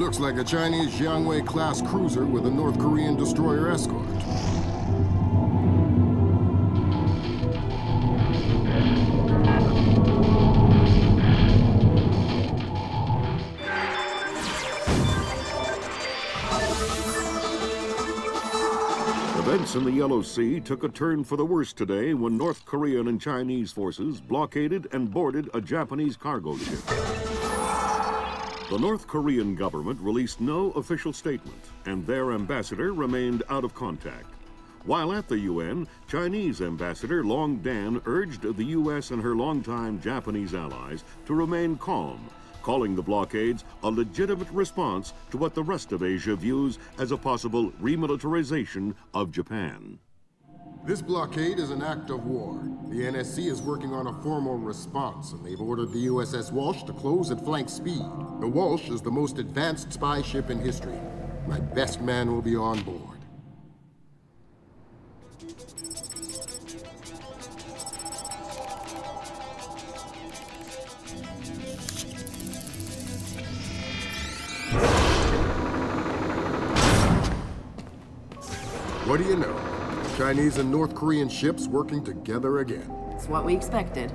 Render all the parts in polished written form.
Looks like a Chinese Jiangwei-class cruiser with a North Korean destroyer escort. Events in the Yellow Sea took a turn for the worse today when North Korean and Chinese forces blockaded and boarded a Japanese cargo ship. The North Korean government released no official statement, and their ambassador remained out of contact. While at the UN, Chinese Ambassador Long Dan urged the U.S. and her longtime Japanese allies to remain calm, calling the blockades a legitimate response to what the rest of Asia views as a possible remilitarization of Japan. This blockade is an act of war. The NSC is working on a formal response, and they've ordered the USS Walsh to close at flank speed. The Walsh is the most advanced spy ship in history. My best man will be on board. What do you know? Chinese and North Korean ships working together again. It's what we expected.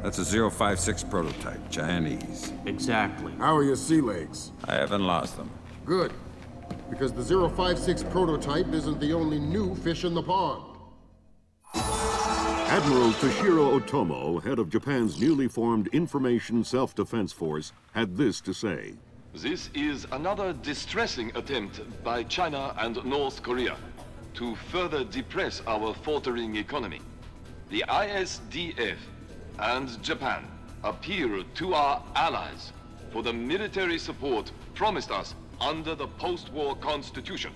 That's a 056 prototype, Chinese. Exactly. How are your sea legs? I haven't lost them. Good. Because the 056 prototype isn't the only new fish in the pond. Admiral Toshiro Otomo, head of Japan's newly formed Information Self-Defense Force, had this to say. This is another distressing attempt by China and North Korea to further depress our faltering economy. The ISDF and Japan appeal to our allies for the military support promised us under the post-war constitution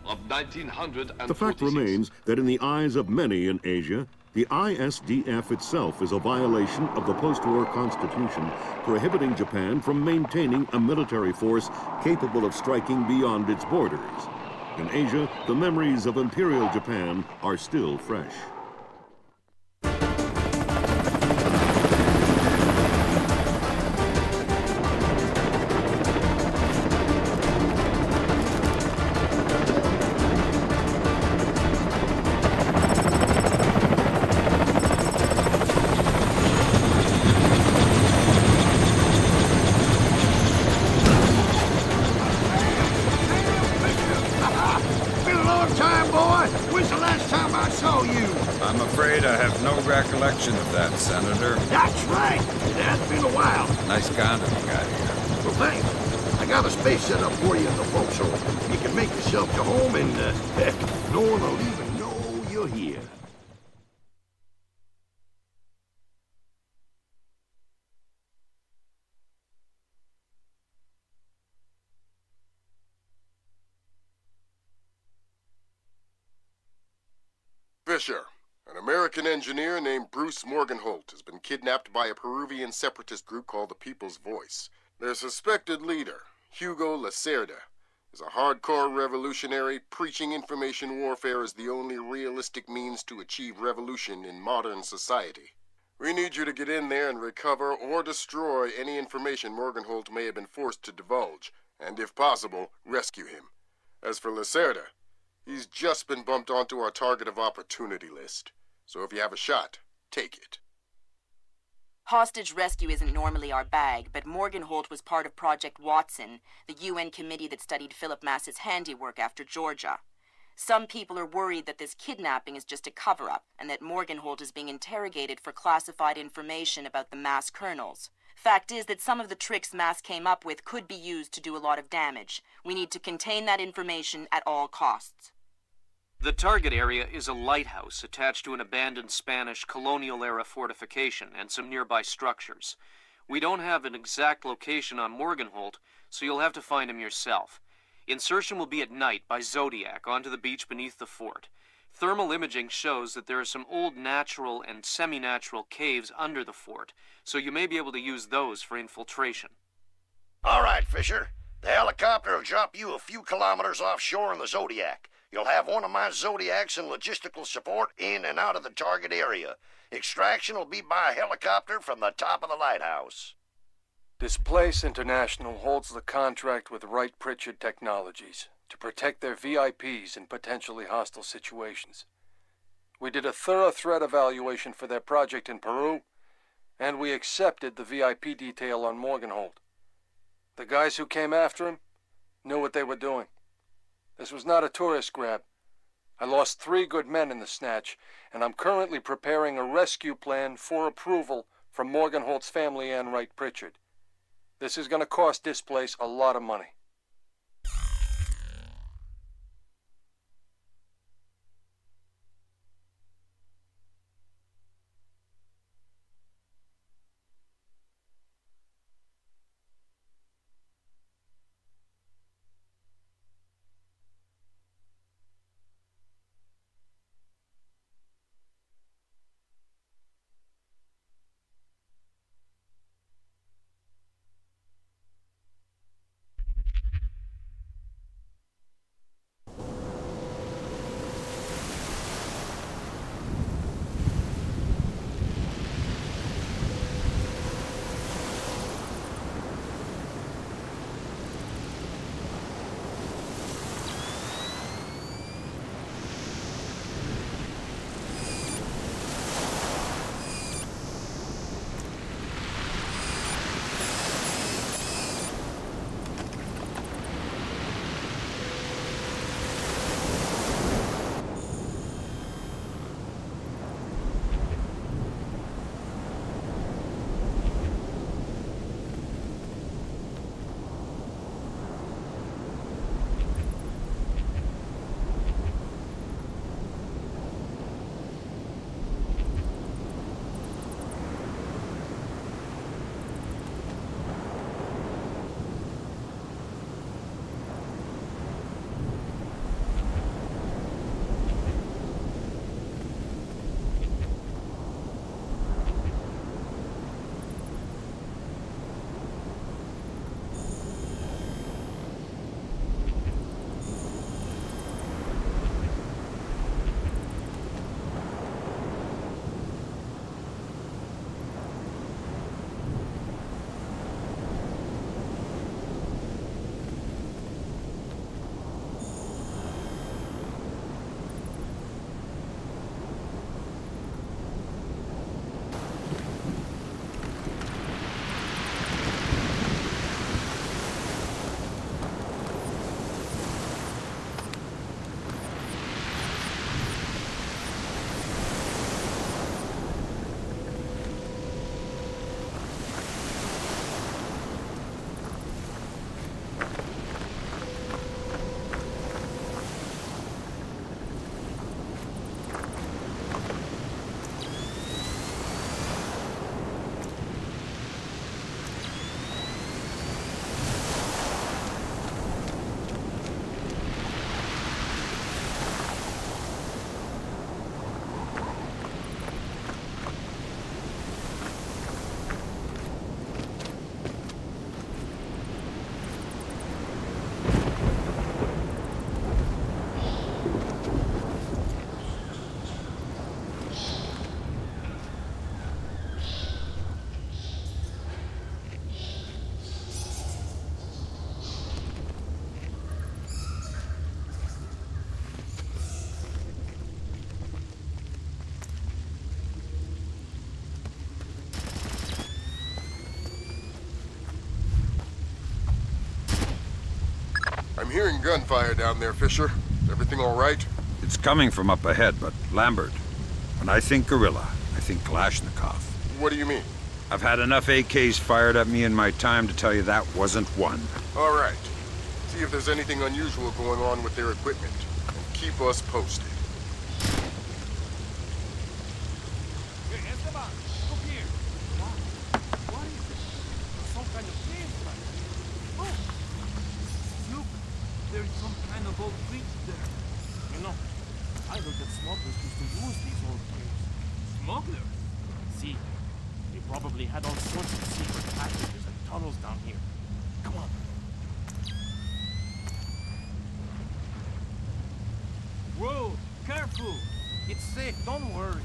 of 1946. The fact remains that in the eyes of many in Asia, the ISDF itself is a violation of the post-war constitution, prohibiting Japan from maintaining a military force capable of striking beyond its borders. In Asia, the memories of Imperial Japan are still fresh. I'm afraid I have no recollection of that, Senator. That's right. It has been a while. Nice condom you got here. Well, thanks. I got a space set up for you in the forecastle. You can make yourself to home and, no one will even know you're here. Fisher, an American engineer named Bruce Morgenholt, has been kidnapped by a Peruvian separatist group called the People's Voice. Their suspected leader, Hugo Lacerda, is a hardcore revolutionary preaching information warfare as the only realistic means to achieve revolution in modern society. We need you to get in there and recover or destroy any information Morgenholt may have been forced to divulge, and if possible, rescue him. As for Lacerda, he's just been bumped onto our target of opportunity list. So if you have a shot, take it. Hostage rescue isn't normally our bag, but Morgenholt was part of Project Watson, the UN committee that studied Philip Mass's handiwork after Georgia. Some people are worried that this kidnapping is just a cover-up, and that Morgenholt is being interrogated for classified information about the Mass kernels. Fact is that some of the tricks Mass came up with could be used to do a lot of damage. We need to contain that information at all costs. The target area is a lighthouse attached to an abandoned Spanish colonial-era fortification and some nearby structures. We don't have an exact location on Morgenholt, so you'll have to find him yourself. Insertion will be at night by Zodiac onto the beach beneath the fort. Thermal imaging shows that there are some old natural and semi-natural caves under the fort, so you may be able to use those for infiltration. All right, Fisher. The helicopter will drop you a few kilometers offshore in the Zodiac. You'll have one of my Zodiacs and logistical support in and out of the target area. Extraction will be by helicopter from the top of the lighthouse. Displace International holds the contract with Wright Pritchard Technologies to protect their VIPs in potentially hostile situations. We did a thorough threat evaluation for their project in Peru, and we accepted the VIP detail on Morgenholt. The guys who came after him knew what they were doing. This was not a tourist grab. I lost 3 good men in the snatch, and I'm currently preparing a rescue plan for approval from Morgenholt's family and Wright Pritchard. This is going to cost Displace a lot of money. hearing gunfire down there, Fisher. Is everything all right? It's coming from up ahead, but Lambert, when I think gorilla, I think Kalashnikov. What do you mean? I've had enough AKs fired at me in my time to tell you that wasn't one. All right. See if there's anything unusual going on with their equipment. And keep us posted. Hey, Esteban, look here. What is it? Some kind of cave, right? Oh! Look, there's some kind of old bridge there. You know, I heard that smugglers used to use these old caves. Smugglers? See, they probably had all sorts of secret passages and tunnels down here. Come on. Whoa, careful! It's safe, don't worry.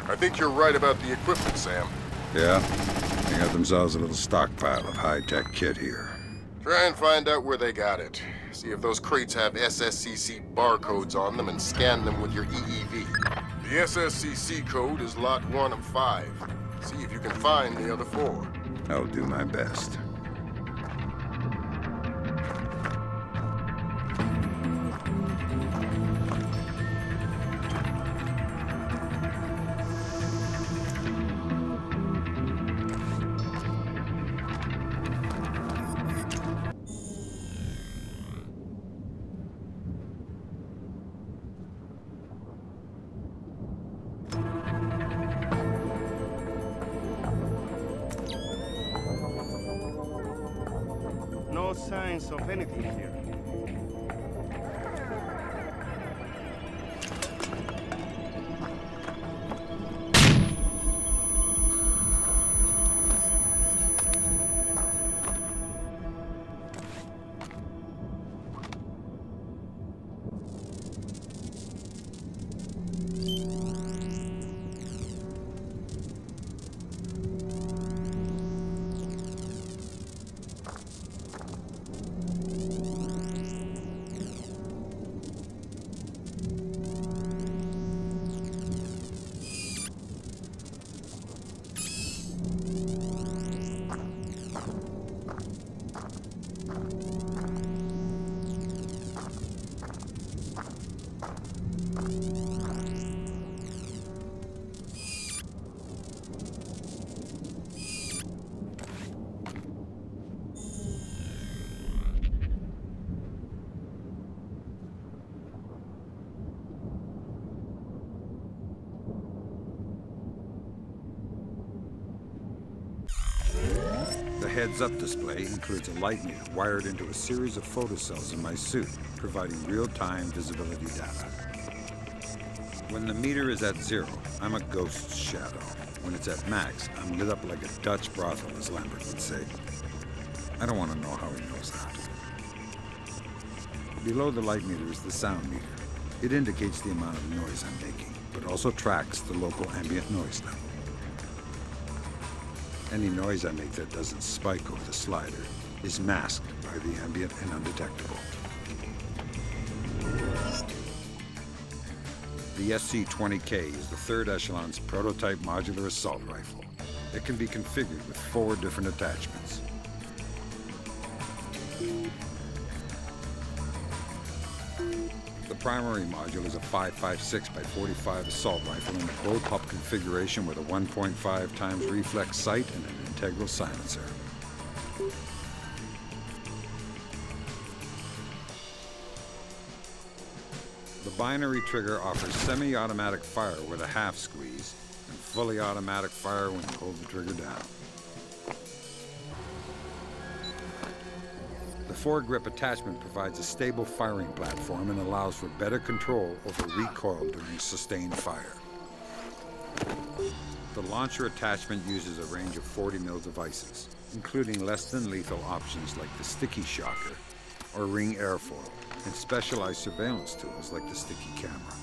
I think you're right about the equipment, Sam. Yeah? They got themselves a little stockpile of high-tech kit here. Try and find out where they got it. See if those crates have SSCC barcodes on them and scan them with your EEV. The SSCC code is lot 1 of 5. See if you can find the other 4. I'll do my best. No signs of anything here. The heads-up display includes a light meter wired into a series of photocells in my suit, providing real-time visibility data. When the meter is at 0, I'm a ghost shadow. When it's at max, I'm lit up like a Dutch brothel, as Lambert would say. I don't want to know how he knows that. Below the light meter is the sound meter. It indicates the amount of noise I'm making, but also tracks the local ambient noise level. Any noise I make that doesn't spike over the slider is masked by the ambient and undetectable. The SC-20K is the 3rd Echelon's prototype modular assault rifle. It can be configured with 4 different attachments. The primary module is a 5.56 by 45 assault rifle in a bullpup configuration with a 1.5 times reflex sight and an integral silencer. The binary trigger offers semi-automatic fire with a half squeeze and fully automatic fire when you hold the trigger down. The foregrip attachment provides a stable firing platform and allows for better control over recoil during sustained fire. The launcher attachment uses a range of 40mm devices, including less than lethal options like the sticky shocker or ring airfoil, and specialized surveillance tools like the sticky camera.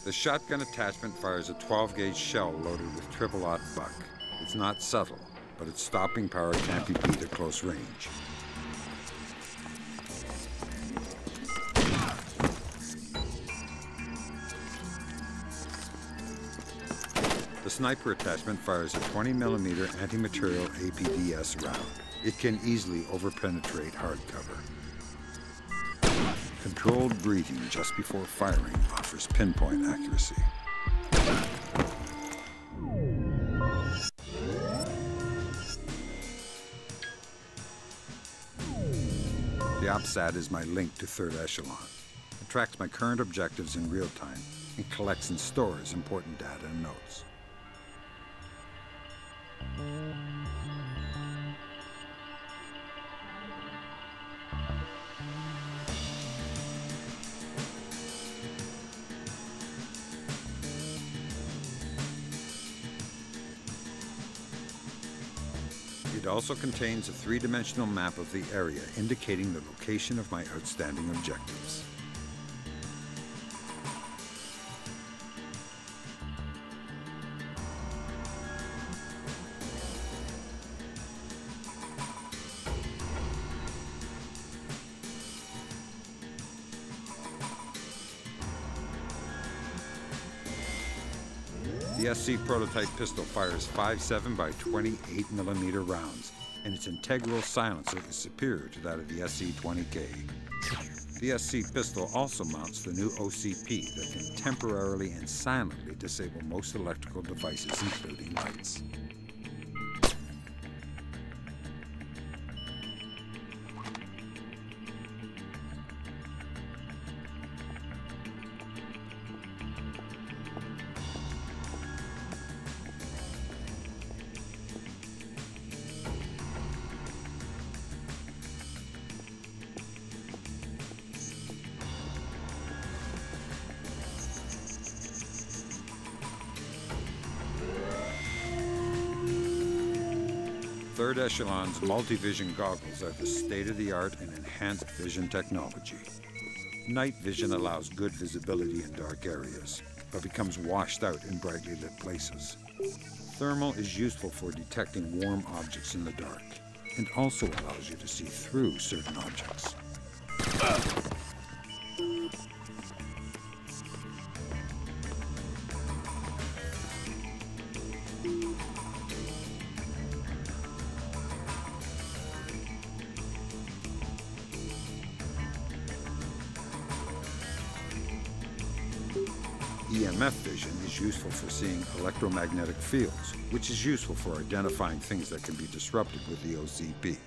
The shotgun attachment fires a 12-gauge shell loaded with triple-aught buck. It's not subtle, but its stopping power can't be beat at close range. The sniper attachment fires a 20mm anti-material APDS round. It can easily overpenetrate hardcover. Controlled breathing just before firing offers pinpoint accuracy. The OPSAT is my link to 3rd Echelon. It tracks my current objectives in real time and collects and stores important data and notes. It also contains a 3-dimensional map of the area indicating the location of my outstanding objectives. The SC prototype pistol fires 5.7 by 28mm rounds, and its integral silencer is superior to that of the SC-20K. The SC pistol also mounts the new OCP that can temporarily and silently disable most electrical devices, including lights. Third Echelon's multi-vision goggles are the state-of-the-art and enhanced vision technology. Night vision allows good visibility in dark areas, but becomes washed out in brightly lit places. Thermal is useful for detecting warm objects in the dark, and also allows you to see through certain objects. EMF vision is useful for seeing electromagnetic fields, which is useful for identifying things that can be disrupted with the OCP.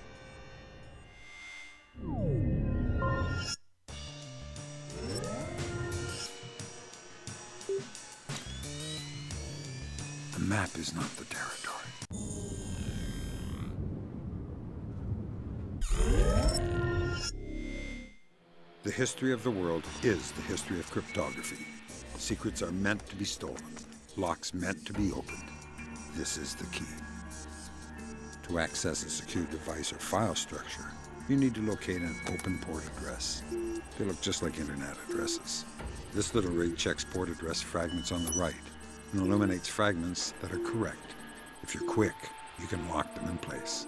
The map is not the territory. The history of the world is the history of cryptography. Secrets are meant to be stolen, locks meant to be opened. This is the key. To access a secure device or file structure, you need to locate an open port address. They look just like internet addresses. This little rig checks port address fragments on the right and illuminates fragments that are correct. If you're quick, you can lock them in place.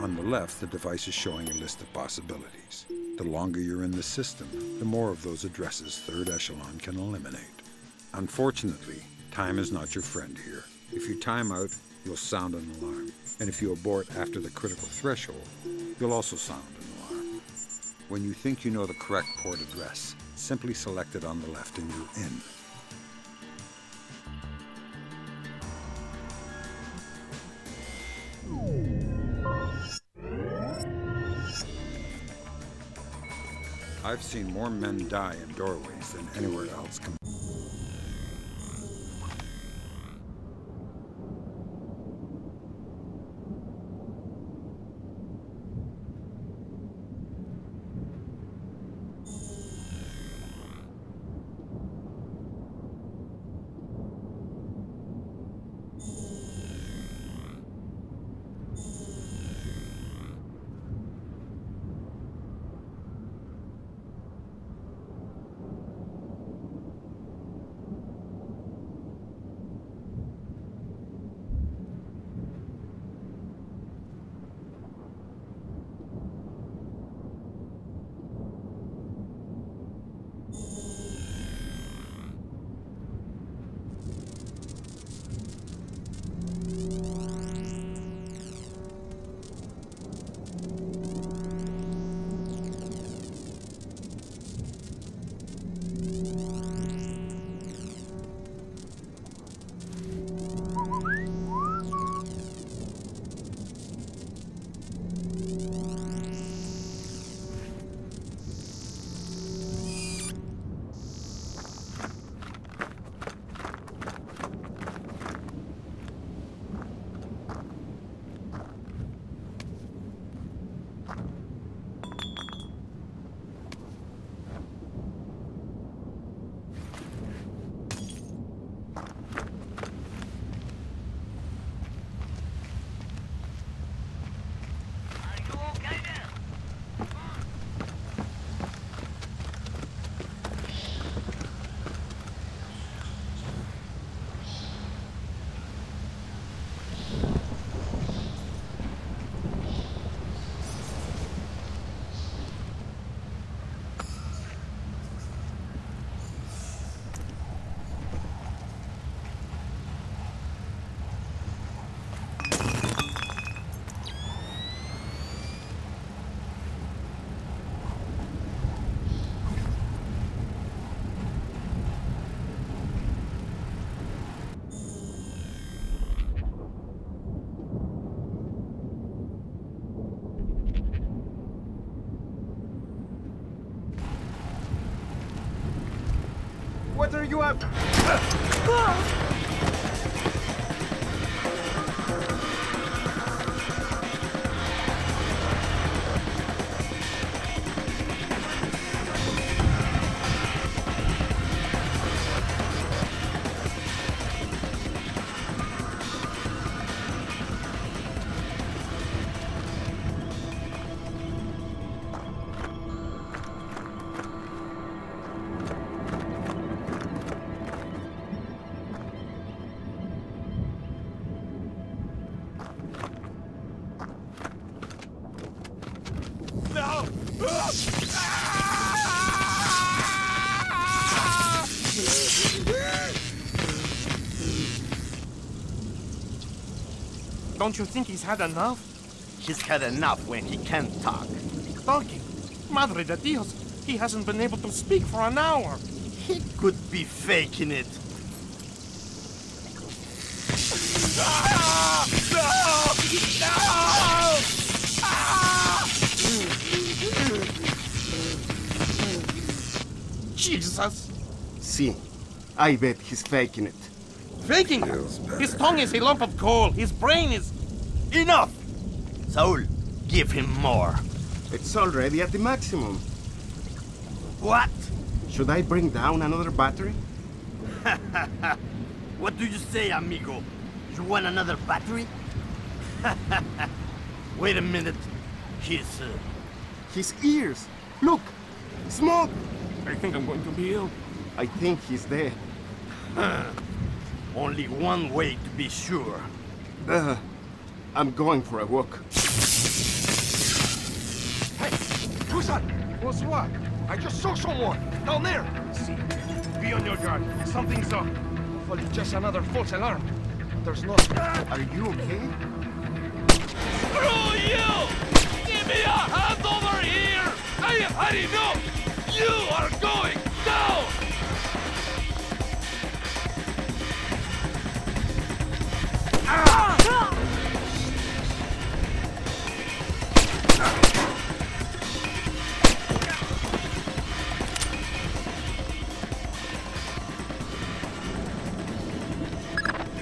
On the left, the device is showing a list of possibilities. The longer you're in the system, the more of those addresses third echelon can eliminate. Unfortunately, time is not your friend here. If you time out, you'll sound an alarm. And if you abort after the critical threshold, you'll also sound an alarm. When you think you know the correct port address, simply select it on the left and you're in. I've seen more men die in doorways than anywhere else. What are you up? Don't you think he's had enough? He's had enough when he can't talk. Talking? Madre de Dios, he hasn't been able to speak for an hour. He could be faking it. Ah! No! No! Ah! Jesus! See, I bet he's faking it. Faking? His tongue is a lump of coal. His brain is... Enough! Saul, give him more. It's already at the maximum. What? Should I bring down another battery? What do you say, amigo? You want another battery? Wait a minute. His ears! Look! Smoke! I think I'm going to be ill. I think he's dead. Only one way to be sure. I'm going for a walk. What's what? I just saw someone down there. See, be on your guard. Something's up. Hopefully, just another false alarm. There's no. Are you okay? Screw you! Give me a hand over here! I already know! You are going down!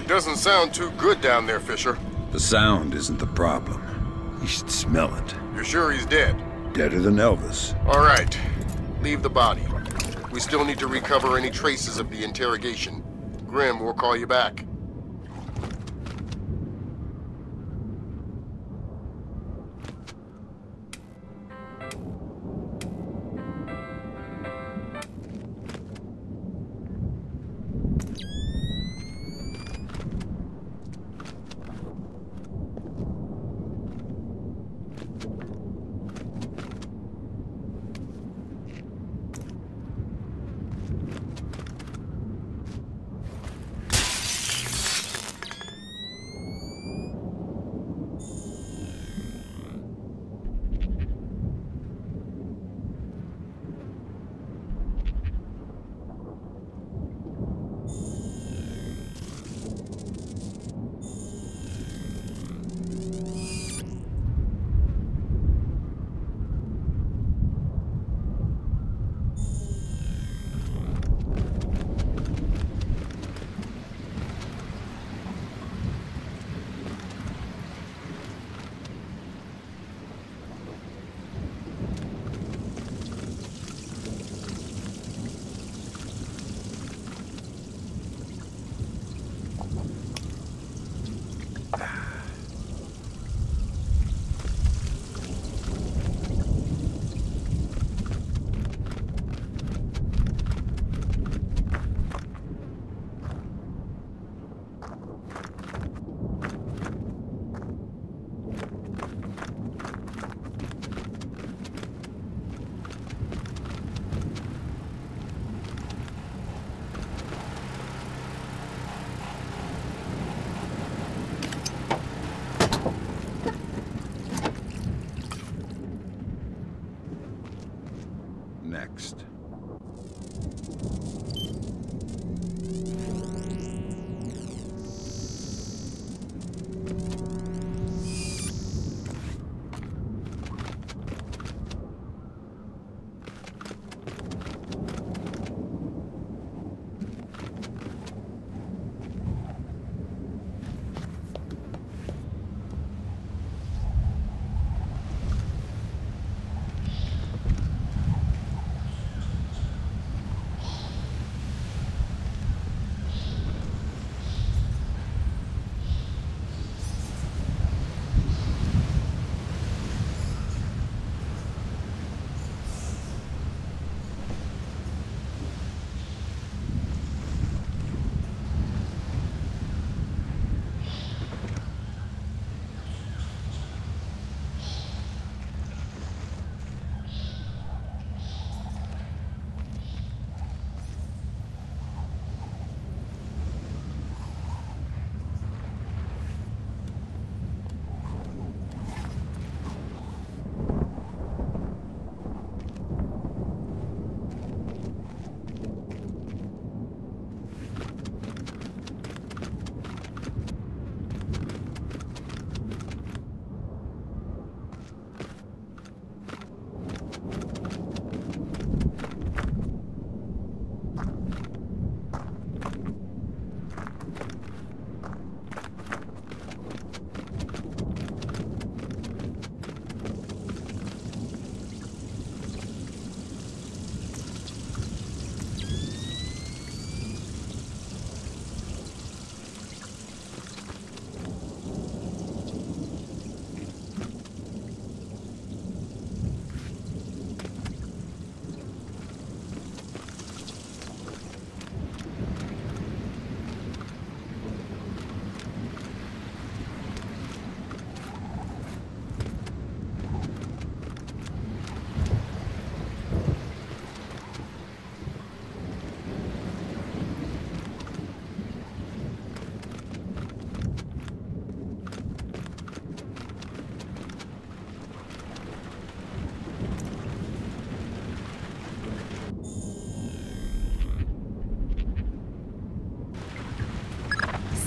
Doesn't sound too good down there, Fisher. The sound isn't the problem. You should smell it. You're sure he's dead? Deader than Elvis. All right. Leave the body. We still need to recover any traces of the interrogation. Grim, we'll call you back.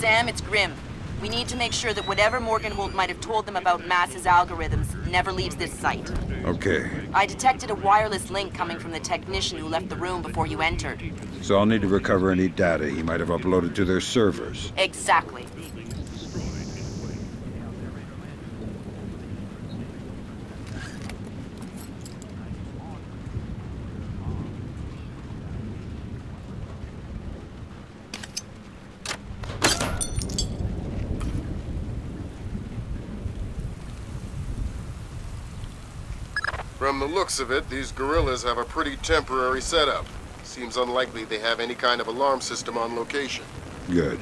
Sam, it's Grim. We need to make sure that whatever Morgenholt might have told them about Mass's algorithms never leaves this site. Okay. I detected a wireless link coming from the technician who left the room before you entered. So I'll need to recover any data he might have uploaded to their servers. Exactly. From the looks of it, these guerrillas have a pretty temporary setup. Seems unlikely they have any kind of alarm system on location. Good.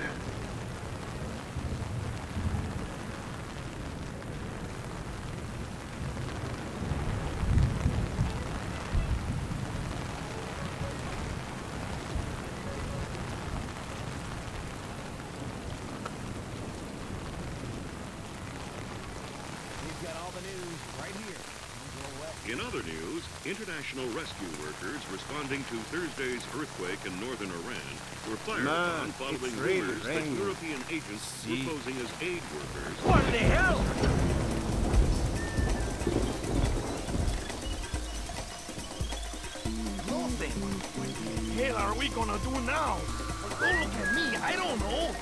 In other news, international rescue workers responding to Thursday's earthquake in northern Iran were fired upon following rumors that European agents were posing as aid workers. What the hell? Nothing. What the hell are we gonna do now? Well, don't look at me. I don't know.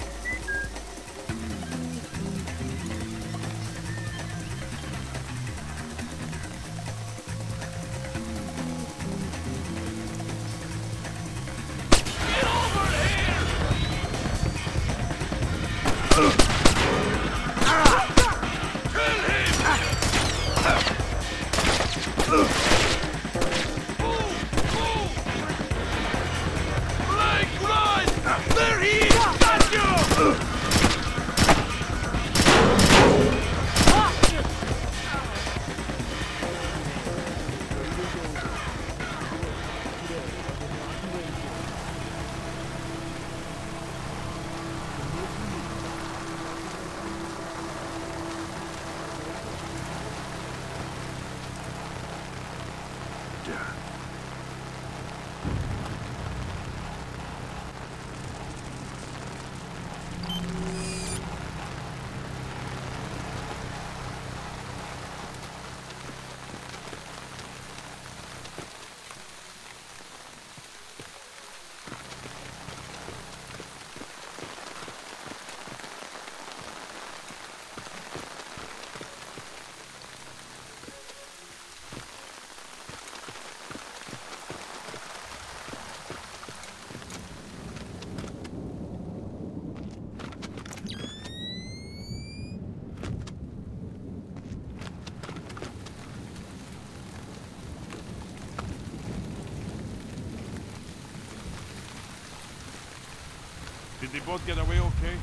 Did they both get away okay?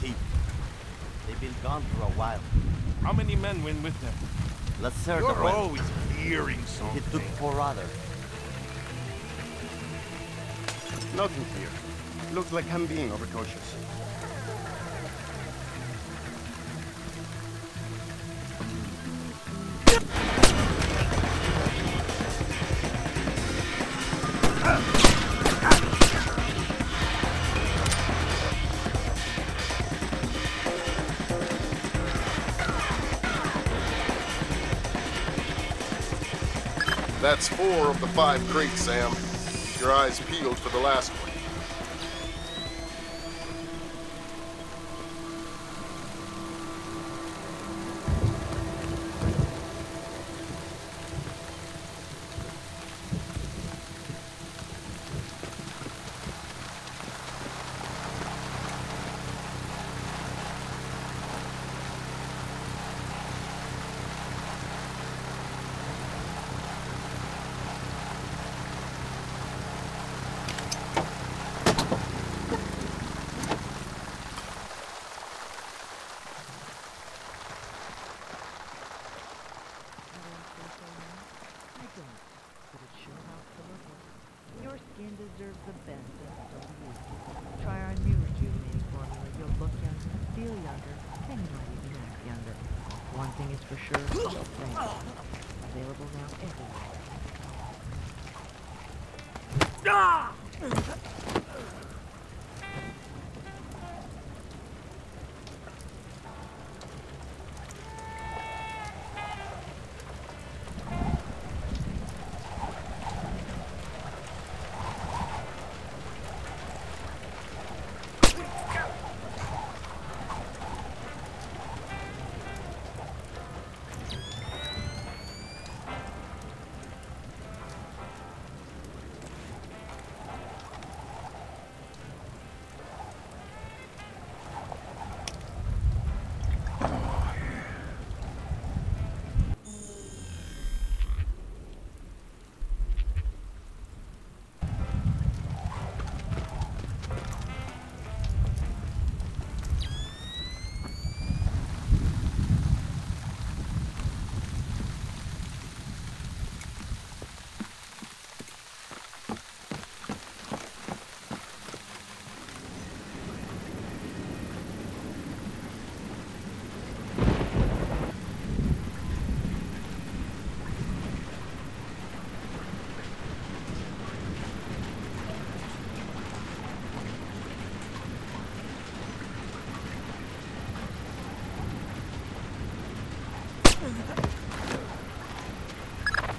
See, they've been gone for a while. How many men went with them? You're always fearing something. He took 4 others. Nothing here. Looks like I'm being overcautious. That's 4 of the 5 crates, Sam. Keep your eyes peeled for the last one. deserves the best, and so do you. Try our new rejuvenating formula. You'll look younger, feel younger, and you might even act younger. One thing is for sure, you'll thank it. Available now everywhere.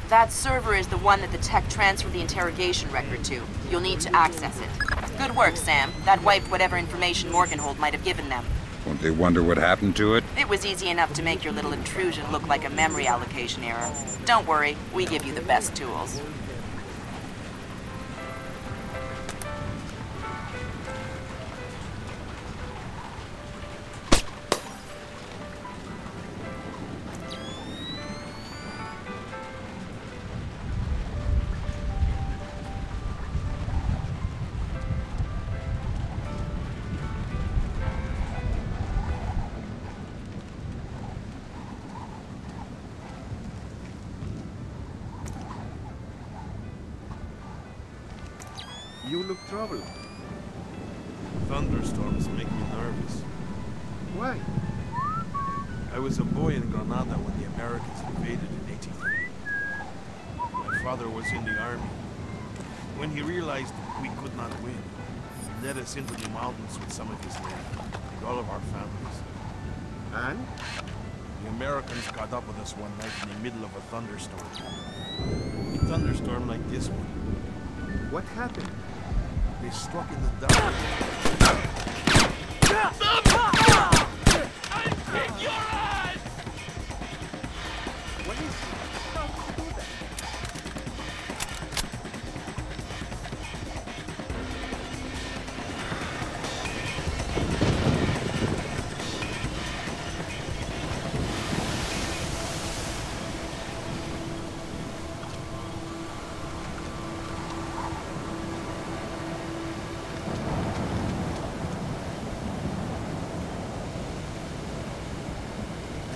That server is the one that the tech transferred the interrogation record to. You'll need to access it. Good work, Sam. That wiped whatever information Morgenhold might have given them. Won't they wonder what happened to it? It was easy enough to make your little intrusion look like a memory allocation error. Don't worry, we give you the best tools. You look troubled. Thunderstorms make me nervous. Why? I was a boy in Granada when the Americans invaded in '83. My father was in the army. When he realized we could not win, he led us into the mountains with some of his men, and all of our families. And? The Americans caught up with us one night in the middle of a thunderstorm. A thunderstorm like this one. What happened? They struck in the dark. I'll kick your ass! What is it? How did you do that?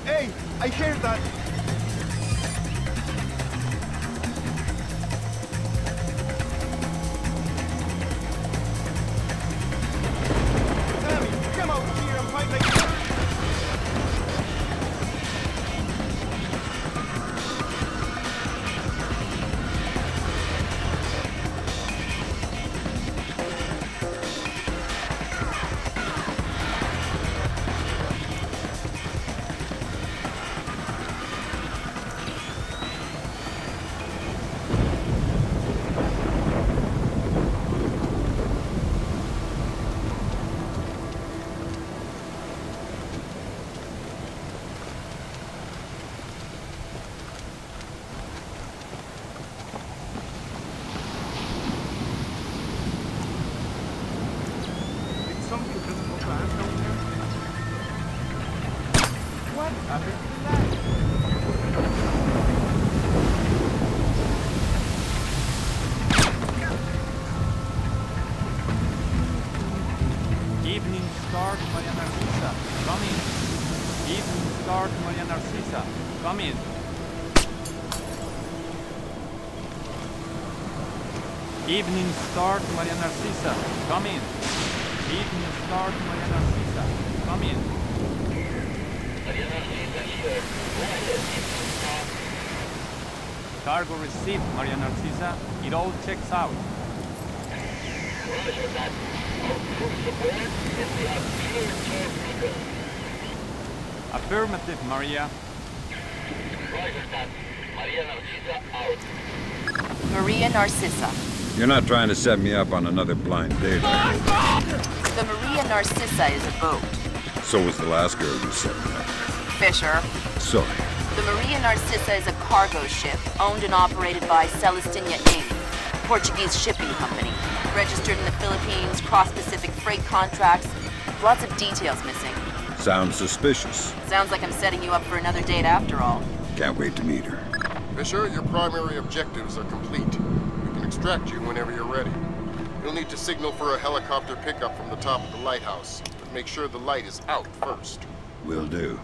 Hey, I hear that. Sammy, come over here and fight like that. Something just go bad down there. What happened to that? Evening Star to Maria Narcisa. Come in. Evening Star to Maria Narcisa. Come in. Evening Star to Maria Narcisa. Come in. Evening Star to Maria Narcisa. Come in. Cargo received, Maria Narcisa. It all checks out. Affirmative, Maria. Maria Narcissa. You're not trying to set me up on another blind date, are you? The Maria Narcissa is a boat. So was the last girl you set me up. Fisher. Sorry. The Maria Narcissa is a cargo ship owned and operated by Celestina Inc., Portuguese shipping company. Registered in the Philippines, cross-Pacific freight contracts. Lots of details missing. Sounds suspicious. Sounds like I'm setting you up for another date after all. Can't wait to meet her. Fisher, your primary objectives are complete. We can extract you whenever you're ready. You'll need to signal for a helicopter pickup from the top of the lighthouse, but make sure the light is out first. Will do.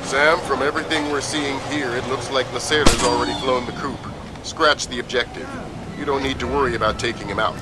Sam, from everything we're seeing here, it looks like Lacerda's already flown the coop. Scratch the objective. You don't need to worry about taking him out.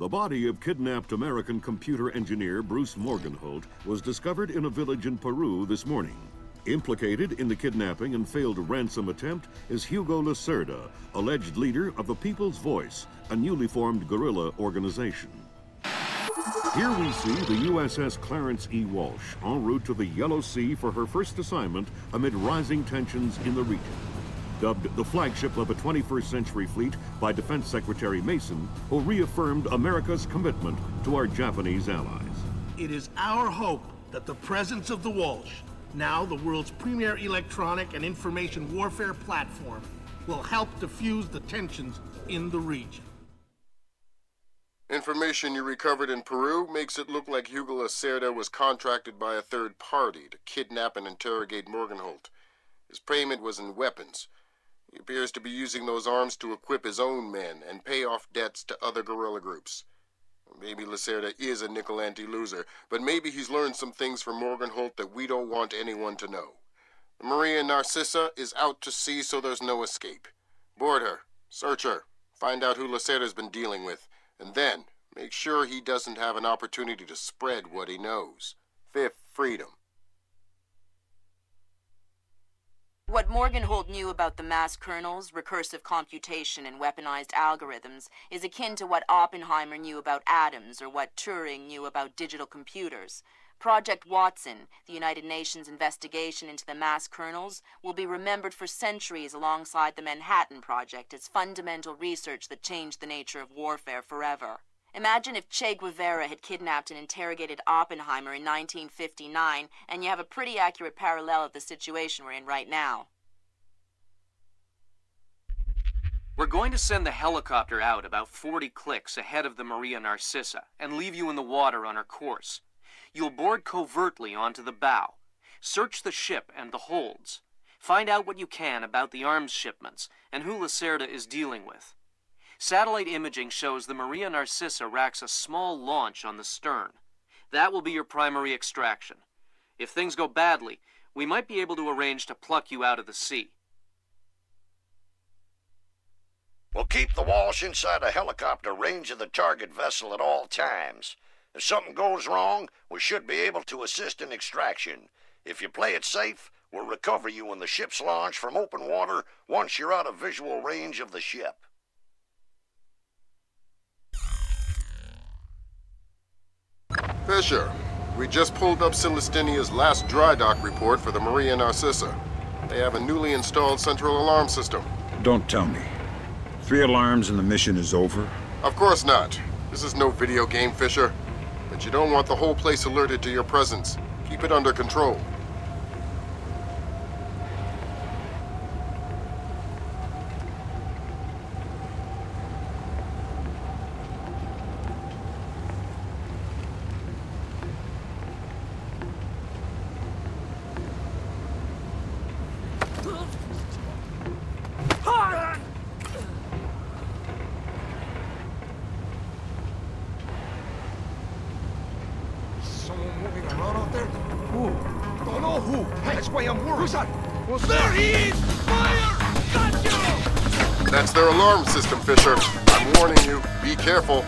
The body of kidnapped American computer engineer Bruce Morgenholt was discovered in a village in Peru this morning. Implicated in the kidnapping and failed ransom attempt is Hugo Lacerda, alleged leader of the People's Voice, a newly formed guerrilla organization. Here we see the USS Clarence E. Walsh en route to the Yellow Sea for her first assignment amid rising tensions in the region. Dubbed the flagship of a 21st century fleet by Defense Secretary Mason, who reaffirmed America's commitment to our Japanese allies. It is our hope that the presence of the Walsh, now the world's premier electronic and information warfare platform, will help diffuse the tensions in the region. Information you recovered in Peru makes it look like Hugo Lacerda was contracted by a third party to kidnap and interrogate Morgenholt. His payment was in weapons. He appears to be using those arms to equip his own men and pay off debts to other guerrilla groups. Maybe Lacerda is a nickel-ante loser, but maybe he's learned some things from Morgenholt that we don't want anyone to know. The Maria Narcissa is out to sea, so there's no escape. Board her, search her, find out who Lacerda's been dealing with, and then make sure he doesn't have an opportunity to spread what he knows. Fifth freedom. What Morgenholt knew about the mass kernels, recursive computation, and weaponized algorithms is akin to what Oppenheimer knew about atoms or what Turing knew about digital computers. Project Watson, the United Nations investigation into the mass kernels, will be remembered for centuries alongside the Manhattan Project as fundamental research that changed the nature of warfare forever. Imagine if Che Guevara had kidnapped and interrogated Oppenheimer in 1959, and you have a pretty accurate parallel of the situation we're in right now. We're going to send the helicopter out about 40 clicks ahead of the Maria Narcissa and leave you in the water on her course. You'll board covertly onto the bow. Search the ship and the holds. Find out what you can about the arms shipments and who Lacerda is dealing with. Satellite imaging shows the Maria Narcissa racks a small launch on the stern. That will be your primary extraction. If things go badly, we might be able to arrange to pluck you out of the sea. We'll keep the Walsh inside a helicopter range of the target vessel at all times. If something goes wrong, we should be able to assist in extraction. If you play it safe, we'll recover you when the ship's launched from open water once you're out of visual range of the ship. Fisher, we just pulled up Celestinia's last dry dock report for the Maria Narcissa. They have a newly installed central alarm system. Don't tell me. 3 alarms and the mission is over? Of course not. This is no video game, Fisher. But you don't want the whole place alerted to your presence. Keep it under control. There he is! Fire! Got you! That's their alarm system, Fisher. I'm warning you. Be careful.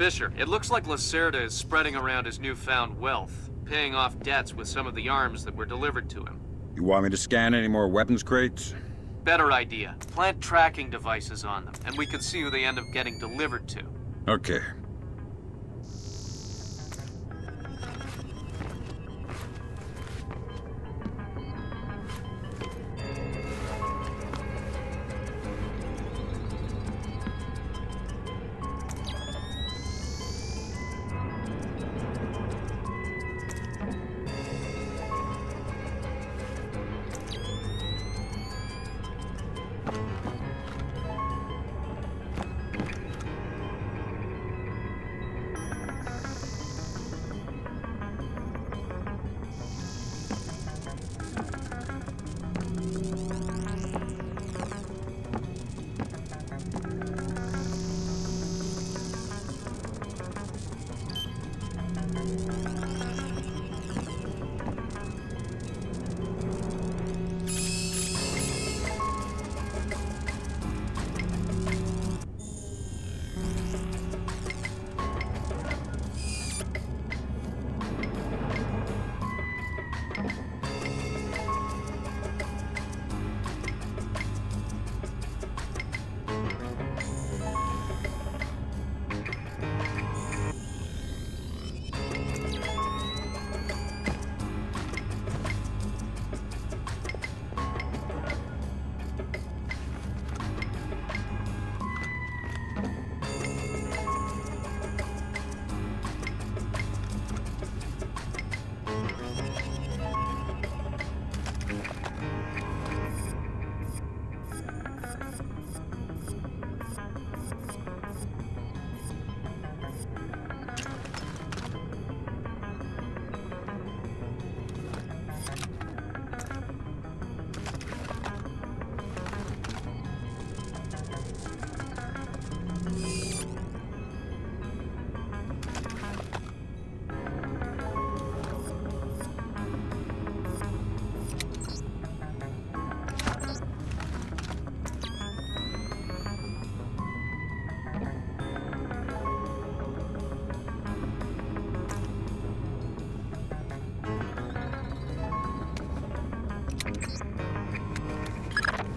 Fisher, it looks like Lacerda is spreading around his newfound wealth, paying off debts with some of the arms that were delivered to him. You want me to scan any more weapons crates? Better idea. Plant tracking devices on them, and we can see who they end up getting delivered to. Okay.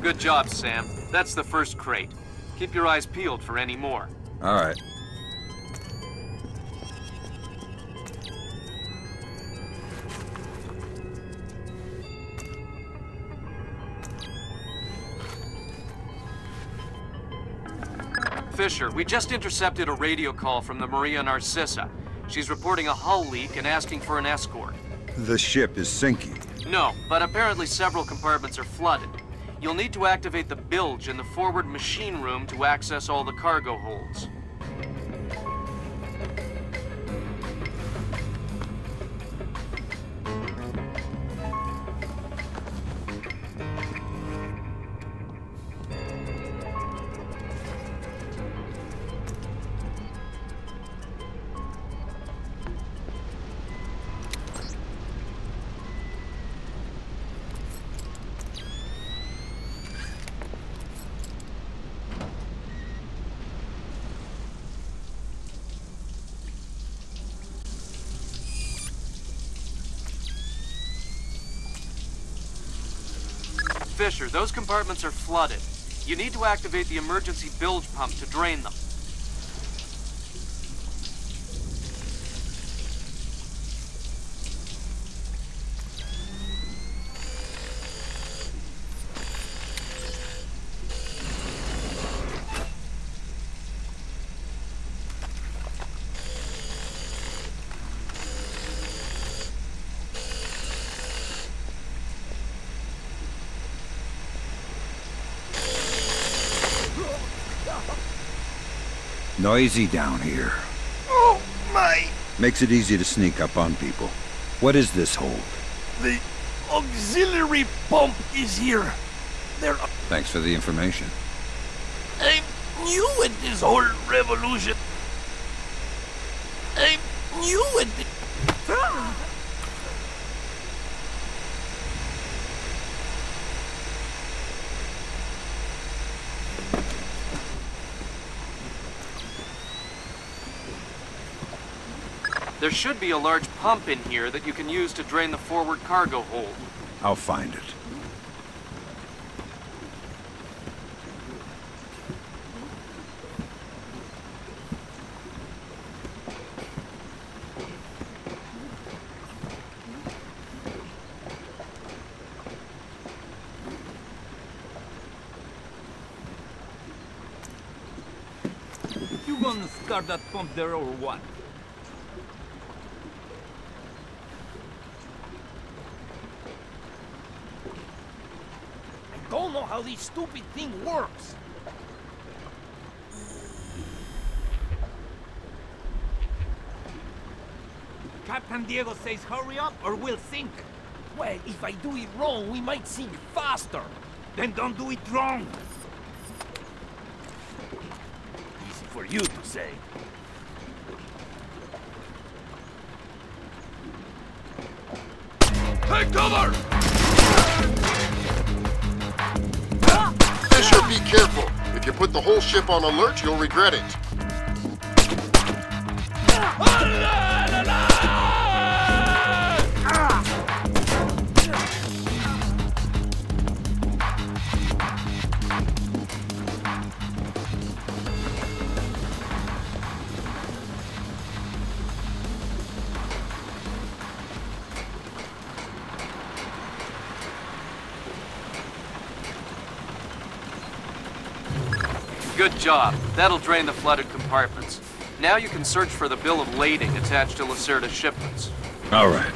Good job, Sam. That's the first crate. Keep your eyes peeled for any more. All right. Fisher, we just intercepted a radio call from the Maria Narcissa. She's reporting a hull leak and asking for an escort. The ship is sinking. No, but apparently several compartments are flooded. You'll need to activate the bilge in the forward machine room to access all the cargo holds. Fisher, those compartments are flooded. You need to activate the emergency bilge pump to drain them. Noisy down here. Oh, my! Makes it easy to sneak up on people. What is this hold? The auxiliary pump is here. There are... Thanks for the information. I'm new at this whole revolution. I'm new at this... There should be a large pump in here that you can use to drain the forward cargo hold. I'll find it. You gonna start that pump there or what? I don't know how this stupid thing works. Captain Diego says hurry up or we'll sink. Well, if I do it wrong, we might sink faster. Then don't do it wrong. Easy for you to say. Take cover! Fisher, be careful. If you put the whole ship on alert, you'll regret it. Good job. That'll drain the flooded compartments. Now you can search for the bill of lading attached to Lacerda's shipments. All right.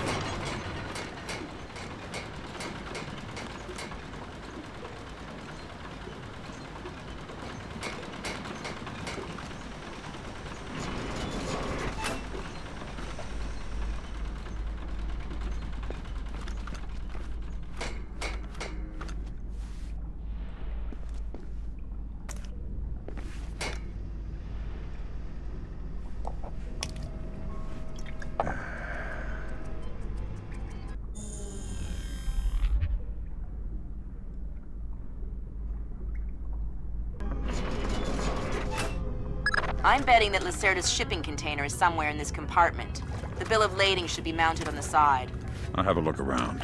I'm betting that Lacerda's shipping container is somewhere in this compartment. The bill of lading should be mounted on the side. I'll have a look around.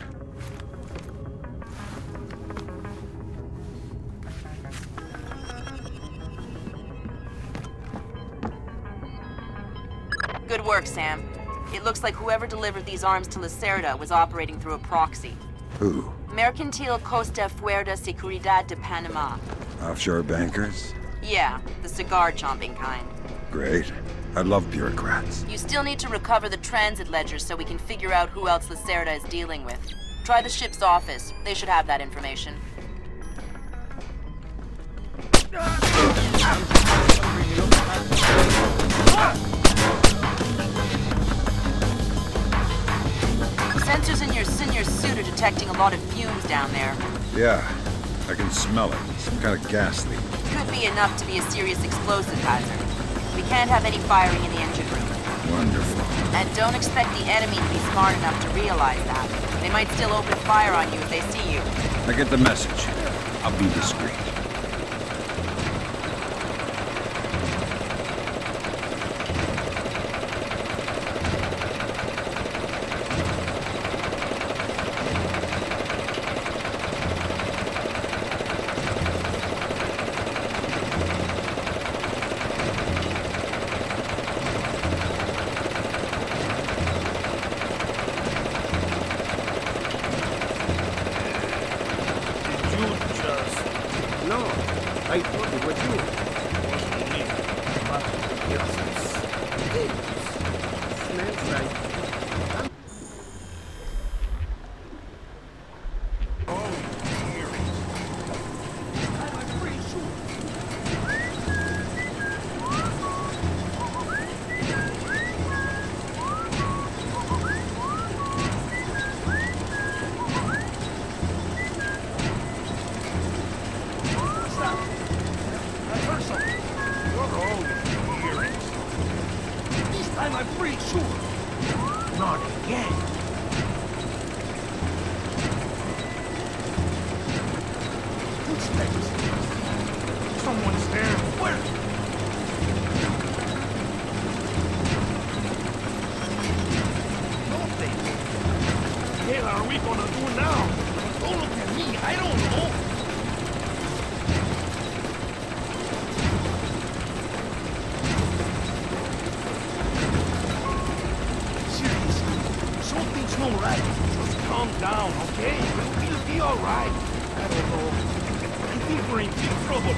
Good work, Sam. It looks like whoever delivered these arms to Lacerda was operating through a proxy. Who? Mercantil Costa Fuerza Seguridad de Panama. Offshore bankers? Yeah, the cigar-chomping kind. Great. I love bureaucrats. You still need to recover the transit ledgers so we can figure out who else Lacerda is dealing with. Try the ship's office. They should have that information. Sensors in your suit are detecting a lot of fumes down there. Yeah, I can smell it. Some kind of gas leak. Could be enough to be a serious explosive hazard. We can't have any firing in the engine room. Wonderful. And don't expect the enemy to be smart enough to realize that. They might still open fire on you if they see you. I get the message. I'll be discreet. I thought it was you. It wasn't me. But it smells like... I'm pretty sure. Not again. Footsteps. Someone's there. Where? now! Don't look at me, I don't know! Seriously, something's not right. Just calm down, okay? We'll be alright. I don't know. I think we're in big trouble.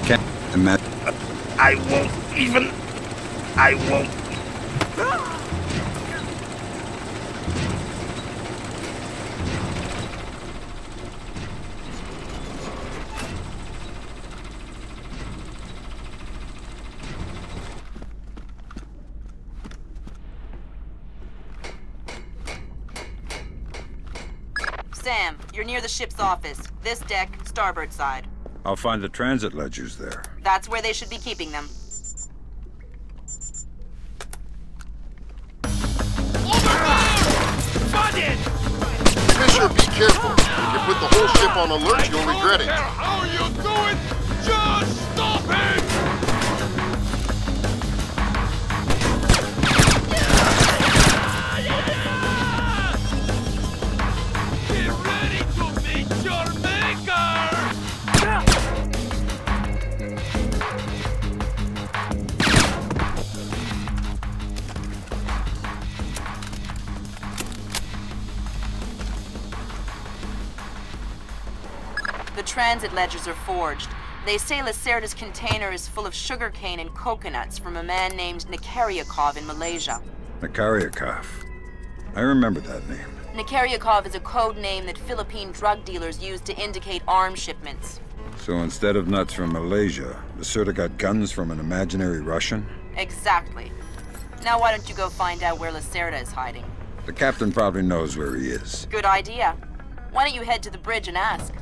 Can't imagine. I won't even... I won't... Sam, you're near the ship's office. This deck, starboard side. I'll find the transit ledgers there. That's where they should be keeping them. Fisher, be careful. If you put the whole ship on alert, you'll regret it. How you do it? Just stop him! Get ready to meet your maker! The transit ledgers are forged. They say Lacerda's container is full of sugarcane and coconuts from a man named Nikaryakov in Malaysia. Nikaryakov. I remember that name. Nikaryakov is a code name that Philippine drug dealers use to indicate arms shipments. So instead of nuts from Malaysia, Lacerda got guns from an imaginary Russian? Exactly. Now why don't you go find out where Lacerda is hiding? The captain probably knows where he is. Good idea. Why don't you head to the bridge and ask?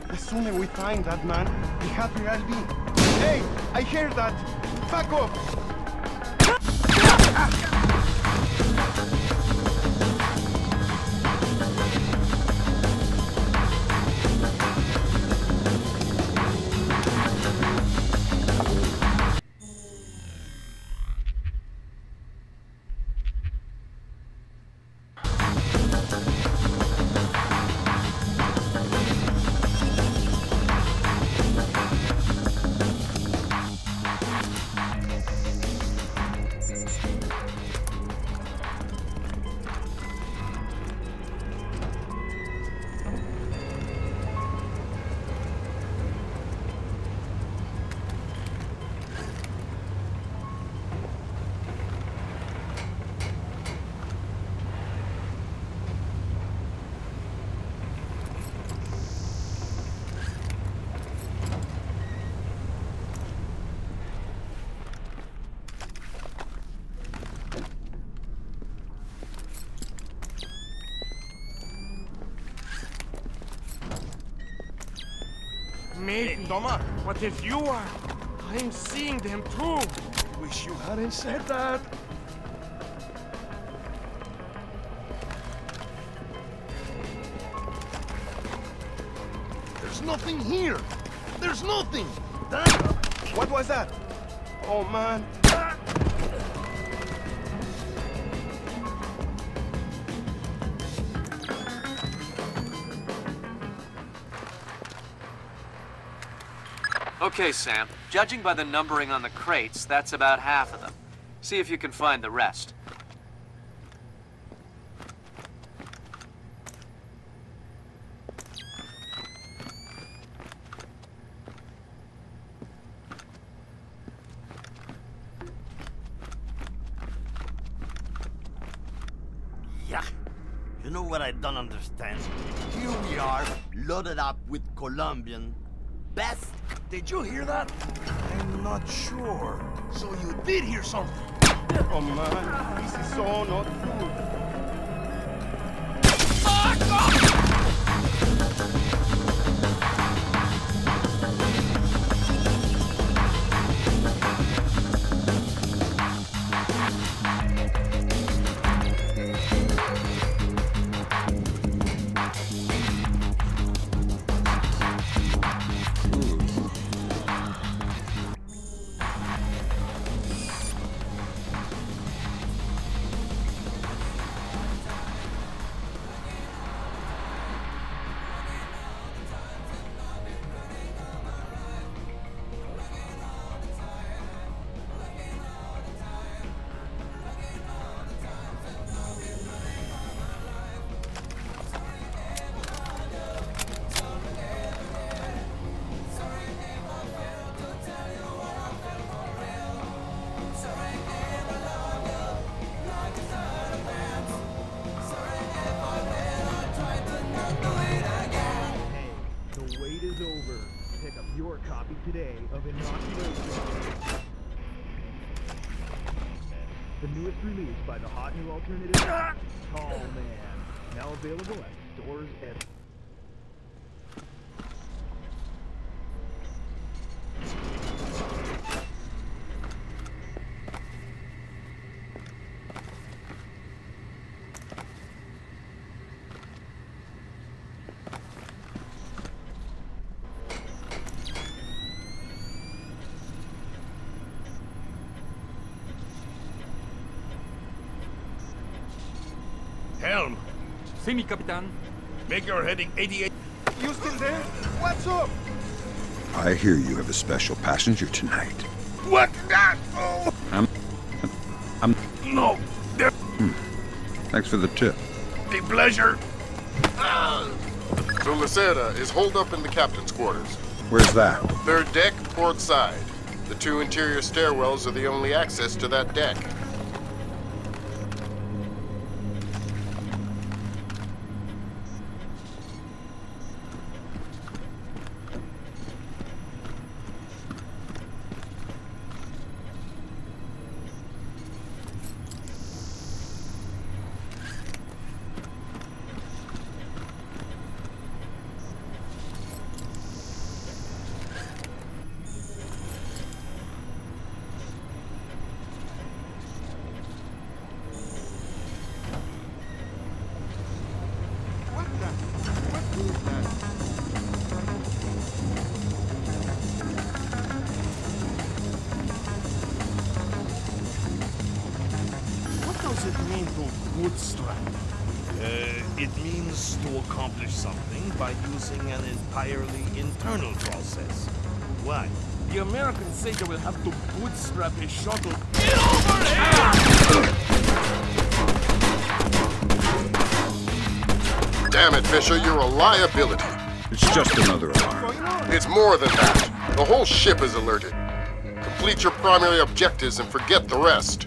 The sooner we find that man, the happier I'll be. Hey, I hear that. Back off! Maybe. Hey, Toma, what if you are? I'm seeing them too. Wish you hadn't said that. There's nothing here. There's nothing. What was that? Oh, man. Okay, Sam. Judging by the numbering on the crates, that's about half of them. See if you can find the rest. Yuck. You know what I don't understand? Here we are, loaded up with Colombian best. Did you hear that? I'm not sure. So you did hear something? Oh man, this is so not good. Today of Inoculation. The newest release by the hot new alternative, Tall Man. Now available at stores and... Helm! See me, Capitan. Make your heading 88. You still there? What's up? I hear you have a special passenger tonight. What? Oh! I'm... No! There... Thanks for the tip. The pleasure. So Lacera is holed up in the captain's quarters. Where's that? Third deck, port side. The two interior stairwells are the only access to that deck. What does it mean to bootstrap? It means to accomplish something by using an entirely internal process. Why? The Americans say they will have to bootstrap a shuttle. Get over here! Damn it, Fisher, you're a liability. It's just another alarm. It's more than that. The whole ship is alerted. Complete your primary objectives and forget the rest.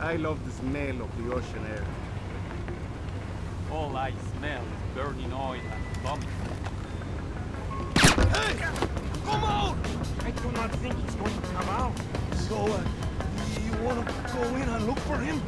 I love the smell of the ocean air. All I smell is burning oil and vomit. Hey! Come out! I do not think he's going to come out. So, you want to go in and look for him?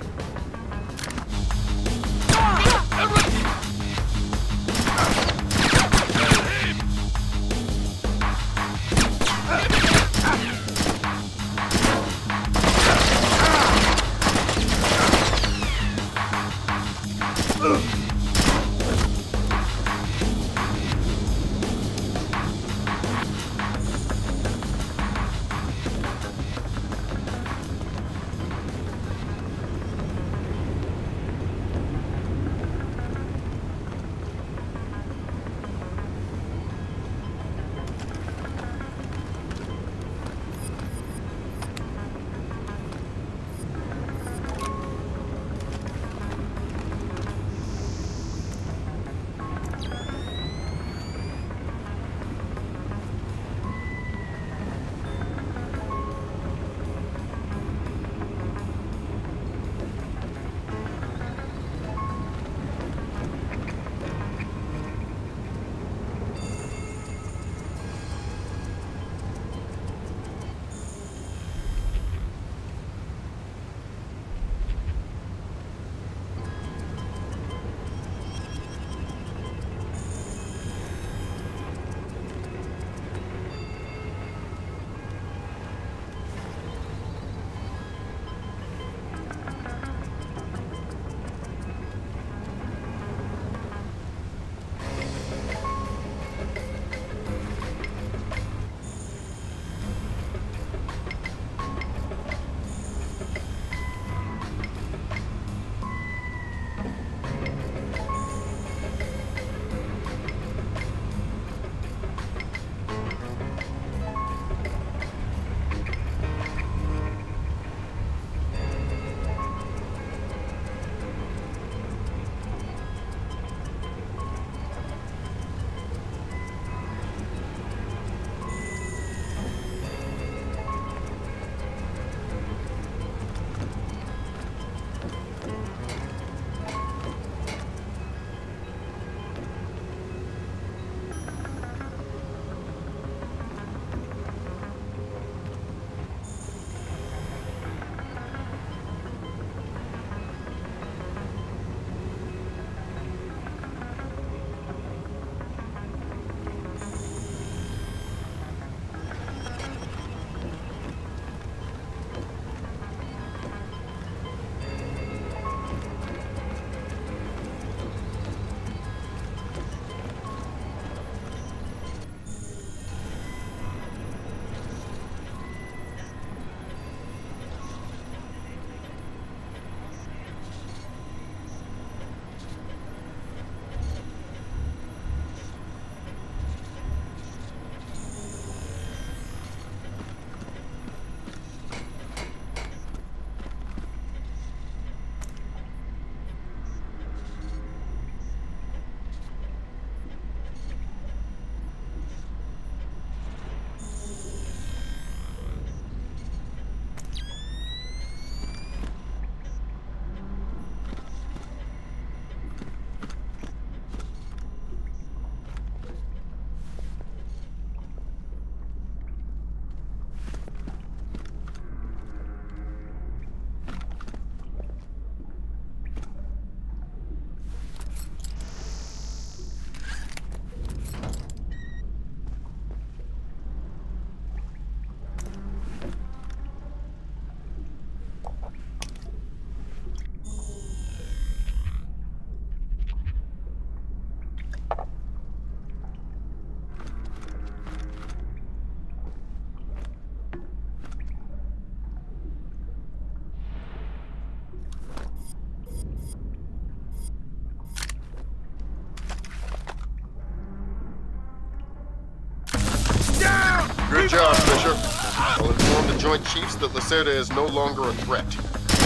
Good job, Fisher. I'll inform the Joint Chiefs that Lacerda is no longer a threat.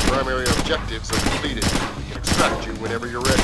Primary objectives are completed. We can extract you whenever you're ready.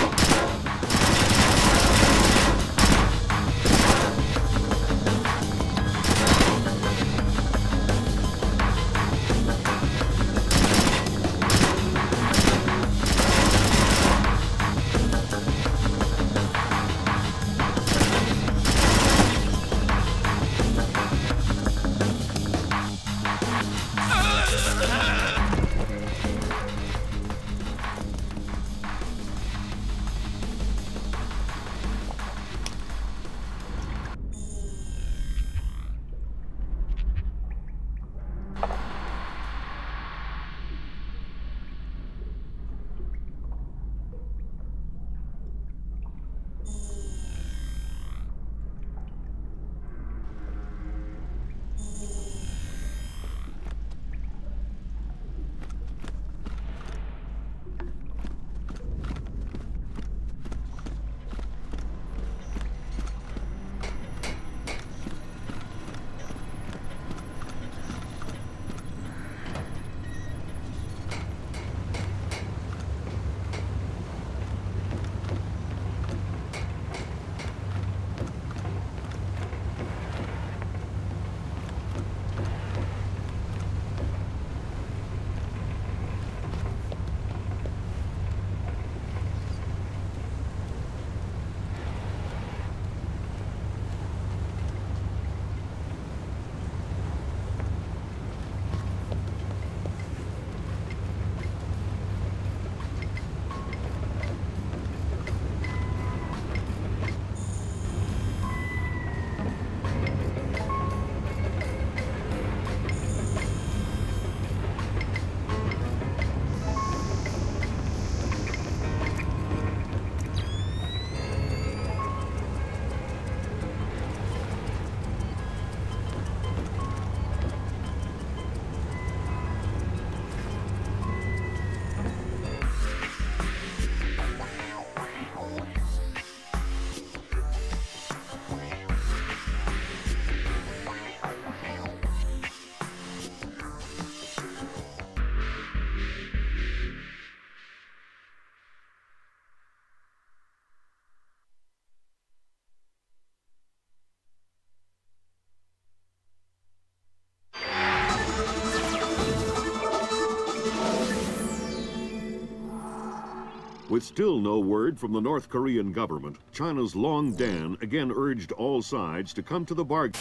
With still no word from the North Korean government, China's Long Dan again urged all sides to come to the bargain.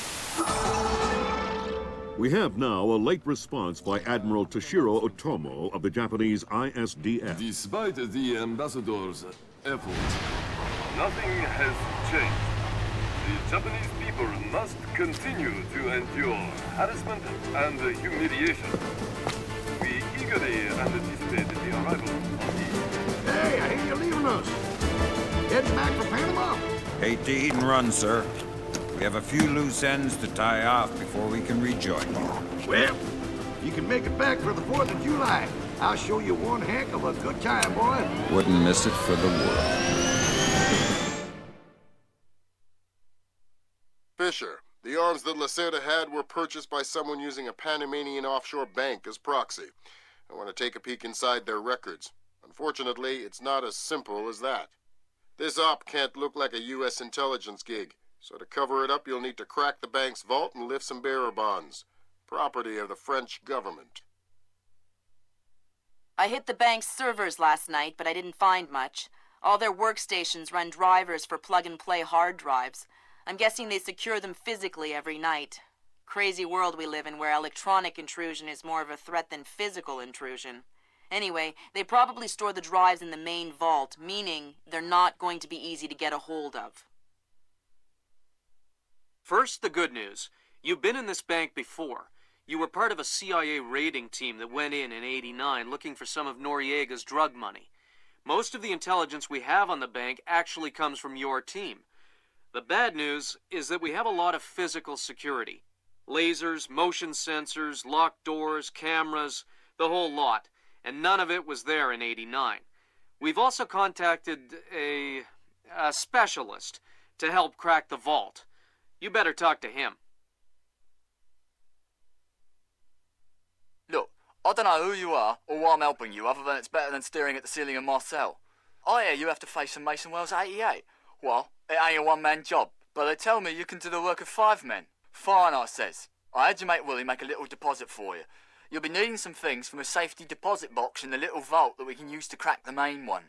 We have now a late response by Admiral Toshiro Otomo of the Japanese ISDF. Despite the ambassador's efforts, nothing has changed. The Japanese people must continue to endure harassment and humiliation. We eagerly anticipate the arrival of the... Hey, I hear you're leaving us. Heading back for Panama. Hate to eat and run, sir. We have a few loose ends to tie off before we can rejoin you. Well, you can make it back for the 4th of July. I'll show you one heck of a good time, boy. Wouldn't miss it for the world. Fisher, the arms that Lacerda had were purchased by someone using a Panamanian offshore bank as proxy. I want to take a peek inside their records. Unfortunately, it's not as simple as that. This op can't look like a U.S. intelligence gig, so to cover it up, you'll need to crack the bank's vault and lift some bearer bonds. Property of the French government. I hit the bank's servers last night, but I didn't find much. All their workstations run drivers for plug-and-play hard drives. I'm guessing they secure them physically every night. Crazy world we live in where electronic intrusion is more of a threat than physical intrusion. Anyway, they probably store the drives in the main vault, meaning they're not going to be easy to get a hold of. First, the good news. You've been in this bank before. You were part of a CIA raiding team that went in '89 looking for some of Noriega's drug money. Most of the intelligence we have on the bank actually comes from your team. The bad news is that we have a lot of physical security. Lasers, motion sensors, locked doors, cameras, the whole lot. And none of it was there in '89. We've also contacted a specialist to help crack the vault. You better talk to him. Look, I don't know who you are or why I'm helping you, other than it's better than staring at the ceiling of my cell. I hear you have to face some Mason Wells 88. Well, it ain't a one-man job, but they tell me you can do the work of 5 men. Fine, I says. I had your mate Willie make a little deposit for you. You'll be needing some things from a safety deposit box in the little vault that we can use to crack the main one.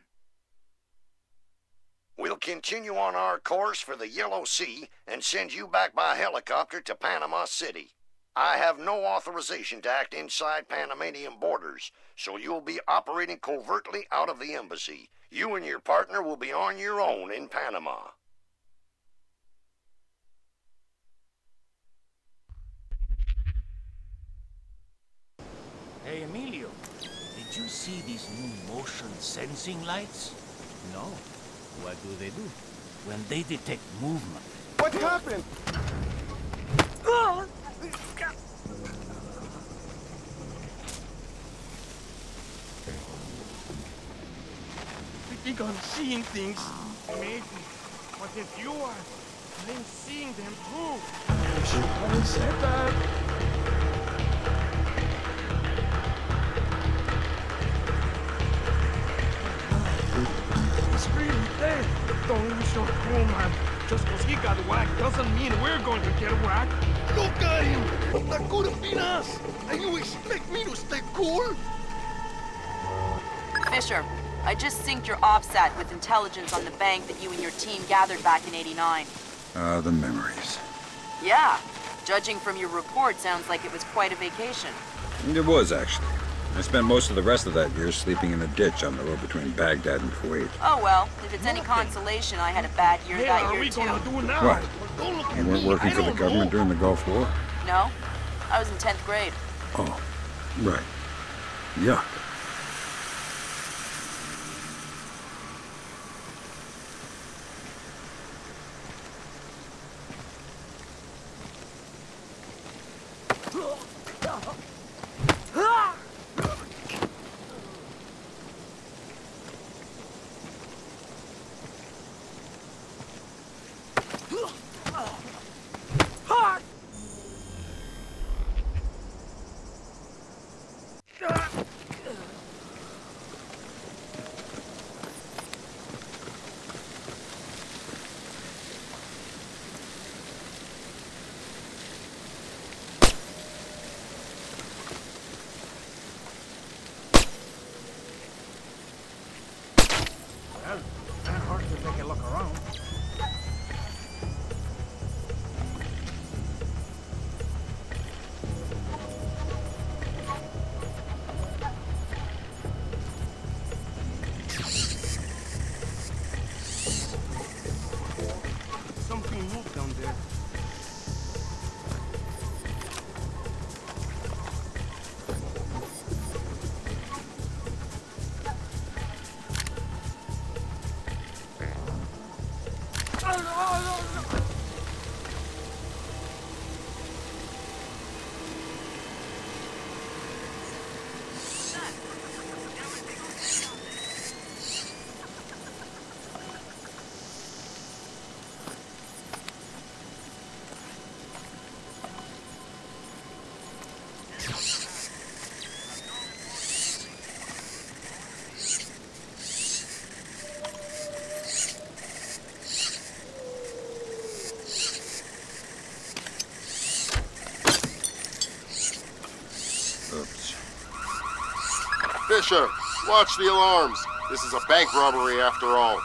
We'll continue on our course for the Yellow Sea and send you back by helicopter to Panama City. I have no authorization to act inside Panamanian borders, so you'll be operating covertly out of the embassy. You and your partner will be on your own in Panama. Hey, Emilio, did you see these new motion sensing lights? No. What do? When they detect movement. What happened? We think I'm seeing things. Maybe. But if you are, I'm seeing them too. I said that. He's really there. Don't lose your cool, man. Just because he got whacked doesn't mean we're going to get whacked. Look at him! That could have been us! And you expect me to stay cool? Fisher, I just synced your OPSAT with intelligence on the bank that you and your team gathered back in '89. The memories. Yeah. Judging from your report, sounds like it was quite a vacation. It was, actually. I spent most of the rest of that year sleeping in a ditch on the road between Baghdad and Kuwait. Oh well, if it's any consolation, I had a bad year that year too. What? You weren't working for the government during the Gulf War? No, I was in 10th grade. Oh, right. Yuck. Fisher, watch the alarms. This is a bank robbery after all.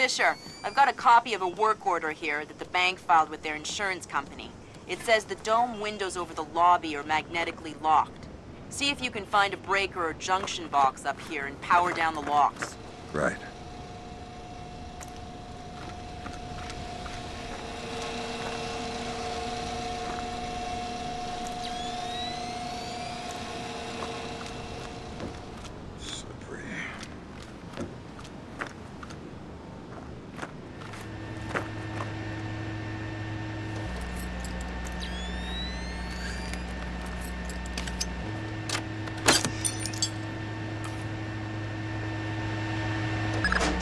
Fisher, I've got a copy of a work order here that the bank filed with their insurance company. It says the dome windows over the lobby are magnetically locked. See if you can find a breaker or junction box up here and power down the locks. Right.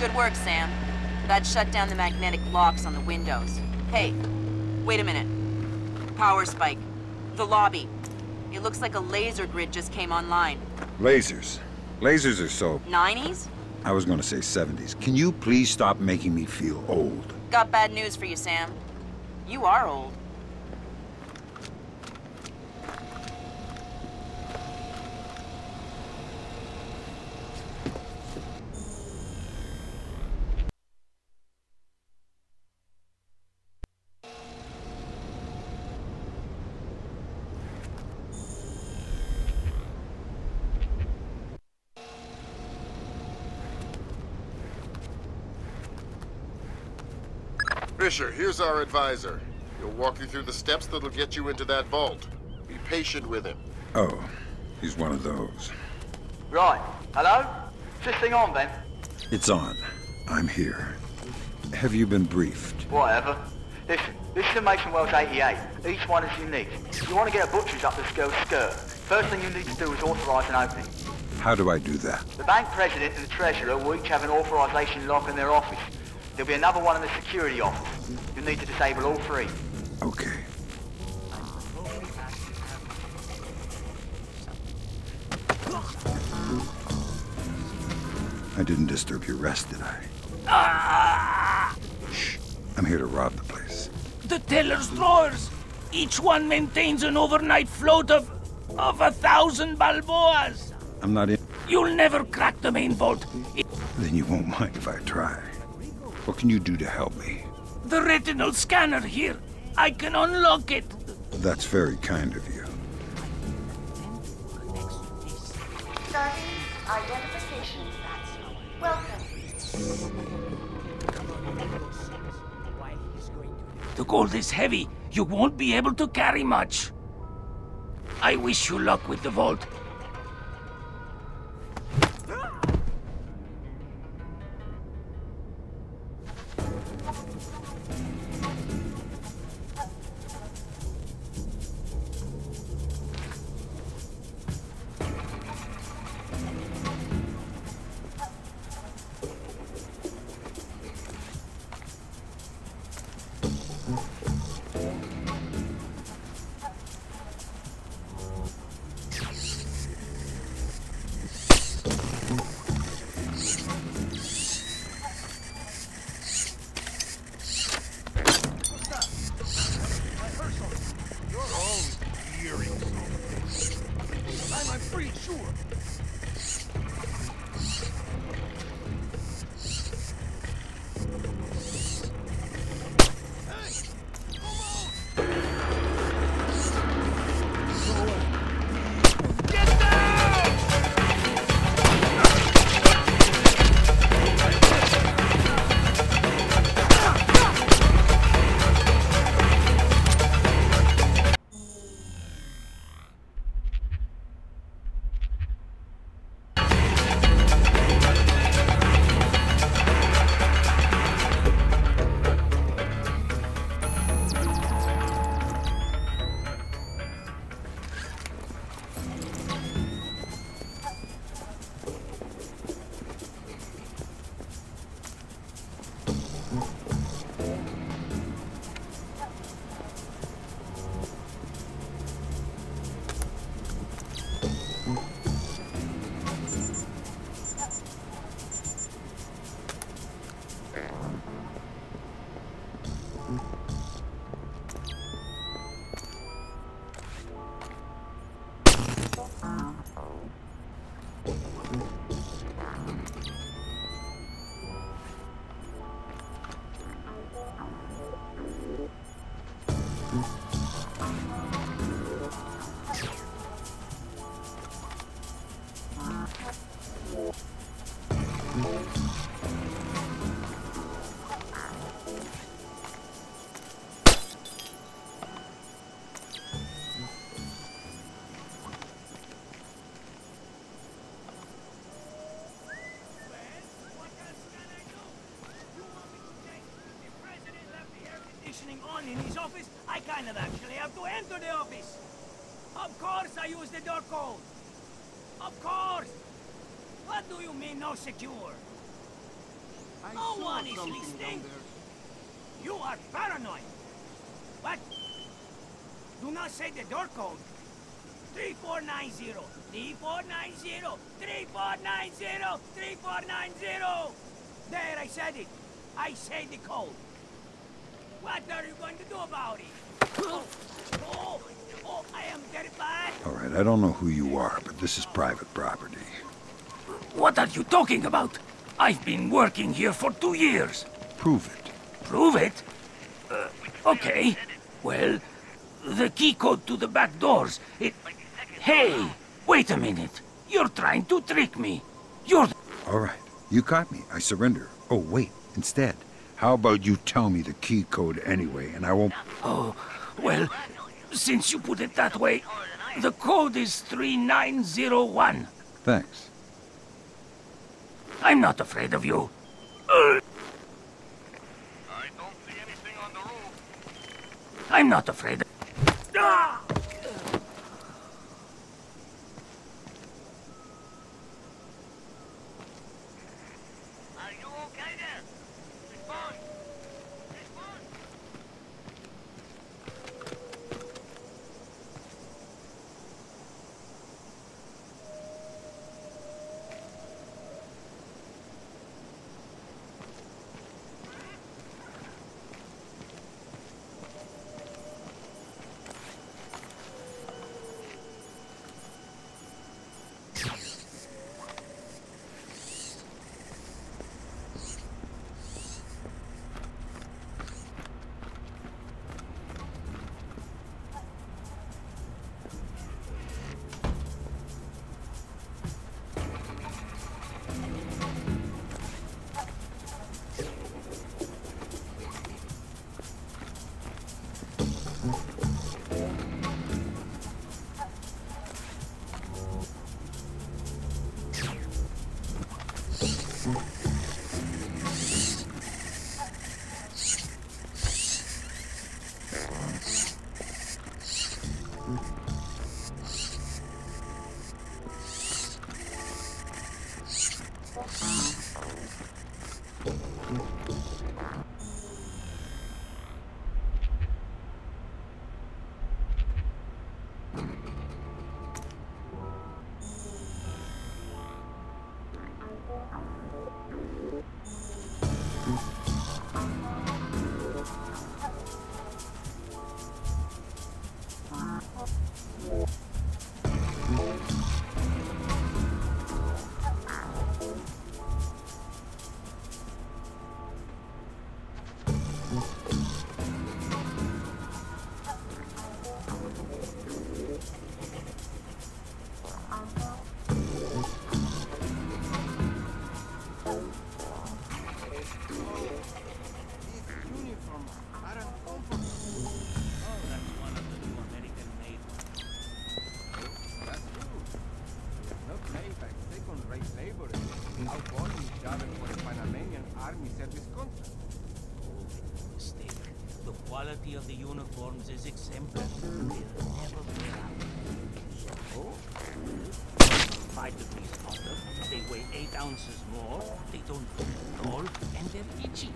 Good work, Sam. That shut down the magnetic locks on the windows. Hey, wait a minute. Power spike. The lobby. It looks like a laser grid just came online. Lasers. Lasers are so... 90s? I was gonna say 70s. Can you please stop making me feel old? Got bad news for you, Sam. You are old. Fisher, here's our advisor. He'll walk you through the steps that'll get you into that vault. Be patient with him. Oh, he's one of those. Right. Hello? Is this thing on, then? It's on. I'm here. Have you been briefed? Whatever. Listen, this is a Mason Wells 88. Each one is unique. You want to get a butcher's up this girl's skirt. First thing you need to do is authorise an opening. How do I do that? The bank president and the treasurer will each have an authorisation lock in their office. There'll be another one in the security office. You'll need to disable all three. Okay. I didn't disturb your rest, did I? Shh. I'm here to rob the place. The teller's drawers. Each one maintains an overnight float of 1,000 balboas. I'm not in. You'll never crack the main vault. Then you won't mind if I try. What can you do to help me? The retinal scanner here. I can unlock it. That's very kind of you. Starting identification. Welcome. The gold is heavy. You won't be able to carry much. I wish you luck with the vault. On in his office, I kind of actually have to enter the office. Of course I use the door code. Of course. What do you mean no secure? No one is listening. You are paranoid. What? Do not say the door code. 3490. 3490. 3490. 3490. There, I said it. I say the code. What are you going to do about it? Oh, I am terrified. All right, I don't know who you are, but this is private property. What are you talking about? I've been working here for 2 years. Prove it. Prove it? Okay. Well, the key code to the back doors, it... Hey, wait a minute. You're trying to trick me. You're... All right, you caught me. I surrender. Oh, wait. Instead, How about you tell me the key code anyway, and I won't... Oh, well, since you put it that way, the code is 3901. Thanks. I'm not afraid of you. I don't see anything on the roof. I'm not afraid of... Ah! Are you okay there? Respond. Respond. Quality of the uniforms is exemplary. They'll never wear out. So, 5 degrees hotter, they weigh 8 ounces more, they don't look dull, and they're itchy.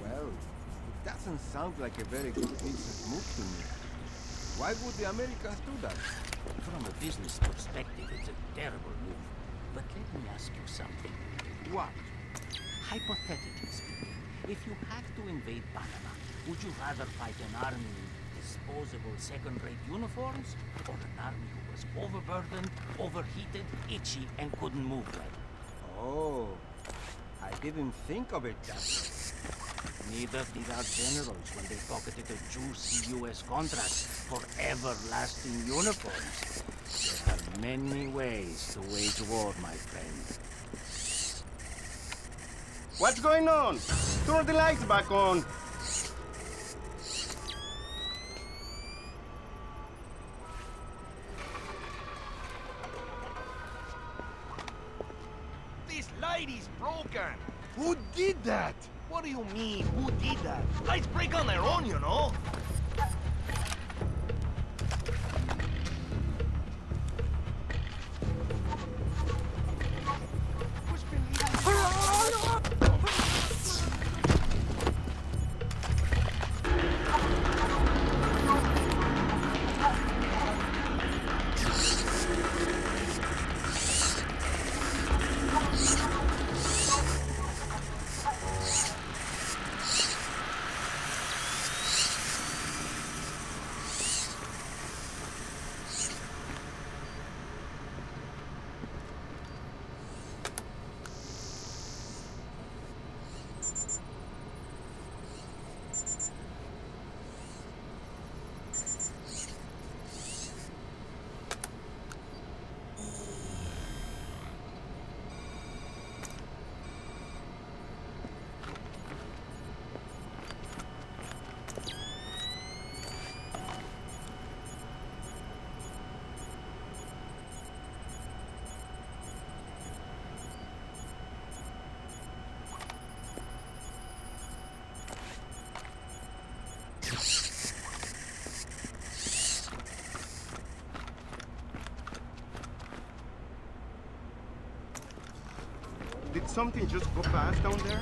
Well, it doesn't sound like a very good business move to me. Why would the Americans do that? From a business perspective, it's a terrible move. But let me ask you something. What? Hypothetically speaking, if you have to invade Panama, would you rather fight an army with disposable second-rate uniforms, or an army who was overburdened, overheated, itchy, and couldn't move well? Oh, I didn't think of it that way. Neither did our generals when they pocketed a juicy U.S. contract for everlasting uniforms. There are many ways to wage war, my friend. What's going on? Turn the lights back on. This light is broken. Who did that? What do you mean, who did that? Lights break on their own, you know? Did something just go past down there?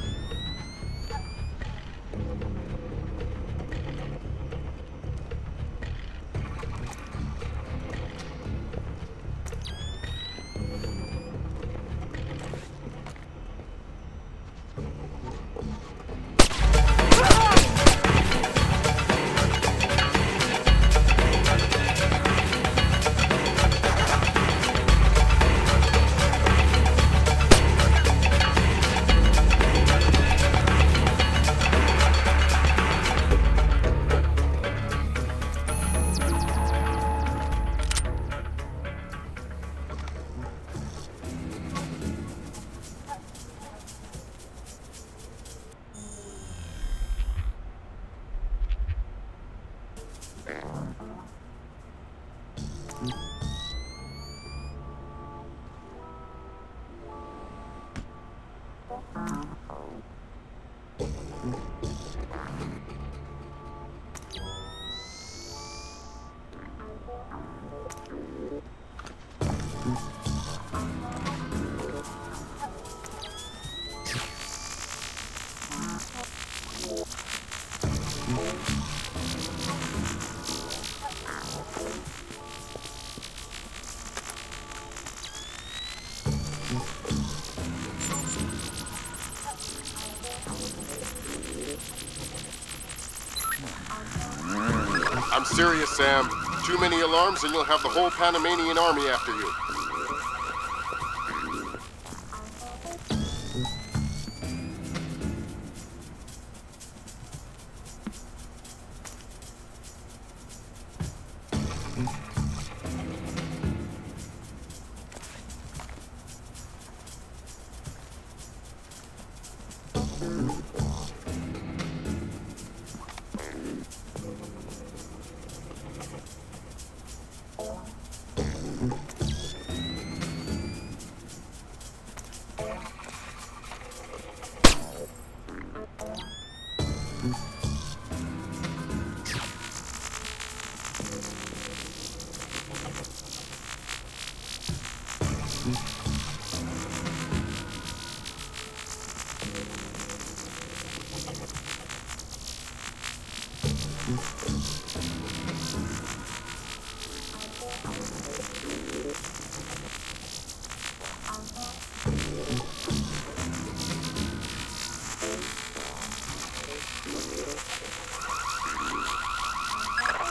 I'm serious, Sam. Too many alarms and you'll have the whole Panamanian army after you.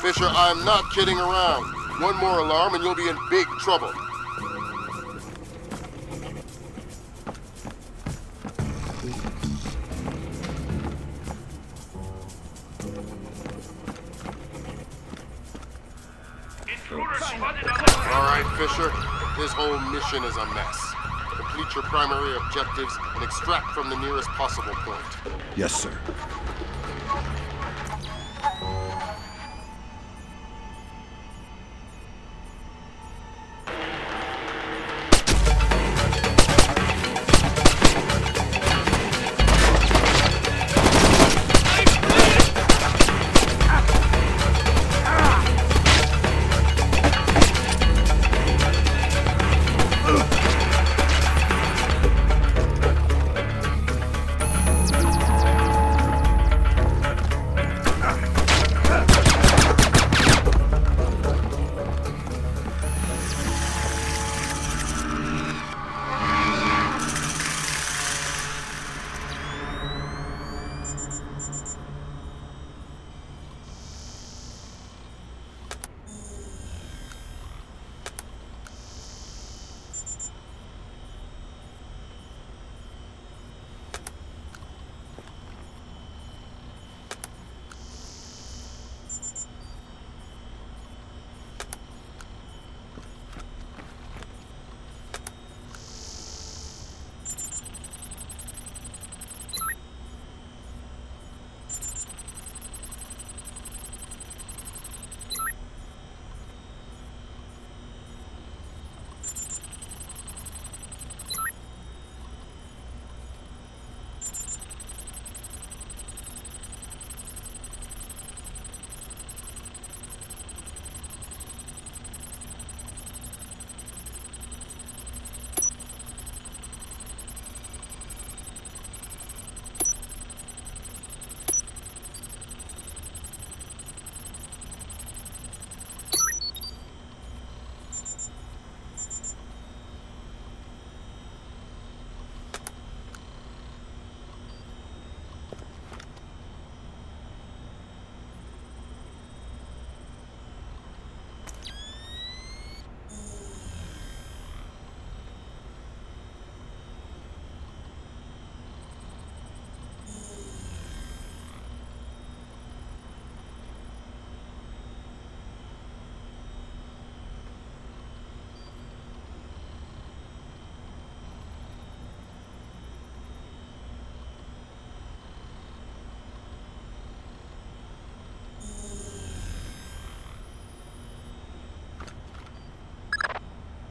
Fisher, I'm not kidding around. One more alarm and you'll be in big trouble. All right, Fisher. This whole mission is a mess. Complete your primary objectives and extract from the nearest possible point. Yes, sir.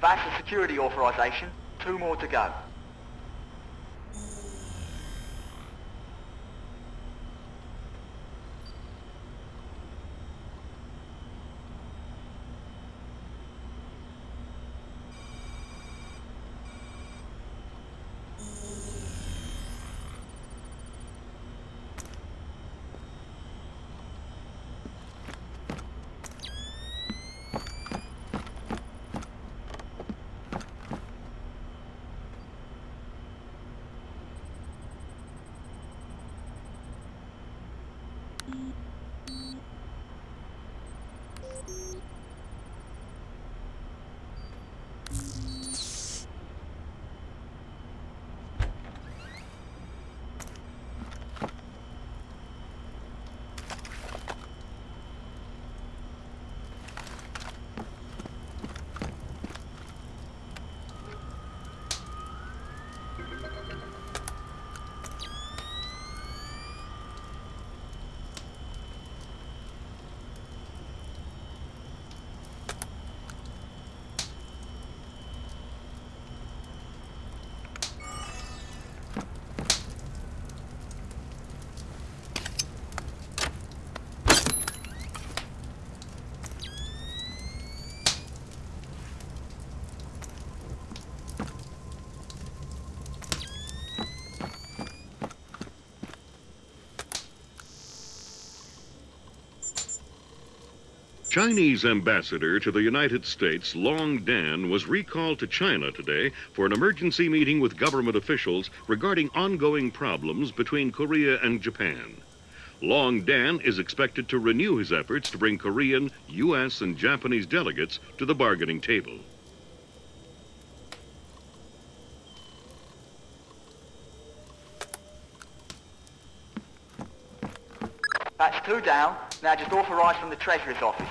That's the security authorization. 2 more to go. Chinese ambassador to the United States, Long Dan, was recalled to China today for an emergency meeting with government officials regarding ongoing problems between Korea and Japan. Long Dan is expected to renew his efforts to bring Korean, U.S., and Japanese delegates to the bargaining table. That's 2 down. Now just authorise from the Treasurer's office.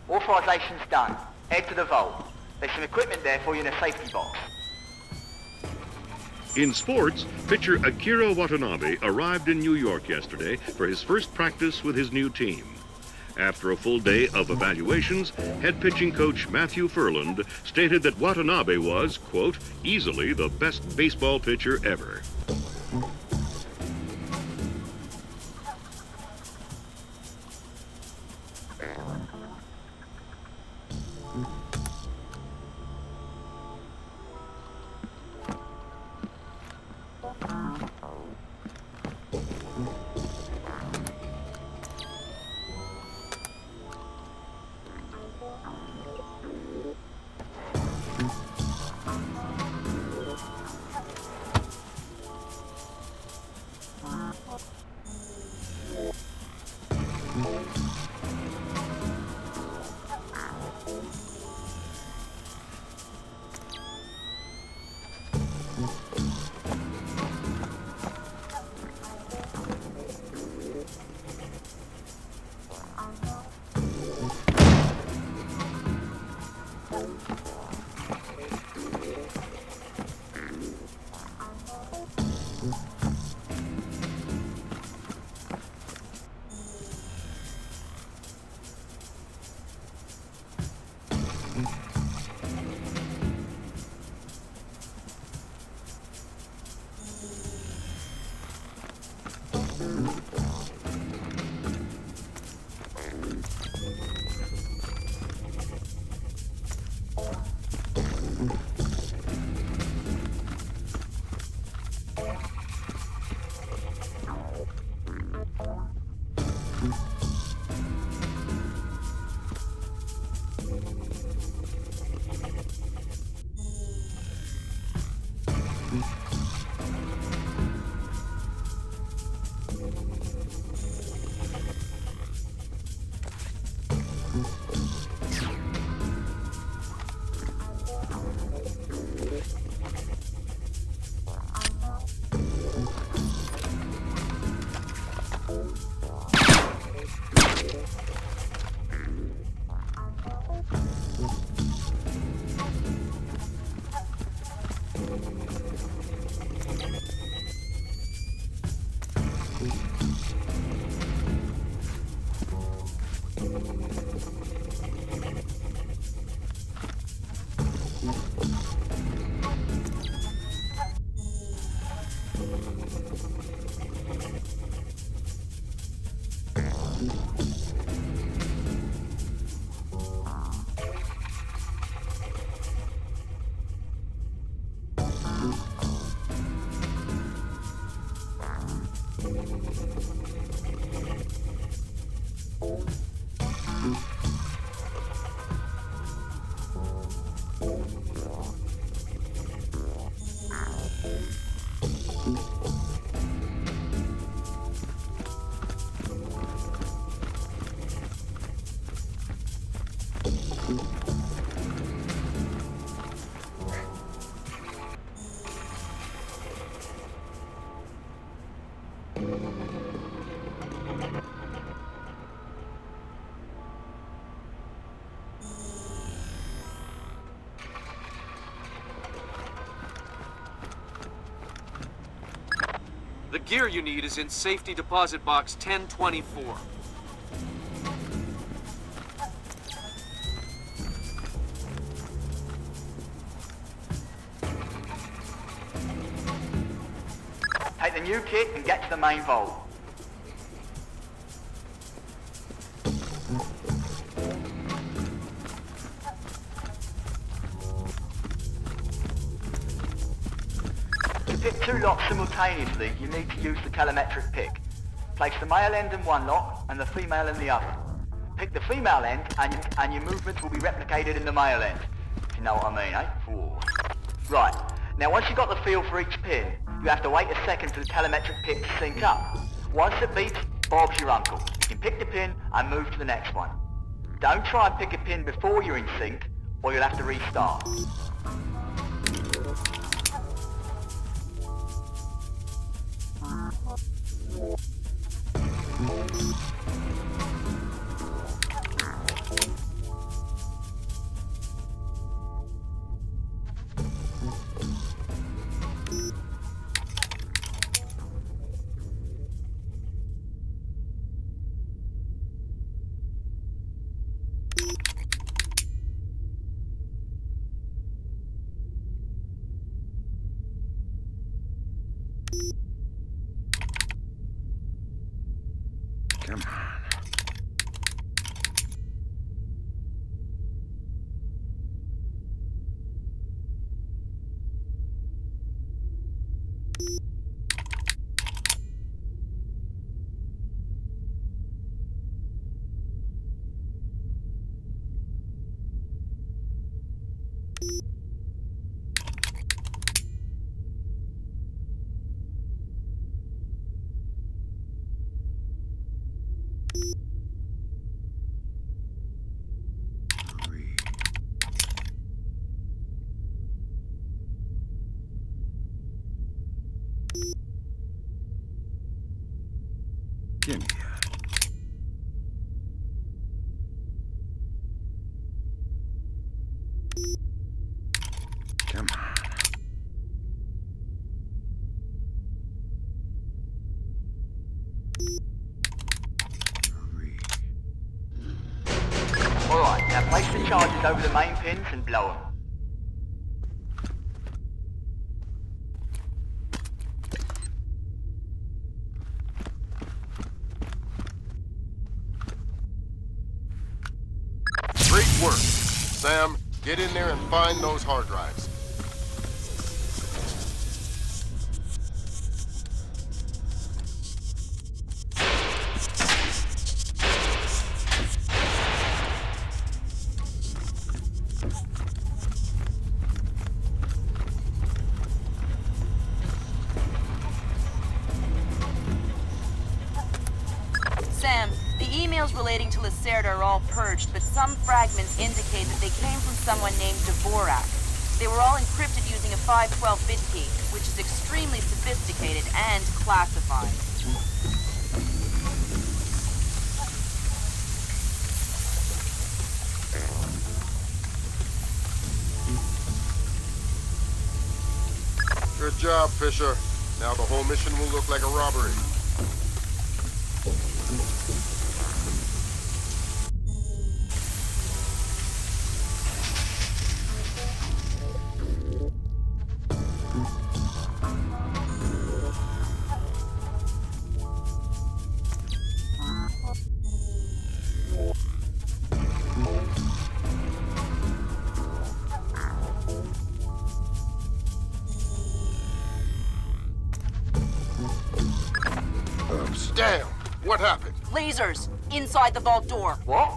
Authorization's done. Head to the vault. There's some equipment there for you in a safety box. In sports, pitcher Akira Watanabe arrived in New York yesterday for his first practice with his new team. After a full day of evaluations, head pitching coach Matthew Furland stated that Watanabe was, quote, easily the best baseball pitcher ever. The gear you need is in safety deposit box 1024. Take the new kit and get to the main vault. To pick two locks simultaneously, you need to use the telemetric pick. Place the male end in one lock and the female in the other. Pick the female end and your movements will be replicated in the male end. If you know what I mean, eh? Ooh. Right. Now once you've got the feel for each pin, you have to wait a second for the telemetric pick to sync up. Once it beeps, Bob's your uncle. You can pick the pin and move to the next one. Don't try and pick a pin before you're in sync, or you'll have to restart. Come on. Give me that. Come on. Alright, now place the charges over the main pins and blow them. Great work. Sam, get in there and find those hard drives. Sam, the emails relating to Lacerda are all purged, but some fragments indicate that they came from someone named Dvorak. They were all encrypted using a 512-bit key, which is extremely sophisticated and classified. Good job, Fisher. Now the whole mission will look like a robbery. Damn! What happened? Lasers! Inside the vault door. What?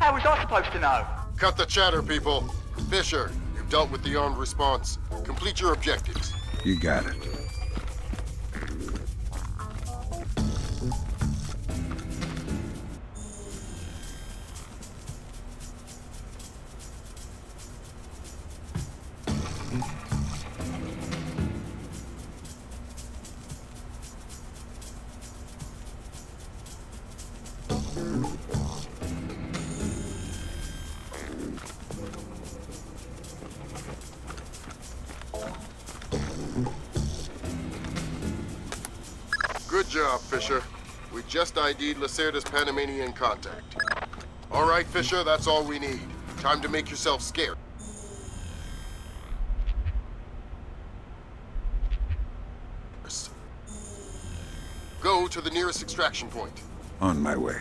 How was I supposed to know? Cut the chatter, people. Fisher, you've dealt with the armed response. Complete your objectives. You got it. Good job, Fisher. We just ID'd Lacerda's Panamanian contact. All right, Fisher, that's all we need. Time to make yourself scarce. Go to the nearest extraction point. On my way.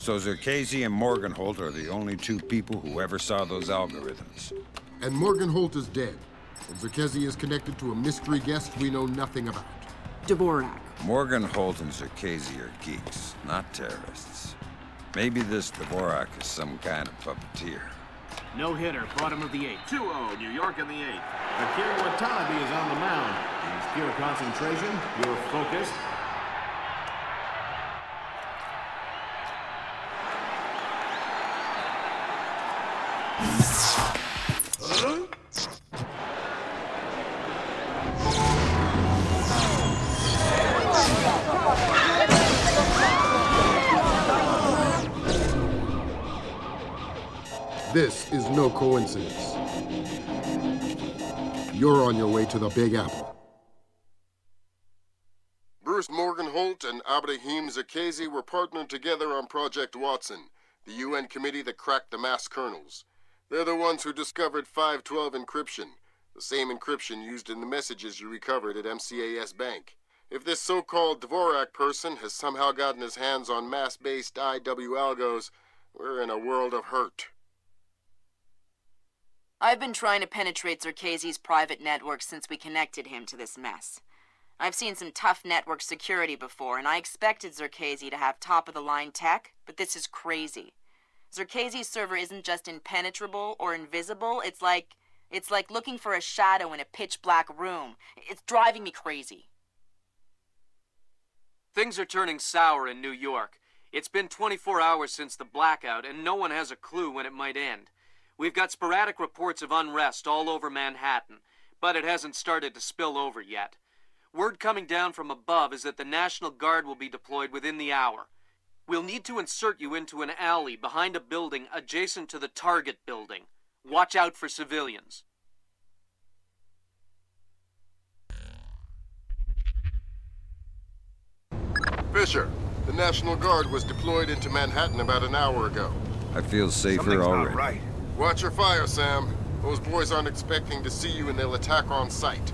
So Zerkesi and Morgenholt are the only two people who ever saw those algorithms. And Morgenholt is dead. And Zerkesi is connected to a mystery guest we know nothing about. Dvorak. Morgenholt and Zerkesi are geeks, not terrorists. Maybe this Dvorak is some kind of puppeteer. No hitter, bottom of the eighth. 2-0, New York in the eighth. Akira Watanabe is on the mound. He's pure concentration, pure focus. This is no coincidence. You're on your way to the Big Apple. Bruce Morgenholt and Abraham Zerkesi were partnered together on Project Watson, the UN committee that cracked the mass kernels. They're the ones who discovered 512 encryption, the same encryption used in the messages you recovered at MCAS Bank. If this so-called Dvorak person has somehow gotten his hands on mass-based IW algos, we're in a world of hurt. I've been trying to penetrate Zerkesi's private network since we connected him to this mess. I've seen some tough network security before, and I expected Zerkesi to have top-of-the-line tech, but this is crazy. Zerkesi's server isn't just impenetrable or invisible, it's like looking for a shadow in a pitch-black room. It's driving me crazy. Things are turning sour in New York. It's been 24 hours since the blackout, and no one has a clue when it might end. We've got sporadic reports of unrest all over Manhattan, but it hasn't started to spill over yet. Word coming down from above is that the National Guard will be deployed within the hour. We'll need to insert you into an alley behind a building adjacent to the target building. Watch out for civilians. Fisher, The National Guard was deployed into Manhattan about an hour ago. I feel safer Something's already. not right. Watch your fire, Sam. Those boys aren't expecting to see you and they'll attack on sight.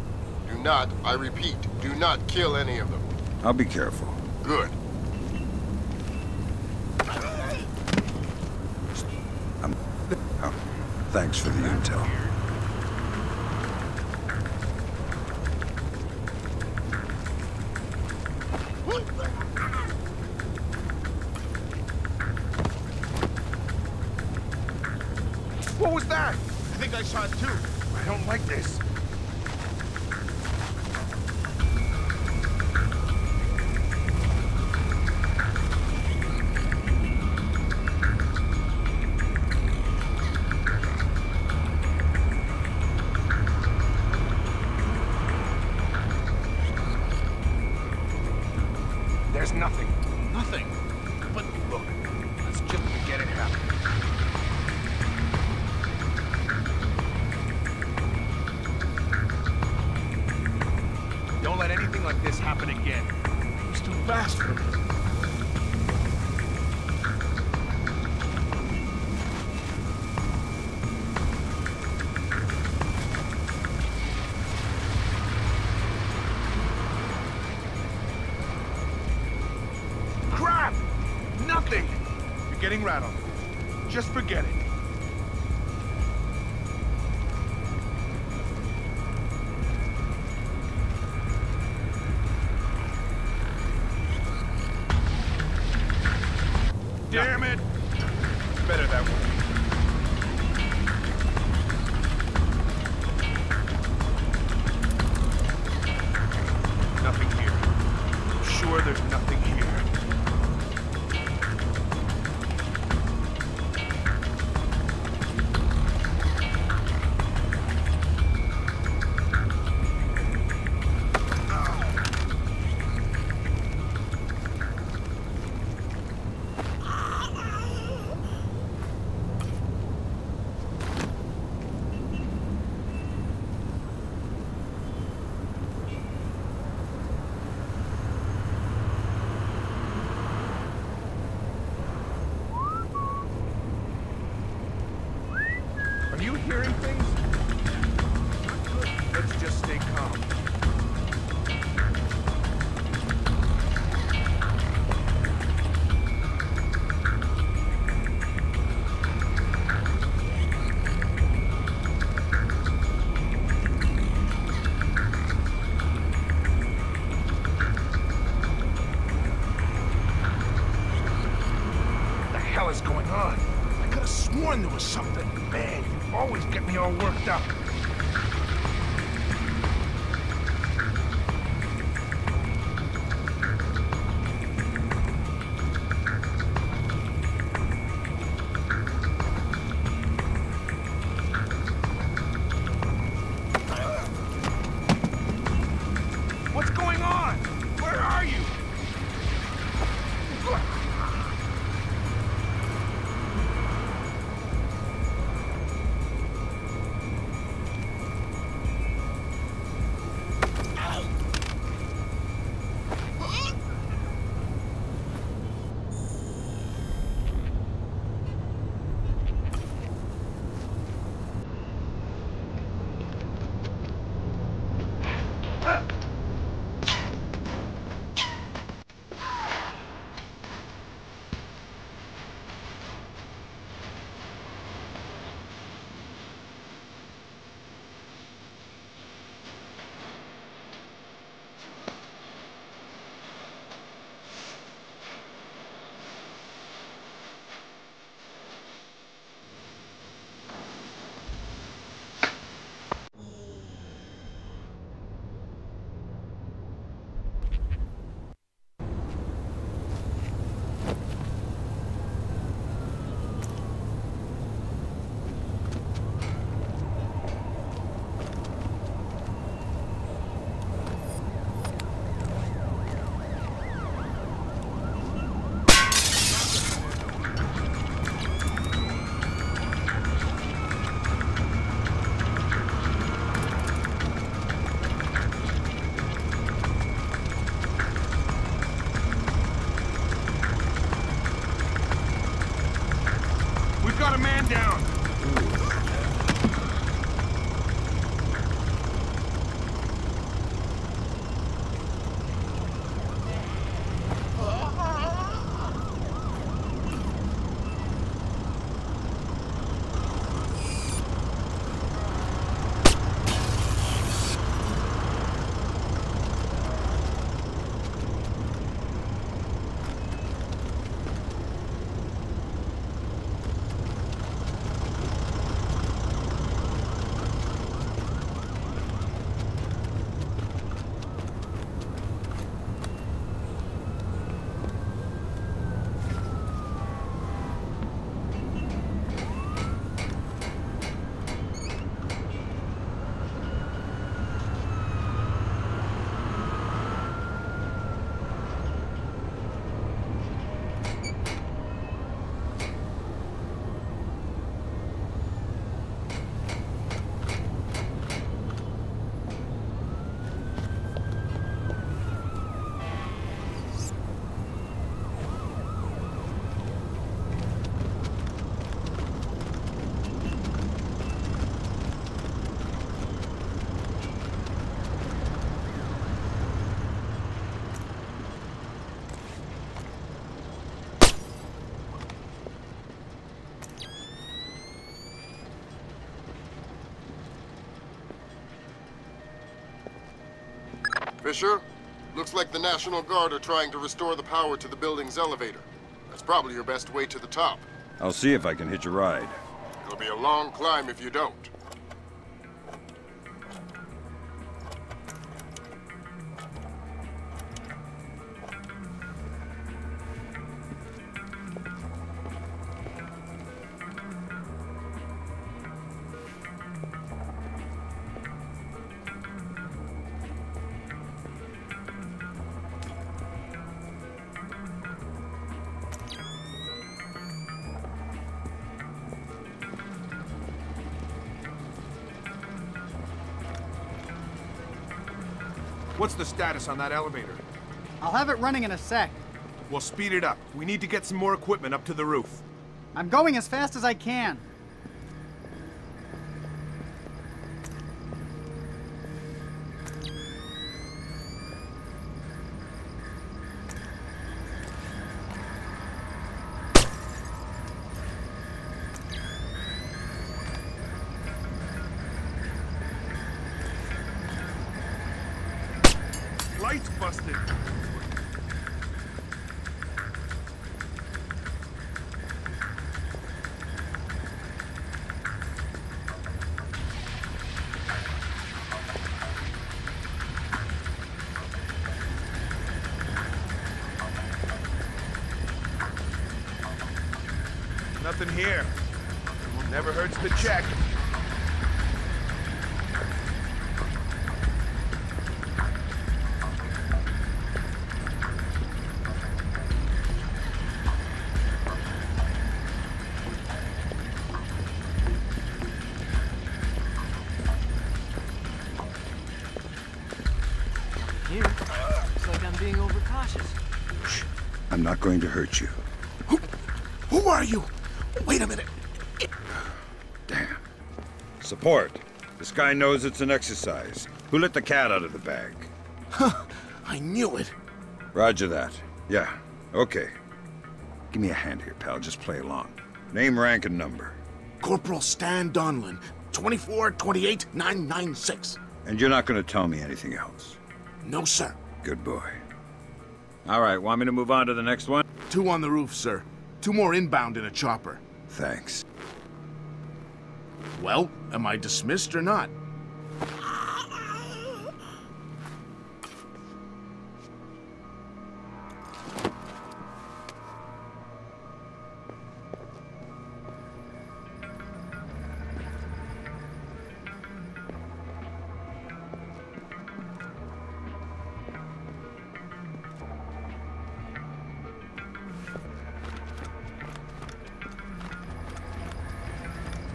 Do not, I repeat, do not kill any of them. I'll be careful. Good. Oh, thanks for the intel. What was that? I think I saw it too. I don't like this. There's nothing. Nothing. But look, let's just forget it happened. Don't let anything like this happen again. It was too fast for me. Crap! Nothing! You're getting rattled. Just forget it. Damn it! Better that way. Nothing here. I'm sure there's nothing here. Are you hearing things? Let's just stay calm. What the hell is going on? I could have sworn there was something. Man, you always get me all worked up. What's going on? Where are you? got a man down. Fisher, looks like the National Guard are trying to restore the power to the building's elevator. That's probably your best way to the top. I'll see if I can hitch a ride. It'll be a long climb if you don't. What's the status on that elevator? I'll have it running in a sec. We'll speed it up. We need to get some more equipment up to the roof. I'm going as fast as I can. Lights busted. Nothing here. Never hurts to check. Here, looks like I'm being overcautious. I'm not going to hurt you. Who are you? Wait a minute. Damn. Support. This guy knows it's an exercise. Who let the cat out of the bag? Huh, I knew it. Roger that. Yeah, okay. Give me a hand here, pal. Just play along. Name, rank, and number. Corporal Stan Donlin, 24-28-996. And you're not going to tell me anything else? No, sir. Good boy. All right, want me to move on to the next one? 2 on the roof, sir. 2 more inbound in a chopper. Thanks. Well, am I dismissed or not?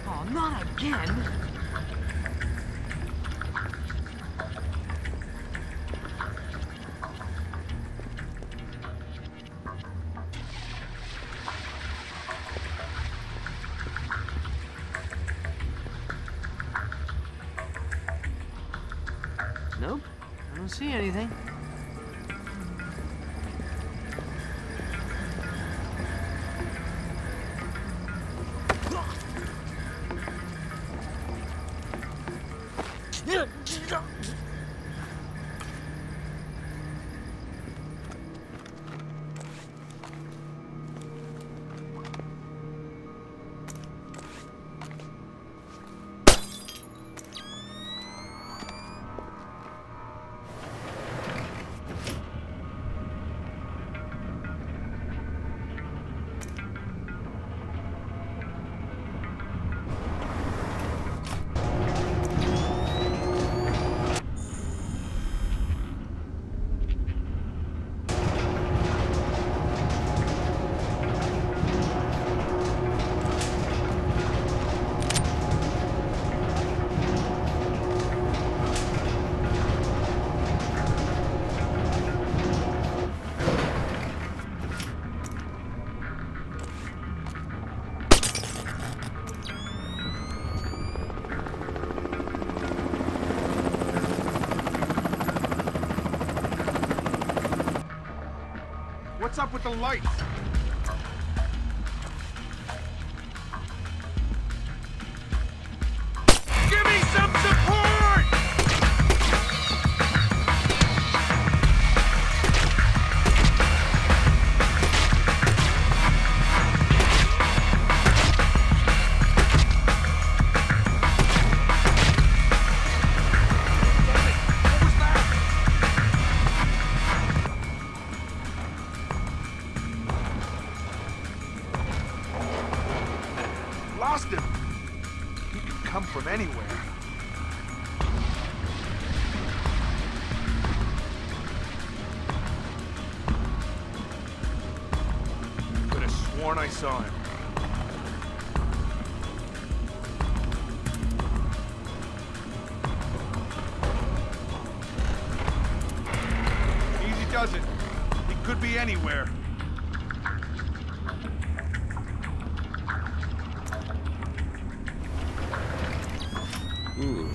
Oh, not again! see anything. What's up with the lights? Give me some support! Lost him. He could come from anywhere. Could have sworn I saw him. Easy does it. He could be anywhere. Ooh.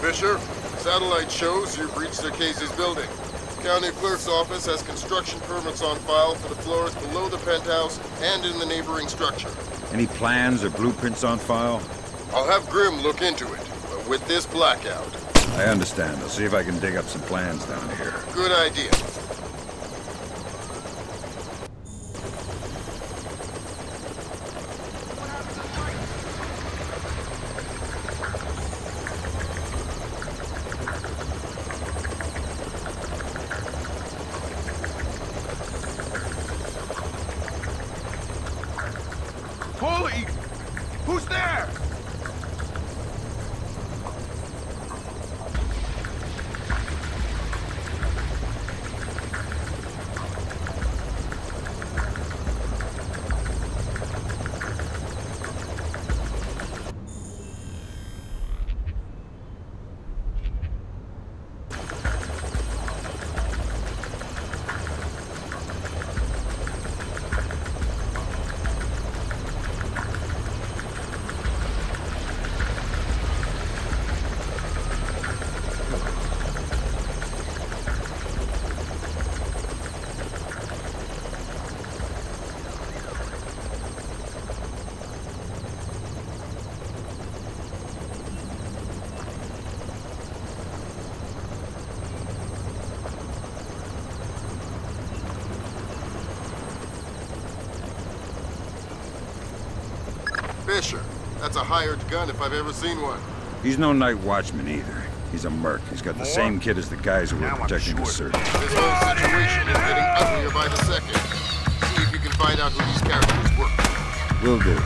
Fisher, satellite shows you've reached the Casey's building. County Clerk's office has construction permits on file for the floors below the penthouse and in the neighboring structure. Any plans or blueprints on file? I'll have Grim look into it, but with this blackout. I understand. I'll see if I can dig up some plans down here. Good idea. Holy! Who's there? Fisher, that's a hired gun if I've ever seen one. He's no night watchman either. He's a merc. He's got the same kit as the guys who were protecting the surgeon. This whole situation is getting uglier by the second. See if you can find out who these characters were. Will do.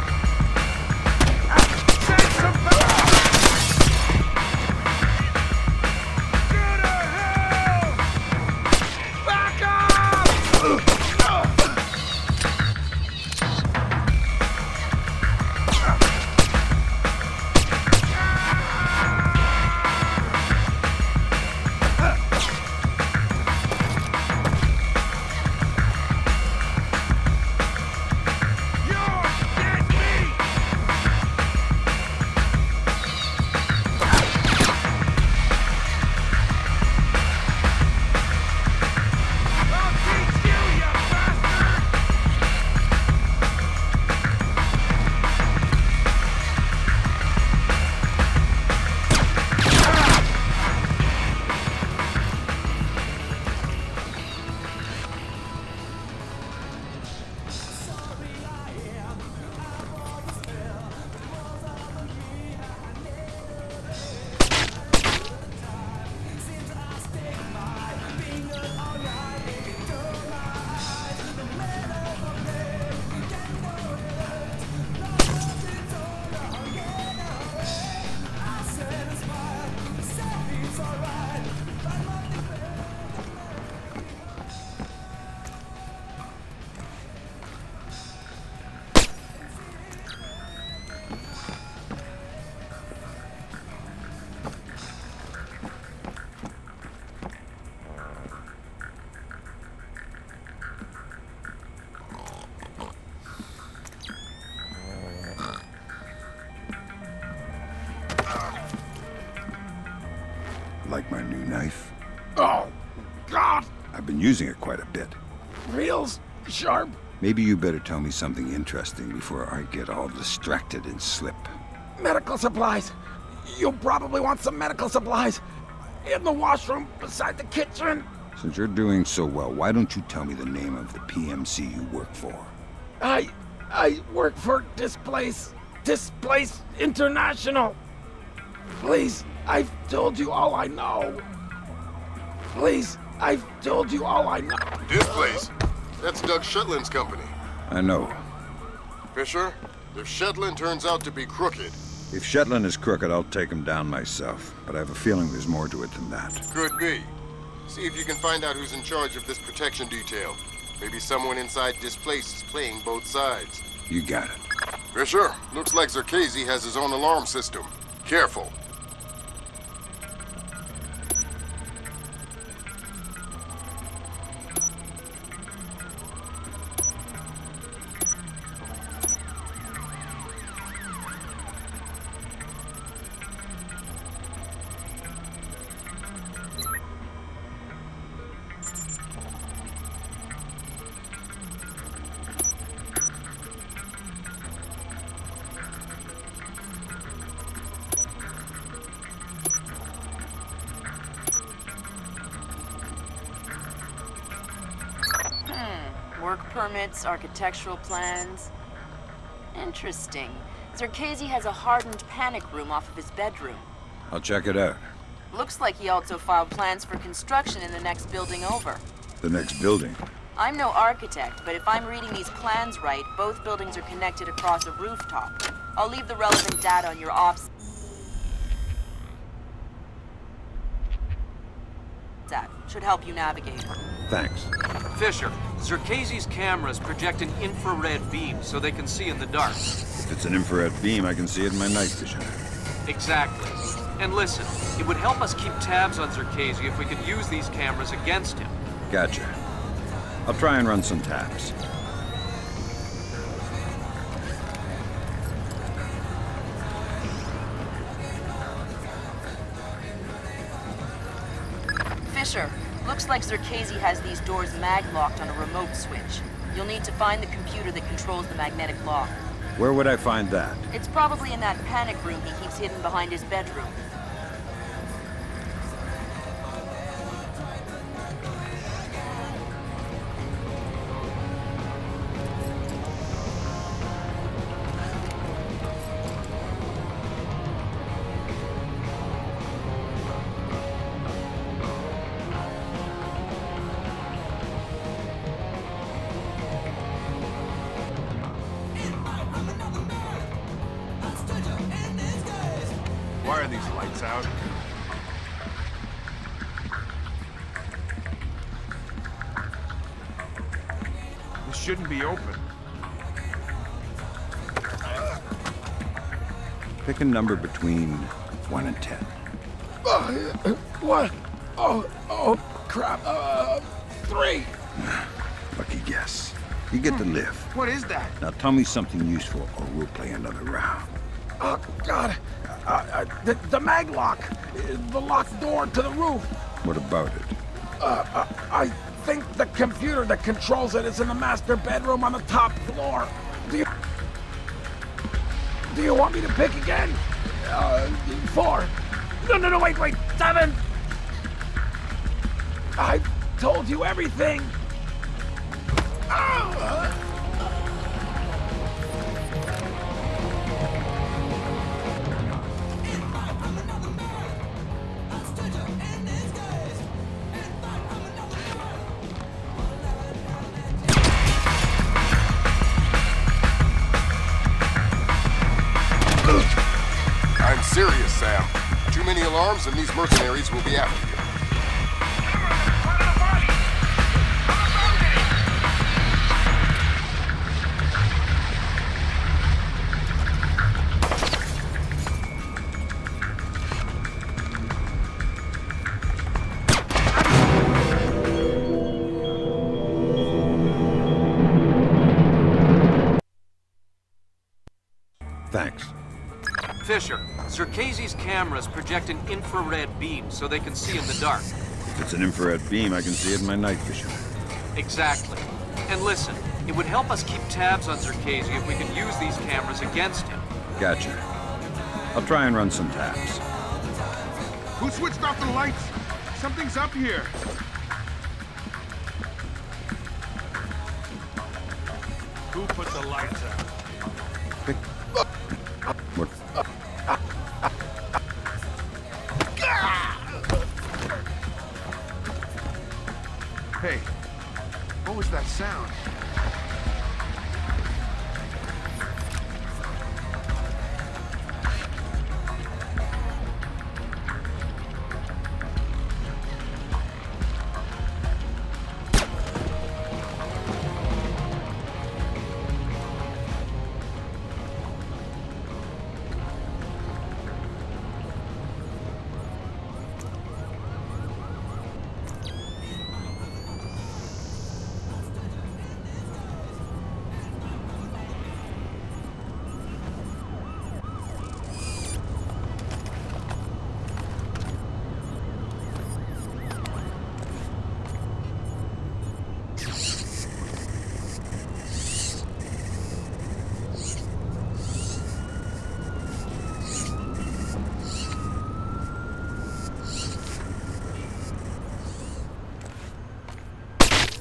been using it quite a bit. Reels? Sharp? Maybe you better tell me something interesting before I get all distracted and slip. Medical supplies. You'll probably want some medical supplies. In the washroom, beside the kitchen. Since you're doing so well, why don't you tell me the name of the PMC you work for? I work for Displace International. Please, I've told you all I know. Please, I've told you all I know. Displace? That's Doug Shetland's company. I know. Fisher, if Shetland turns out to be crooked... If Shetland is crooked, I'll take him down myself. But I have a feeling there's more to it than that. Could be. See if you can find out who's in charge of this protection detail. Maybe someone inside Displace is playing both sides. You got it. Fisher, looks like Zerkezi has his own alarm system. Careful. Work permits, architectural plans. Interesting. Zerkezi has a hardened panic room off of his bedroom. I'll check it out. Looks like he also filed plans for construction in the next building over. The next building? I'm no architect, but if I'm reading these plans right, both buildings are connected across a rooftop. I'll leave the relevant data on your ops. That should help you navigate. Thanks. Fisher, Zerkezi's cameras project an infrared beam so they can see in the dark. If it's an infrared beam, I can see it in my night vision. Exactly. And listen, it would help us keep tabs on Zerkezi if we could use these cameras against him. Gotcha. I'll try and run some taps. Fisher, looks like Zerkezi has these doors mag-locked on a remote switch. You'll need to find the computer that controls the magnetic lock. Where would I find that? It's probably in that panic room he keeps hidden behind his bedroom. Why are these lights out? This shouldn't be open. Pick a number between 1 and 10. What? Oh, crap. 3. Lucky guess. You get to live. What is that? Now tell me something useful or we'll play another round. Oh, God. The mag lock. The locked door to the roof. What about it? I think the computer that controls it is in the master bedroom on the top floor. Do you want me to pick again? 4. No, wait. 7. I've told you everything. I'm serious, Sam. Too many alarms and these mercenaries will be after you. Thanks. Fisher, Zerkezi's cameras project an infrared beam so they can see in the dark. If it's an infrared beam, I can see it in my night vision. Exactly. And listen, it would help us keep tabs on Zerkasi if we could use these cameras against him. Gotcha. I'll try and run some taps. Who switched off the lights? Something's up here. Who put the lights out? What? Hey, what was that sound?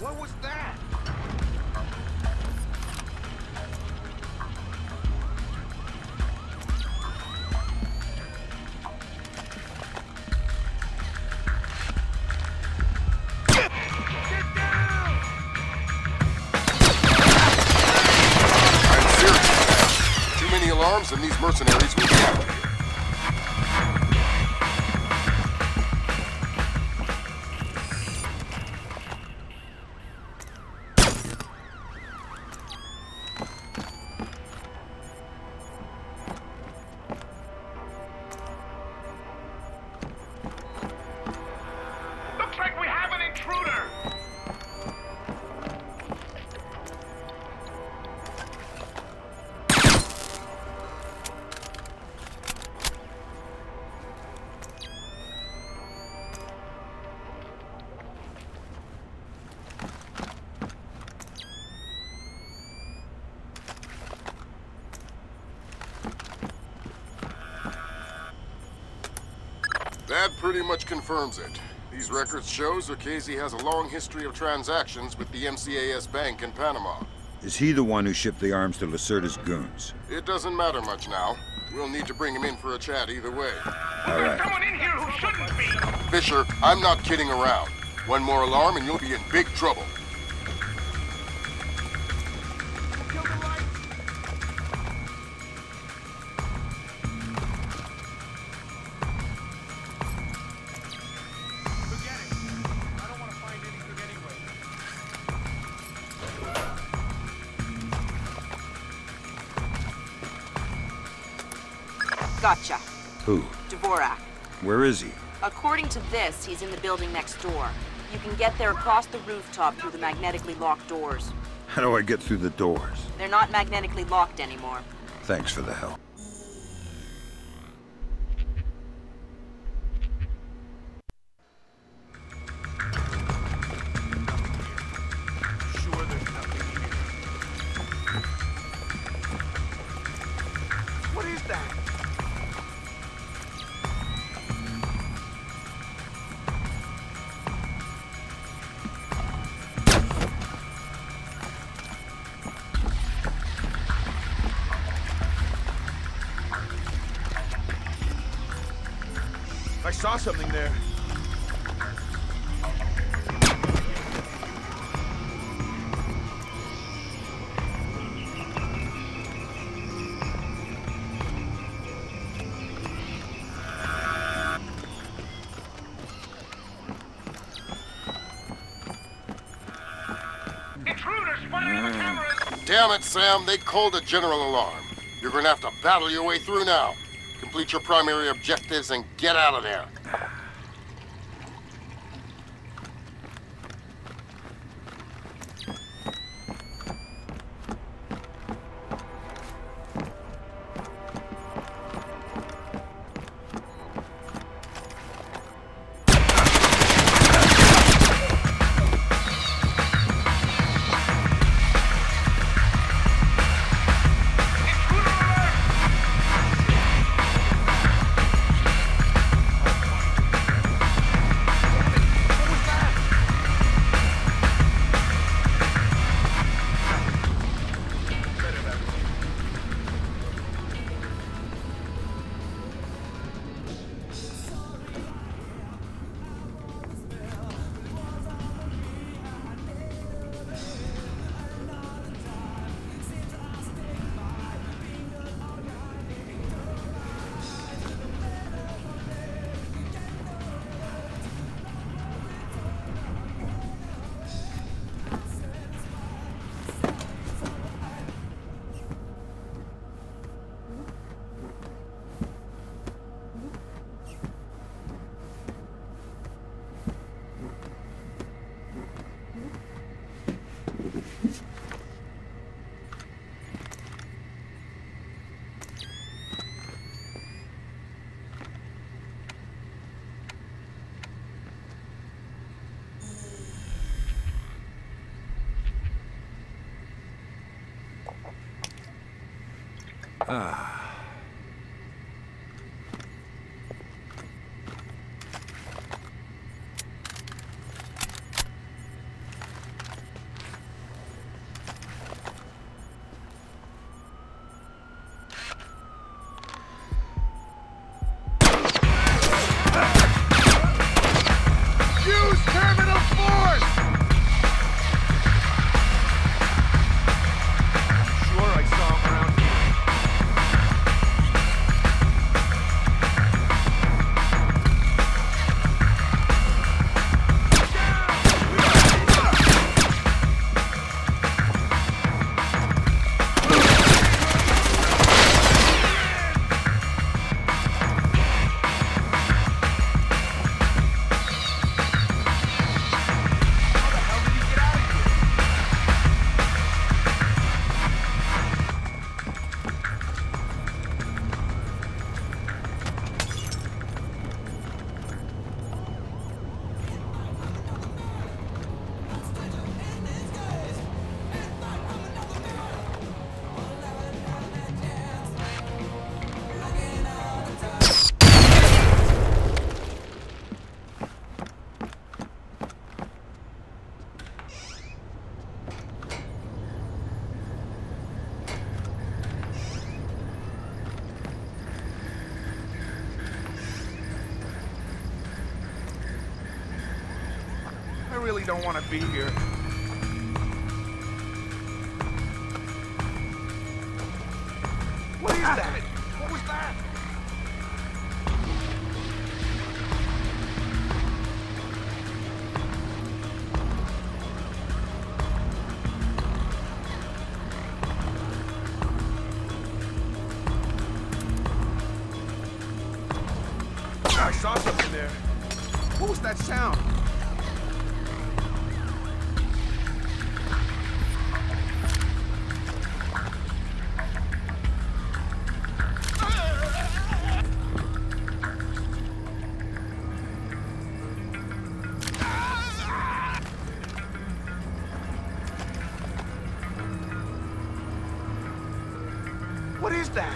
What was that? I'm serious. Too many alarms and these mercenaries will be out. Looks like we have an intruder! That pretty much confirms it. These records show Zerkasi has a long history of transactions with the MCAS Bank in Panama. Is he the one who shipped the arms to Lacerda's goons? It doesn't matter much now. We'll need to bring him in for a chat either way. All right. Someone in here who shouldn't be! Fisher, I'm not kidding around. One more alarm and you'll be in big trouble. Kill the lights! Forget it. I don't want to find anything anyway. Gotcha. Who? Dvorak. Where is he? According to this, he's in the building next door. You can get there across the rooftop through the magnetically locked doors. How do I get through the doors? They're not magnetically locked anymore. Thanks for the help. Sure there's nothing here. What is that? I saw something there. Intruders spotted on the cameras! Damn it, Sam, they called a general alarm. You're gonna have to battle your way through now. Complete your primary objectives and get out of there. Ah. Use terminal force! Sure, I saw him around here. I really don't want to be here. What is that? What was that? I saw something there. What was that sound? What is that?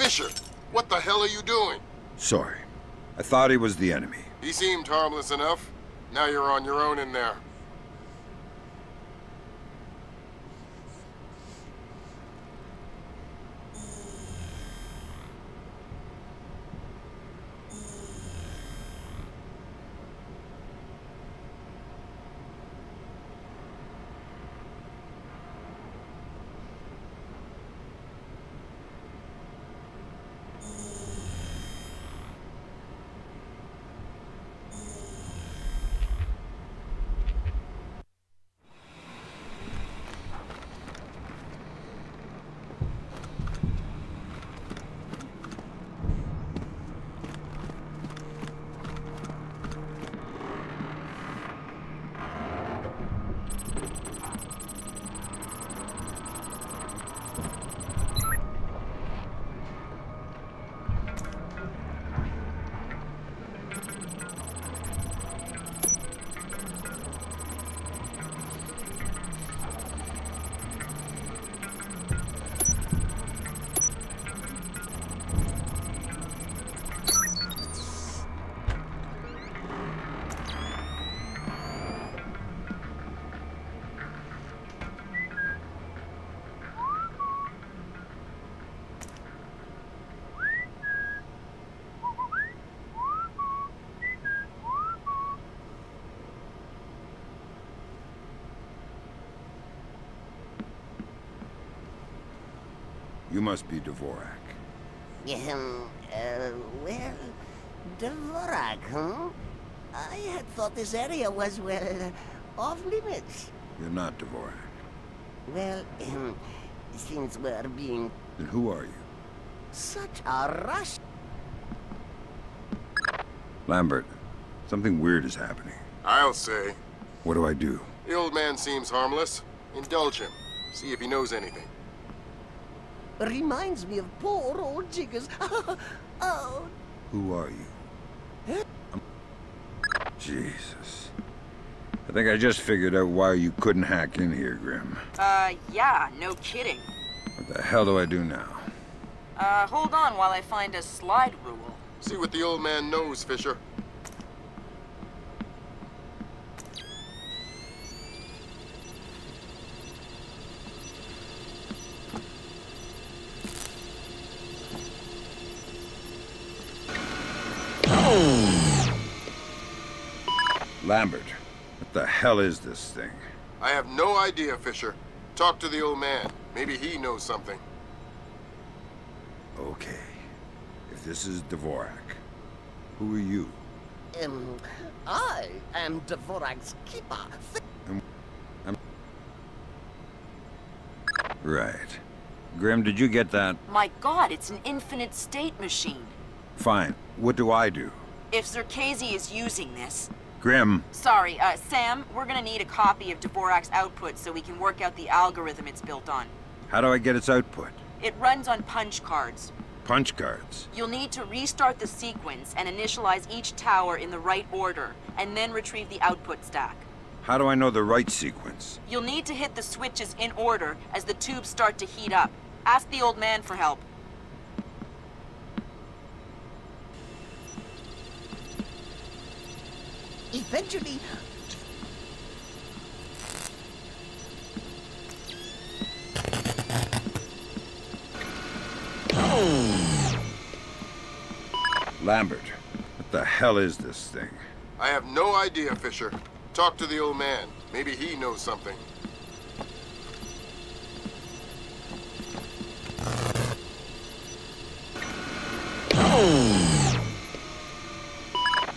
Fisher, what the hell are you doing? Sorry. I thought he was the enemy. He seemed harmless enough. Now you're on your own in there. You must be Dvorak. Well, Dvorak, huh? I had thought this area was, well, off limits. You're not Dvorak. Well, since we're being... Then who are you? Such a rush... Lambert, something weird is happening. I'll say. What do I do? The old man seems harmless. Indulge him. See if he knows anything. Reminds me of poor old Jiggers. Oh. Who are you? Jesus. I think I just figured out why you couldn't hack in here, Grim. Yeah, no kidding. What the hell do I do now? Hold on while I find a slide rule. See what the old man knows, Fisher. Lambert, what the hell is this thing? I have no idea, Fisher. Talk to the old man. Maybe he knows something. Okay. If this is Dvorak, who are you? I am Dvorak's keeper. Right. Grim, did you get that? My God, it's an infinite state machine. Fine. What do I do? If Zerkazy is using this... Grim. Sorry, Sam, we're gonna need a copy of Dvorak's output so we can work out the algorithm it's built on. How do I get its output? It runs on punch cards. Punch cards? You'll need to restart the sequence and initialize each tower in the right order, and then retrieve the output stack. How do I know the right sequence? You'll need to hit the switches in order as the tubes start to heat up. Ask the old man for help. Eventually... Lambert, what the hell is this thing? I have no idea, Fisher. Talk to the old man. Maybe he knows something.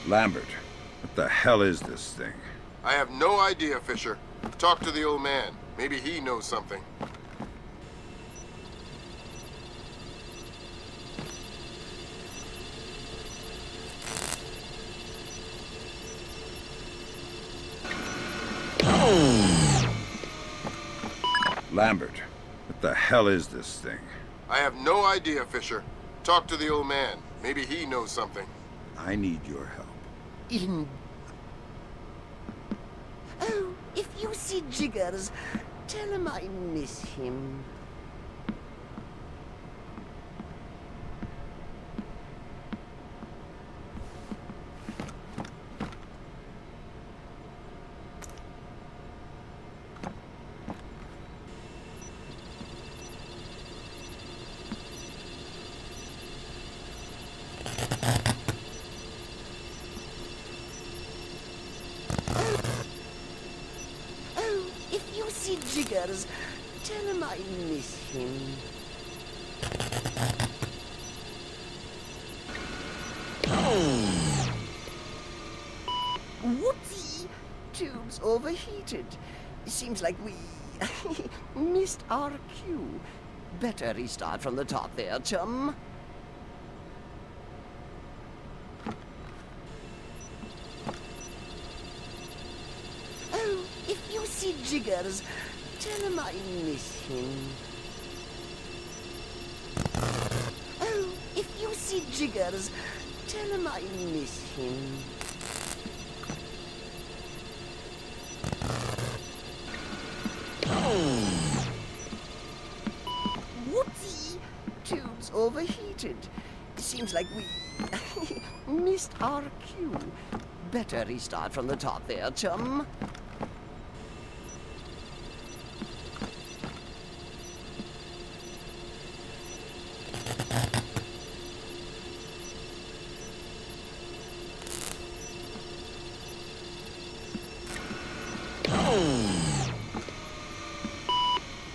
Lambert, what the hell is this thing? I have no idea, Fisher. Talk to the old man. Maybe he knows something. Lambert, what the hell is this thing? I have no idea, Fisher. Talk to the old man. Maybe he knows something. I need your help. Oh, if you see Jiggers, tell him I miss him. you see Jiggers, tell him I miss him. Whoopsie! Tube's overheated. Seems like we missed our cue. Better restart from the top there, chum. Oh, if you see Jiggers, tell him I miss him. Oh, if you see Jiggers, tell him I miss him. Whoopsie! Tube's overheated. Seems like we missed our cue. Better restart from the top there, chum.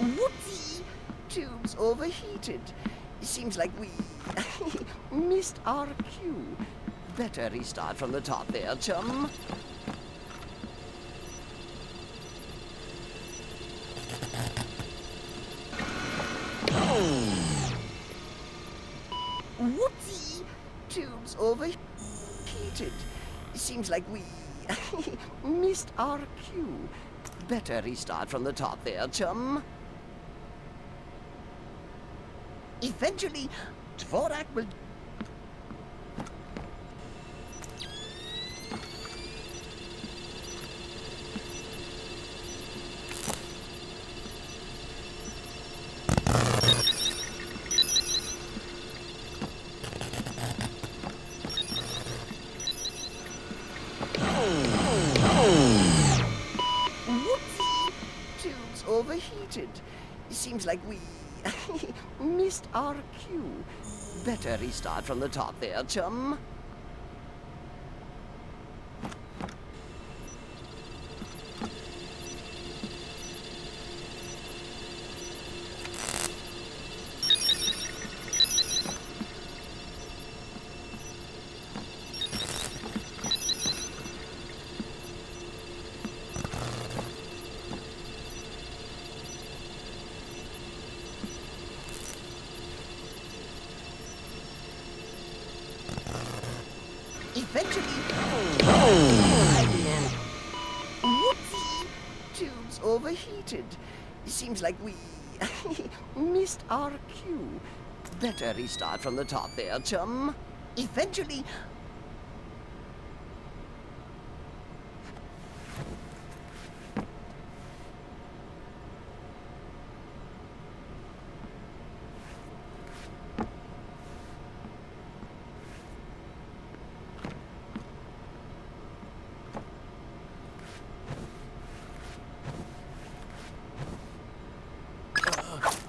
Whoopsie! Tube's overheated. Seems like we missed our cue. Better restart from the top there, chum. Whoopsie! Tube's overheated. Seems like we missed our cue. Better restart from the top there, chum. Eventually, Dvorak will... Whoopsie! Tube's overheated. Seems like we missed our cue. Better restart from the top there, chum. Eventually... Whoopsie! Tube's overheated. Seems like we missed our cue. Better restart from the top there, chum. Eventually...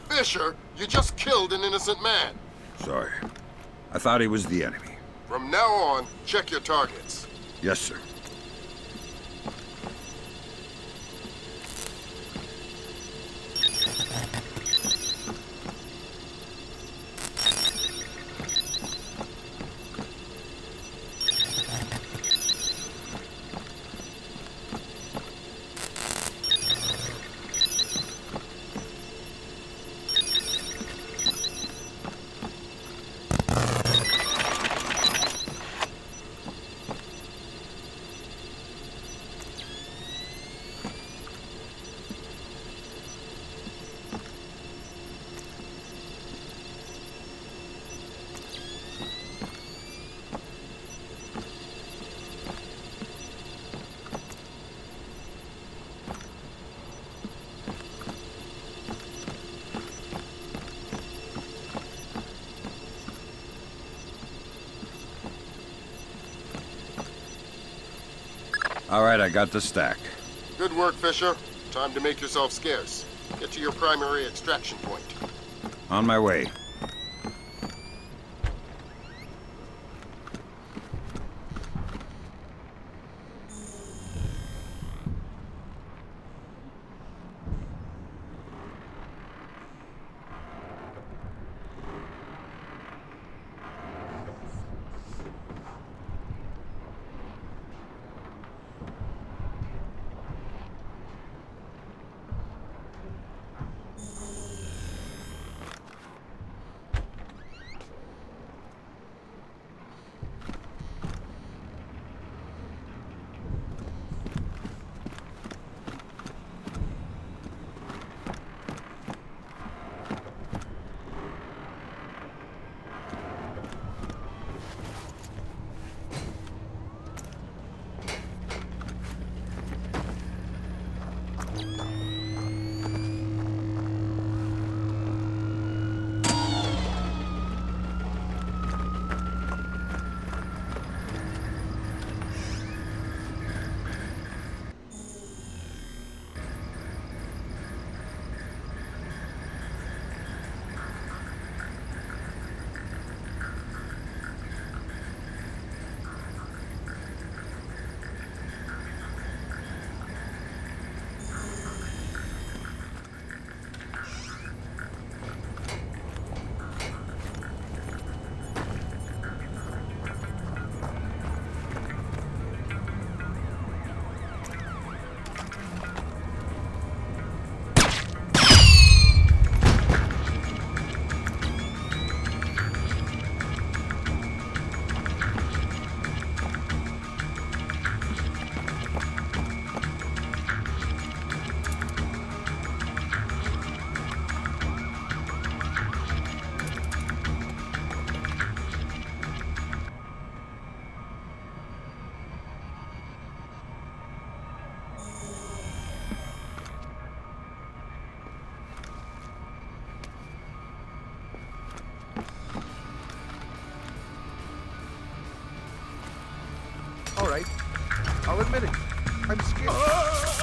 Fisher, you just killed an innocent man. Sorry. I thought he was the enemy. From now on, check your targets. Yes, sir. All right, I got the stack. Good work, Fisher. Time to make yourself scarce. Get to your primary extraction point. On my way. All right, I'll admit it. I'm scared.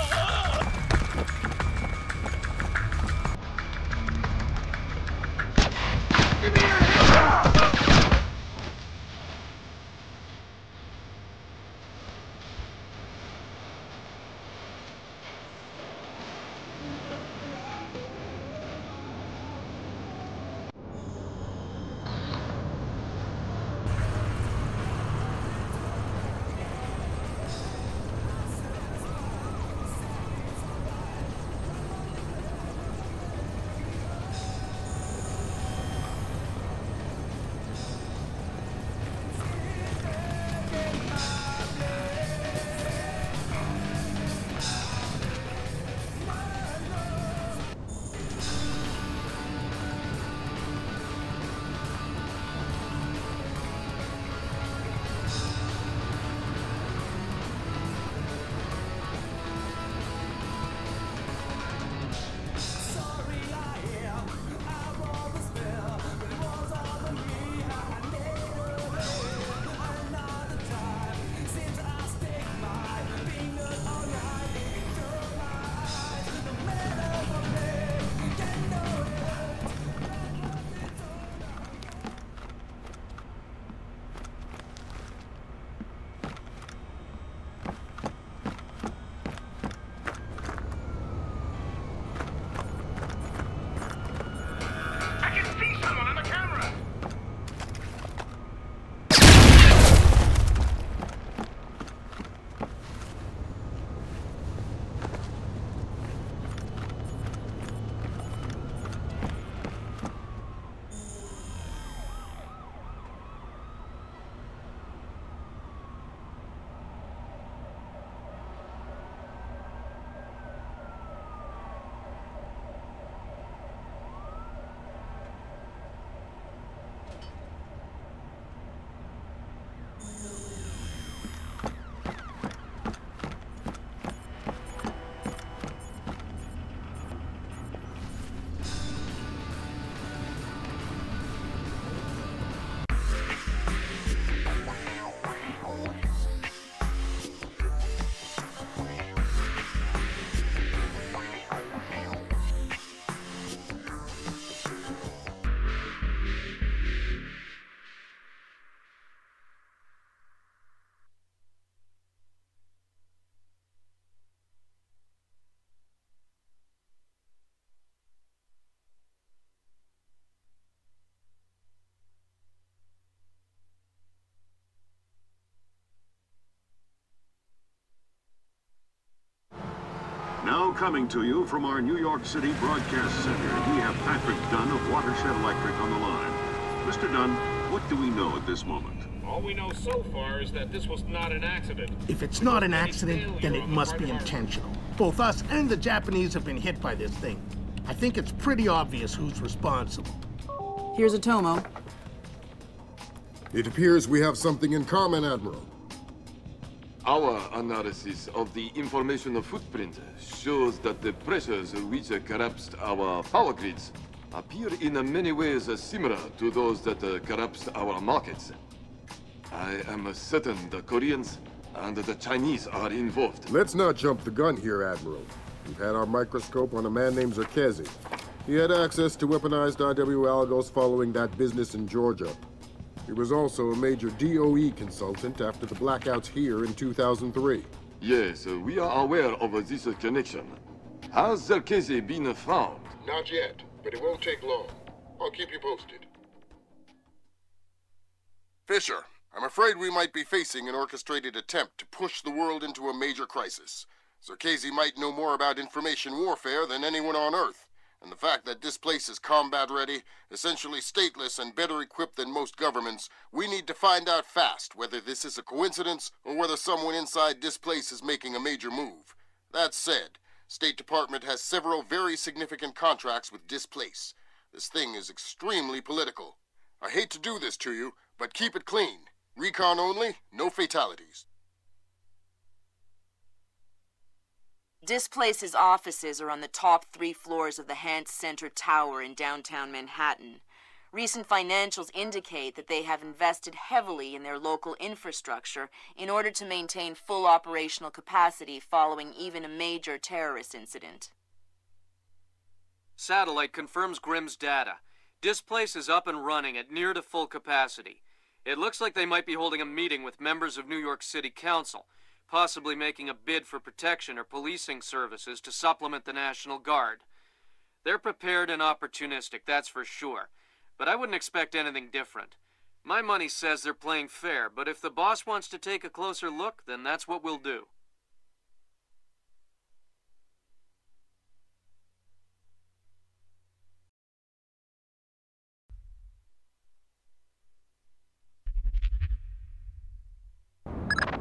Now coming to you from our New York City broadcast center, we have Patrick Dunn of Watershed Electric on the line. Mr. Dunn, what do we know at this moment? All we know so far is that this was not an accident. If it's not an accident, then it must be intentional. Both us and the Japanese have been hit by this thing. I think it's pretty obvious who's responsible. Here's Atomo. It appears we have something in common, Admiral. Our analysis of the information footprint shows that the pressures which collapsed our power grids appear in many ways similar to those that collapsed our markets. I am certain the Koreans and the Chinese are involved. Let's not jump the gun here, Admiral. We've had our microscope on a man named Zerkezi. He had access to weaponized IW algos following that business in Georgia. He was also a major DOE consultant after the blackouts here in 2003. Yes, we are aware of this connection. Has Zerkezi been found? Not yet, but it won't take long. I'll keep you posted. Fisher, I'm afraid we might be facing an orchestrated attempt to push the world into a major crisis. Zerkezi might know more about information warfare than anyone on Earth. And the fact that this place is combat-ready, essentially stateless and better equipped than most governments, we need to find out fast whether this is a coincidence or whether someone inside this place is making a major move. That said, State Department has several very significant contracts with Displace. This thing is extremely political. I hate to do this to you, but keep it clean. Recon only, no fatalities. Displace's offices are on the top 3 floors of the Hance Center Tower in downtown Manhattan. Recent financials indicate that they have invested heavily in their local infrastructure in order to maintain full operational capacity following even a major terrorist incident. Satellite confirms Grimm's data. Displace is up and running at near to full capacity. It looks like they might be holding a meeting with members of New York City Council, possibly making a bid for protection or policing services to supplement the National Guard. They're prepared and opportunistic, that's for sure, but I wouldn't expect anything different. My money says they're playing fair, but if the boss wants to take a closer look, then that's what we'll do.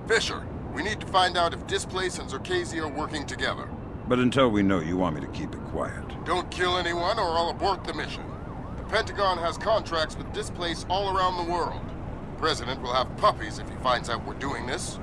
Fisher, we need to find out if Displace and Zerkezi are working together. But until we know, you want me to keep it quiet. Don't kill anyone or I'll abort the mission. The Pentagon has contracts with Displace all around the world. The President will have puppies if he finds out we're doing this.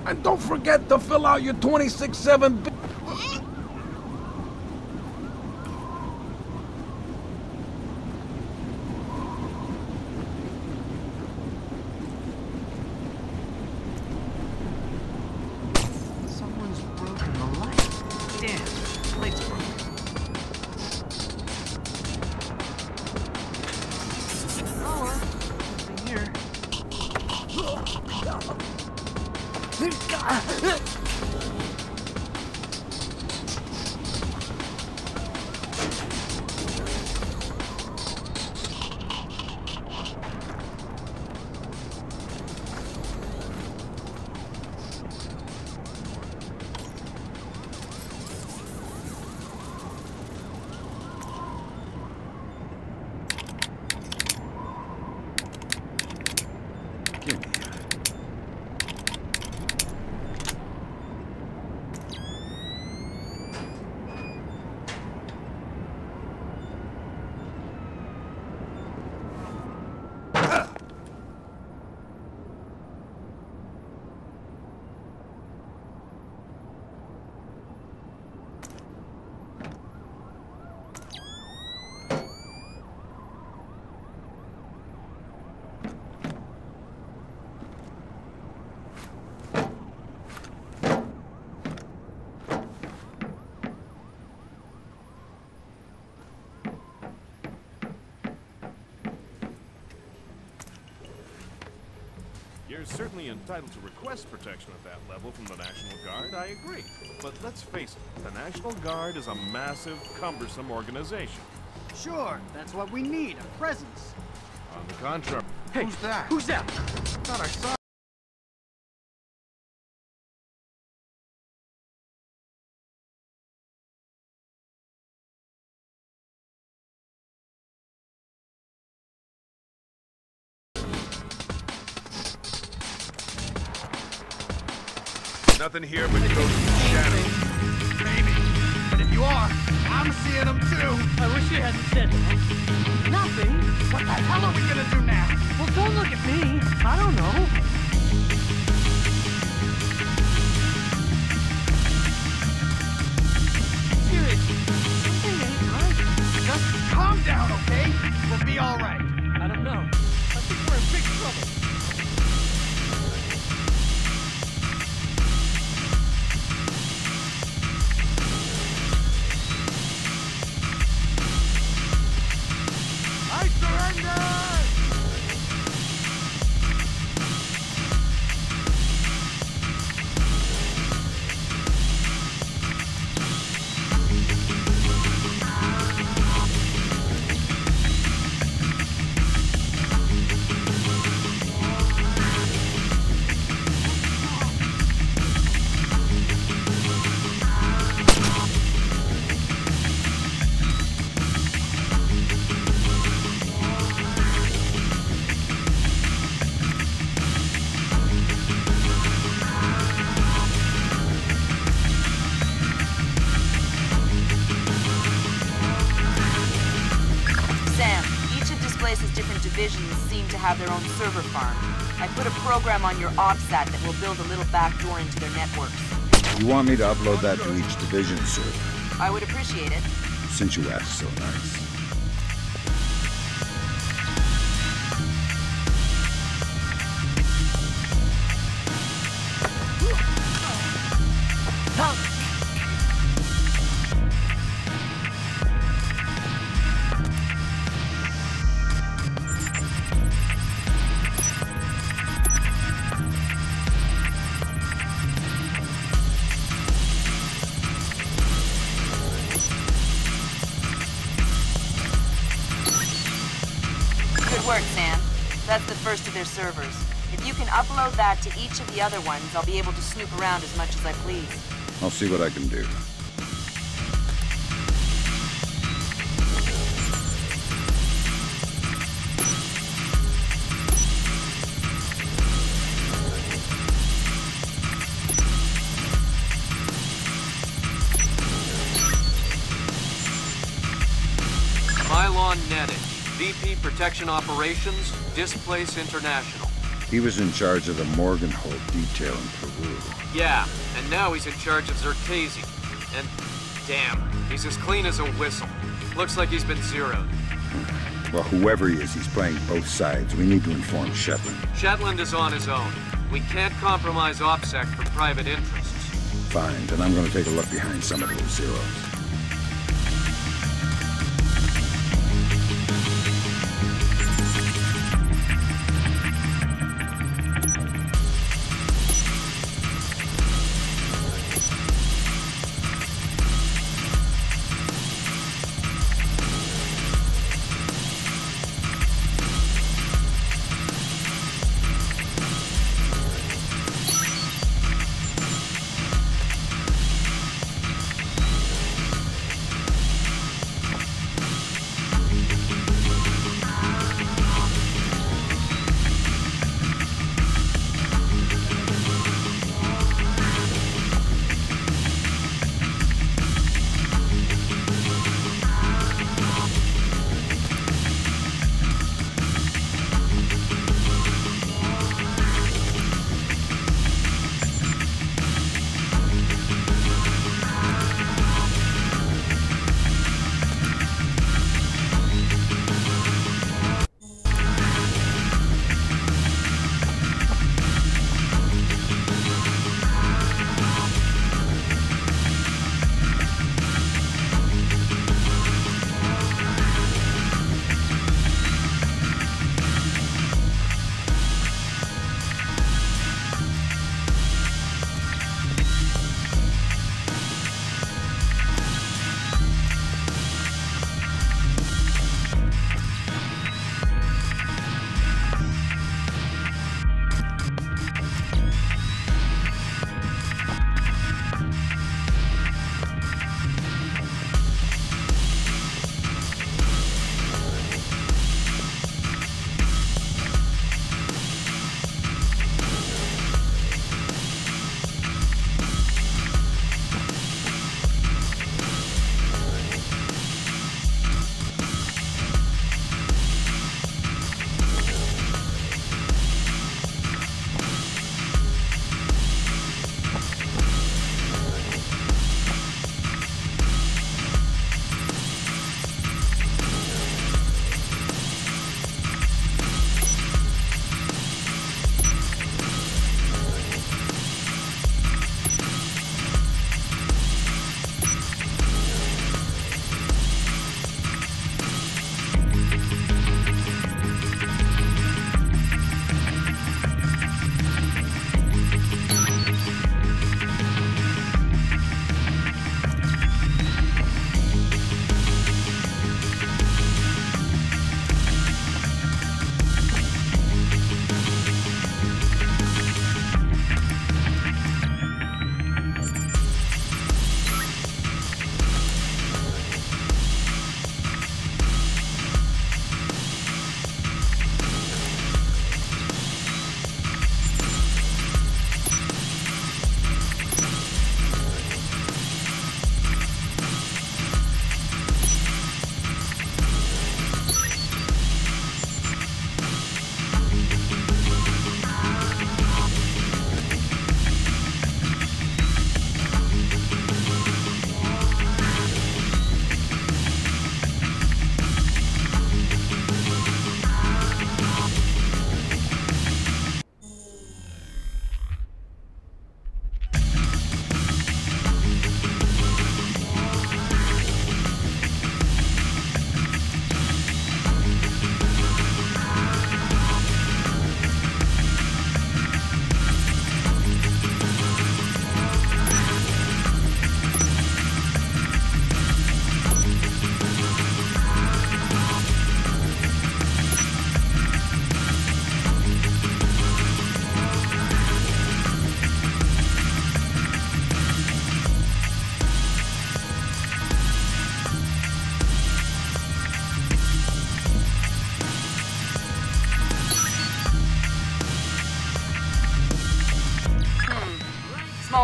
And don't forget to fill out your 26-7... Someone's broken the light. Damn, light's broken. Here. They're certainly entitled to request protection at that level from the National Guard, I agree. But let's face it, the National Guard is a massive, cumbersome organization. Sure, that's what we need, a presence. On the contrary... Hey, who's that? Who's that? Thought I saw... Nothing here but ghosts and shadows. Maybe. But if you are, I'm seeing them too. I wish you hadn't said that. Nothing? What the hell are we gonna do now? Well, don't look at me. I don't know. Seriously, something ain't right. Just calm down, okay? We'll be all right. I don't know. I think we're in big trouble. I surrender! divisions seem to have their own server farm. I put a program on your OPSAT that will build a little backdoor into their networks. You want me to upload that to each division server? I would appreciate it. Since you asked so nice. Good work, Sam. That's the first of their servers. If you can upload that to each of the other ones, I'll be able to snoop around as much as I please. I'll see what I can do. Mylon Netting, VP Protection Operations, Displace International. He was in charge of the Morgenholt detail in Peru. Yeah, and now he's in charge of Zerkasi. And damn, he's as clean as a whistle. Looks like he's been zeroed. Well, whoever he is, he's playing both sides. We need to inform Shetland. Shetland is on his own. We can't compromise OPSEC for private interests. Fine, then I'm going to take a look behind some of those zeros.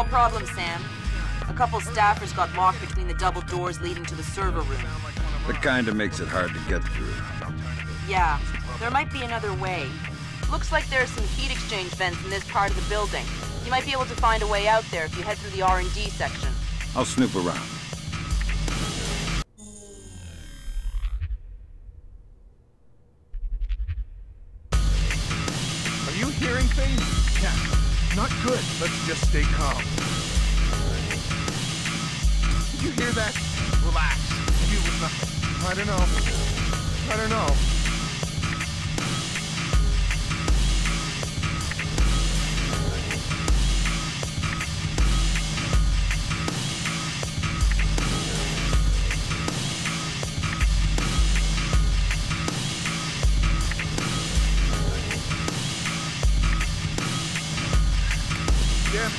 problem, Sam. A couple staffers got locked between the double doors leading to the server room. That kinda makes it hard to get through. Yeah, there might be another way. Looks like there are some heat exchange vents in this part of the building. You might be able to find a way out there if you head through the R&D section. I'll snoop around. Are you hearing things? Yeah, not good. Let's just stay calm. Did you hear that? Relax. Maybe it was nothing. I don't know. I don't know. Damn it.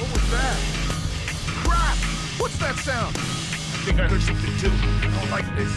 What was that? Crap! What's that sound? I think I heard something too. I don't like this.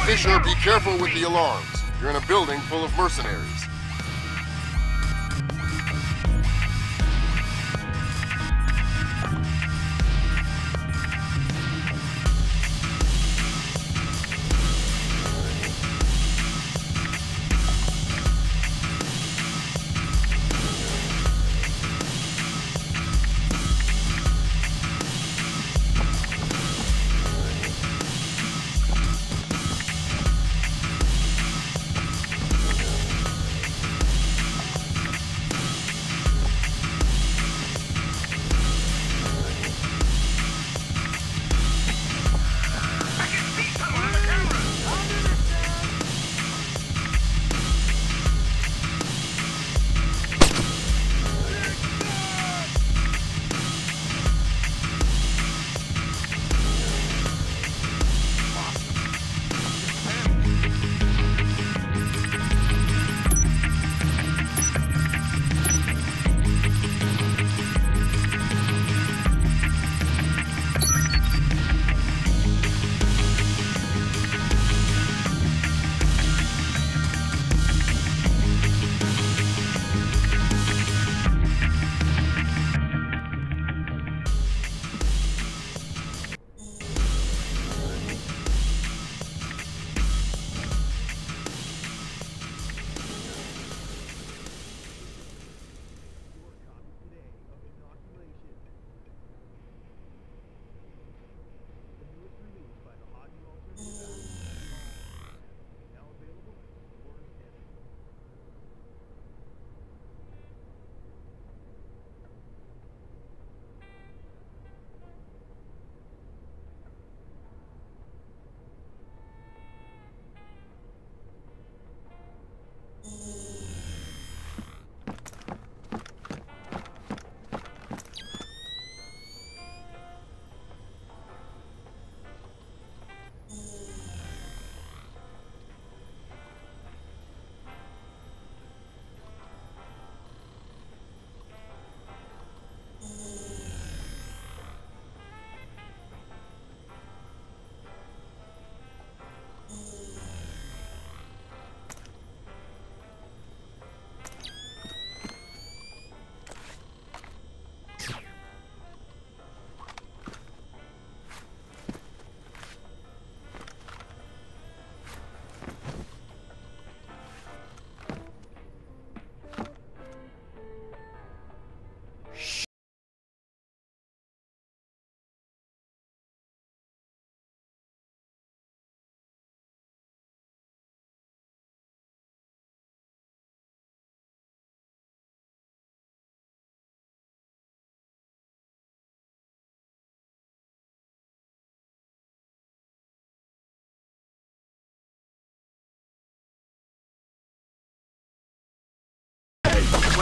Fisher, be careful with the alarms. You're in a building full of mercenaries.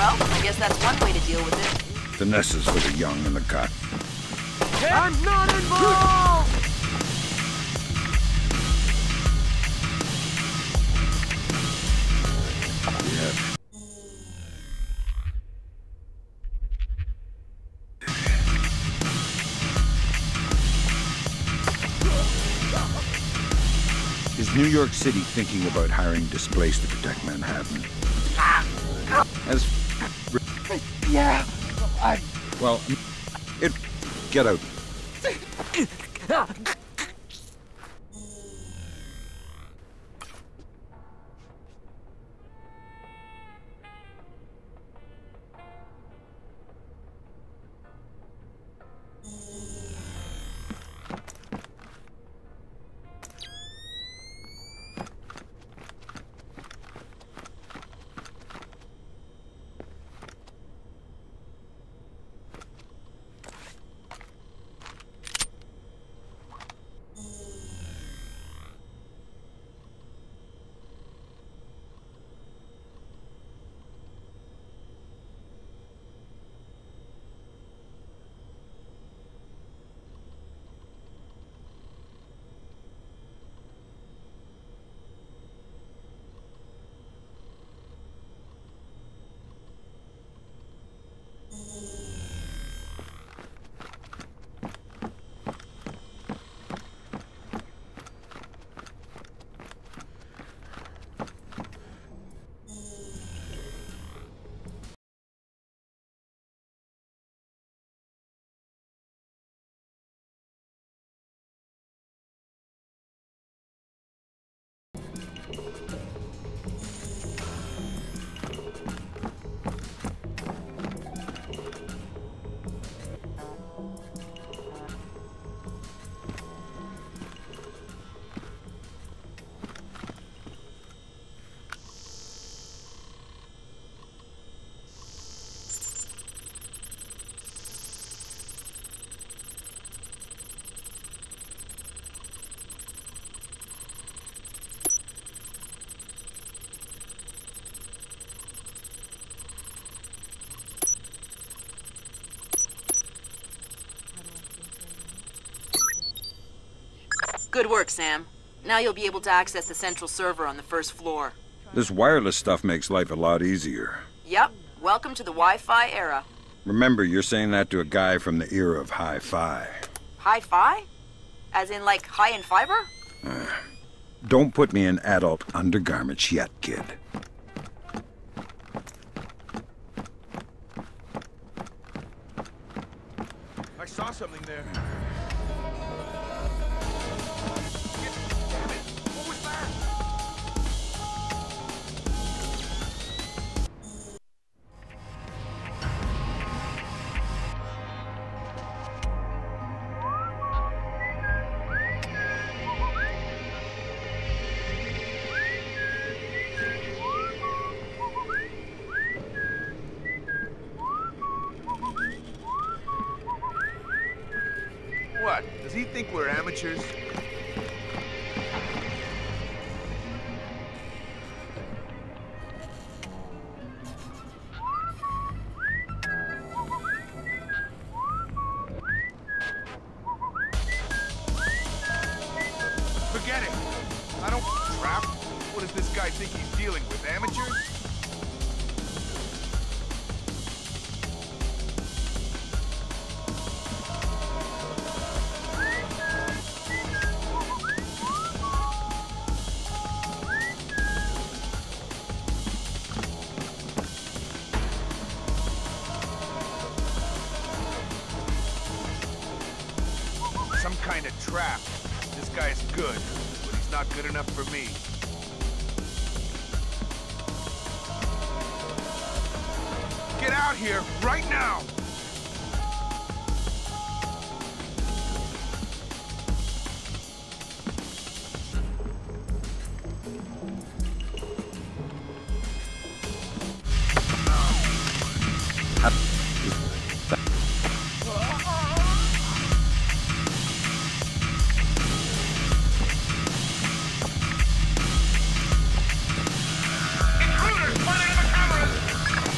Well, I guess that's one way to deal with it. Finesse is for the young and the cocky. I'm not involved! Yeah. Is New York City thinking about hiring displaced to protect Manhattan? As... Yeah, Well, get out. Good work, Sam. Now you'll be able to access the central server on the first floor. This wireless stuff makes life a lot easier. Yep. Welcome to the Wi-Fi era. Remember, you're saying that to a guy from the era of hi-fi. Hi-fi? As in, like, high in fiber? Don't put me in adult undergarments yet, kid. I saw something there. What? Does he think we're amateurs? Forget it. I don't trap. What does this guy think he's dealing with? Amateurs? Some kind of trap. This guy's good, but he's not good enough for me. Get out here, right now!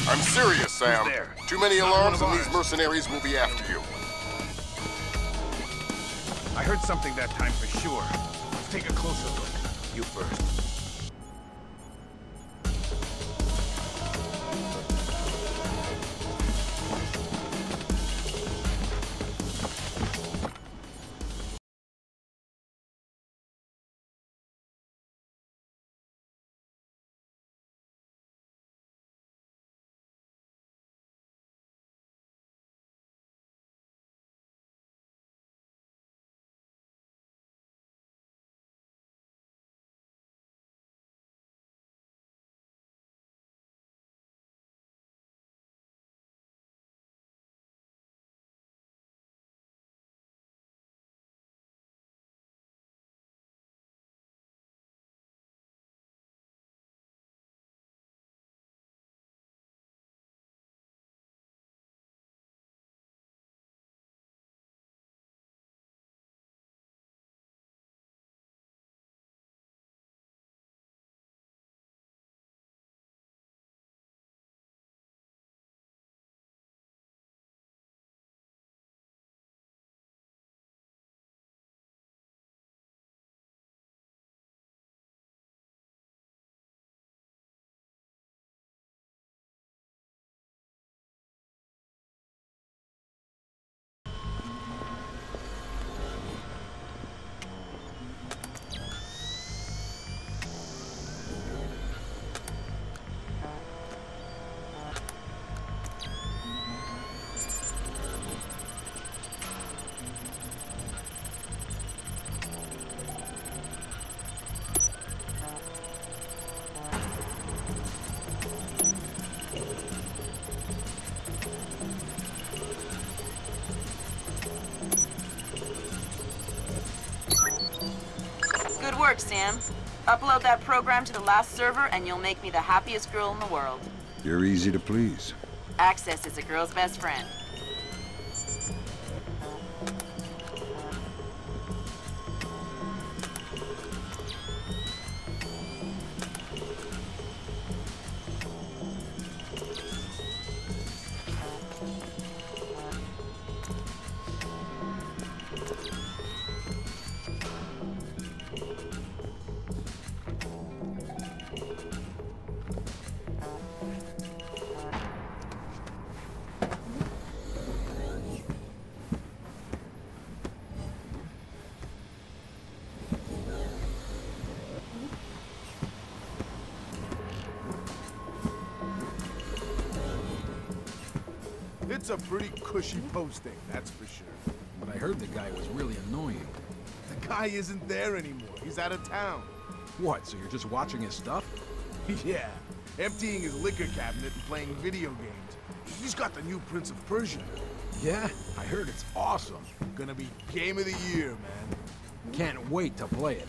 I'm serious. Sam. there? Too many Not alarms one and of these ours. mercenaries will be after you. I heard something that time for sure. Let's take a closer look. You first. Good work, Sam. Upload that program to the last server and you'll make me the happiest girl in the world. You're easy to please. Access is a girl's best friend. It's a pretty cushy posting, that's for sure. But I heard the guy was really annoying. The guy isn't there anymore. He's out of town. What, so you're just watching his stuff? Yeah, emptying his liquor cabinet and playing video games. He's got the new Prince of Persia. Yeah, I heard it's awesome. Gonna be game of the year, man. Can't wait to play it.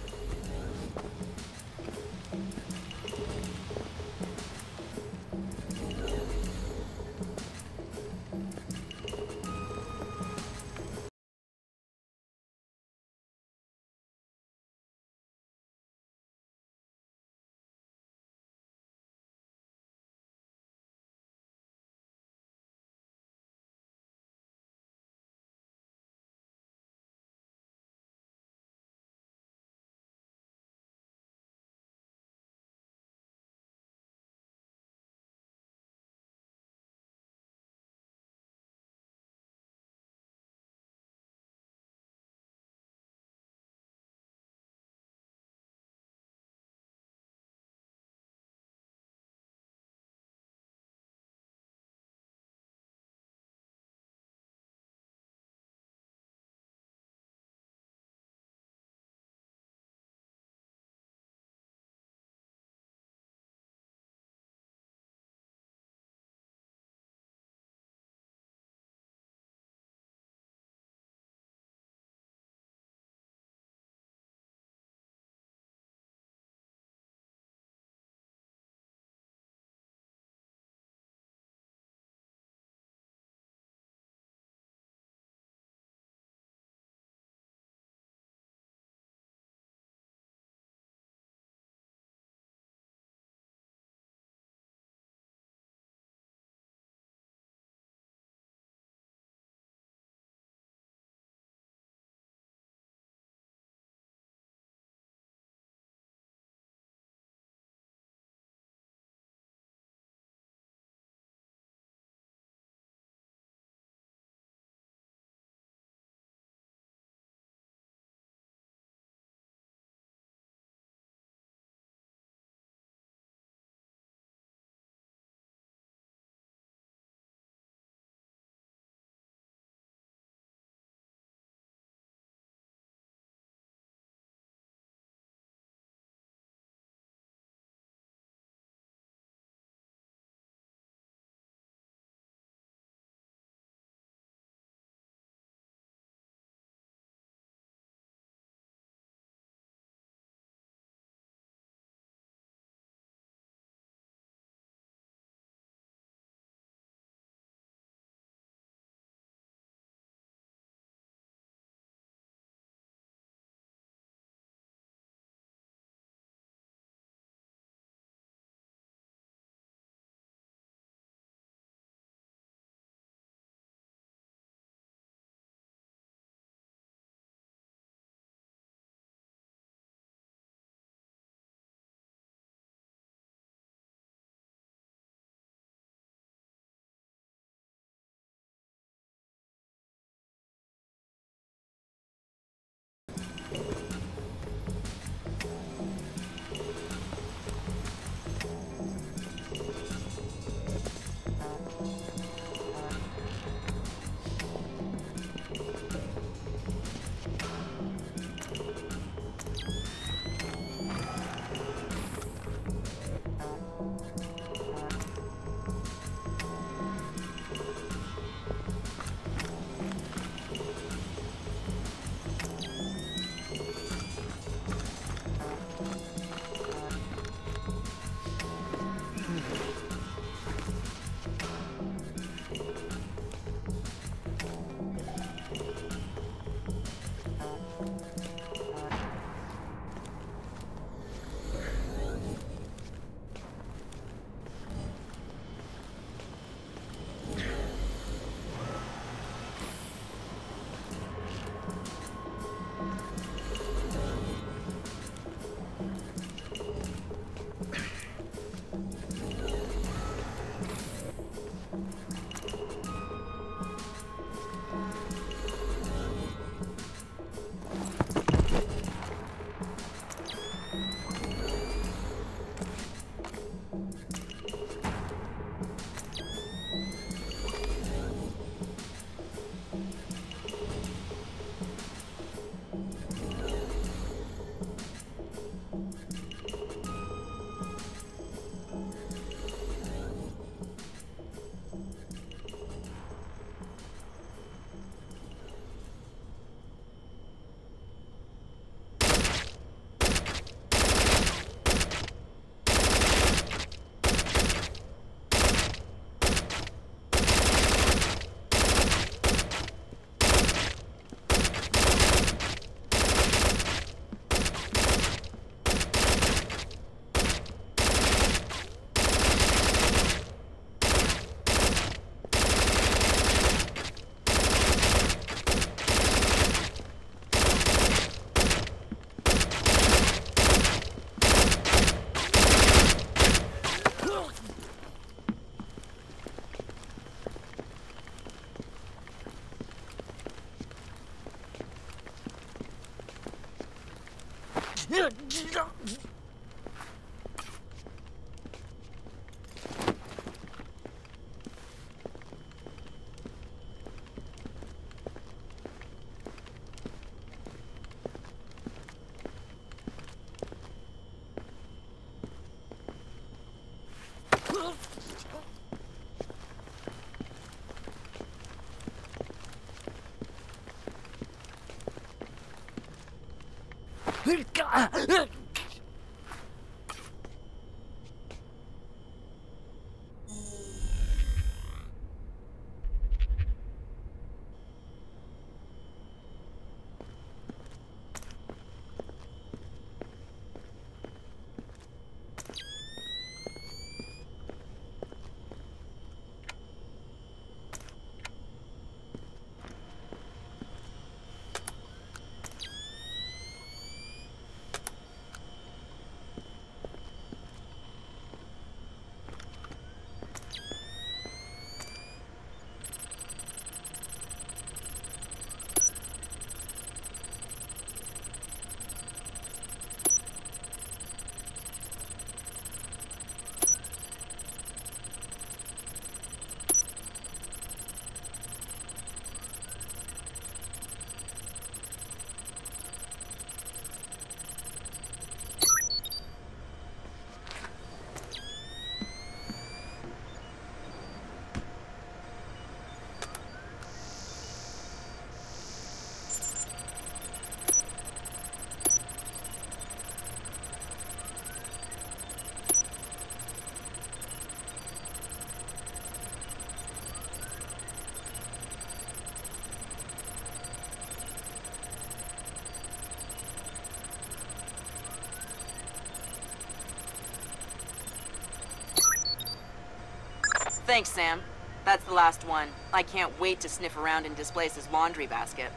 Thanks, Sam. That's the last one. I can't wait to sniff around in Displace's laundry basket.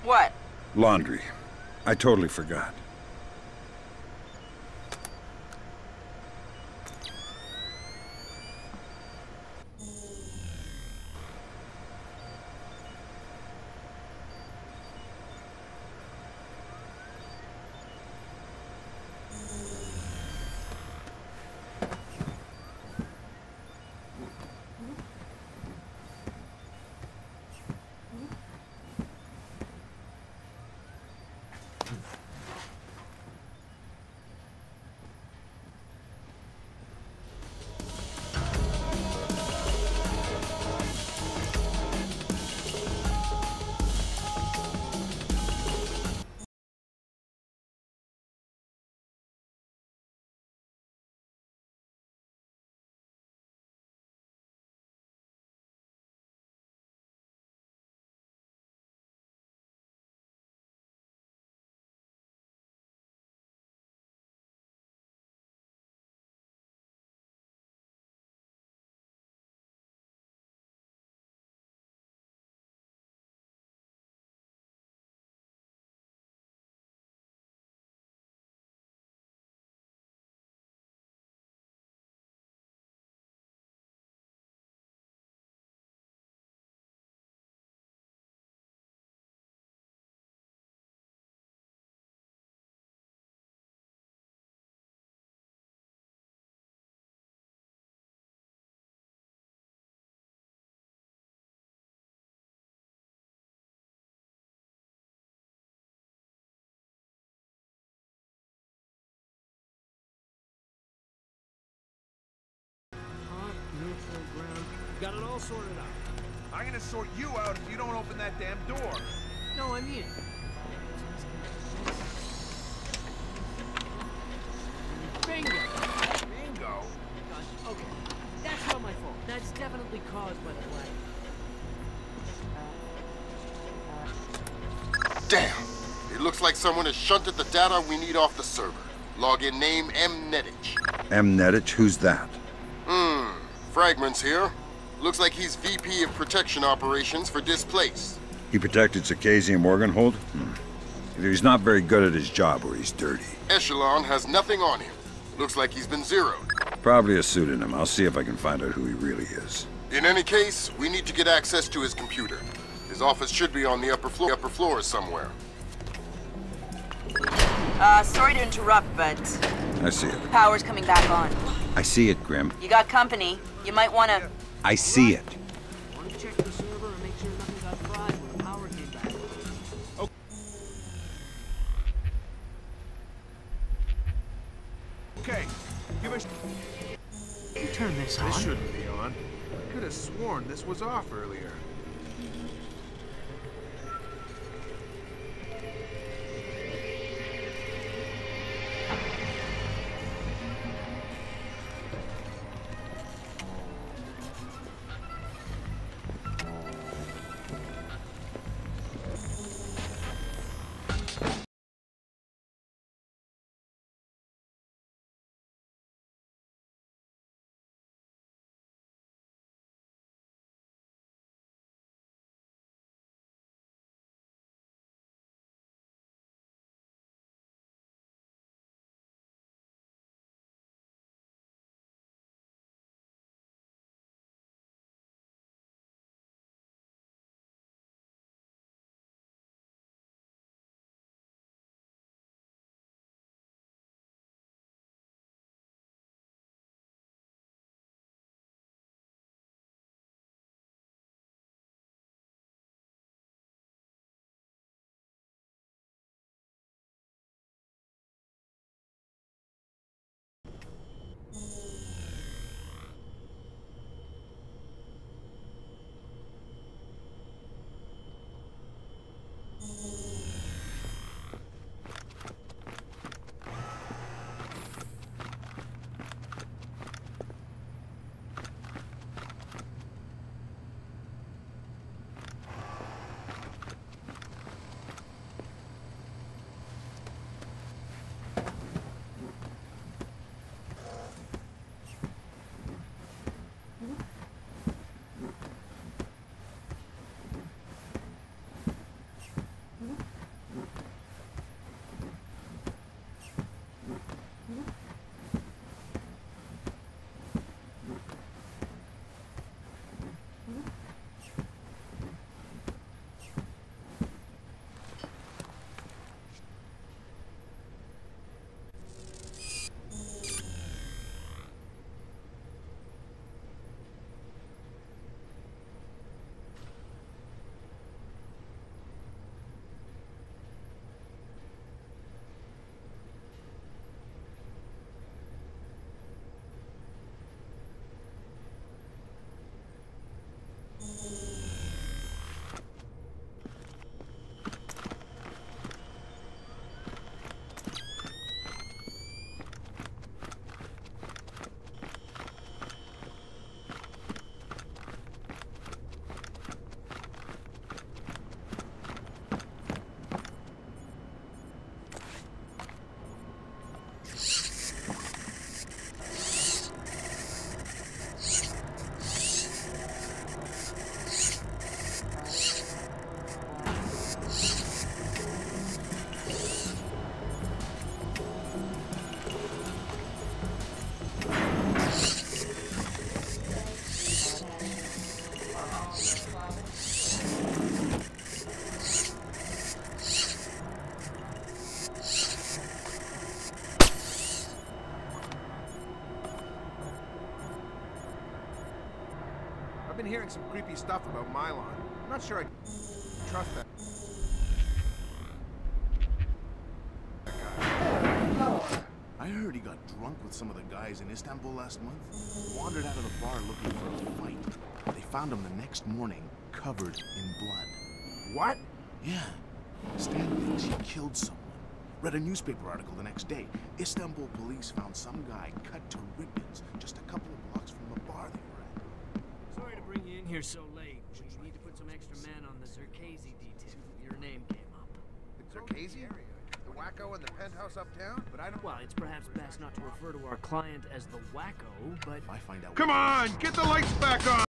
What? Laundry. I totally forgot. Got it all sorted out. I'm gonna sort you out if you don't open that damn door. No, I mean it. Bingo! Bingo? Okay, that's not my fault. That's definitely caused by the lag. Damn! It looks like someone has shunted the data we need off the server. Login name M. Nettich. M. Nettich? Who's that? Fragments here. Looks like he's VP of Protection Operations for Displace. He protected Circassian and Morganholt? Either he's not very good at his job or he's dirty. Echelon has nothing on him. Looks like he's been zeroed. Probably a pseudonym. I'll see if I can find out who he really is. In any case, we need to get access to his computer. His office should be on the upper floor somewhere. Sorry to interrupt, but I see it. power's coming back on. I see it, Grim. You got company. You might want to... I see it. Want to check the server and make sure nothing got fried when the power came back. Okay, give us... Turn this on. This shouldn't be on. I could have sworn this was off earlier. I've been hearing some creepy stuff about Mylon. I'm not sure I trust that. I heard he got drunk with some of the guys in Istanbul last month. Wandered out of the bar looking for a fight. They found him the next morning, covered in blood. What? Yeah. Stan thinks he killed someone. Read a newspaper article the next day. Istanbul police found some guy cut to ribbons just a couple of blocks from the bar they were at. Sorry to bring you in here so late. We need to put some extra men on the Zerkazy detail. Your name came up. The Zerkazy? The wacko in the penthouse uptown? But I don't... Well, it's perhaps best not to refer to our client as the wacko, but... I find out... Come on! Get the lights back on!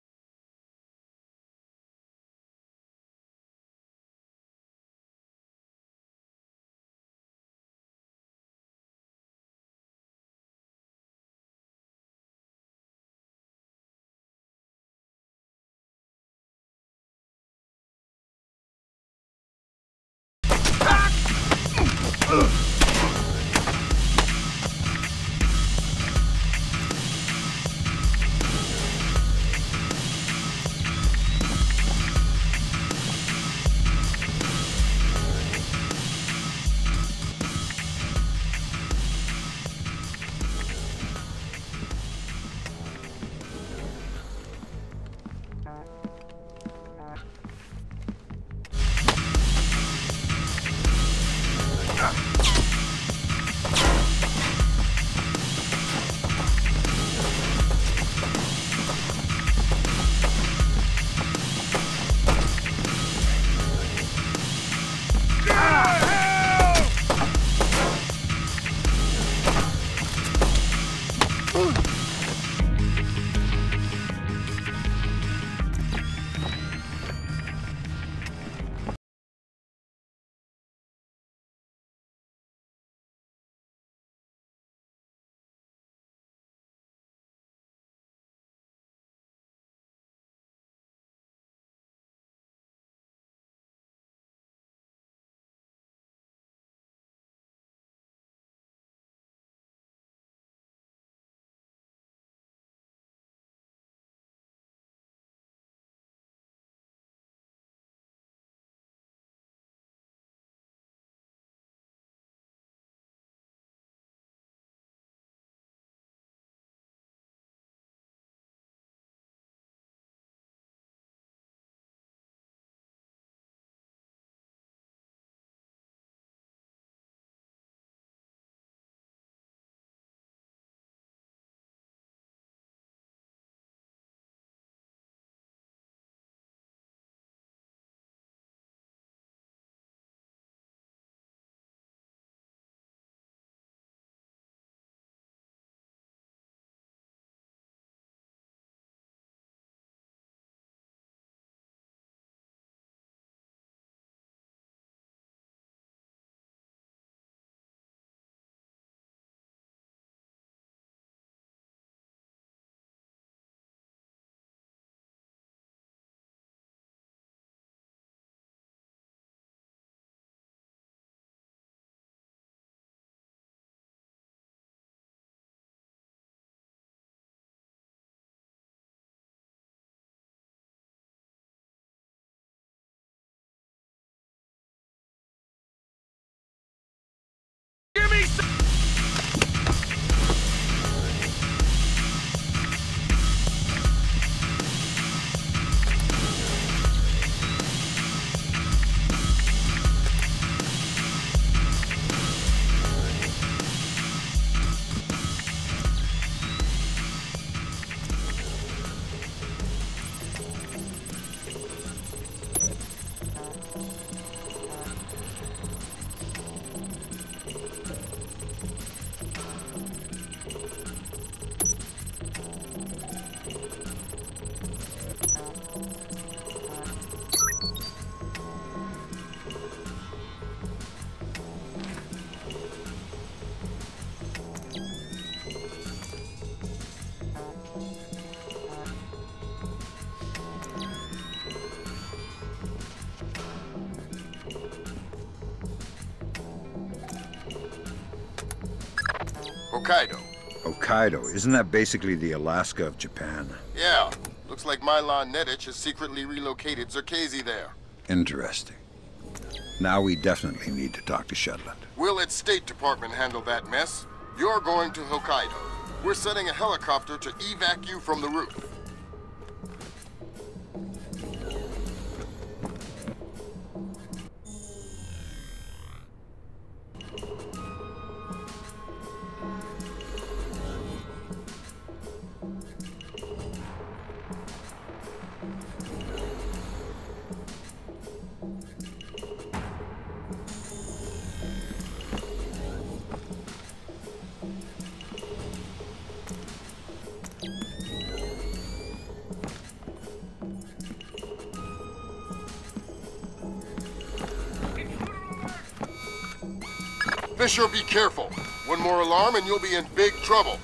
Hokkaido. Hokkaido? Isn't that basically the Alaska of Japan? Yeah. Looks like Milan Nedich has secretly relocated Zerkezi there. Interesting. Now we definitely need to talk to Shetland. We'll let State Department handle that mess. You're going to Hokkaido. We're sending a helicopter to evac you from the roof. Fisher, be careful. One more alarm and you'll be in big trouble.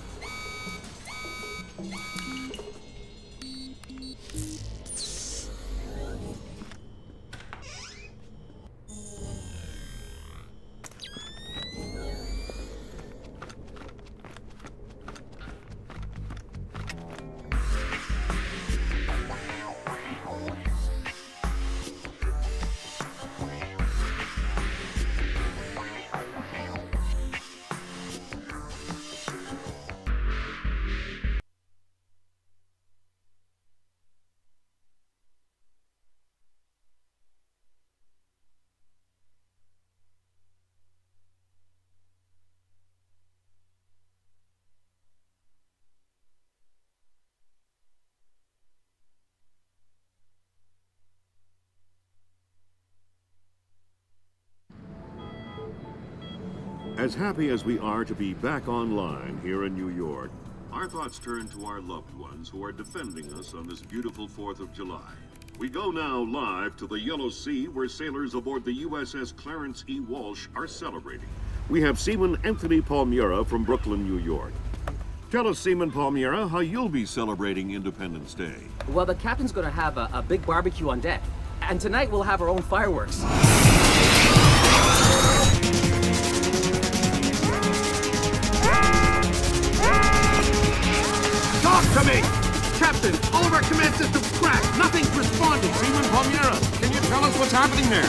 As happy as we are to be back online here in New York, our thoughts turn to our loved ones who are defending us on this beautiful 4th of July. We go now live to the Yellow Sea, where sailors aboard the USS Clarence E. Walsh are celebrating. We have Seaman Anthony Palmiera from Brooklyn, New York. Tell us, Seaman Palmiera, how you'll be celebrating Independence Day. Well, the captain's gonna have a big barbecue on deck. And tonight we'll have our own fireworks. Talk to me! Captain, all of our command systems crashed. Nothing's responding. Seaman Palmiera, can you tell us what's happening there?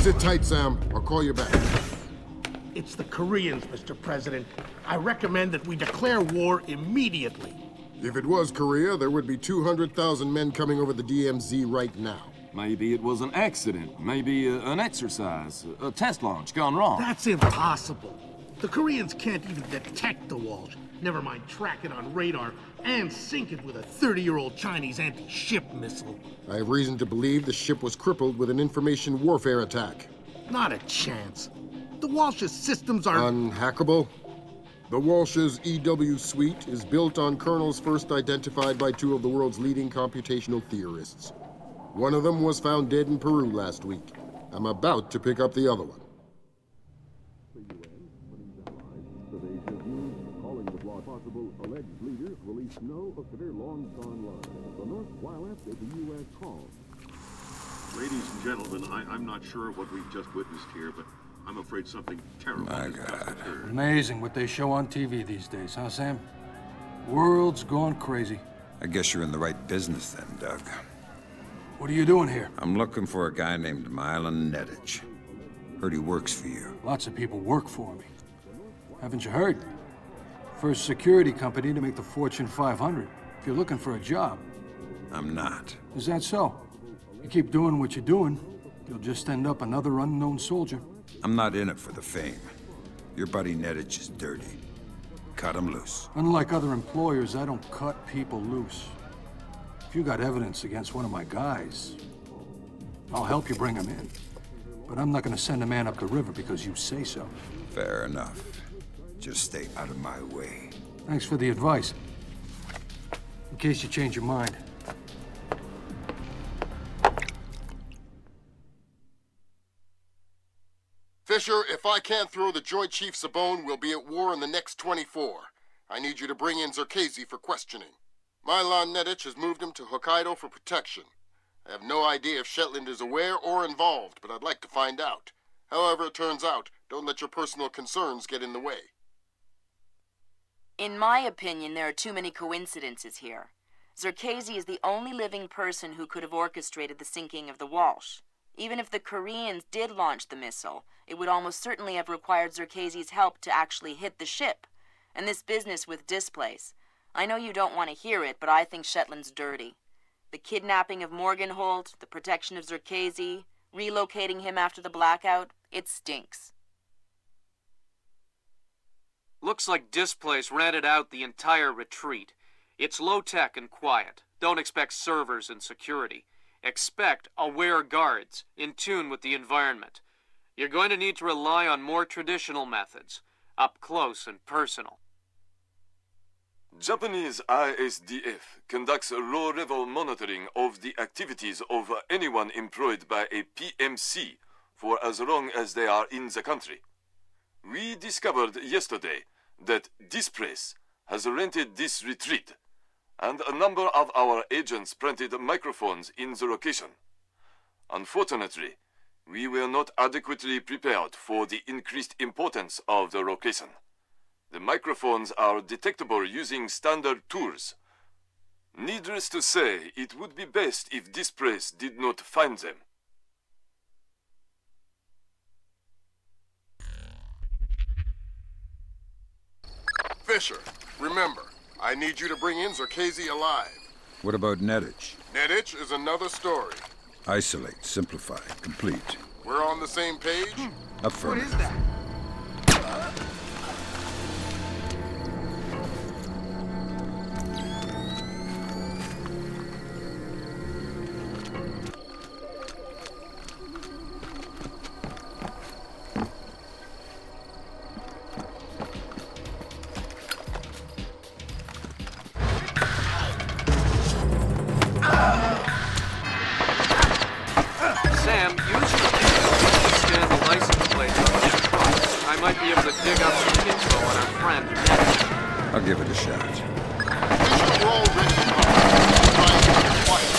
Sit tight, Sam. I'll call you back. It's the Koreans, Mr. President. I recommend that we declare war immediately. If it was Korea, there would be 200,000 men coming over the DMZ right now. Maybe it was an accident. Maybe an exercise. A test launch gone wrong. That's impossible. The Koreans can't even detect the Walsh. Never mind track it on radar and sink it with a 30-year-old Chinese anti-ship missile. I have reason to believe the ship was crippled with an information warfare attack. Not a chance. The Walsh's systems are... Unhackable? The Walsh's EW suite is built on kernels first identified by two of the world's leading computational theorists. One of them was found dead in Peru last week. I'm about to pick up the other one. Calling the block possible alleged leaders released no of their long-gone lives. The North while after the U.S. call. Ladies and gentlemen, I'm not sure what we've just witnessed here, but I'm afraid something terrible has just occurred. Amazing what they show on TV these days, huh, Sam? World's gone crazy. I guess you're in the right business then, Doug. What are you doing here? I'm looking for a guy named Milan Nedich. Heard he works for you. Lots of people work for me. Haven't you heard? First security company to make the Fortune 500. If you're looking for a job. I'm not. Is that so? You keep doing what you're doing, you'll just end up another unknown soldier. I'm not in it for the fame. Your buddy Nedich is dirty. Cut him loose. Unlike other employers, I don't cut people loose. If you got evidence against one of my guys, I'll help you bring him in. But I'm not gonna send a man up the river because you say so. Fair enough. Just stay out of my way. Thanks for the advice. In case you change your mind. Fisher, if I can't throw the Joint Chiefs a bone, we'll be at war in the next 24. I need you to bring in Zerkezi for questioning. Milan Nedich has moved him to Hokkaido for protection. I have no idea if Shetland is aware or involved, but I'd like to find out. However it turns out, don't let your personal concerns get in the way. In my opinion, there are too many coincidences here. Zerkezi is the only living person who could have orchestrated the sinking of the Walsh. Even if the Koreans did launch the missile, it would almost certainly have required Zerkezi's help to actually hit the ship. And this business with displays. I know you don't want to hear it, but I think Shetland's dirty. The kidnapping of Morgenholt, the protection of Zerkezi, relocating him after the blackout, it stinks. Looks like Displace rented out the entire retreat. It's low-tech and quiet. Don't expect servers and security. Expect aware guards, in tune with the environment. You're going to need to rely on more traditional methods, up close and personal. Japanese ISDF conducts low-level monitoring of the activities of anyone employed by a PMC for as long as they are in the country. We discovered yesterday that Displace has rented this retreat, and a number of our agents planted microphones in the location. Unfortunately, we were not adequately prepared for the increased importance of the location. The microphones are detectable using standard tools. Needless to say, it would be best if Displace did not find them. Fisher, remember, I need you to bring in Zerkezi alive. What about Nedich? Nedich is another story. Isolate, simplify, complete. We're on the same page? Affirmative. What is that? Sam, use your scan the license plate on this truck. I might be able to dig up some info on our friend, Nedich. I'll give it a shot. Fisher, we're already trying to be quiet.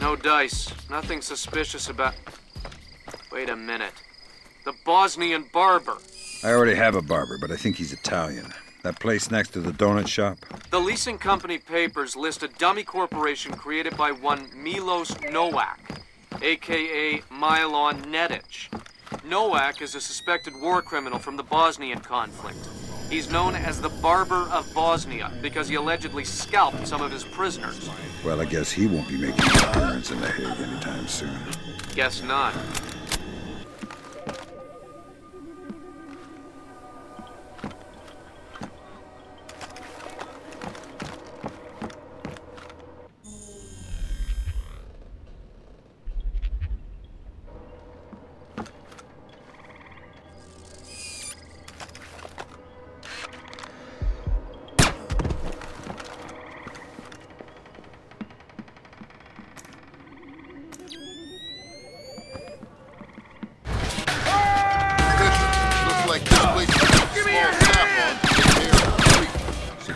No dice. Nothing suspicious about... Wait a minute. The Bosnian barber. I already have a barber, but I think he's Italian. That place next to the donut shop? The leasing company papers list a dummy corporation created by one Milos Nowak, a.k.a. Milan Nedich. Nowak is a suspected war criminal from the Bosnian conflict. He's known as the Barber of Bosnia because he allegedly scalped some of his prisoners. Well, I guess he won't be making an appearance in The Hague anytime soon. Guess not.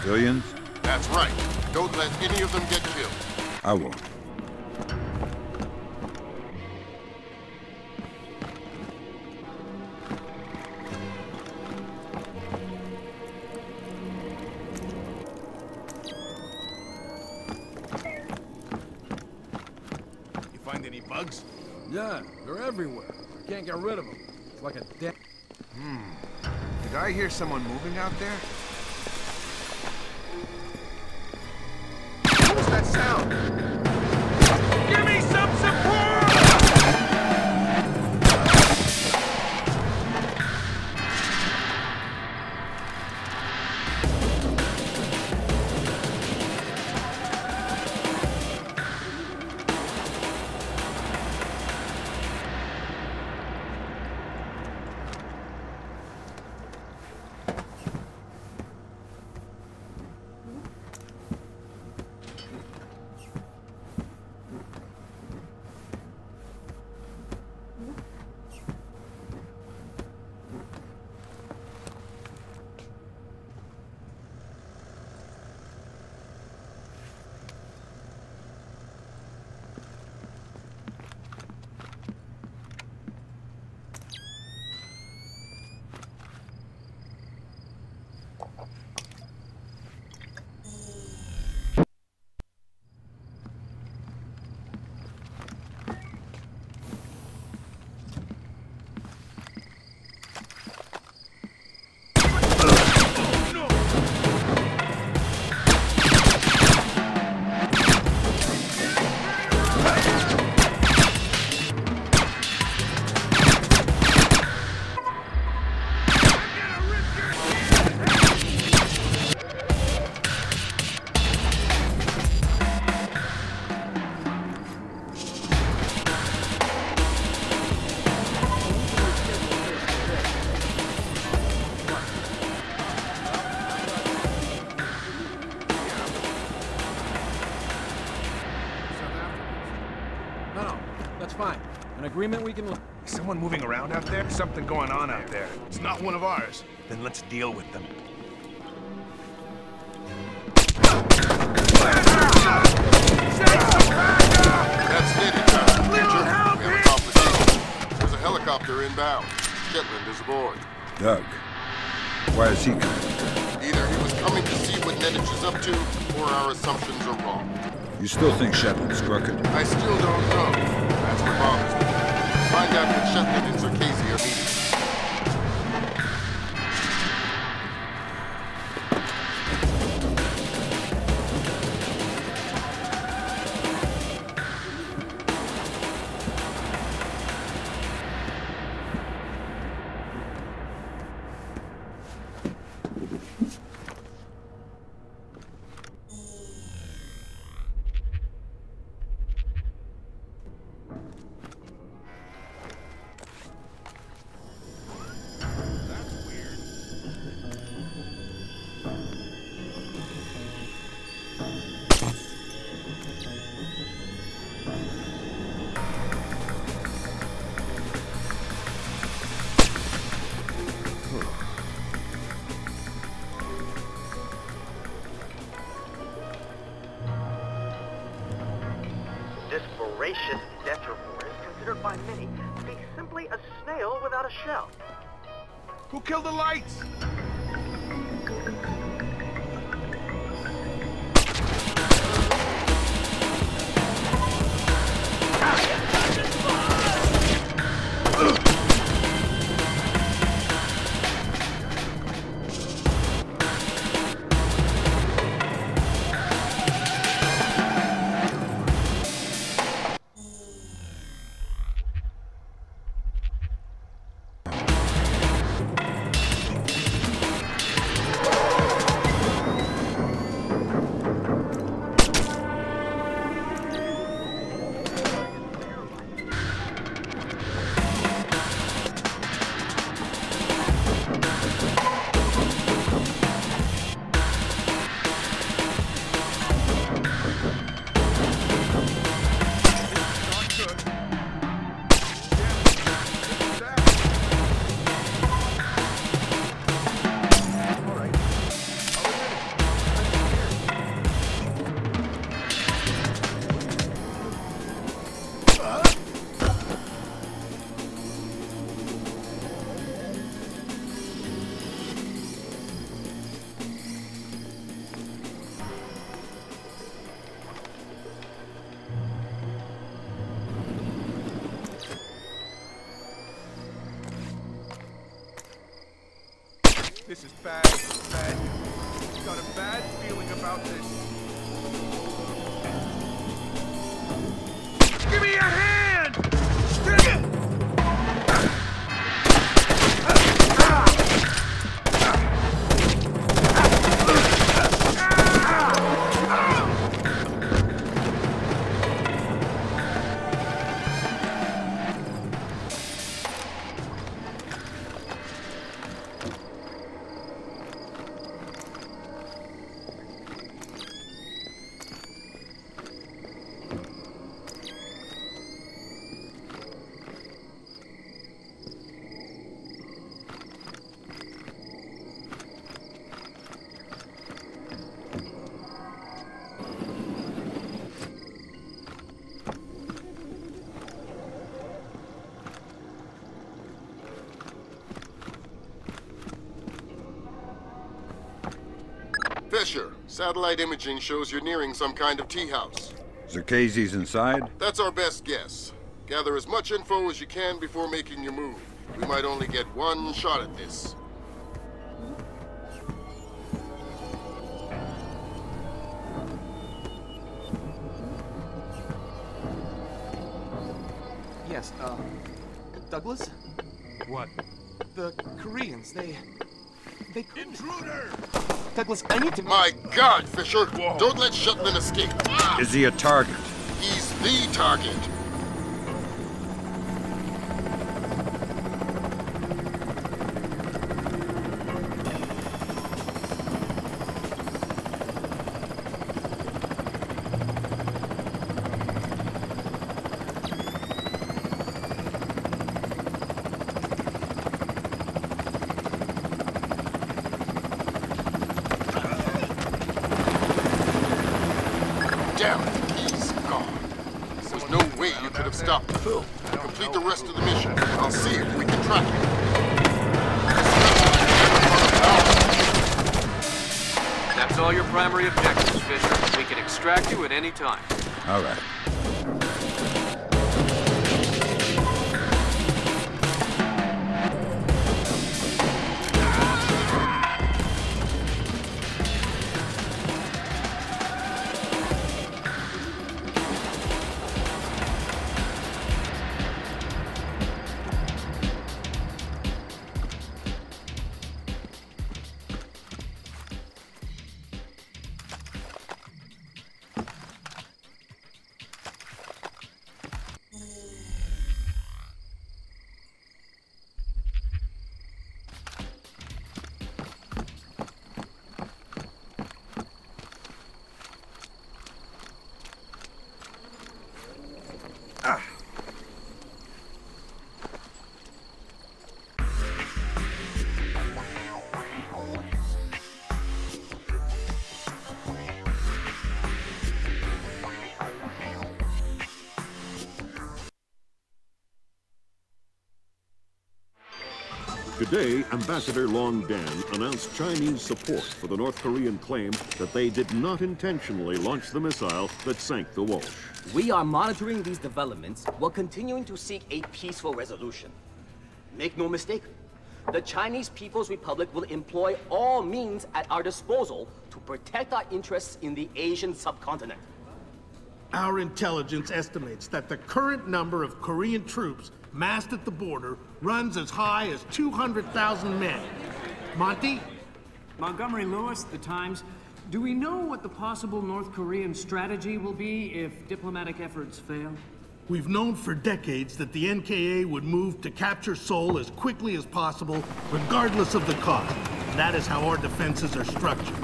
Civilians? That's right. Don't let any of them get killed. I won't. find any bugs? Yeah, they're everywhere. I can't get rid of them. It's like a dead... Did I hear someone moving out there? What was that sound? Give me some support! Agreement we can... Is someone moving around out there? Something going on out there. It's not one of ours. Then let's deal with them. That's needed, John. We have a complication. There's a helicopter inbound. Shetland is aboard. Doug, why is he coming? Either he was coming to see what Nedich is up to, or our assumptions are wrong. You still think Shetland's crooked? I still don't know. That's what bothers me. Find out what Shetland and Zerkasi are meeting. This voracious detrivore is considered by many to be simply a snail without a shell. Who killed the lights? bad. Got a bad feeling about this. Give me a hand! Fisher, satellite imaging shows you're nearing some kind of tea house. Zerkezi's inside? That's our best guess. Gather as much info as you can before making your move. We might only get one shot at this. Yes, Douglas? What? The Koreans, they Intruder! Douglas, I need to... My God, Fisher! Whoa. Don't let Shetland escape! Is he a target? He's the target! Damn it, he's gone. There's no way you could have stopped him. Complete the rest of the mission. I'll see if we can track him. That's all your primary objectives, Fisher. We can extract you at any time. All right. Today, Ambassador Long Dan announced Chinese support for the North Korean claim that they did not intentionally launch the missile that sank the Walsh. We are monitoring these developments while continuing to seek a peaceful resolution. Make no mistake, the Chinese People's Republic will employ all means at our disposal to protect our interests in the Asian subcontinent. Our intelligence estimates that the current number of Korean troops massed at the border runs as high as 200,000 men. Monty? Montgomery Lewis, The Times. Do we know what the possible North Korean strategy will be if diplomatic efforts fail? We've known for decades that the NKA would move to capture Seoul as quickly as possible, regardless of the cost. That is how our defenses are structured.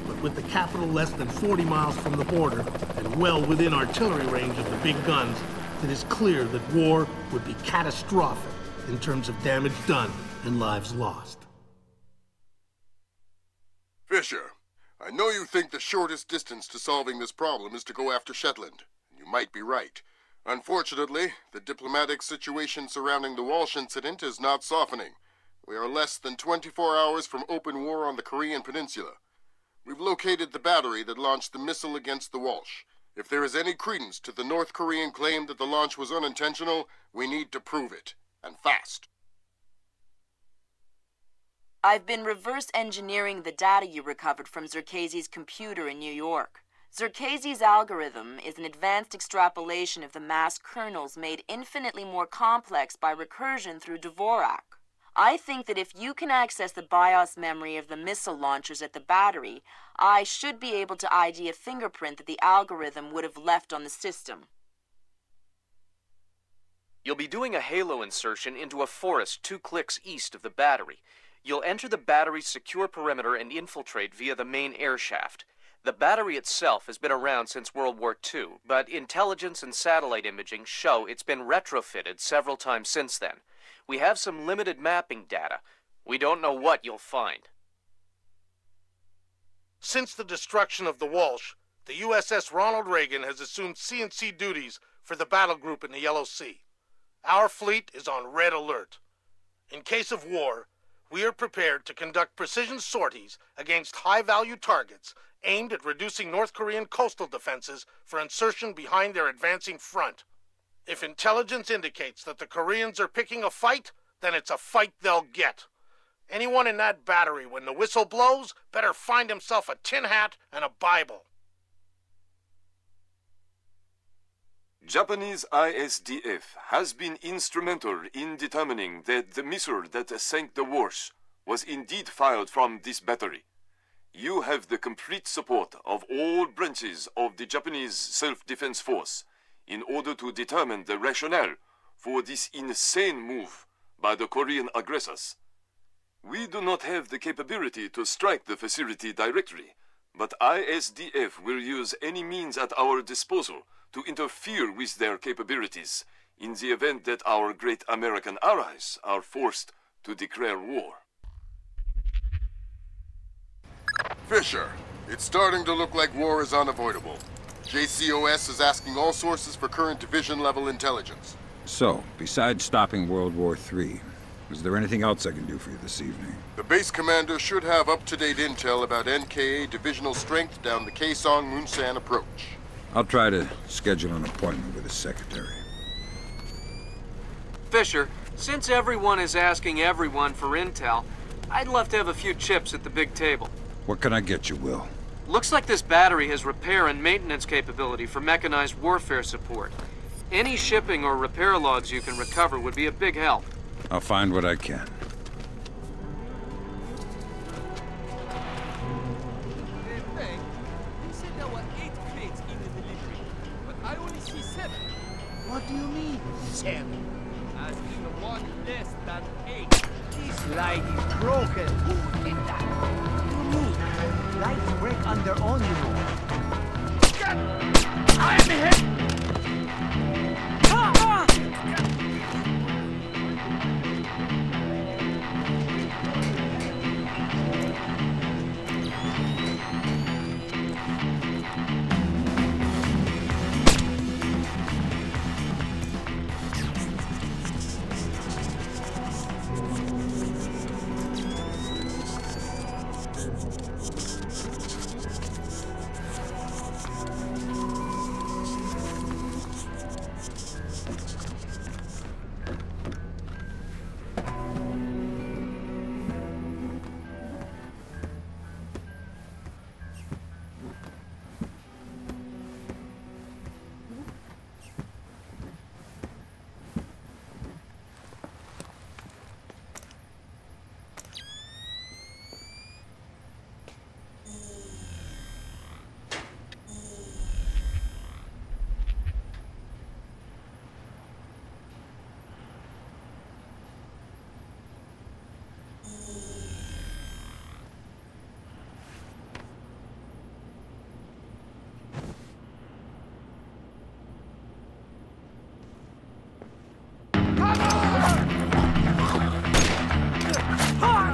But with the capital less than 40 miles from the border, and well within artillery range of the big guns, it is clear that war would be catastrophic in terms of damage done and lives lost. Fisher, I know you think the shortest distance to solving this problem is to go after Shetland. You might be right. Unfortunately, the diplomatic situation surrounding the Walsh incident is not softening. We are less than 24 hours from open war on the Korean Peninsula. We've located the battery that launched the missile against the Walsh. If there is any credence to the North Korean claim that the launch was unintentional, we need to prove it, and fast. I've been reverse engineering the data you recovered from Zerkezi's computer in New York. Zerkezi's algorithm is an advanced extrapolation of the mass kernels made infinitely more complex by recursion through Dvorak. I think that if you can access the BIOS memory of the missile launchers at the battery, I should be able to ID a fingerprint that the algorithm would have left on the system. You'll be doing a halo insertion into a forest 2 clicks east of the battery. You'll enter the battery's secure perimeter and infiltrate via the main air shaft. The battery itself has been around since World War II, but intelligence and satellite imaging show it's been retrofitted several times since then. We have some limited mapping data. We don't know what you'll find. Since the destruction of the Walsh, the USS Ronald Reagan has assumed C&C duties for the battle group in the Yellow Sea. Our fleet is on red alert. In case of war, we are prepared to conduct precision sorties against high-value targets aimed at reducing North Korean coastal defenses for insertion behind their advancing front. If intelligence indicates that the Koreans are picking a fight, then it's a fight they'll get. Anyone in that battery, when the whistle blows, better find himself a tin hat and a Bible. Japanese ISDF has been instrumental in determining that the missile that sank the Walsh was indeed fired from this battery. You have the complete support of all branches of the Japanese self-defense force in order to determine the rationale for this insane move by the Korean aggressors. We do not have the capability to strike the facility directly, but ISDF will use any means at our disposal to interfere with their capabilities in the event that our great American allies are forced to declare war. Fisher, it's starting to look like war is unavoidable. JCOS is asking all sources for current division-level intelligence. So, besides stopping World War III, is there anything else I can do for you this evening? The base commander should have up-to-date intel about NKA divisional strength down the Kaesong-Munsan approach. I'll try to schedule an appointment with his secretary. Fisher, since everyone is asking everyone for intel, I'd love to have a few chips at the big table. What can I get you, Will? Looks like this battery has repair and maintenance capability for mechanized warfare support. Any shipping or repair logs you can recover would be a big help. I'll find what I can. Hey, Frank, you said there were 8 crates in the delivery, but I only see 7. What do you mean, 7? As in one less than 8. This line is broken. Who did that? To me. Lights break on their own, you know. I'm hit!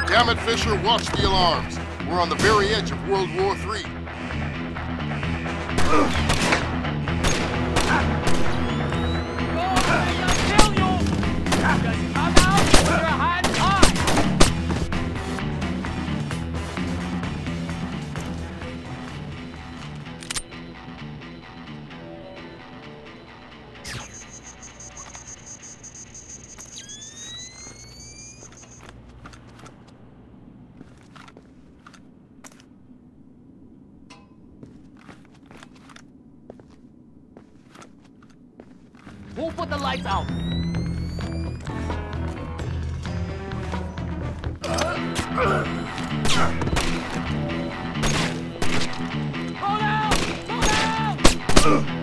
Damn it, Fisher, watch the alarms. We're on the very edge of World War III. Who put the lights out? Hold out! Hold out!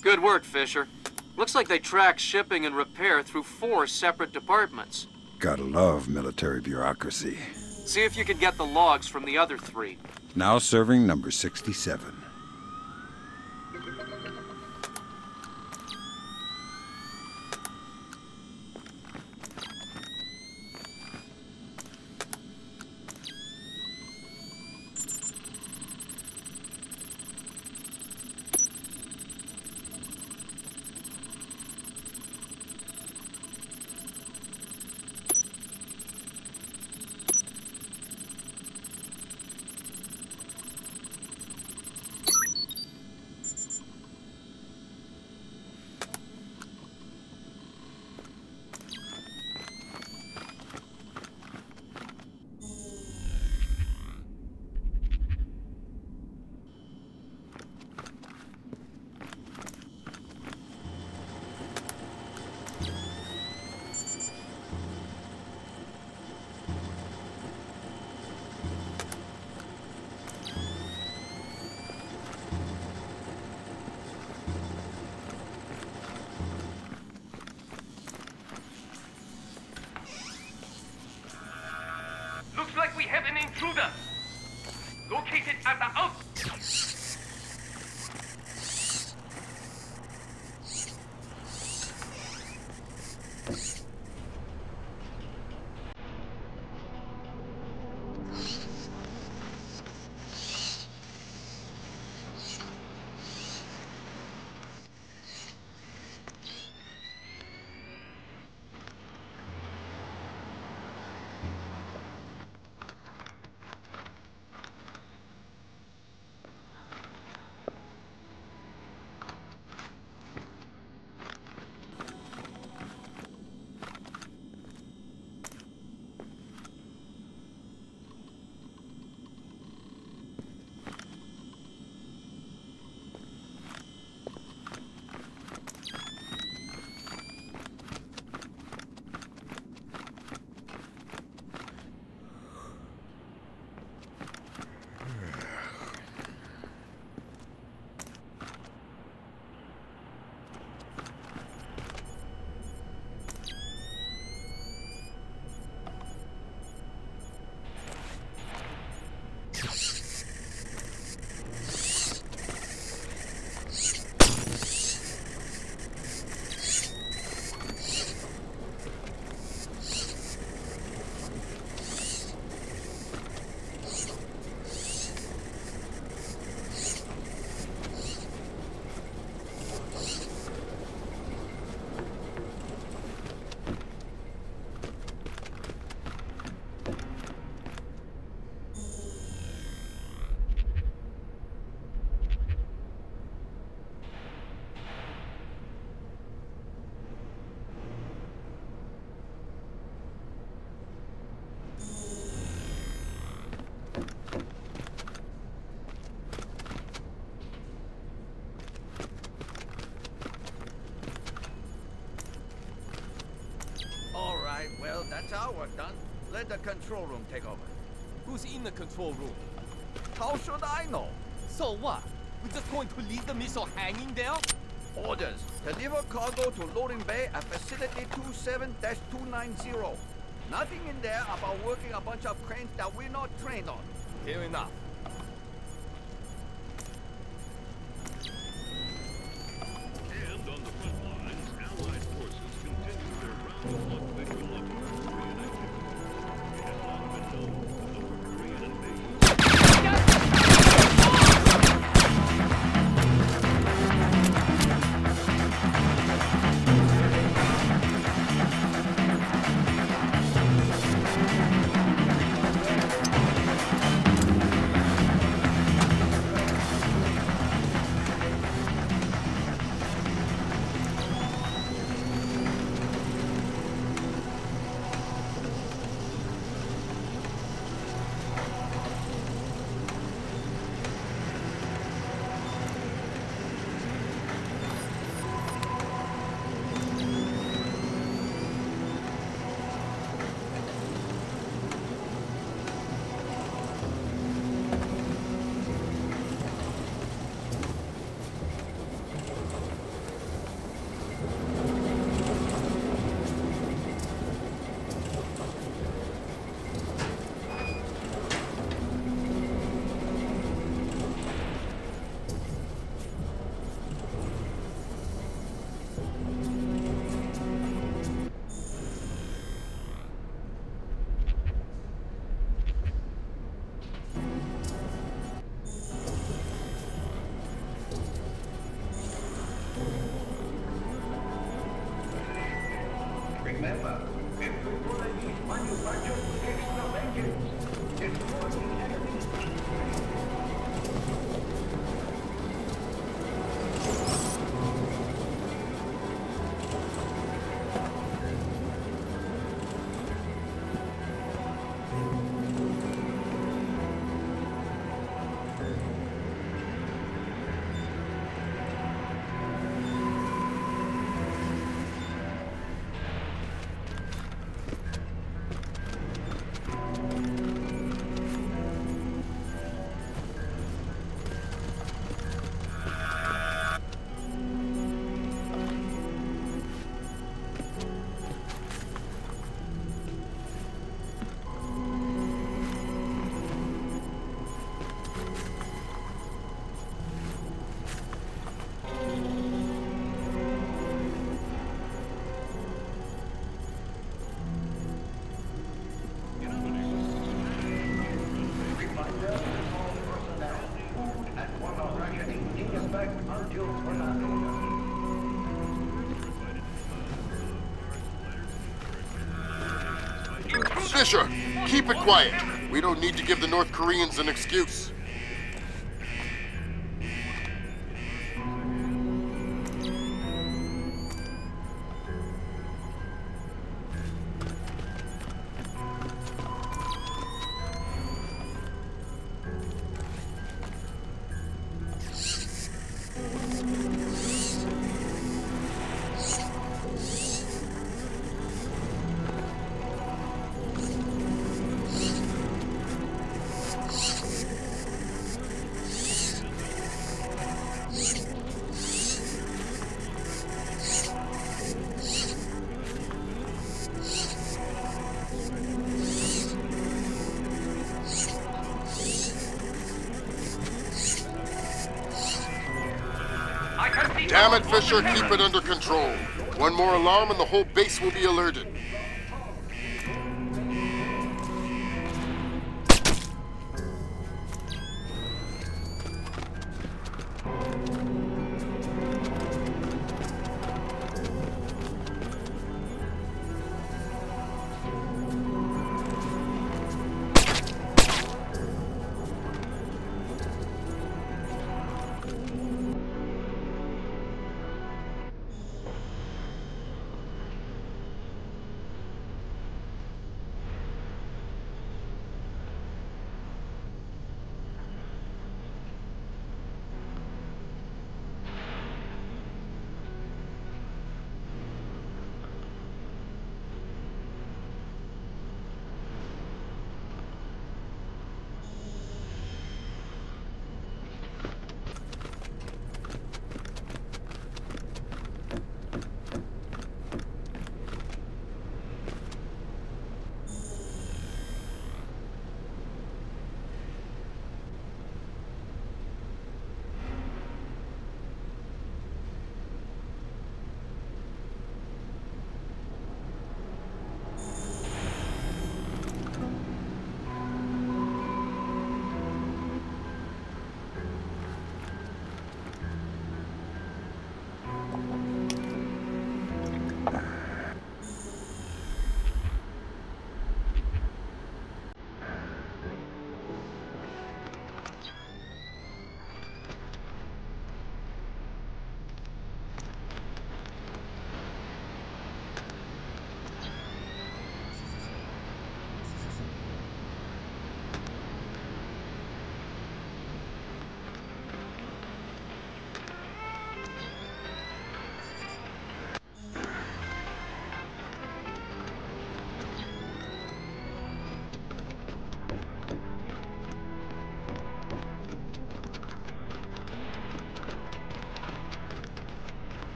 Good work, Fisher. Looks like they track shipping and repair through 4 separate departments. Gotta love military bureaucracy. See if you can get the logs from the other 3. Now serving number 67. Looks like we have an intruder. Located at the out. That's our work done. Let the control room take over. Who's in the control room? How should I know? So what? We're just going to leave the missile hanging there? Orders. Deliver cargo to loading bay at facility 27-290. Nothing in there about working a bunch of cranes that we're not trained on. Fair enough. And on the front lines, Allied forces continue their round-the-clock visual of North Korean activity. It has long been known that the North Korean invasion... Remember, every bullet is manufactured with extra vengeance. Destroy the enemy. Fisher, keep it quiet. We don't need to give the North Koreans an excuse. Damn it, Fisher, keep it under control. One more alarm and the whole base will be alerted.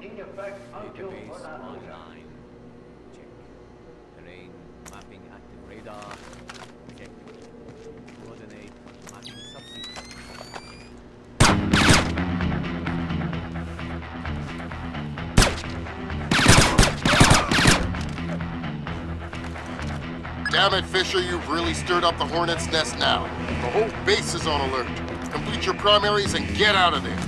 in effect until Database further notice. online. Check. Terrain mapping active radar. Check. Coordinate mapping subsystem. Damn it, Fisher, you've really stirred up the hornet's nest now. The whole base is on alert. Complete your primaries and get out of there.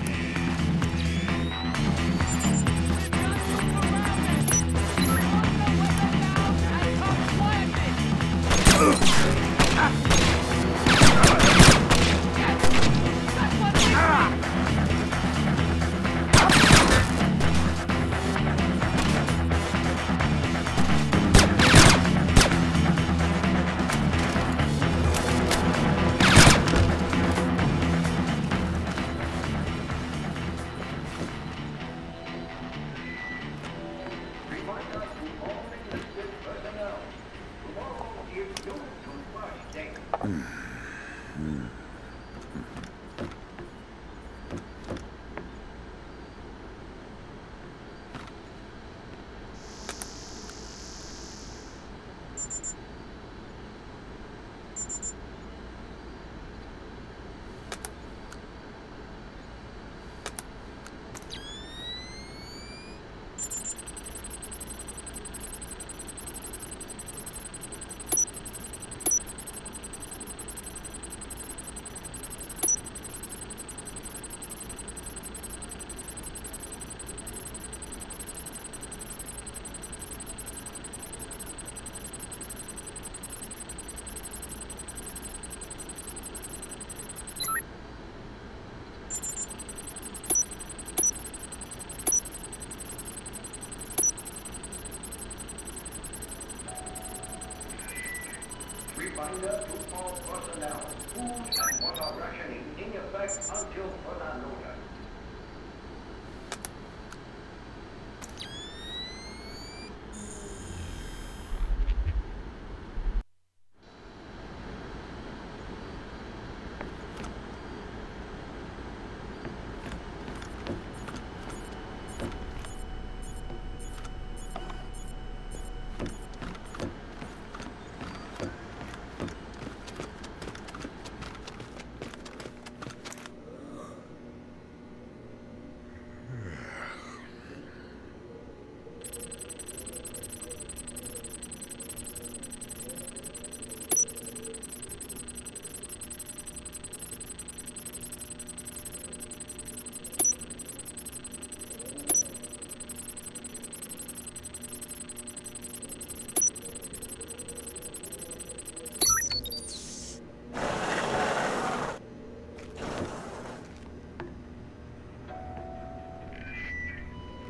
Reminder to all personnel, food and water rationing in effect until further notice.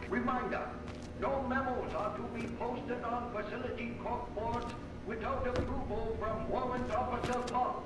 Reminder, no memos are to be posted on facility corkboards without approval from Warrant Officer Pop.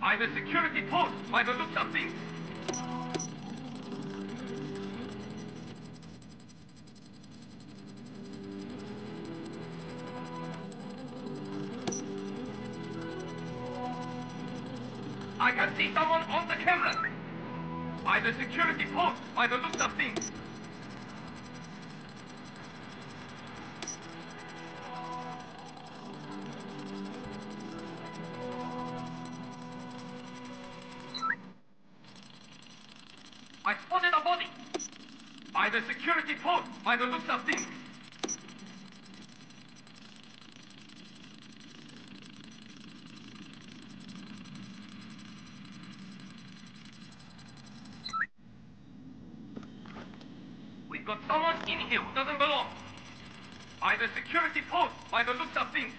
By the security post, by the looks of things. I can see someone on the camera. By the security post, by the looks of things. By the security post, by the looks of things. We've got someone in here who doesn't belong. By the security post, by the looks of things.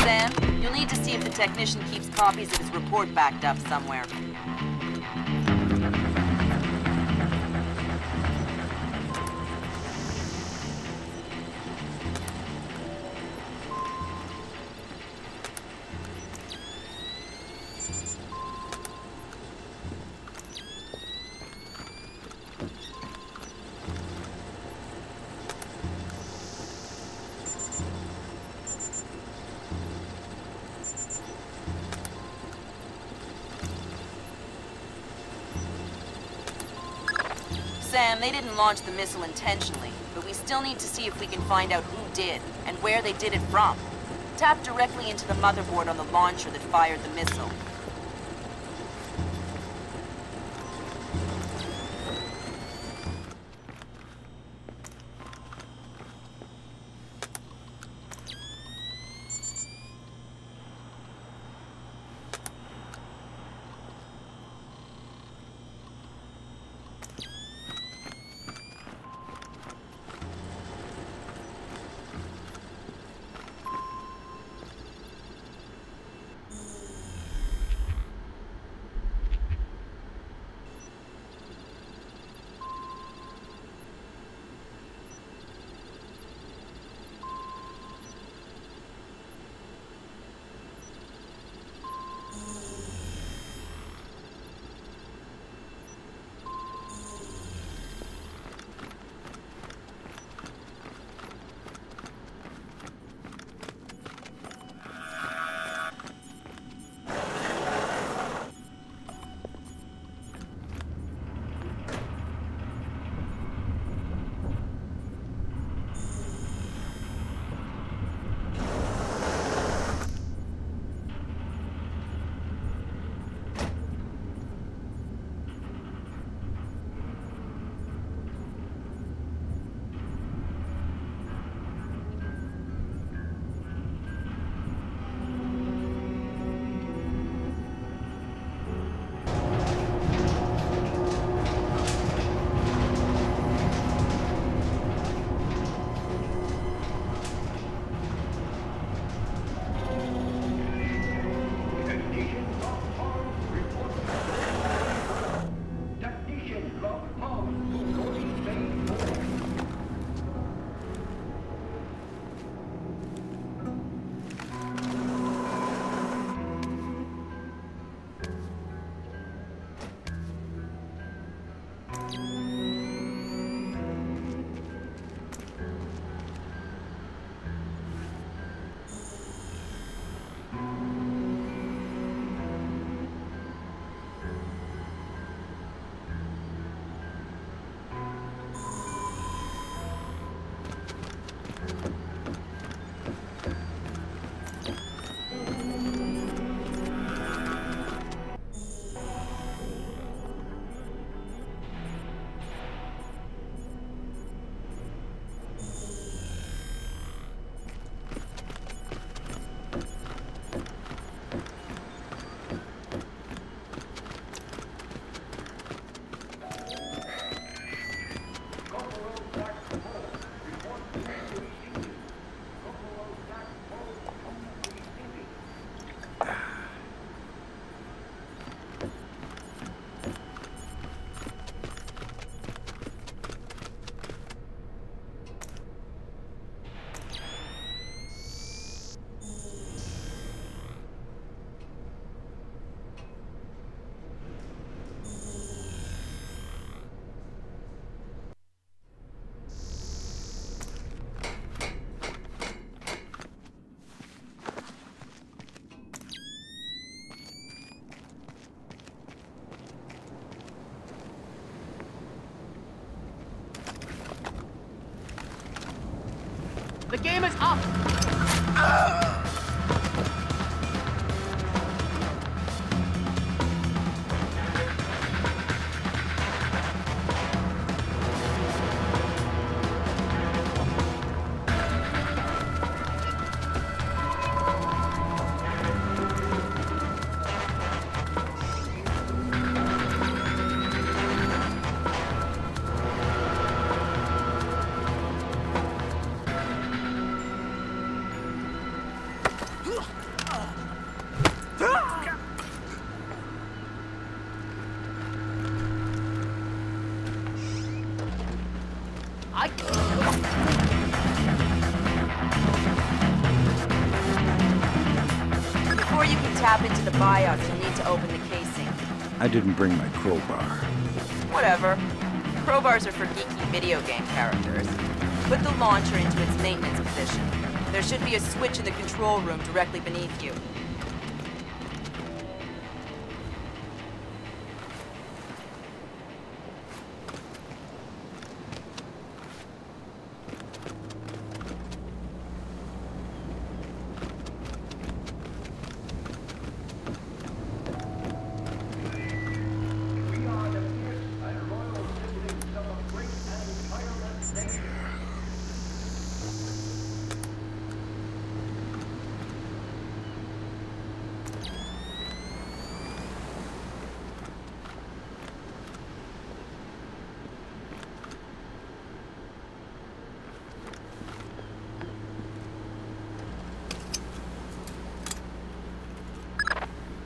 Sam, you'll need to see if the technician keeps copies of his report backed up somewhere. Sam, they didn't launch the missile intentionally, but we still need to see if we can find out who did, and where they did it from. Tap directly into the motherboard on the launcher that fired the missile. game is up! Before you can tap into the BIOS, you'll need to open the casing. I didn't bring my crowbar. Whatever. Crowbars are for geeky video game characters. Put the launcher into its maintenance position. There should be a switch in the control room directly beneath you.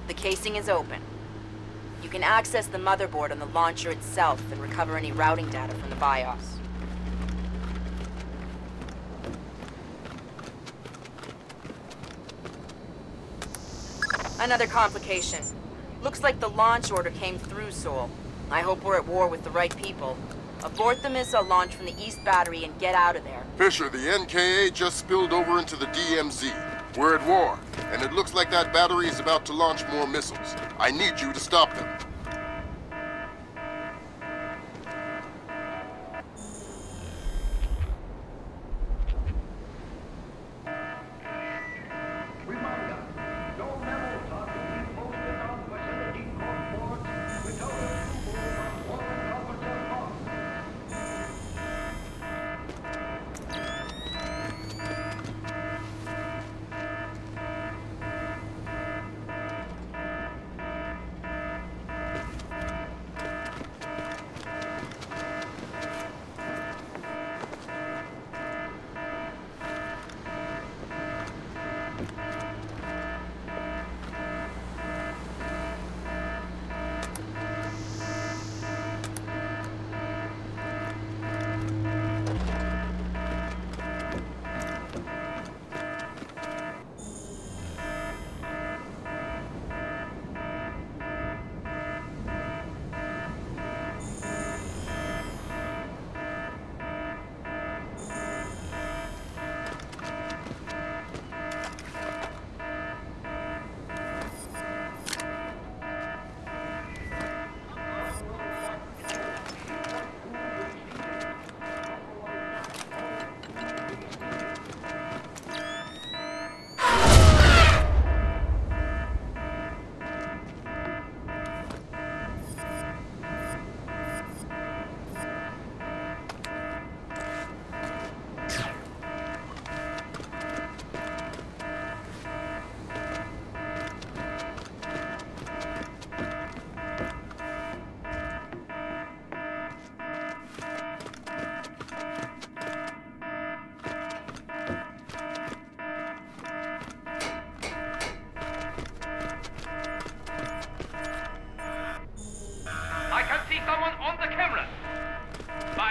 The casing is open. You can access the motherboard on the launcher itself and recover any routing data from the BIOS. Another complication. Looks like the launch order came through Seoul. I hope we're at war with the right people. Abort the missile launch from the East Battery and get out of there. Fisher, the NKA just spilled over into the DMZ. We're at war, and it looks like that battery is about to launch more missiles. I need you to stop them.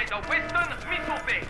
The Western Missile Base.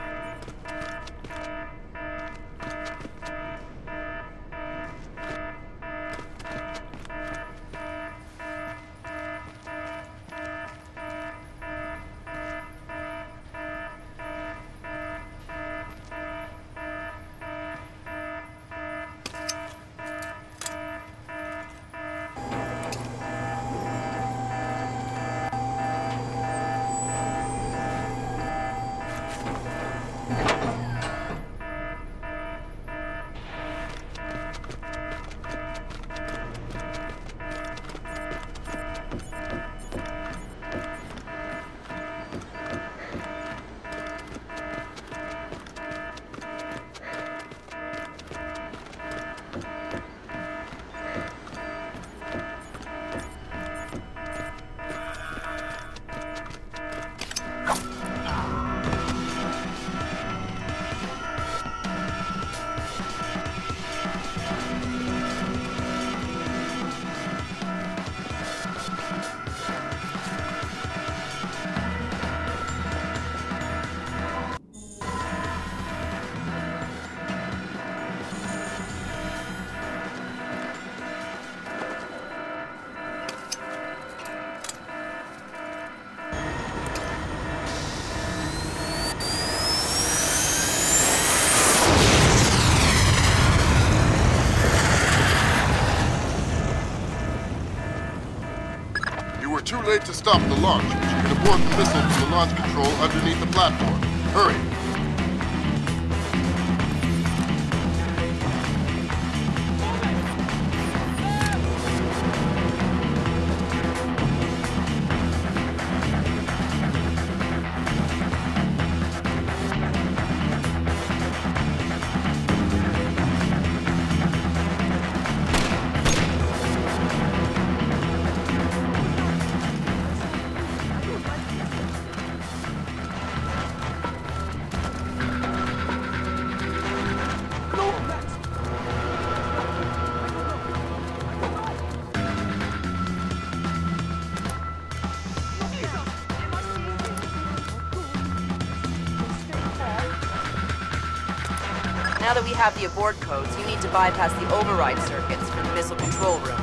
way to stop the launch, but you can abort the missile from the launch control underneath the platform. Hurry! Now that we have the abort codes, you need to bypass the override circuits for the missile control room.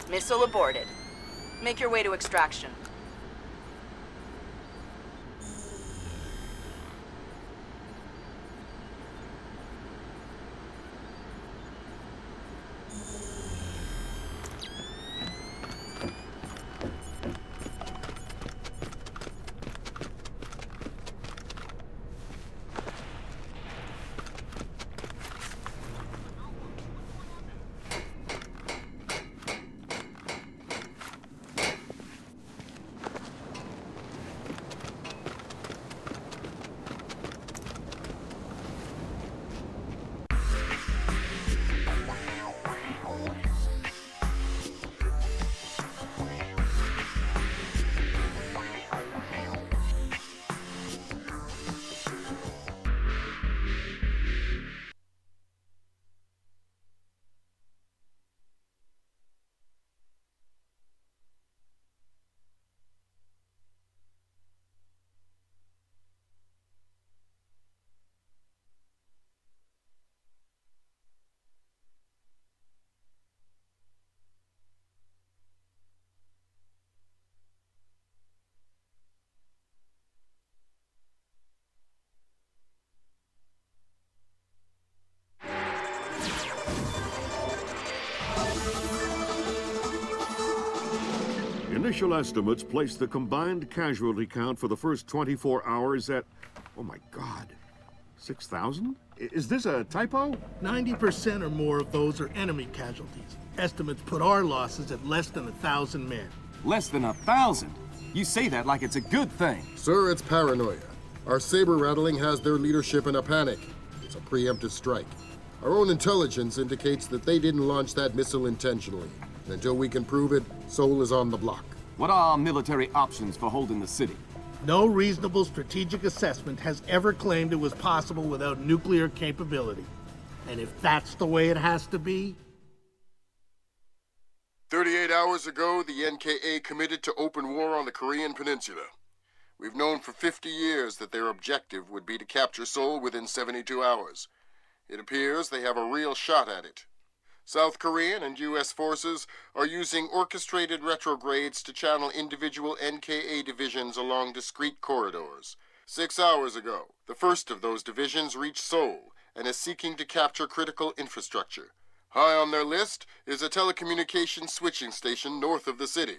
Missile aborted. Make your way to extraction. Initial estimates place the combined casualty count for the first 24 hours at, oh my God, 6,000? Is this a typo? 90% or more of those are enemy casualties. Estimates put our losses at less than 1,000 men. Less than 1,000? You say that like it's a good thing. Sir, it's paranoia. Our saber rattling has their leadership in a panic. It's a preemptive strike. Our own intelligence indicates that they didn't launch that missile intentionally. And until we can prove it, Seoul is on the block. What are our military options for holding the city? No reasonable strategic assessment has ever claimed it was possible without nuclear capability. And if that's the way it has to be... 38 hours ago, the NKA committed to open war on the Korean Peninsula. We've known for 50 years that their objective would be to capture Seoul within 72 hours. It appears they have a real shot at it. South Korean and U.S. forces are using orchestrated retrogrades to channel individual NKA divisions along discrete corridors. 6 hours ago, the first of those divisions reached Seoul and is seeking to capture critical infrastructure. High on their list is a telecommunications switching station north of the city.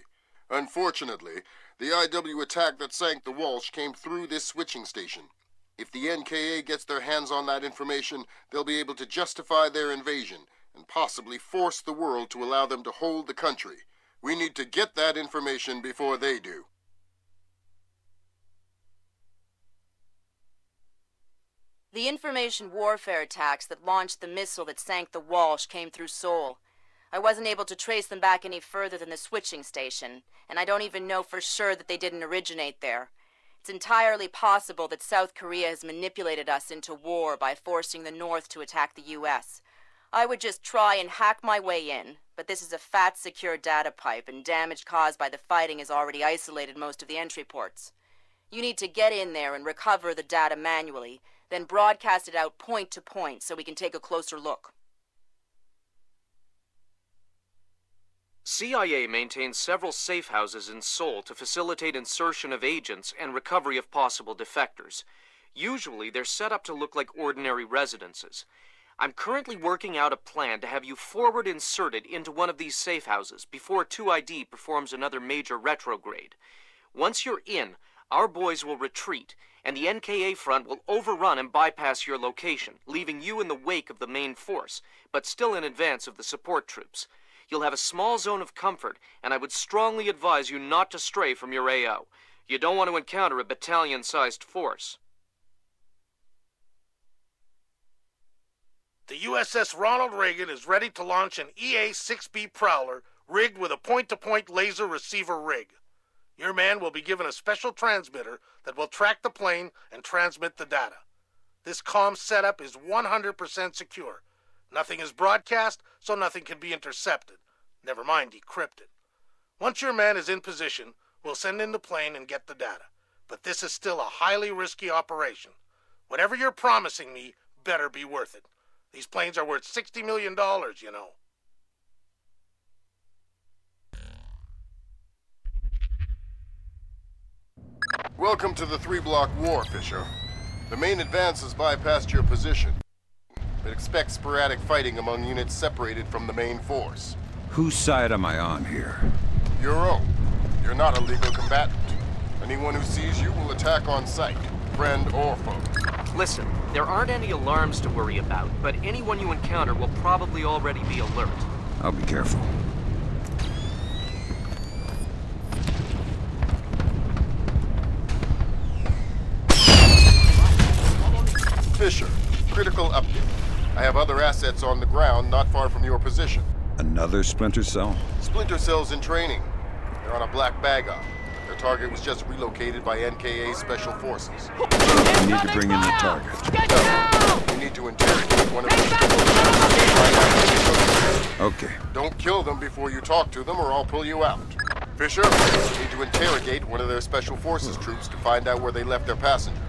Unfortunately, the IW attack that sank the Walsh came through this switching station. If the NKA gets their hands on that information, they'll be able to justify their invasion and possibly force the world to allow them to hold the country. We need to get that information before they do. The information warfare attacks that launched the missile that sank the Walsh came through Seoul. I wasn't able to trace them back any further than the switching station, and I don't even know for sure that they didn't originate there. It's entirely possible that South Korea has manipulated us into war by forcing the North to attack the U.S. I would just try and hack my way in, but this is a fat, secure data pipe, and damage caused by the fighting has already isolated most of the entry ports. You need to get in there and recover the data manually, then broadcast it out point to point so we can take a closer look. CIA maintains several safe houses in Seoul to facilitate insertion of agents and recovery of possible defectors. Usually, they're set up to look like ordinary residences. I'm currently working out a plan to have you forward inserted into one of these safe houses before 2ID performs another major retrograde. Once you're in, our boys will retreat, and the NKA front will overrun and bypass your location, leaving you in the wake of the main force, but still in advance of the support troops. You'll have a small zone of comfort, and I would strongly advise you not to stray from your AO. You don't want to encounter a battalion-sized force. The USS Ronald Reagan is ready to launch an EA-6B Prowler rigged with a point-to-point laser receiver rig. Your man will be given a special transmitter that will track the plane and transmit the data. This comm setup is 100% secure. Nothing is broadcast, so nothing can be intercepted. Never mind decrypted. Once your man is in position, we'll send in the plane and get the data. But this is still a highly risky operation. Whatever you're promising me better be worth it. These planes are worth $60 million, you know. Welcome to the 3-block war, Fisher. The main advance has bypassed your position, but expect sporadic fighting among units separated from the main force. Whose side am I on here? Your own. You're not a legal combatant. Anyone who sees you will attack on sight, friend or foe. Listen, there aren't any alarms to worry about, but anyone you encounter will probably already be alert. I'll be careful. Fisher, critical update. I have other assets on the ground not far from your position. Another Splinter cell? Splinter cells in training. They're on a black bag up. Their target was just relocated by NKA Special Forces. You need to bring in the target. No, you need to interrogate one of them. Okay. Don't kill them before you talk to them or I'll pull you out. Fisher, you need to interrogate one of their Special Forces troops to find out where they left their passenger.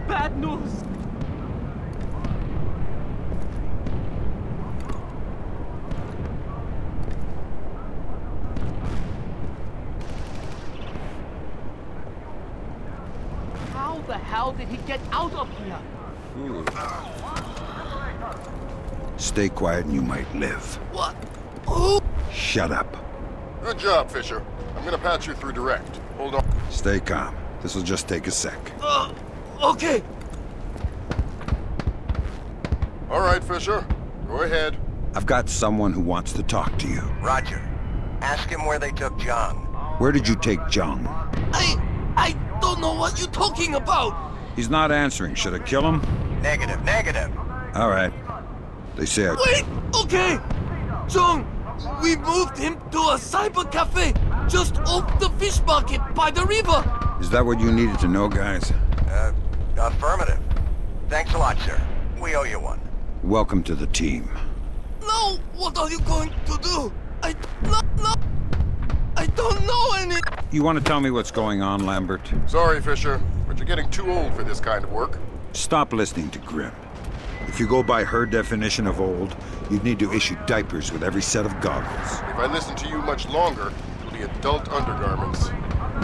Bad news! How the hell did he get out of here? Stay quiet and you might live. What? Who? Shut up. Good job, Fisher. I'm gonna patch you through direct. Hold on. Stay calm. This'll just take a sec. Okay. All right, Fisher. Go ahead. I've got someone who wants to talk to you. Roger. Ask him where they took John. Where did you take Jung? I don't know what you're talking about! He's not answering. Should I kill him? Negative, negative. All right. They say I... Wait! Okay! Jung, we moved him to a cyber cafe just off the fish market by the river. Is that what you needed to know, guys? Affirmative. Thanks a lot, sir. We owe you one. Welcome to the team. No! know what are you going to do. I don't know any... You want to tell me what's going on, Lambert? Sorry, Fisher, but you're getting too old for this kind of work. Stop listening to Grim. If you go by her definition of old, you'd need to issue diapers with every set of goggles. If I listen to you much longer, it'll be adult undergarments.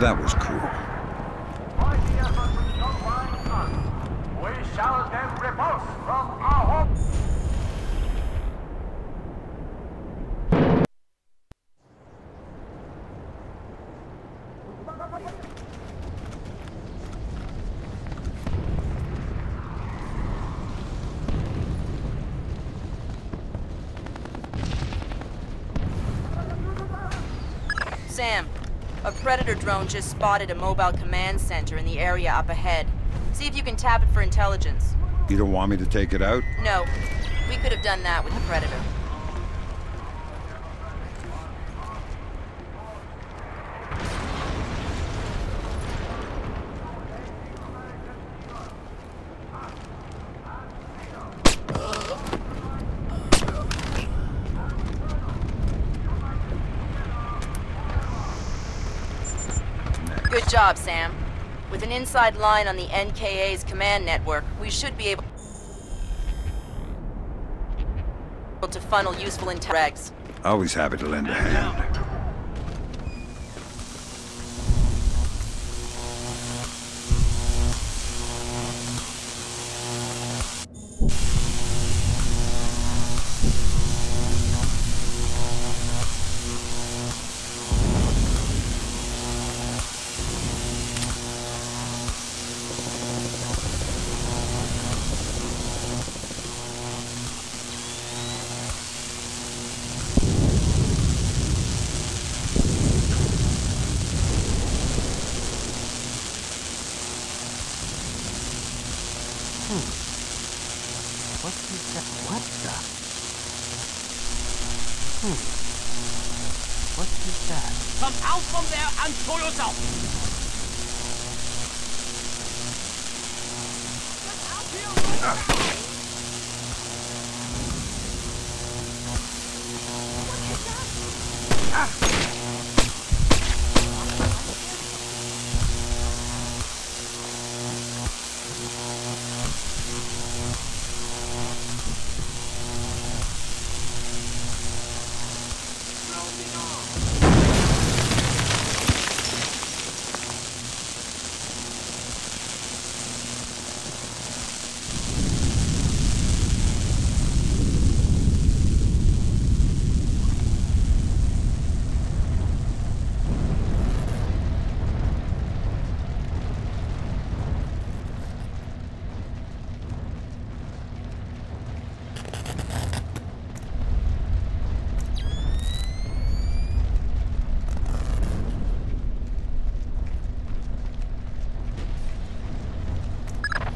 That was cruel. We shall then repulse from our home. Sam, a Predator drone just spotted a mobile command center in the area up ahead. See if you can tap it for intelligence. You don't want me to take it out? No, we could have done that with the Predator. Good job, Sam. With an inside line on the NKA's command network, we should be able to funnel useful intelligence. Always happy to lend a hand. Come out from there and show yourself!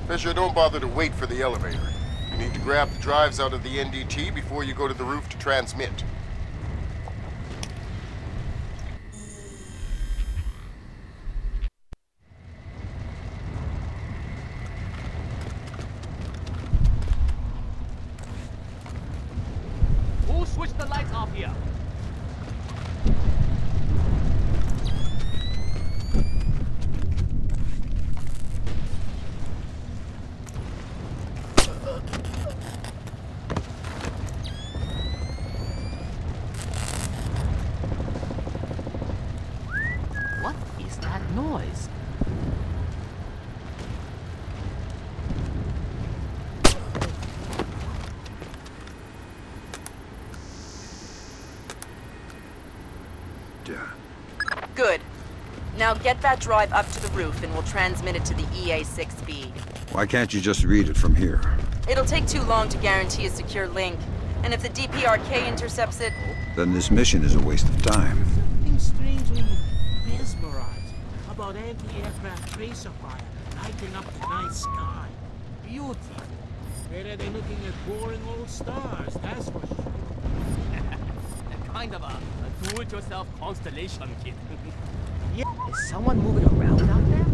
Fisher, don't bother to wait for the elevator. You need to grab the drives out of the NDT before you go to the roof to transmit. Who switched the lights off here? Noise. Good. Now get that drive up to the roof and we'll transmit it to the EA6 feed. Why can't you just read it from here? It'll take too long to guarantee a secure link. And if the DPRK intercepts it... Then this mission is a waste of time. Something strangely mesmerizing about anti-aircraft tracer fire lighting up the night sky. Beautiful. Better than looking at boring old stars, that's for sure. Kind of a do-it-yourself constellation kit. Yeah. Is someone moving around out there?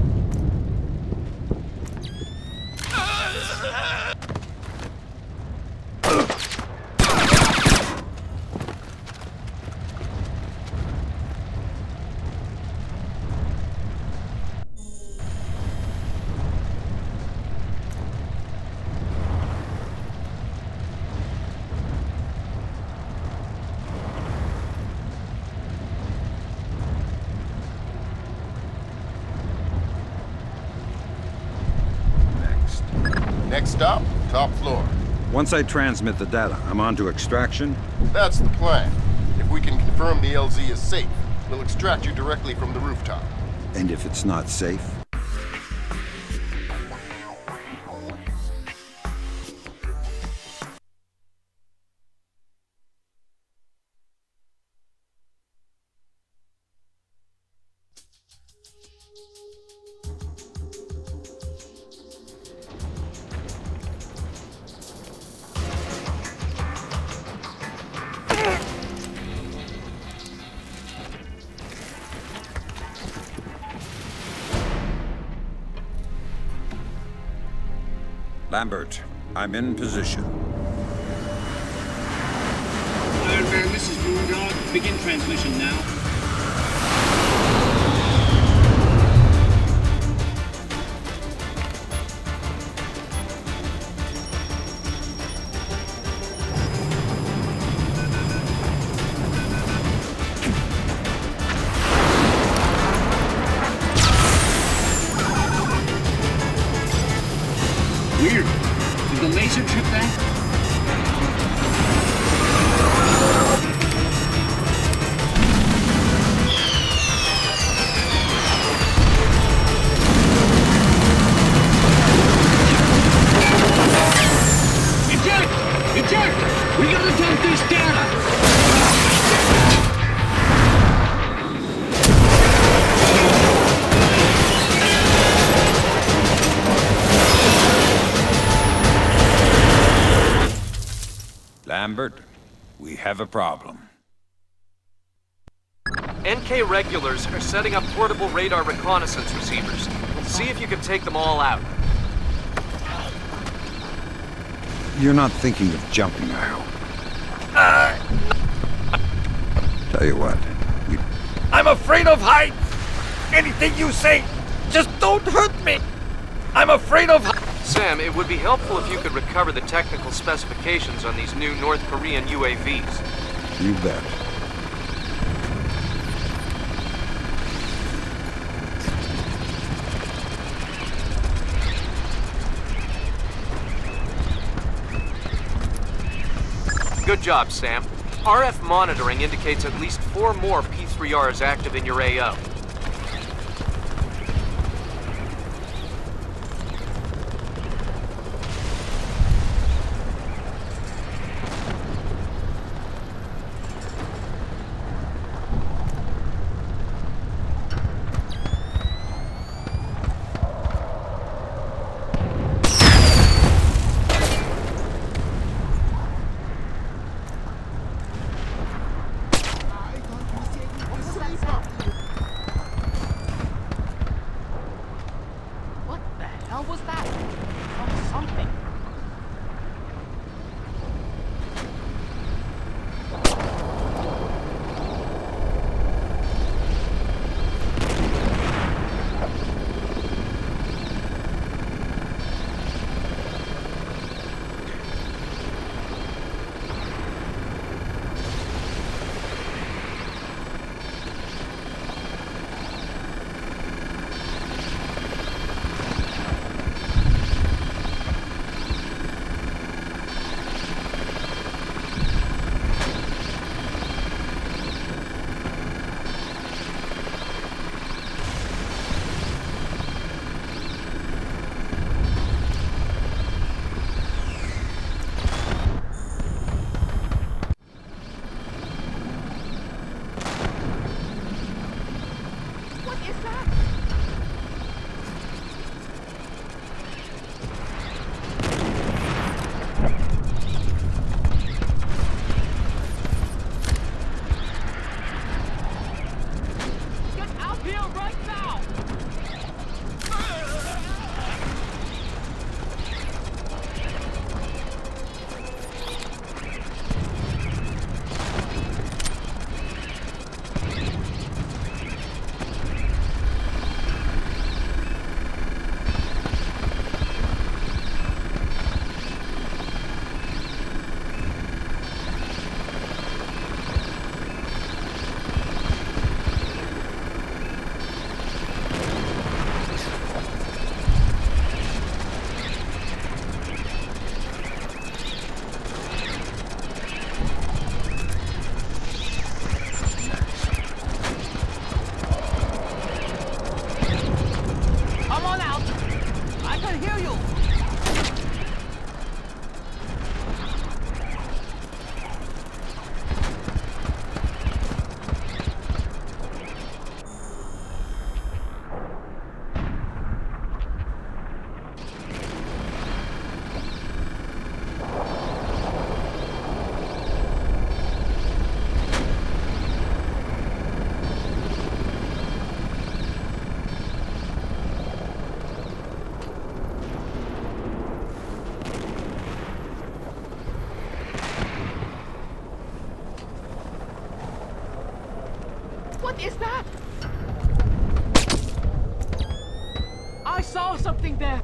Next stop, top floor. Once I transmit the data, I'm on to extraction? That's the plan. If we can confirm the LZ is safe, we'll extract you directly from the rooftop. And if it's not safe? Lambert, I'm in position. Iron Man, this is Moondog. Begin transmission now. Weird. Did the laser trip that? Eject! Eject! We gotta dump this data! Lambert, we have a problem. NK regulars are setting up portable radar reconnaissance receivers. See if you can take them all out. You're not thinking of jumping, I hope. Tell you what, I'm afraid of heights! Anything you say, just don't hurt me! I'm afraid of heights! Sam, it would be helpful if you could recover the technical specifications on these new North Korean UAVs. You bet. Good job, Sam. RF monitoring indicates at least 4 more P3Rs active in your AO. What is that? I saw something there.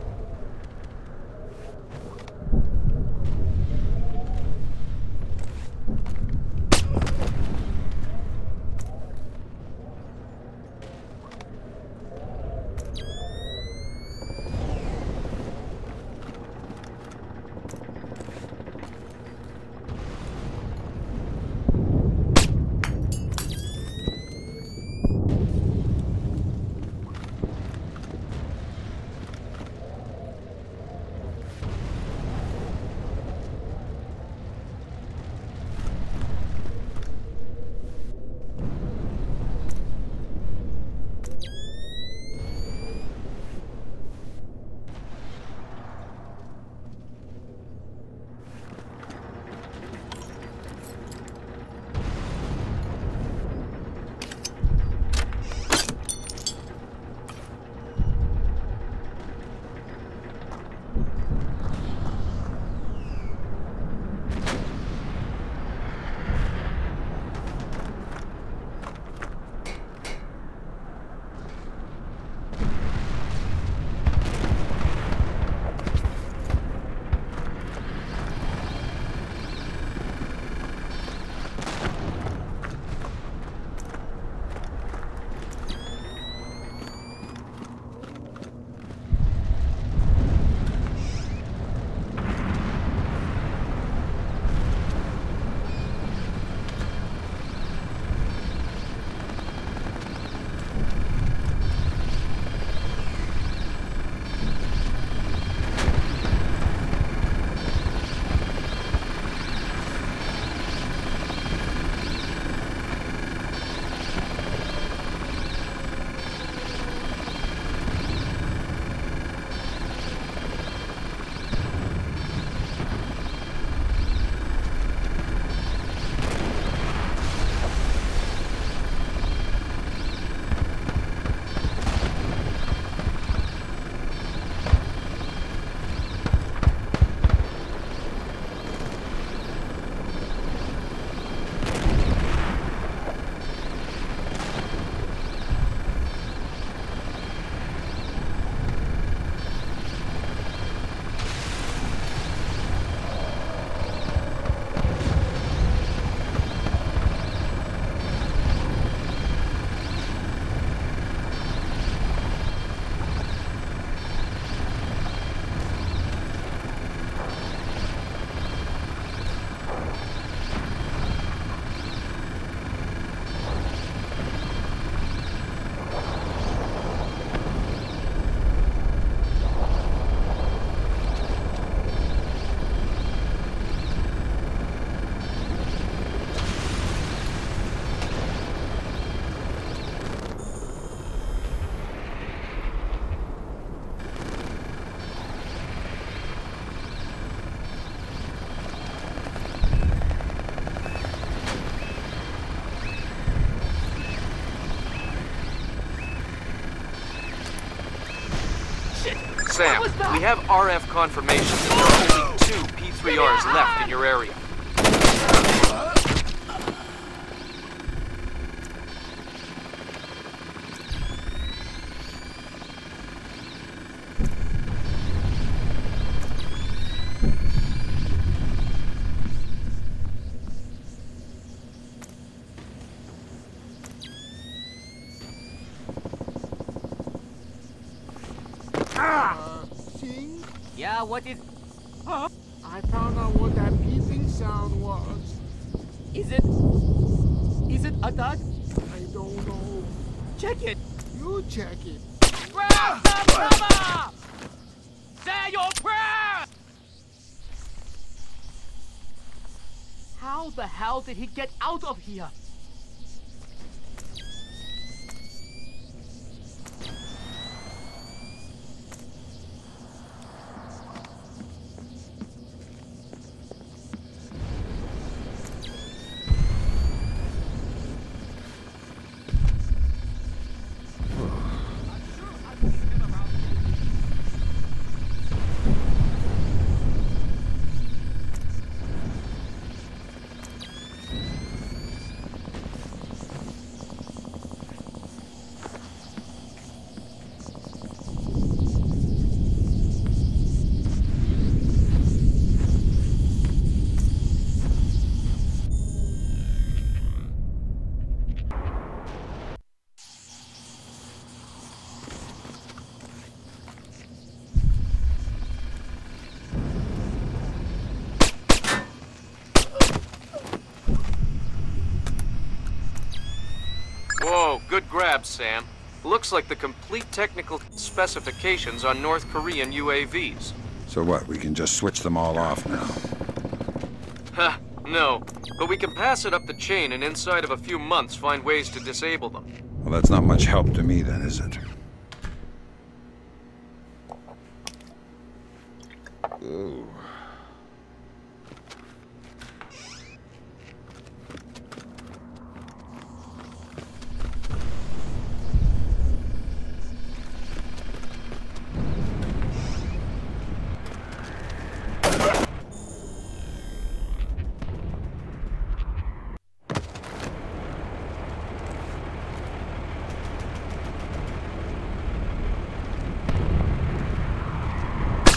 Sam, we have RF confirmation that there are only 2 P3Rs left in your area. Yeah, what is... Huh? I found out what that beeping sound was. Is it a duck? I don't know. Check it. You check it. Grab the rubber! Say your prayer! How the hell did he get out of here? labs, Sam. Looks like the complete technical specifications on North Korean UAVs. So what, we can just switch them all off now? Ha, no. But we can pass it up the chain and inside of a few months find ways to disable them. Well, that's not much help to me then, is it? Ooh.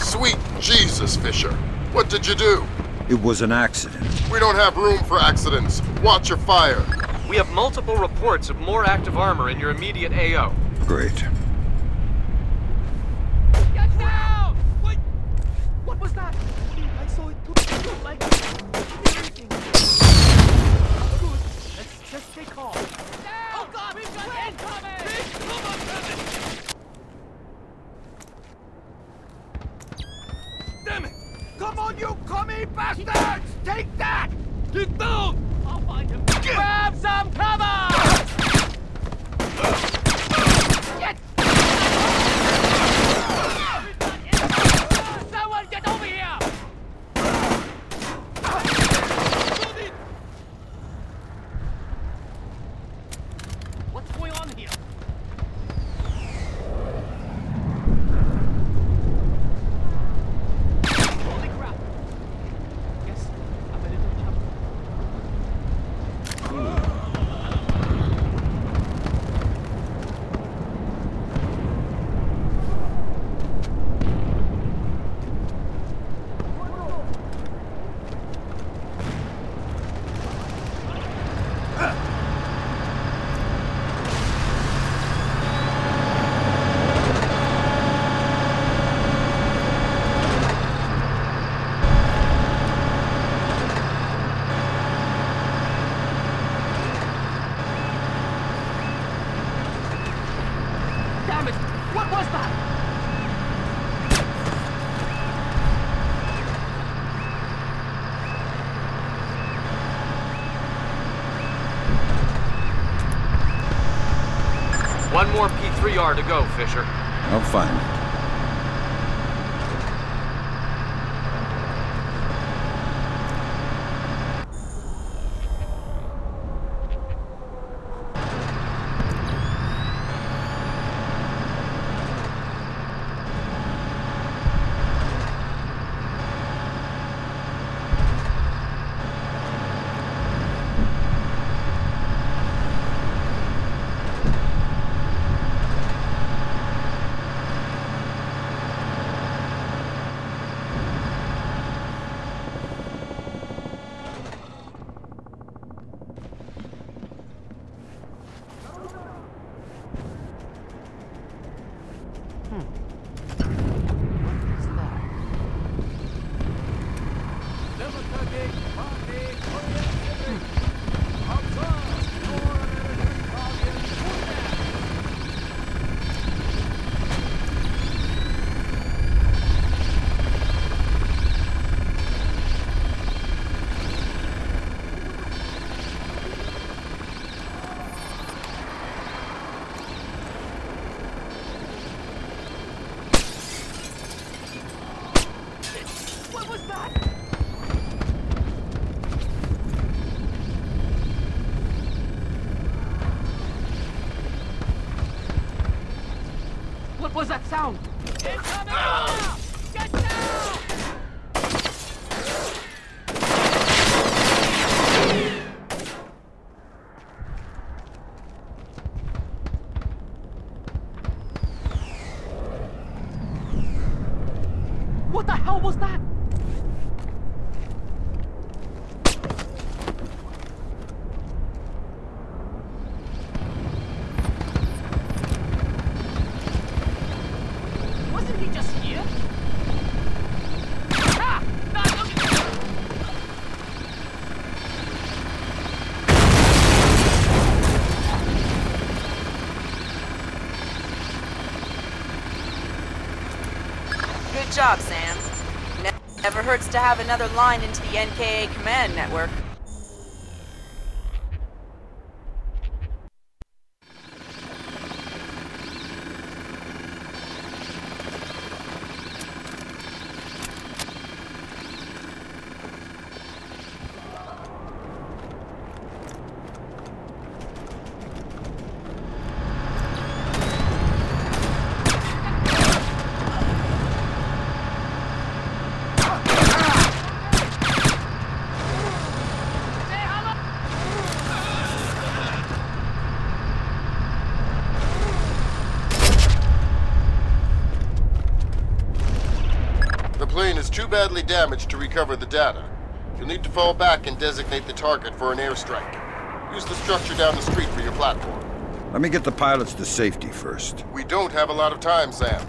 Sweet Jesus, Fisher. What did you do? It was an accident. We don't have room for accidents. Watch your fire. We have multiple reports of more active armor in your immediate AO. Great. Get down! Wait! What was that? I saw it too. Like everything. Good. Let's just stay calm. Oh God! We've got incoming! Damn it! Come on, you commie bastards! Take that! Get down! I'll find him. Grab some cover! Get! Someone get over here! What's going on here? Holy crap! Yes, I'm a little chump. Damn it! What was that? One more P3R to go, Fisher. I'll find it. What was that? What was that sound? Incoming! Get down! What the hell was that? Wasn't he just here? Ah! job, Sam. Never hurts to have another line into the NKA command network. The plane is too badly damaged to recover the data. You'll need to fall back and designate the target for an airstrike. Use the structure down the street for your platform. Let me get the pilots to safety first. We don't have a lot of time, Sam.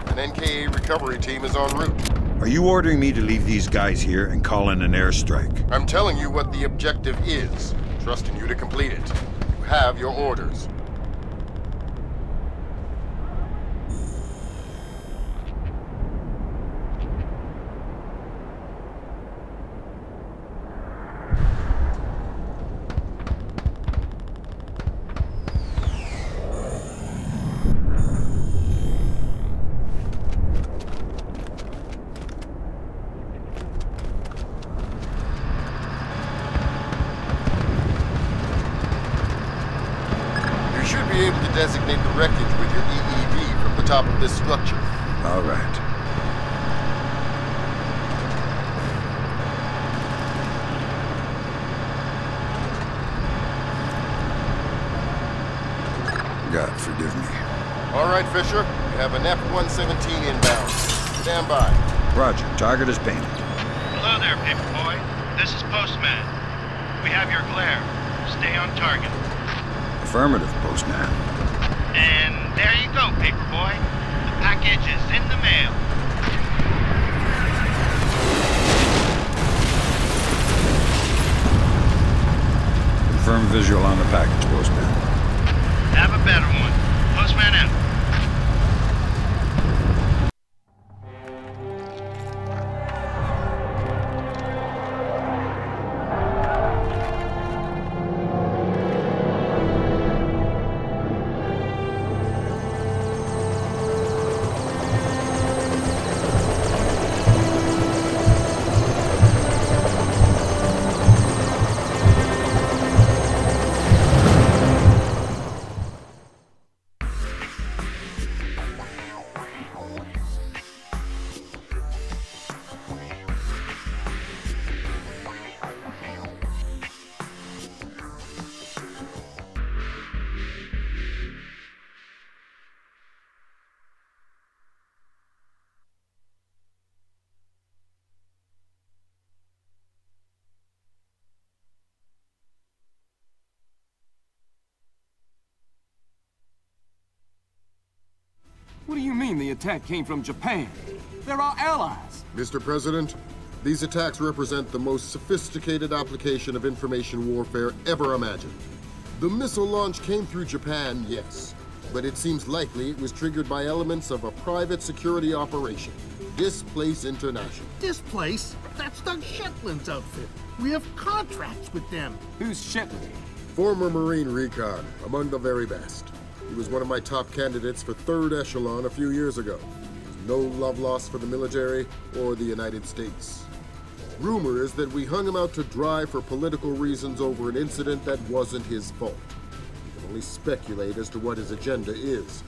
An NKA recovery team is en route. Are you ordering me to leave these guys here and call in an airstrike? I'm telling you what the objective is, trusting you to complete it. You have your orders. Be able to designate the wreckage with your EEV from the top of this structure. All right. God forgive me. All right, Fisher. You have an F-117 inbound. Stand by. Roger. Target is painted. Hello there, Paperboy. This is Postman. We have your glare. Stay on target. Affirmative, Postman. And there you go, Paperboy. The package is in the mail. Confirm visual on the package, Postman. Have a better one. Postman out. What do you mean the attack came from Japan? They're our allies. Mr. President, these attacks represent the most sophisticated application of information warfare ever imagined. The missile launch came through Japan, yes, but it seems likely it was triggered by elements of a private security operation. Displace International. Displace? That's Doug Shetland's outfit. We have contracts with them. Who's Shetland? Former Marine recon, among the very best. He was one of my top candidates for 3rd Echelon a few years ago. No love lost for the military or the United States. Rumor is that we hung him out to dry for political reasons over an incident that wasn't his fault. We can only speculate as to what his agenda is.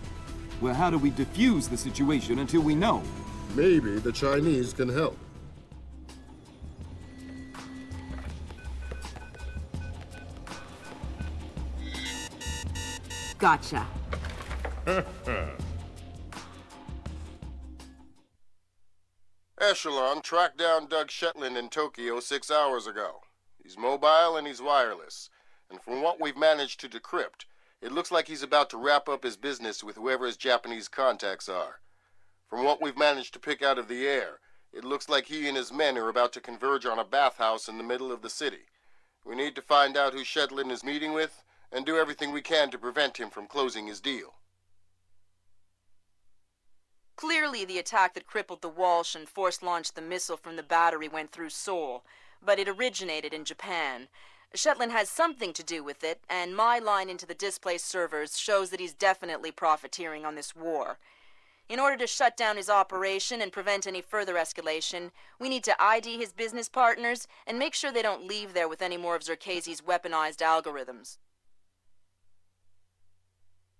Well, how do we defuse the situation until we know? Maybe the Chinese can help. Gotcha. Echelon tracked down Doug Shetland in Tokyo 6 hours ago. He's mobile and he's wireless. And from what we've managed to decrypt, it looks like he's about to wrap up his business with whoever his Japanese contacts are. From what we've managed to pick out of the air, it looks like he and his men are about to converge on a bathhouse in the middle of the city. We need to find out who Shetland is meeting with and do everything we can to prevent him from closing his deal. Clearly Clearly, the attack that crippled the Walsh and force-launched the missile from the battery went through Seoul, but it originated in Japan. Shetland has something to do with it, and my line into the displaced servers shows that he's definitely profiteering on this war. In order to shut down his operation and prevent any further escalation, we need to ID his business partners and make sure they don't leave there with any more of Zerkezi's weaponized algorithms.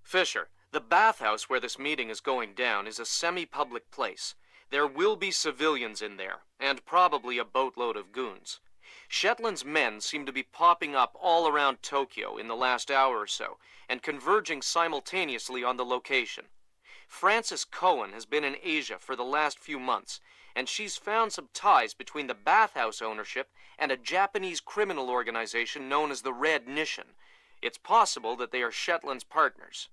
Fisher, the bathhouse where this meeting is going down is a semi-public place. There will be civilians in there, and probably a boatload of goons. Shetland's men seem to be popping up all around Tokyo in the last hour or so, and converging simultaneously on the location. Frances Cohen has been in Asia for the last few months, and she's found some ties between the bathhouse ownership and a Japanese criminal organization known as the Red Nishan. It's possible that they are Shetland's partners.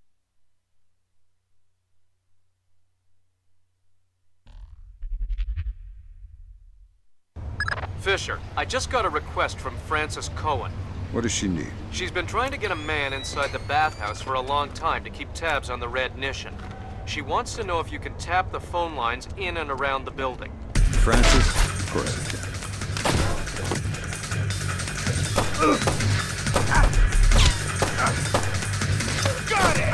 Fisher, I just got a request from Frances Cohen. What does she need? She's been trying to get a man inside the bathhouse for a long time to keep tabs on the Red Nishan. She wants to know if you can tap the phone lines in and around the building. Francis? Of course I can. Got it!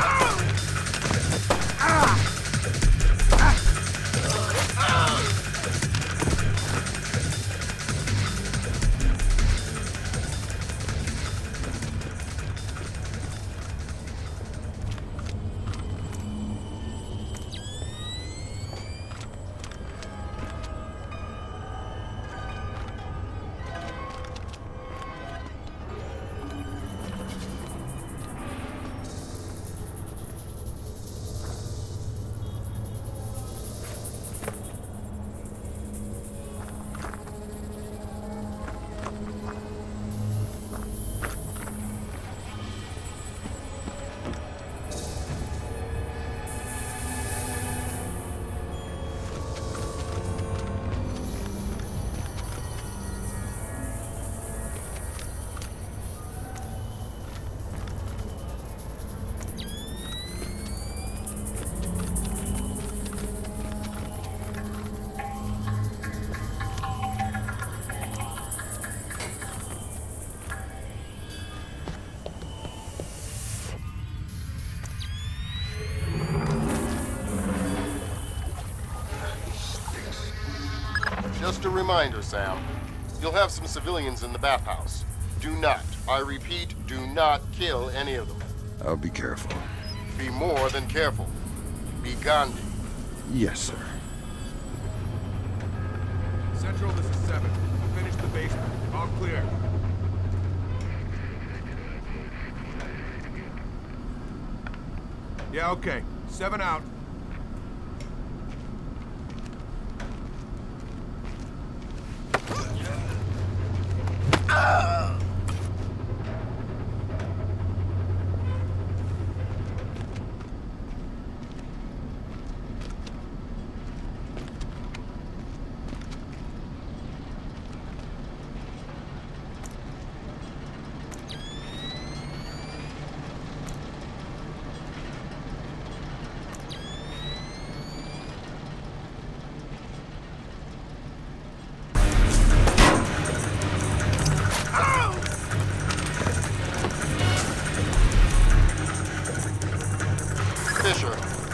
Just a reminder, Sam. You'll have some civilians in the bathhouse. Do not, I repeat, do not kill any of them. I'll be careful. Be more than careful. Be Gandhi. Yes, sir. Central, this is 7. Finish the basement. All clear. Yeah, okay. 7 out.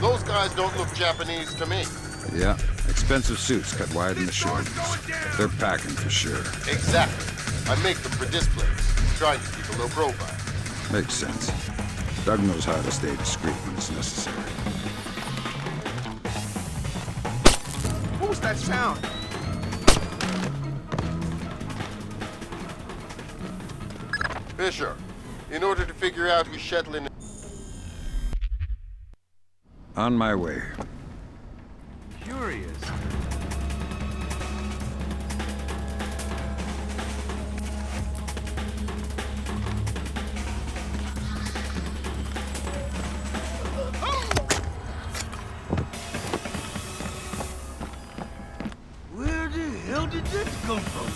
Those guys don't look Japanese to me. Yeah, expensive suits cut wide in the shoulders. They're packing for sure. Exactly. I make them for displays, trying to keep a low profile. Makes sense. Doug knows how to stay discreet when it's necessary. What was that sound? Fisher, in order to figure out who Shetland is... On my way. Curious. Where the hell did this come from?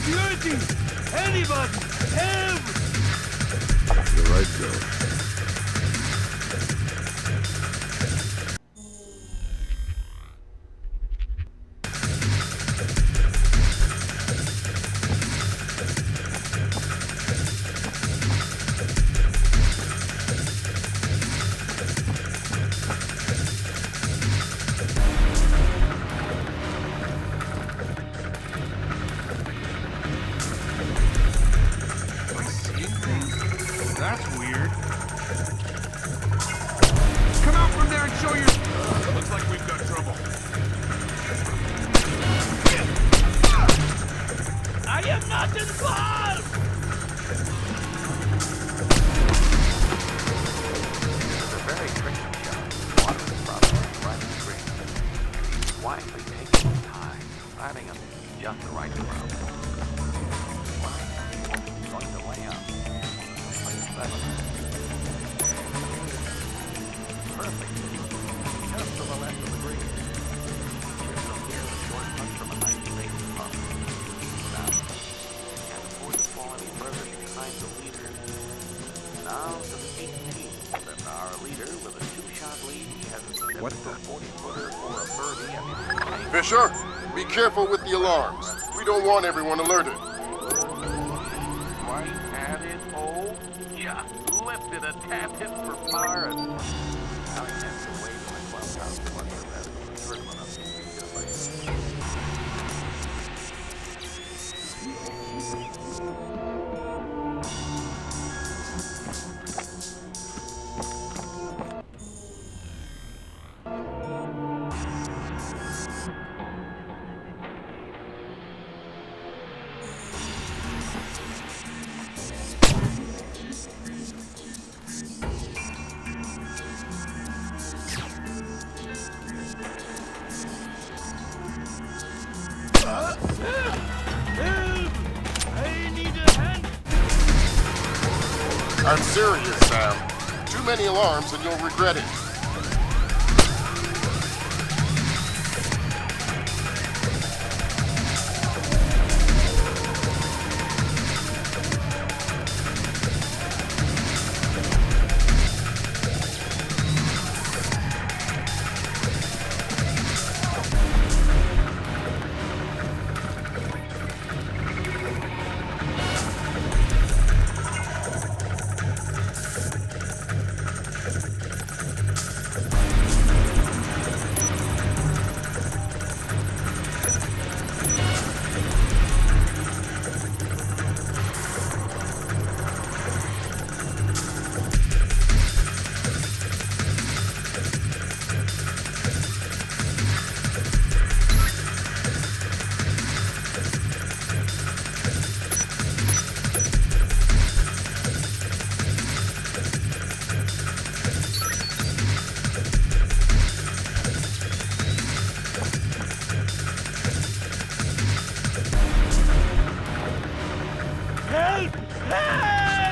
Security! Anybody! Help! You're right, Joe. weird. Come out from there and show your... Looks like we've got trouble. I am not involved! It's a very tricky shot. Water is probably right screen. He's wisely taking his time, planning on just the right route. Going to lay up. Perfect. Just to the left of the green. Here's from here a short putt from a nice lake pump. Now, can't afford to fall any further behind the leader. Now to the 18th, and our leader with a two-shot lead has a 40-footer or a birdie at his Fisher, be careful with the alarms. We don't want everyone alerted. right at it. Oh, just lifted a tap hit for par. And now he has to wait for the clubhouse to let the rest of the tournament up to I'm serious, Sam. Too many alarms and you'll regret it.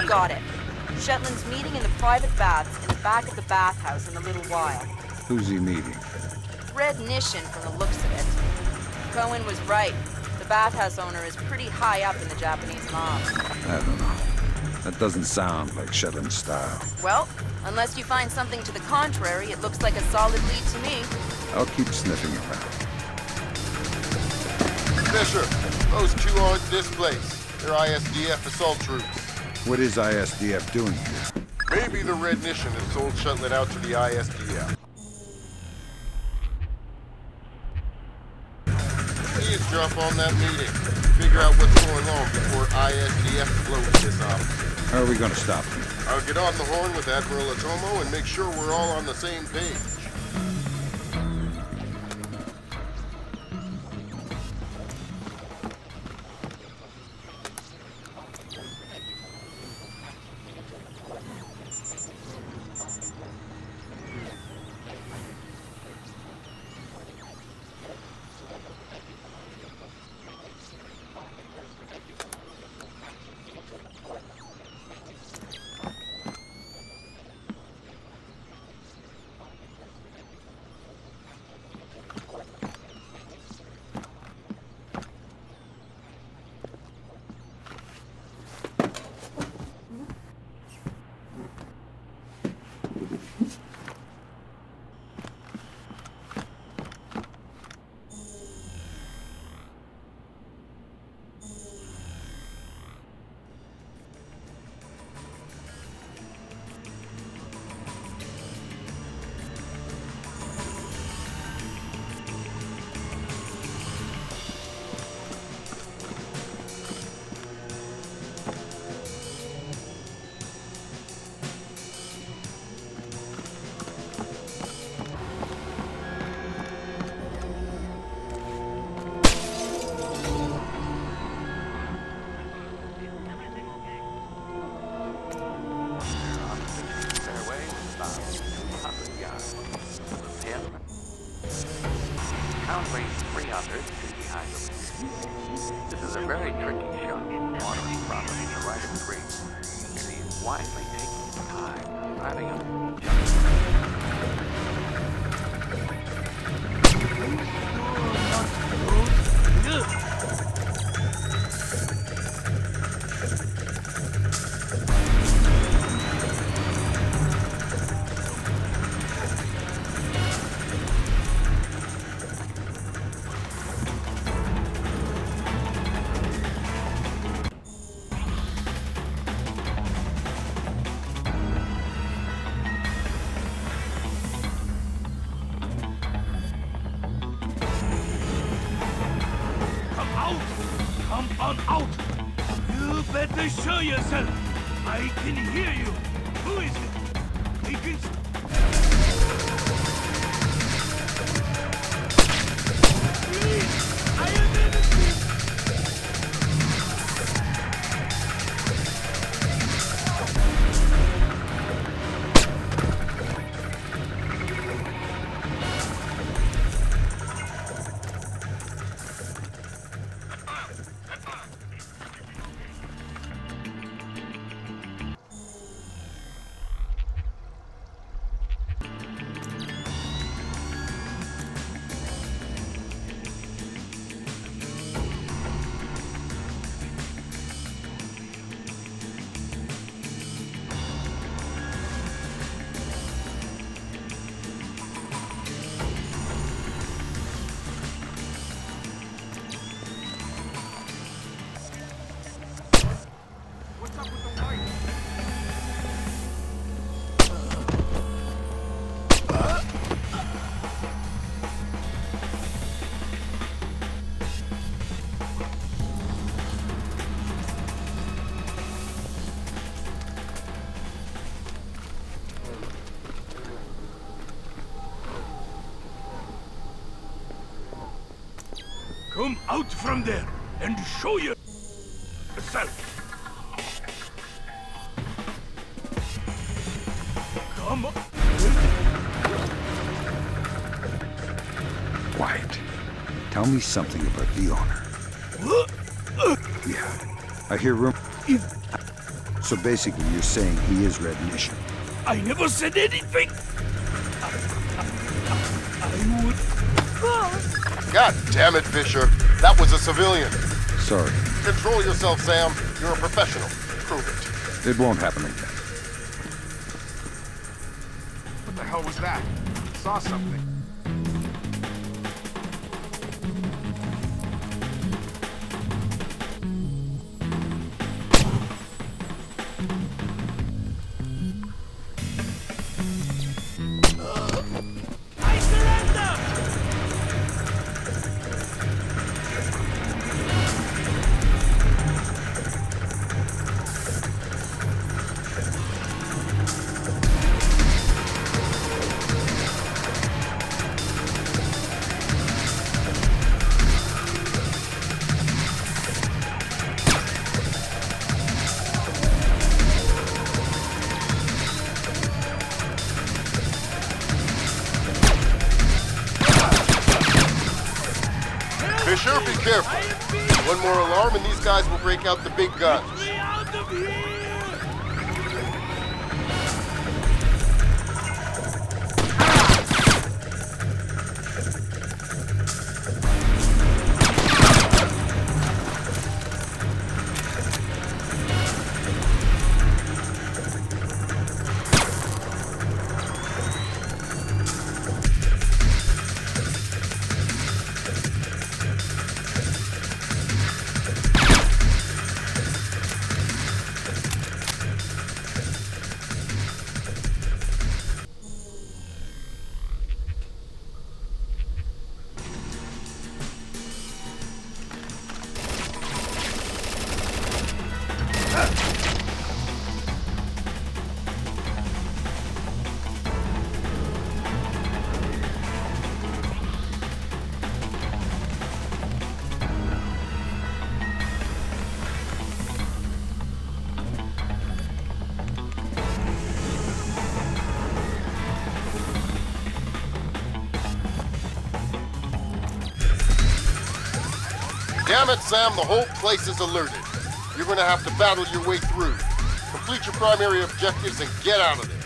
Got it. Shetland's meeting in the private baths in the back of the bathhouse in a little while. Who's he meeting? Red Nishin from the looks of it. Cohen was right. The bathhouse owner is pretty high up in the Japanese mob. I don't know. That doesn't sound like Shetland's style. Well, unless you find something to the contrary, it looks like a solid lead to me. I'll keep sniffing around. Fisher, those two aren't displaced. They're ISDF assault troops. What is ISDF doing here? Maybe the Red Nishin has sold Shetland out to the ISDF. Eavesdrop on that meeting. Figure out what's going on before ISDF blows this up. How are we going to stop them? I'll get on the horn with Admiral Otomo and make sure we're all on the same page. very tricky shot, watering properly the right of green, and he is wisely taking his time, driving him just out! You better show yourself! I can hear you! Who is it? He can... Please! I am innocent! Come out from there and show yourself. Come on. Quiet. Tell me something about the owner. Yeah, I hear room. So basically, you're saying he is Red Nation. I never said anything. I would. God damn it, Fisher. That was a civilian. Sorry. Control yourself, Sam. You're a professional. Prove it. It won't happen again. What the hell was that? Saw something. Fisher, be careful. One more alarm and these guys will break out the big guns. Damn it, Sam, the whole place is alerted. You're gonna have to battle your way through. Complete your primary objectives and get out of there.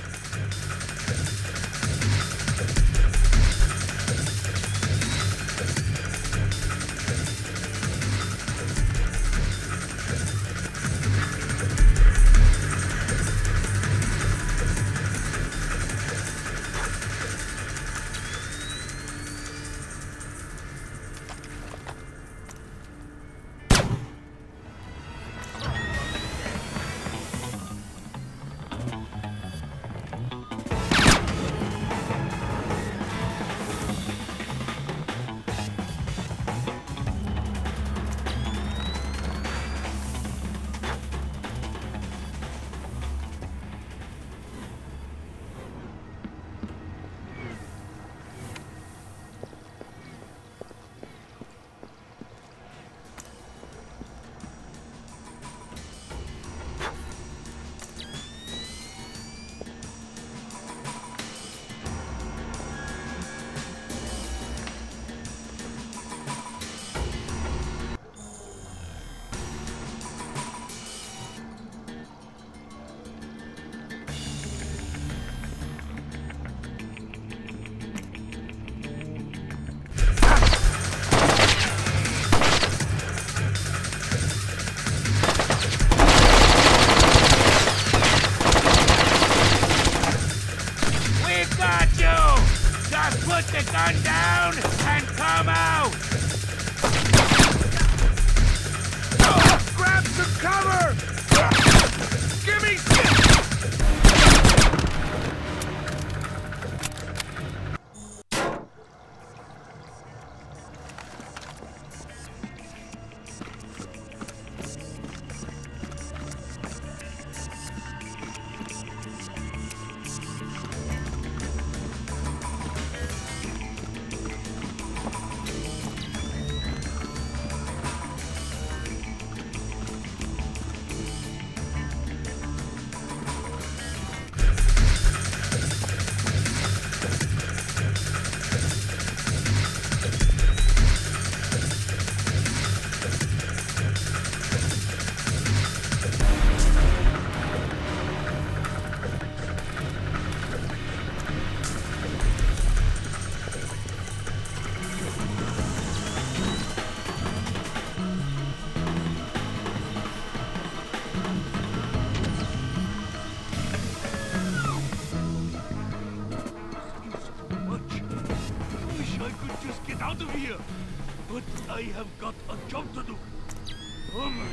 Put the gun down and come out! Grab some cover! Give me out of here! But I have got a job to do. Oh man.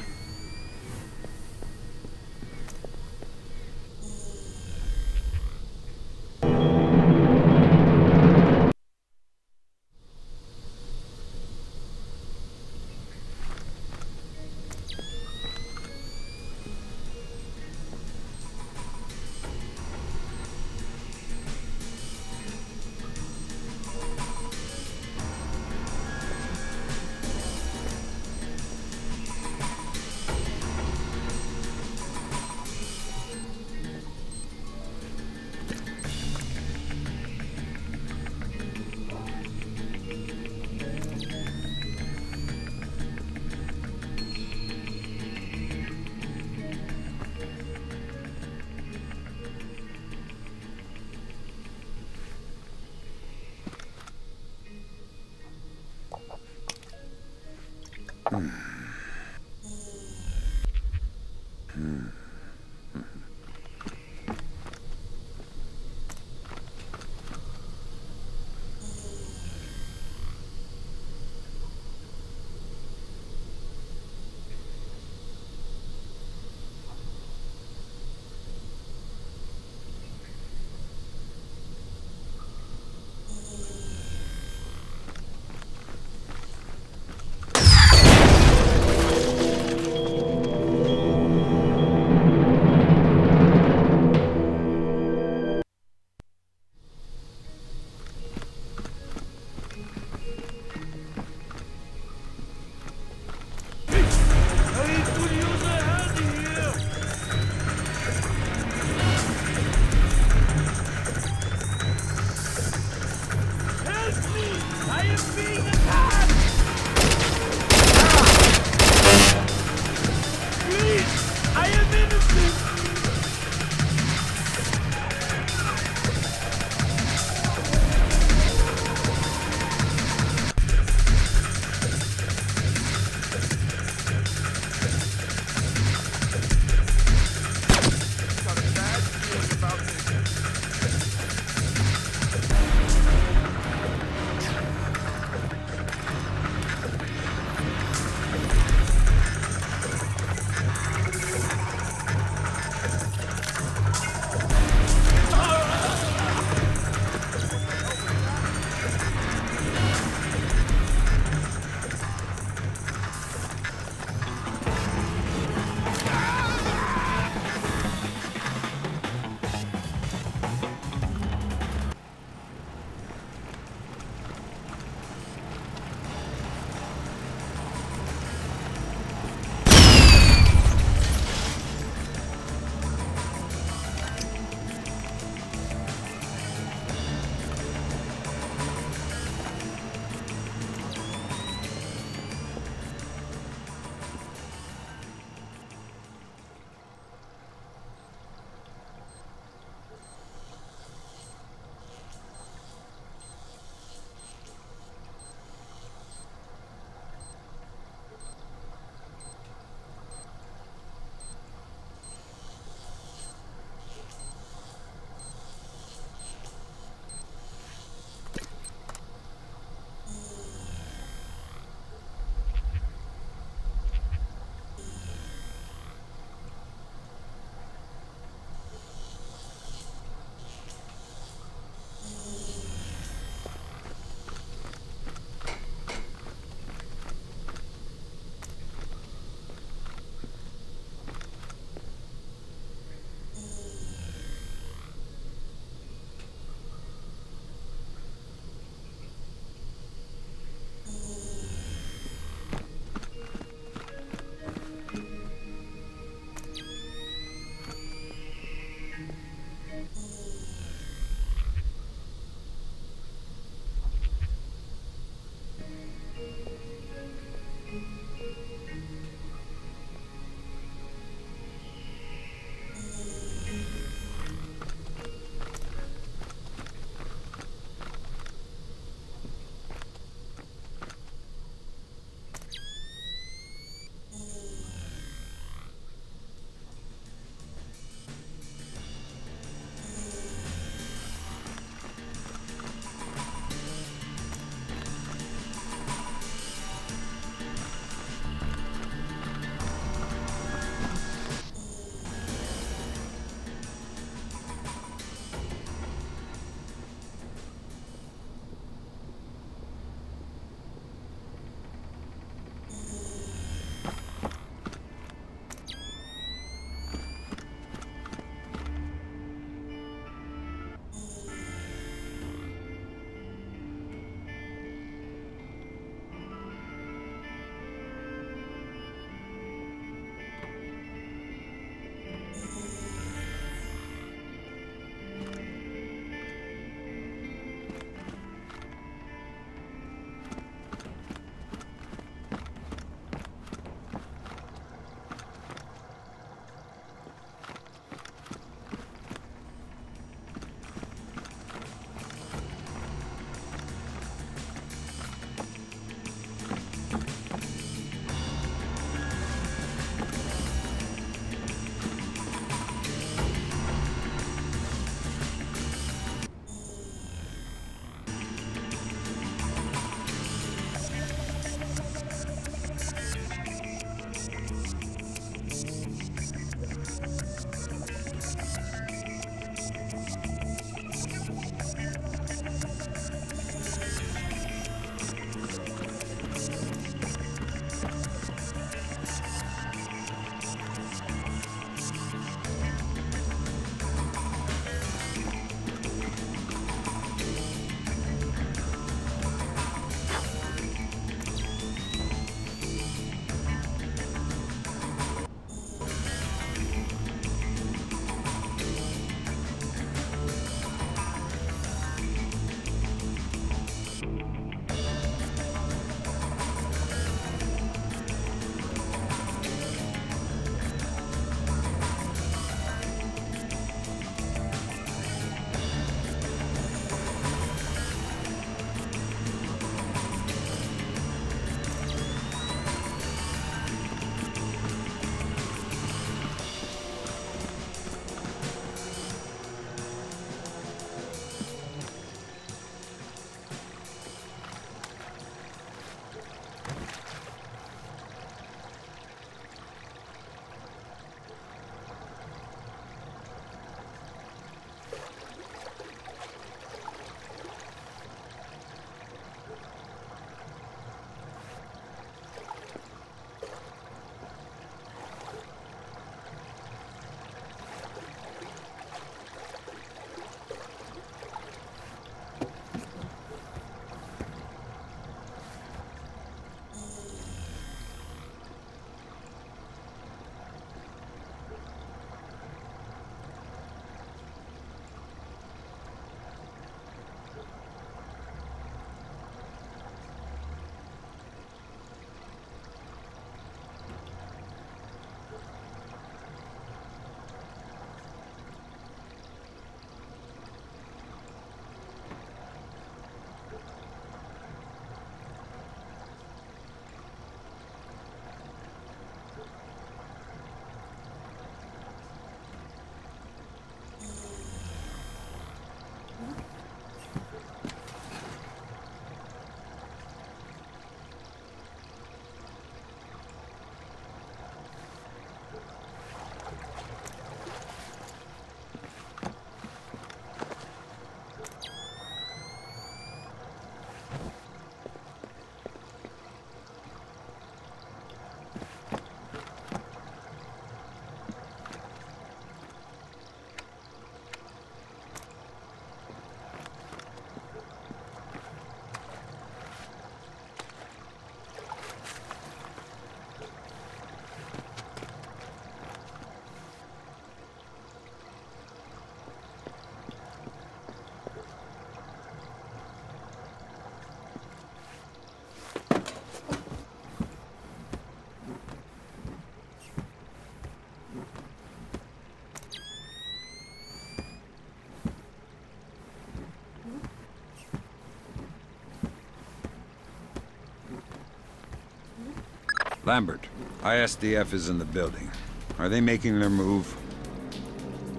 Lambert, ISDF is in the building. Are they making their move?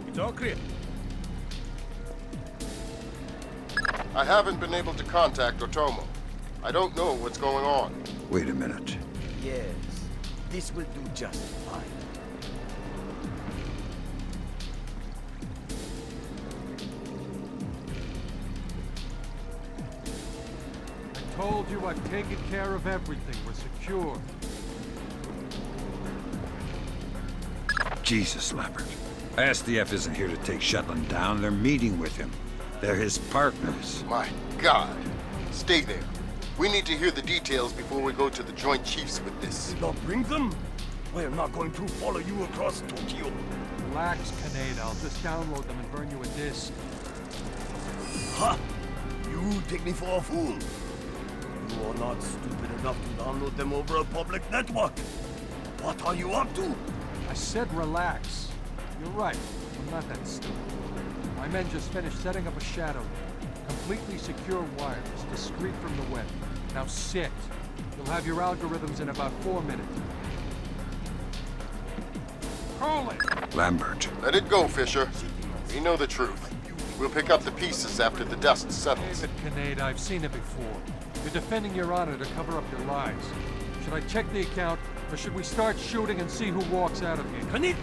It's all clear. I haven't been able to contact Otomo. I don't know what's going on. Wait a minute. Yes, this will do just fine. I told you I've taken care of everything. We're secure. Jesus, Lambert. ISDF isn't here to take Shetland down. They're meeting with him. They're his partners. My God. Stay there. We need to hear the details before we go to the Joint Chiefs with this. Did not bring them? We're not going to follow you across Tokyo. Relax, Kaneda. I'll just download them and burn you a disc. Ha! You take me for a fool. You are not stupid enough to download them over a public network. What are you up to? I said relax. You're right. I'm not that stupid. My men just finished setting up a shadow. Completely secure wires, discreet from the web. Now sit. You'll have your algorithms in about 4 minutes. Call it! Lambert. Let it go, Fisher. We know the truth. We'll pick up the pieces after the dust settles. David Kinnaid, I've seen it before. You're defending your honor to cover up your lies. Should I check the account, or should we start shooting and see who walks out of here? Kaneda!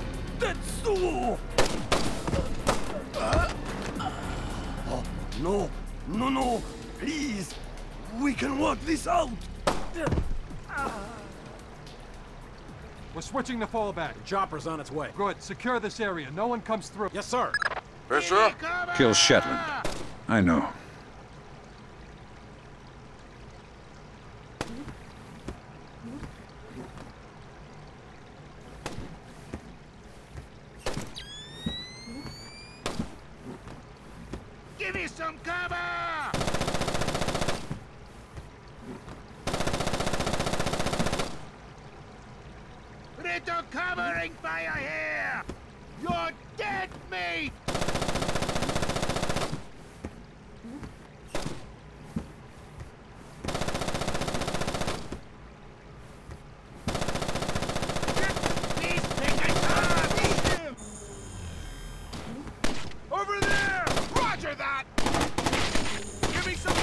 Oh, no! No, no! Please! We can work this out! We're switching the fallback. The chopper's on its way. Good. Secure this area. No one comes through. Yes, sir. Fisher? Kill Shetland. I know. Give me some cover! Little covering fire here! You're dead meat! Over there! Roger that! Give me some...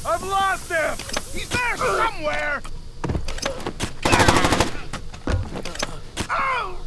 I've lost him! He's there somewhere! Oh!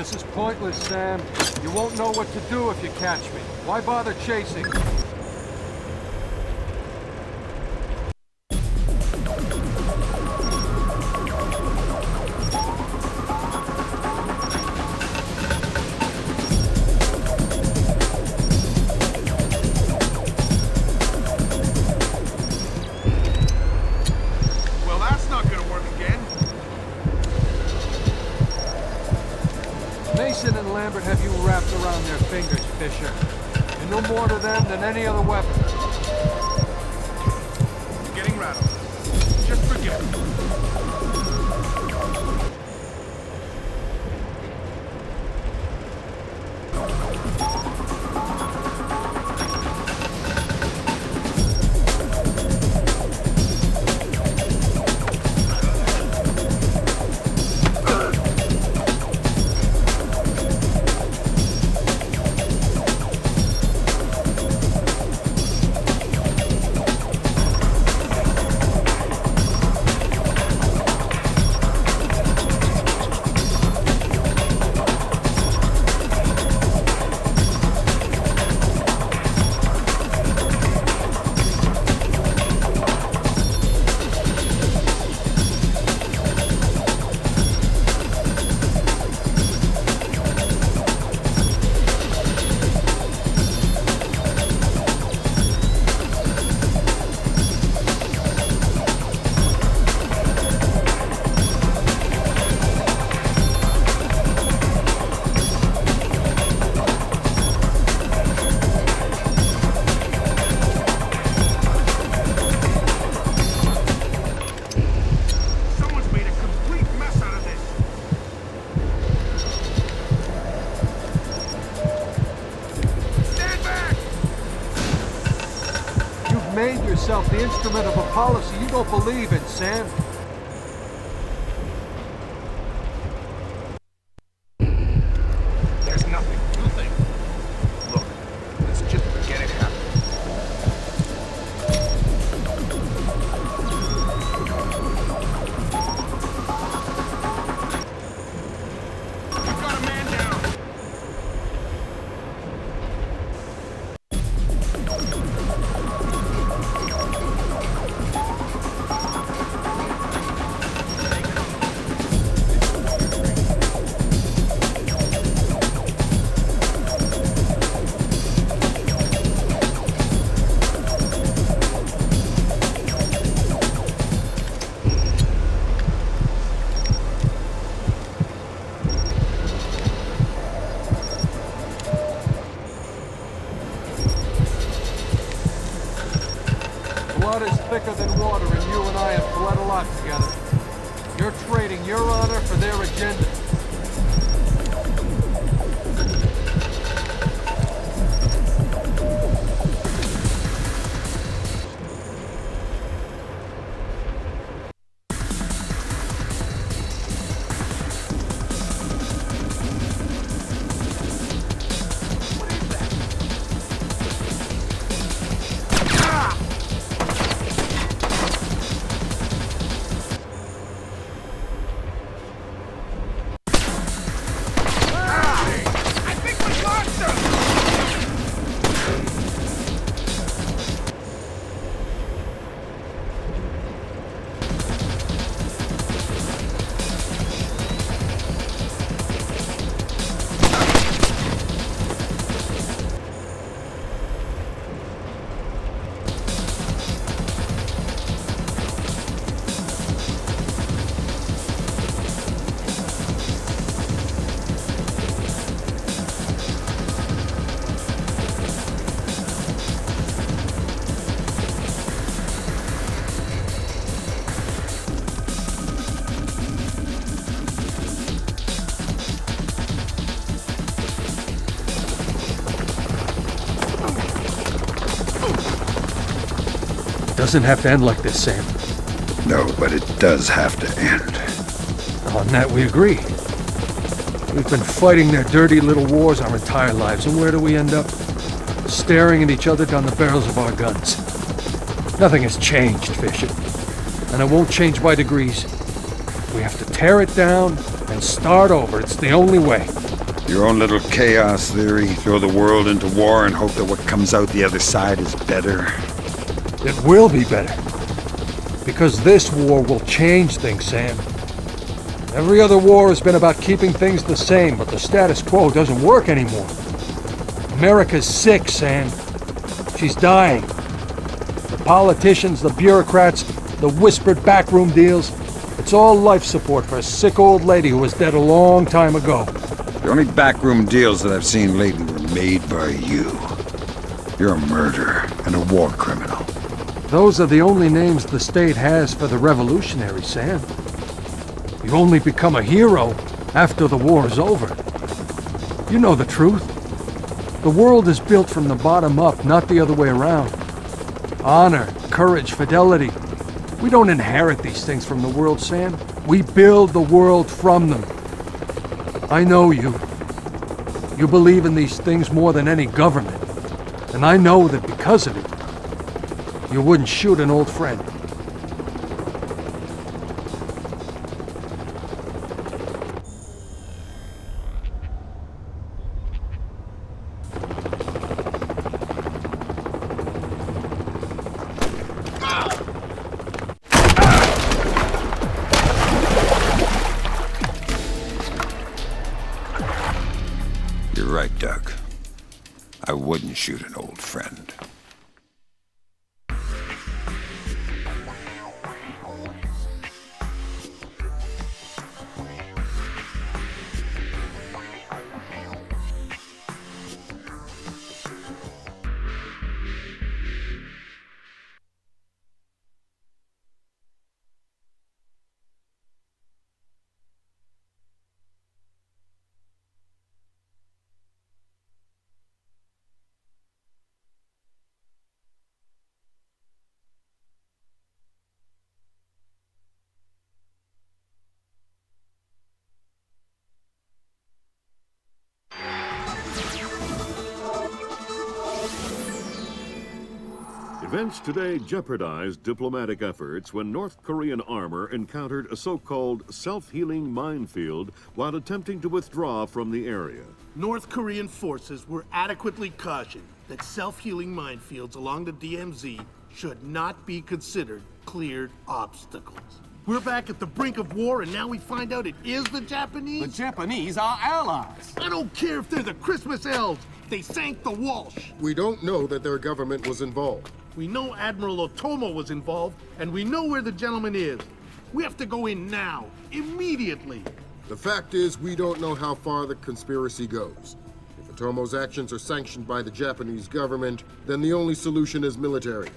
This is pointless, Sam. You won't know what to do if you catch me. Why bother chasing? Well, that's not gonna work again. Mason and Lambert have you wrapped around their fingers, Fisher. You're no more to them than any other weapon. Getting rattled. Just forget it. Made yourself the instrument of a policy you don't believe in, Sam. There's nothing. You think. Look, let's just forget it happened. We've got a man down. Blood is thicker than water, and you and I have bled a lot together. You're trading your honor for their agenda. Doesn't have to end like this, Sam. No, but it does have to end. On that we agree. We've been fighting their dirty little wars our entire lives, and where do we end up? Staring at each other down the barrels of our guns. Nothing has changed, Fisher. And it won't change by degrees. We have to tear it down and start over. It's the only way. Your own little chaos theory, throw the world into war and hope that what comes out the other side is better. It will be better. Because this war will change things, Sam. Every other war has been about keeping things the same, but the status quo doesn't work anymore. America's sick, Sam. She's dying. The politicians, the bureaucrats, the whispered backroom deals, it's all life support for a sick old lady who was dead a long time ago. The only backroom deals that I've seen lately were made by you. You're a murderer and a war criminal. Those are the only names the state has for the revolutionaries, Sam. You only become a hero after the war is over. You know the truth. The world is built from the bottom up, not the other way around. Honor, courage, fidelity. We don't inherit these things from the world, Sam. We build the world from them. I know you. You believe in these things more than any government. And I know that because of it, you wouldn't shoot an old friend. You're right, Doug. I wouldn't shoot an old friend. Events today jeopardized diplomatic efforts when North Korean armor encountered a so-called self-healing minefield while attempting to withdraw from the area. North Korean forces were adequately cautioned that self-healing minefields along the DMZ should not be considered cleared obstacles. We're back at the brink of war, and now we find out it is the Japanese? The Japanese are allies. I don't care if they're the Christmas elves. They sank the Walsh. We don't know that their government was involved. We know Admiral Otomo was involved, and we know where the gentleman is. We have to go in now, immediately. The fact is, we don't know how far the conspiracy goes. If Otomo's actions are sanctioned by the Japanese government, then the only solution is military.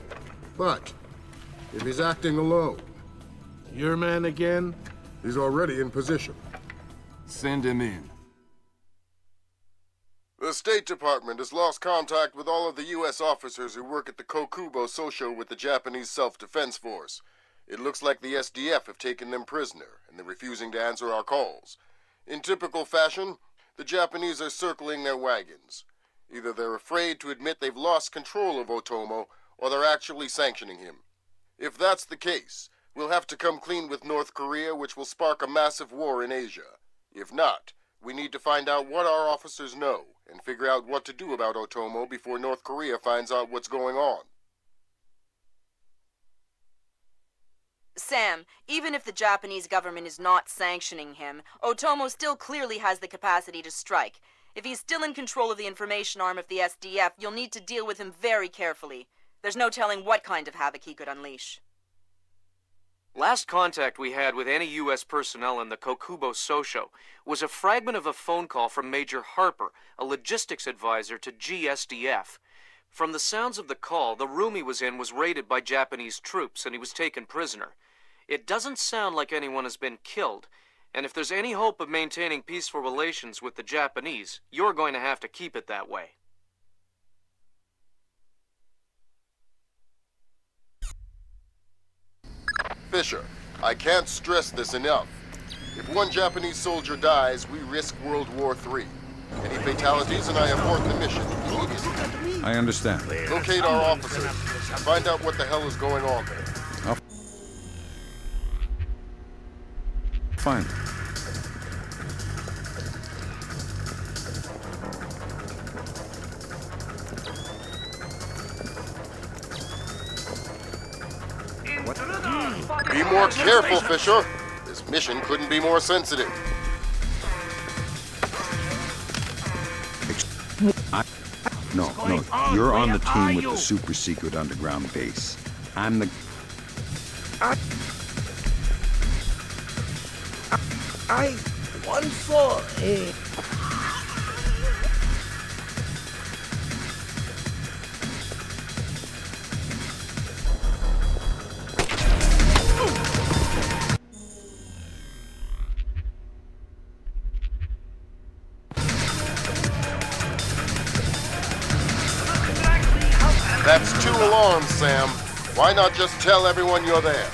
But if he's acting alone... Your man again? He's already in position. Send him in. The State Department has lost contact with all of the U.S. officers who work at the Kokubo Sosho with the Japanese Self-Defense Force. It looks like the SDF have taken them prisoner, and they're refusing to answer our calls. In typical fashion, the Japanese are circling their wagons. Either they're afraid to admit they've lost control of Otomo, or they're actually sanctioning him. If that's the case, we'll have to come clean with North Korea, which will spark a massive war in Asia. If not, we need to find out what our officers know, and figure out what to do about Otomo before North Korea finds out what's going on. Sam, even if the Japanese government is not sanctioning him, Otomo still clearly has the capacity to strike. If he's still in control of the information arm of the SDF, you'll need to deal with him very carefully. There's no telling what kind of havoc he could unleash. Last contact we had with any U.S. personnel in the Kokubo Sosho was a fragment of a phone call from Major Harper, a logistics advisor to GSDF. From the sounds of the call, the room he was in was raided by Japanese troops and he was taken prisoner. It doesn't sound like anyone has been killed, and if there's any hope of maintaining peaceful relations with the Japanese, you're going to have to keep it that way. Fisher, I can't stress this enough. If one Japanese soldier dies, we risk World War III. Any fatalities and I abort the mission immediately. I understand. Locate our officers. Find out what the hell is going on there. find them. Be more careful, Fisher. This mission couldn't be more sensitive. No, you're on the team with the super secret underground base. I'm the... I once saw a... That's 2 alarms, Sam. Why not just tell everyone you're there?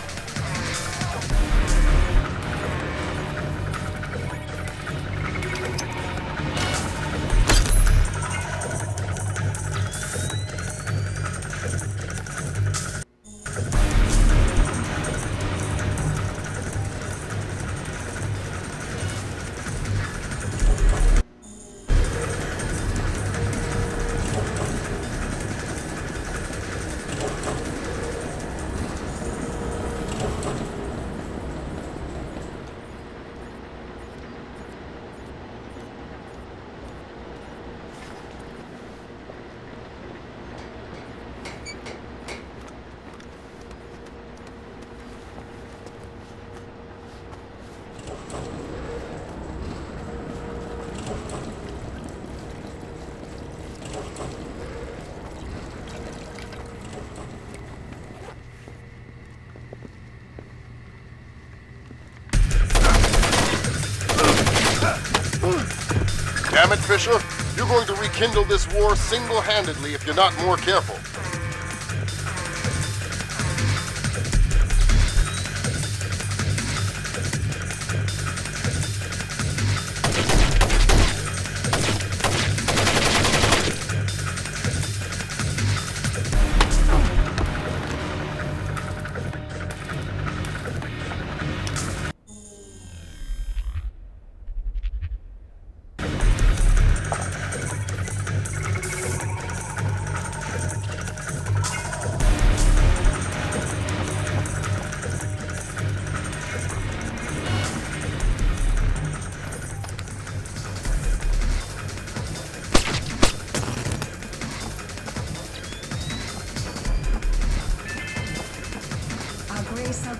Damn it, Fisher. You're going to rekindle this war single-handedly if you're not more careful.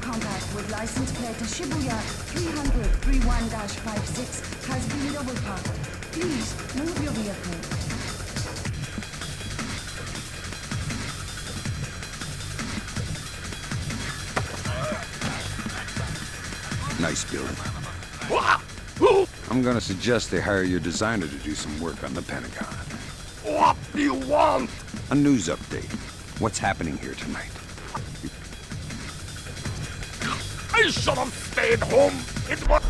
Contact with license plate to Shibuya 300-31-56 has been double parked. Please move your vehicle. Nice building. I'm gonna suggest they hire your designer to do some work on the Pentagon. What do you want? A news update. What's happening here tonight? I should have stayed home. It was...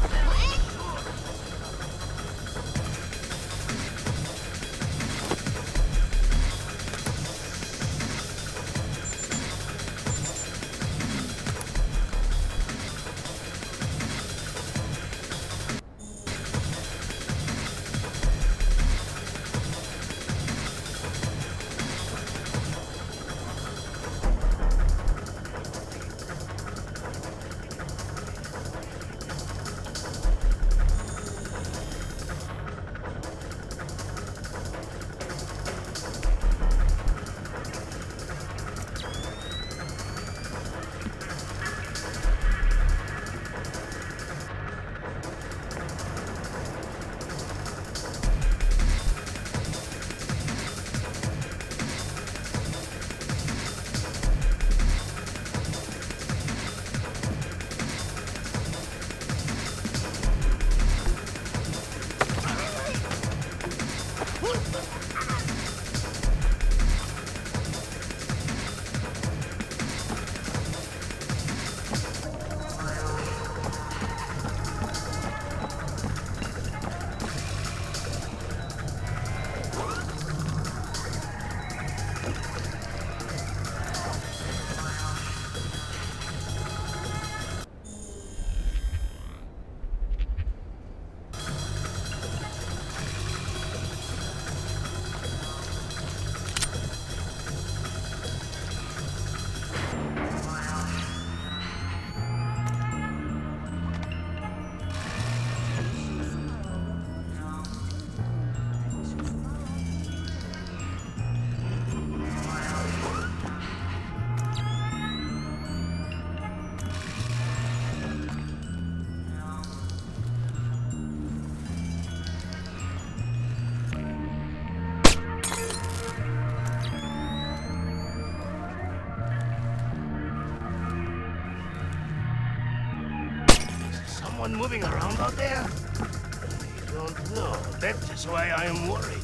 someone moving around out there? I don't know. That is why I am worried.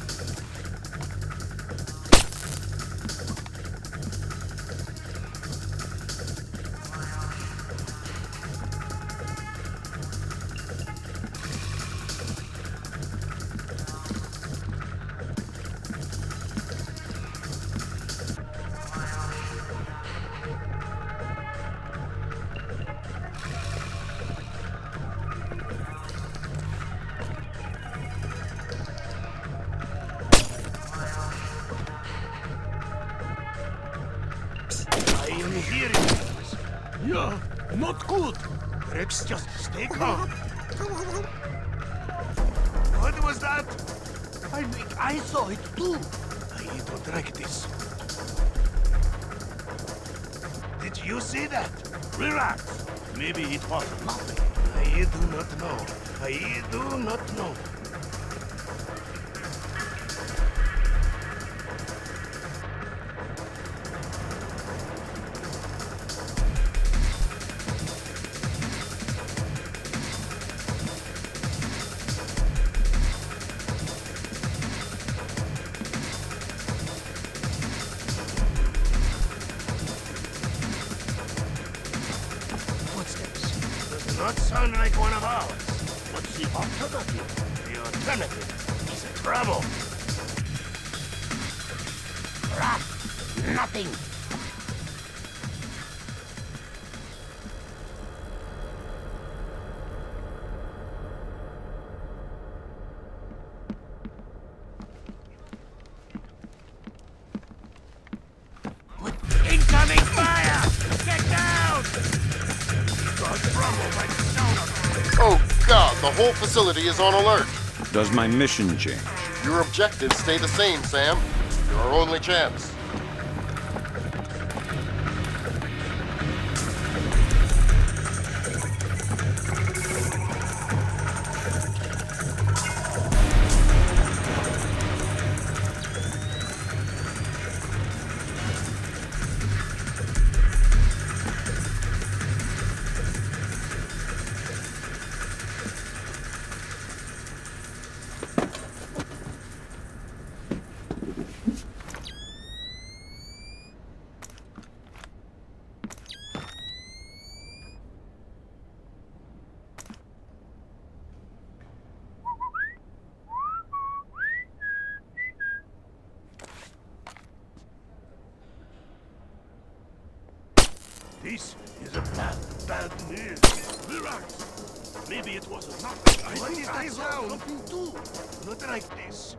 I am hearing things. Yeah, not good. Let's just stay calm. What was that? I think I saw it too. I don't like this. Did you see that? Relax. Maybe it was nothing. I do not know. I do not know. Not sound like one of ours. What's the alternative? The alternative is a trouble. Rat! Nothing! Incoming fire! Get down! Oh God, the whole facility is on alert. Does my mission change? Your objectives stay the same, Sam. You're our only chance. This is a bad news. Relax. Maybe it wasn't nothing. What is that sound? Something too. Not like this.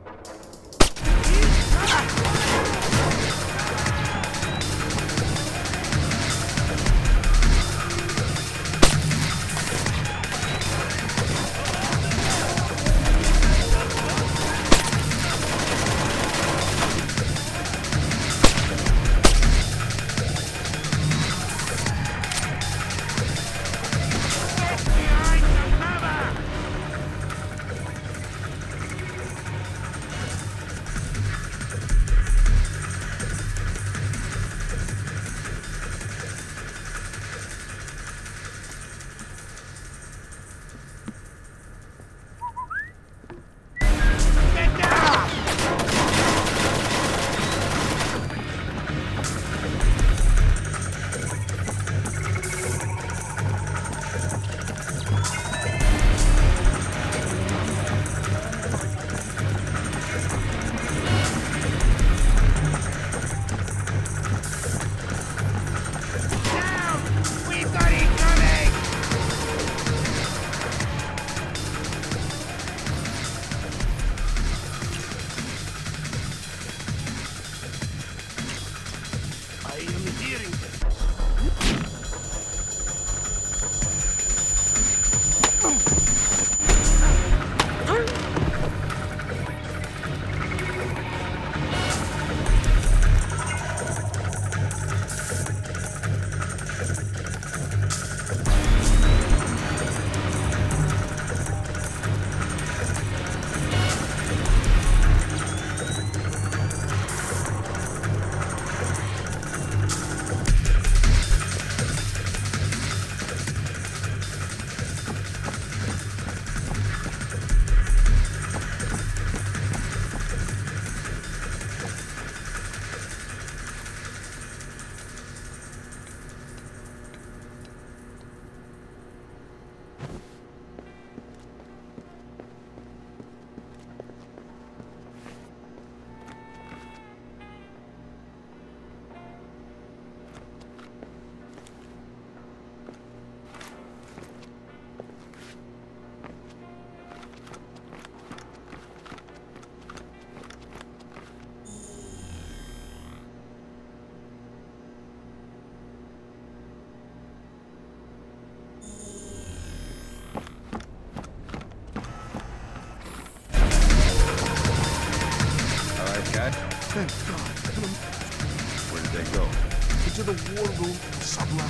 the war room in the sub-level.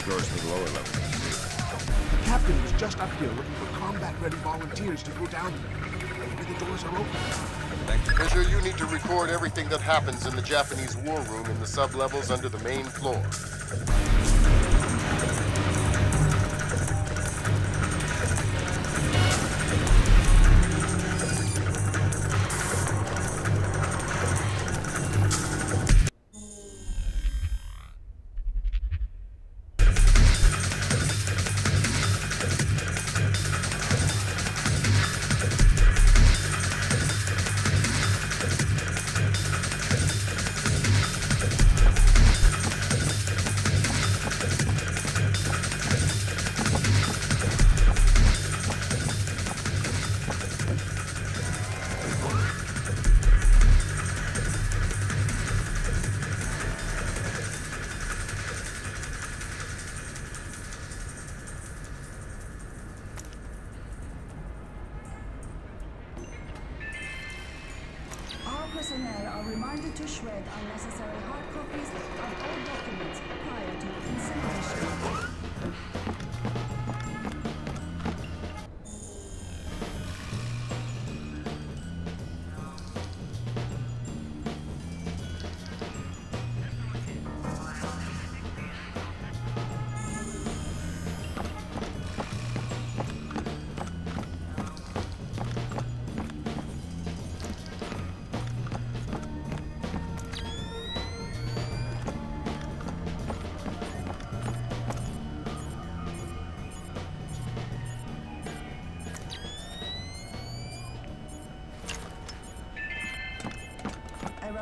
Yours to the lower level. The captain was just up here looking for combat-ready volunteers to go down there. Maybe the doors are open. Fisher, you need to record everything that happens in the Japanese war room in the sub-levels under the main floor. Personnel are reminded to shred unnecessary hard copies of all documents prior to incineration.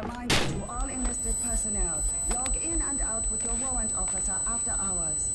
Reminder to all enlisted personnel, log in and out with your warrant officer after hours.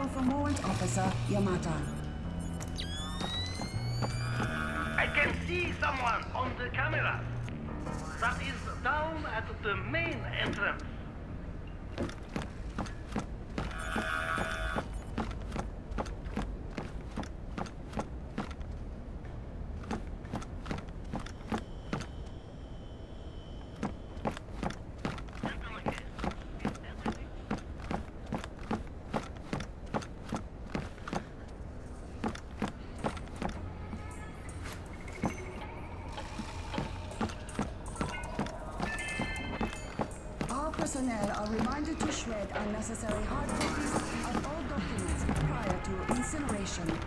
arrival from Warrant Officer Yamata. I can see someone on the camera. That is down at the main entrance. Personnel are reminded to shred unnecessary hard copies of all documents prior to incineration.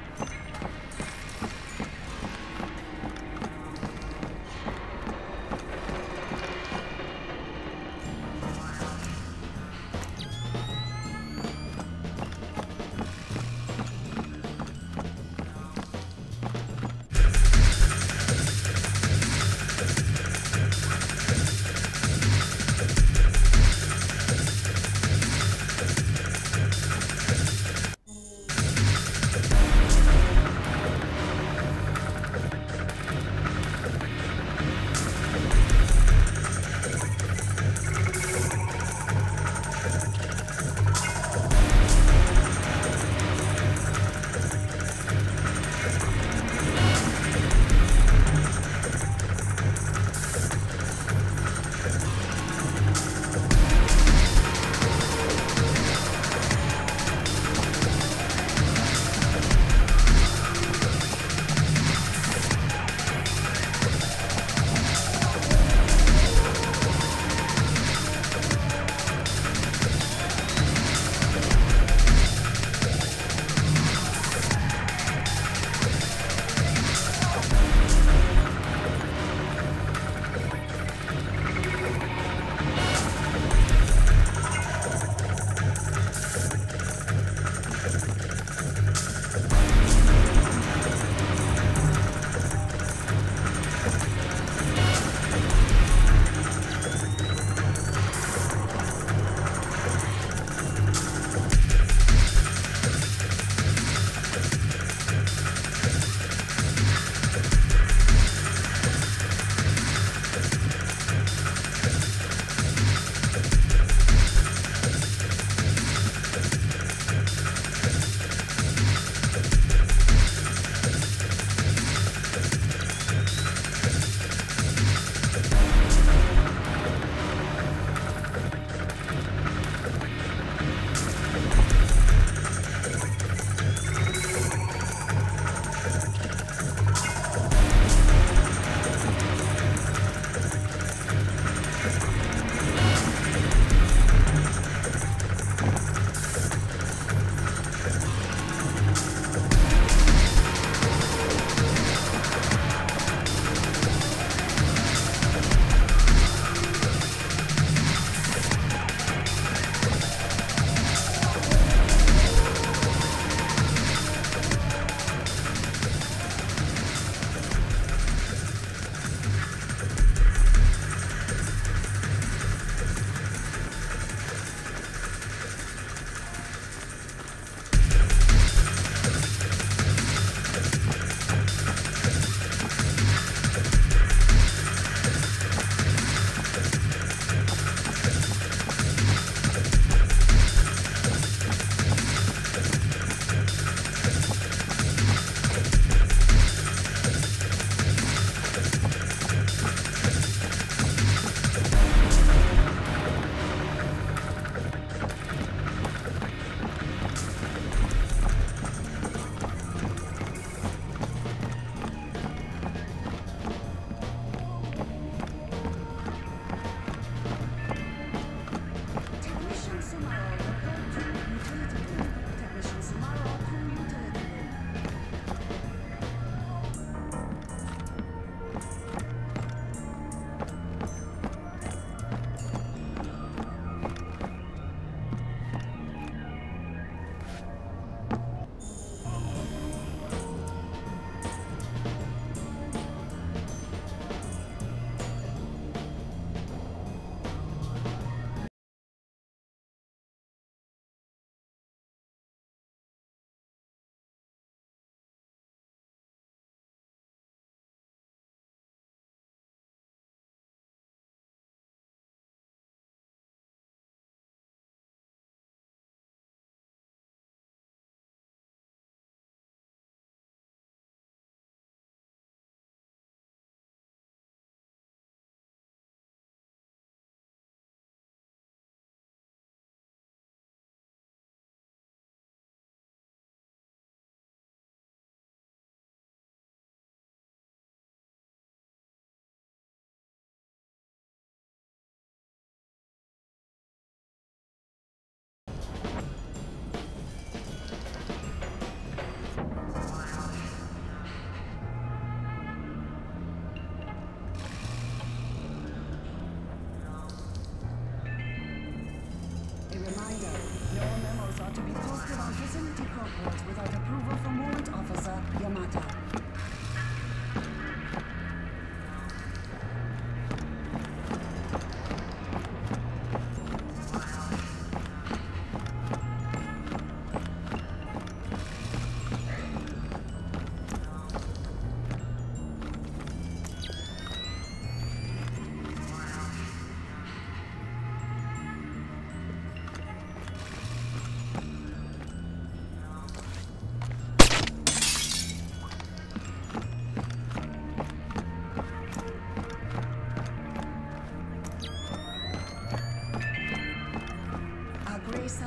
approval from Warrant Officer Yamata.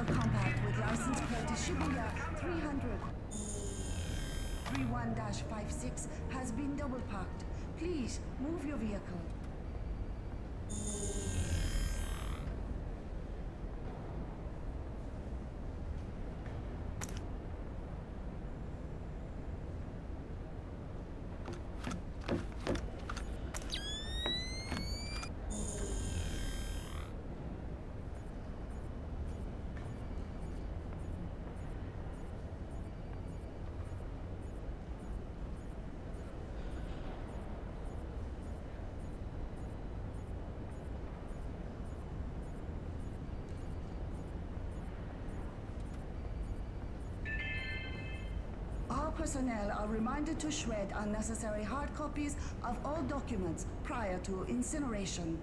Compact with license plate Shibuya 31-56 has been double parked. Please move your vehicle. Personnel are reminded to shred unnecessary hard copies of all documents prior to incineration.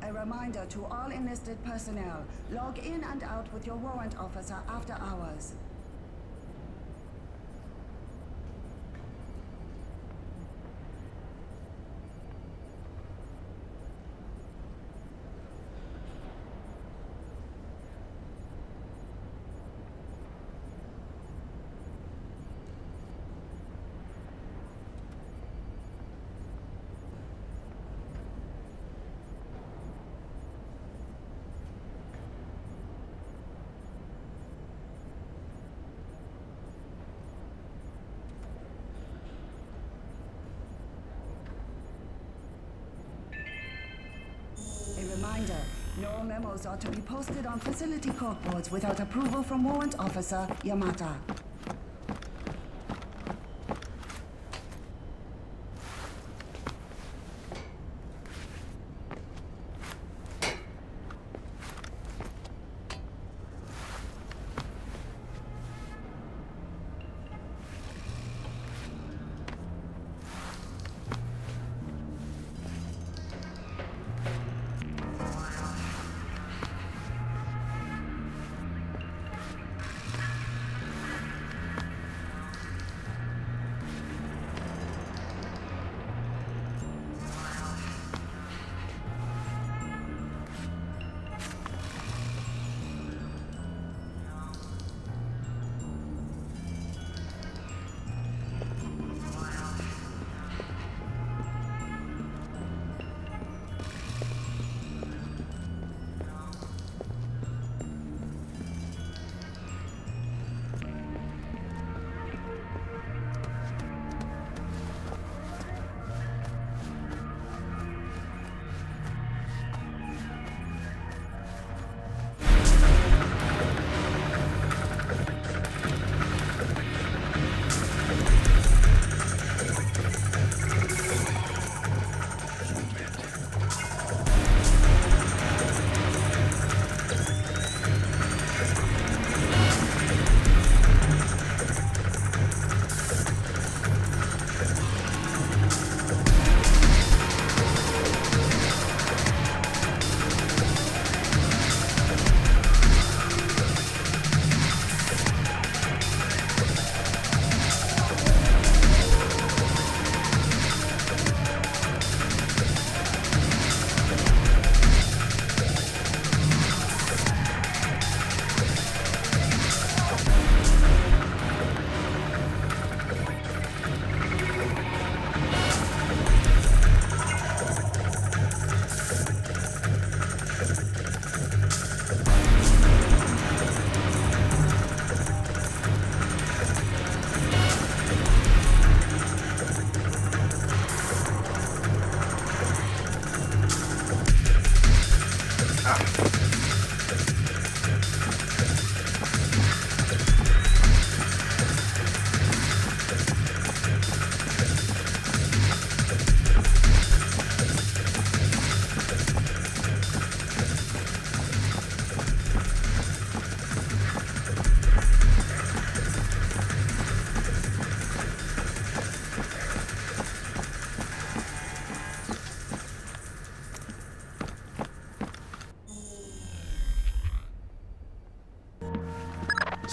A reminder to all enlisted personnel, log in and out with your warrant officer after hours. Reminder, no memos are to be posted on facility corkboards without approval from Warrant Officer Yamata.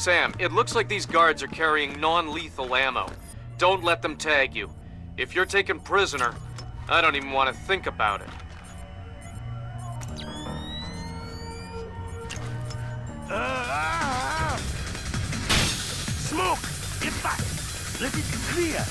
Sam, it looks like these guards are carrying non-lethal ammo. Don't let them tag you. If you're taken prisoner, I don't even want to think about it. Smoke! Get back! Let it clear!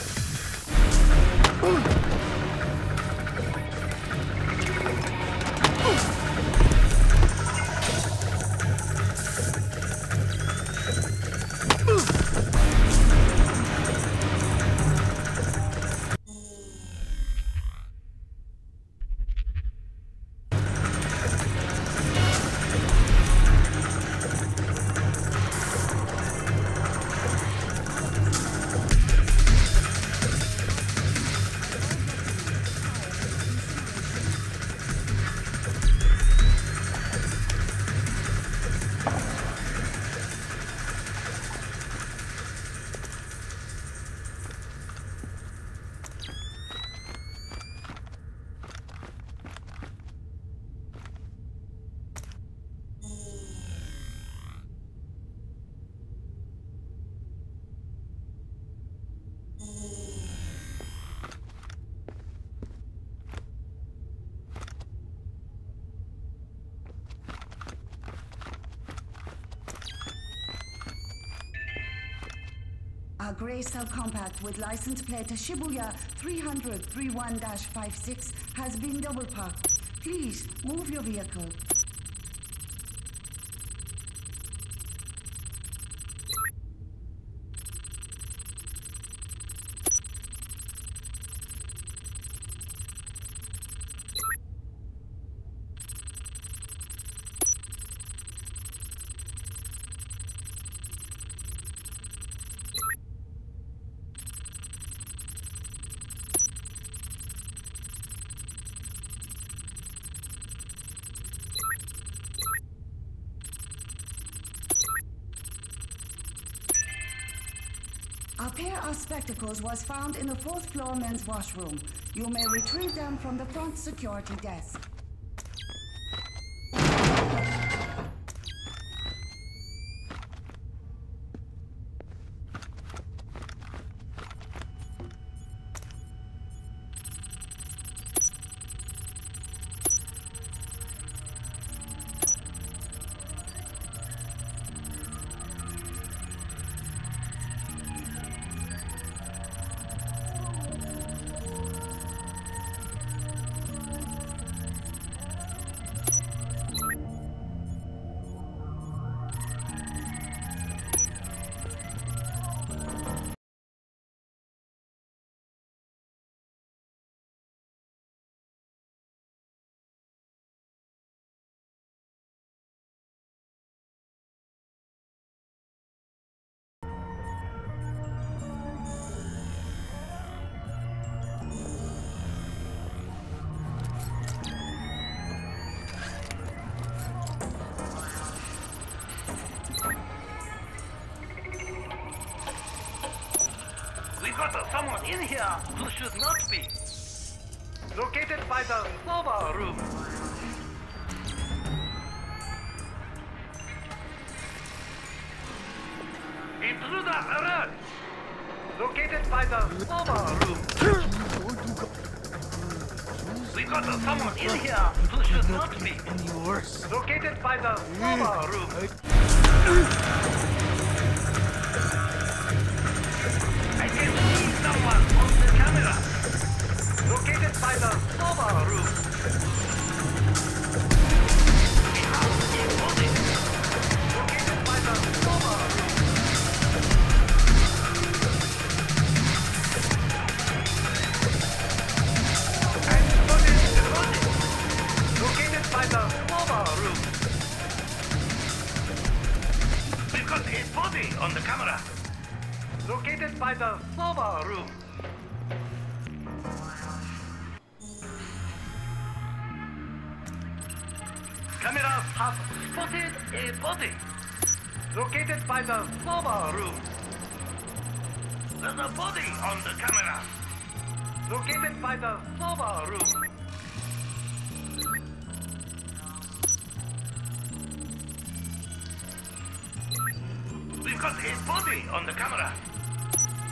A grey subcompact with license plate to Shibuya 300-31-56 has been double parked. Please move your vehicle. A pair of spectacles was found in the 4th floor men's washroom. You may retrieve them from the front security desk. Someone in here who should not be. Located by the soba room. Intruder alert! Located by the soba room. We got someone in here who should not be. Any worse? Located by the soba room. I can see someone on the camera. Located by the soba room. We have a body. Located by the soba room. And spotted the body. Located by the soba room. We've got a body on the camera. Located by the soba room. Cameras have spotted a body. Located by the soba room. There's a body on the camera. Located by the soba room. We've got a body on the camera.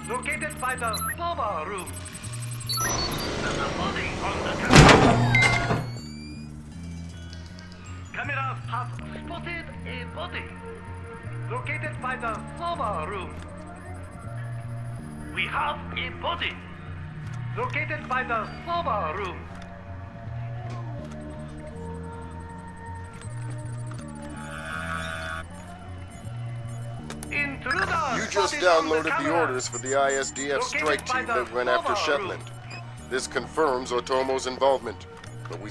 Located by the lava room. There's a body on the camera. Cameras have spotted a body. Located by the lava room. We have a body. Located by the lava room. You just downloaded the orders for the ISDF strike team that went after Shetland. This confirms Otomo's involvement, but we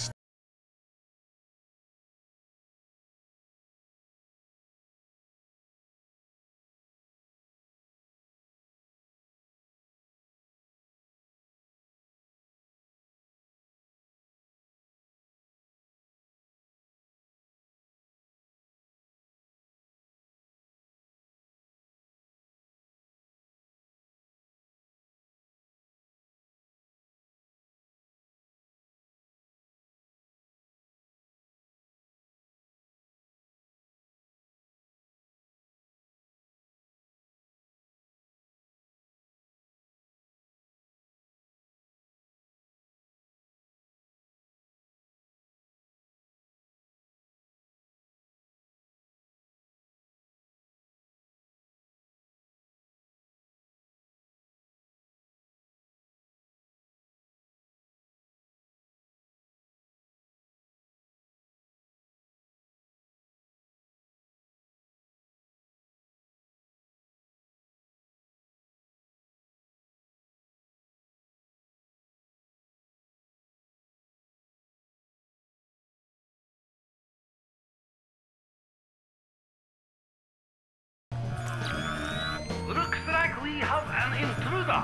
Looks like we have an intruder.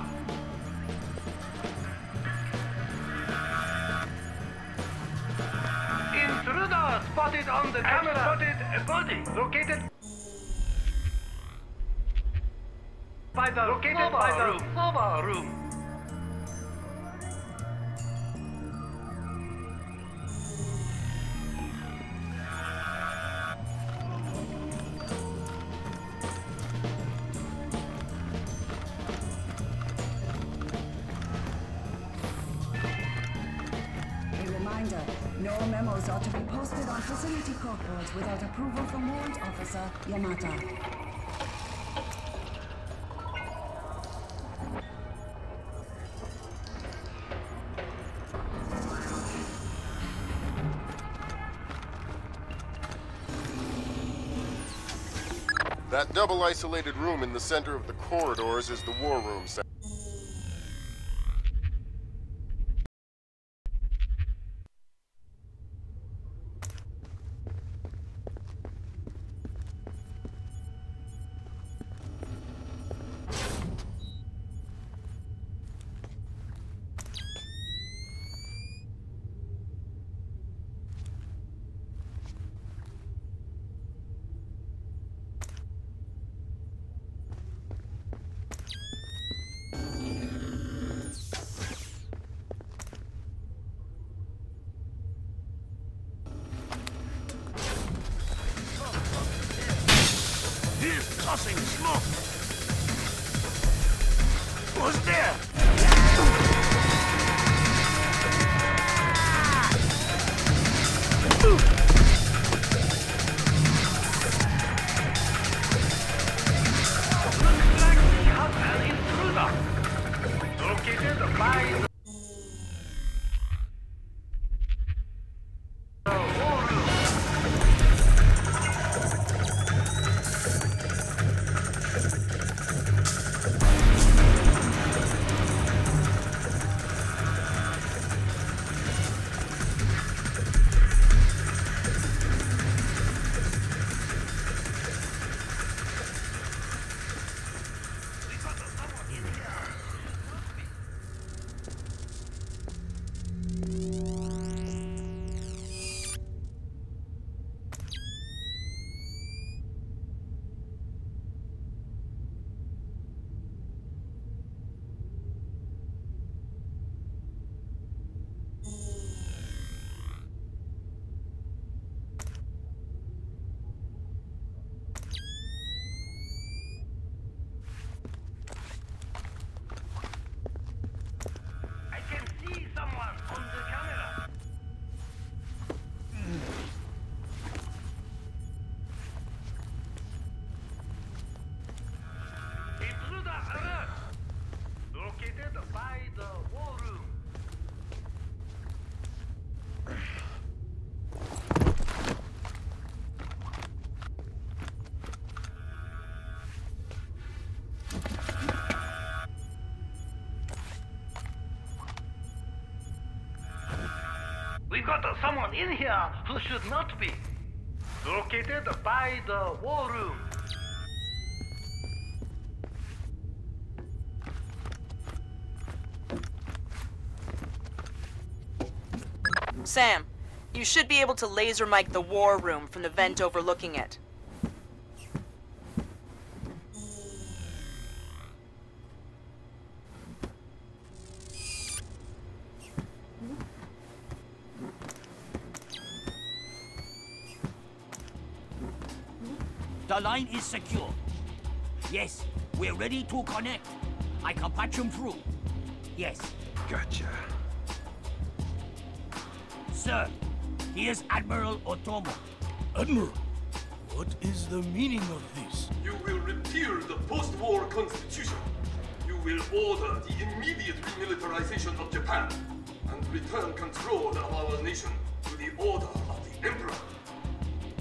Intruder spotted on the camera. Spotted a body. Located by the lava room. No memos are to be posted on facility corkboards without approval from Warrant Officer Yamata. That double isolated room in the center of the corridors is the war room. Tossing smoke! Who's there? Looks like we have an intruder. Located by the got someone in here who should not be. Located by the war room. Sam, you should be able to laser mic the war room from the vent overlooking it. The line is secure. Yes, we're ready to connect. I can patch him through. Yes. Gotcha. Sir, here's Admiral Otomo. Admiral, what is the meaning of this? You will repeal the post-war constitution. You will order the immediate remilitarization of Japan and return control of our nation to the order of the Emperor.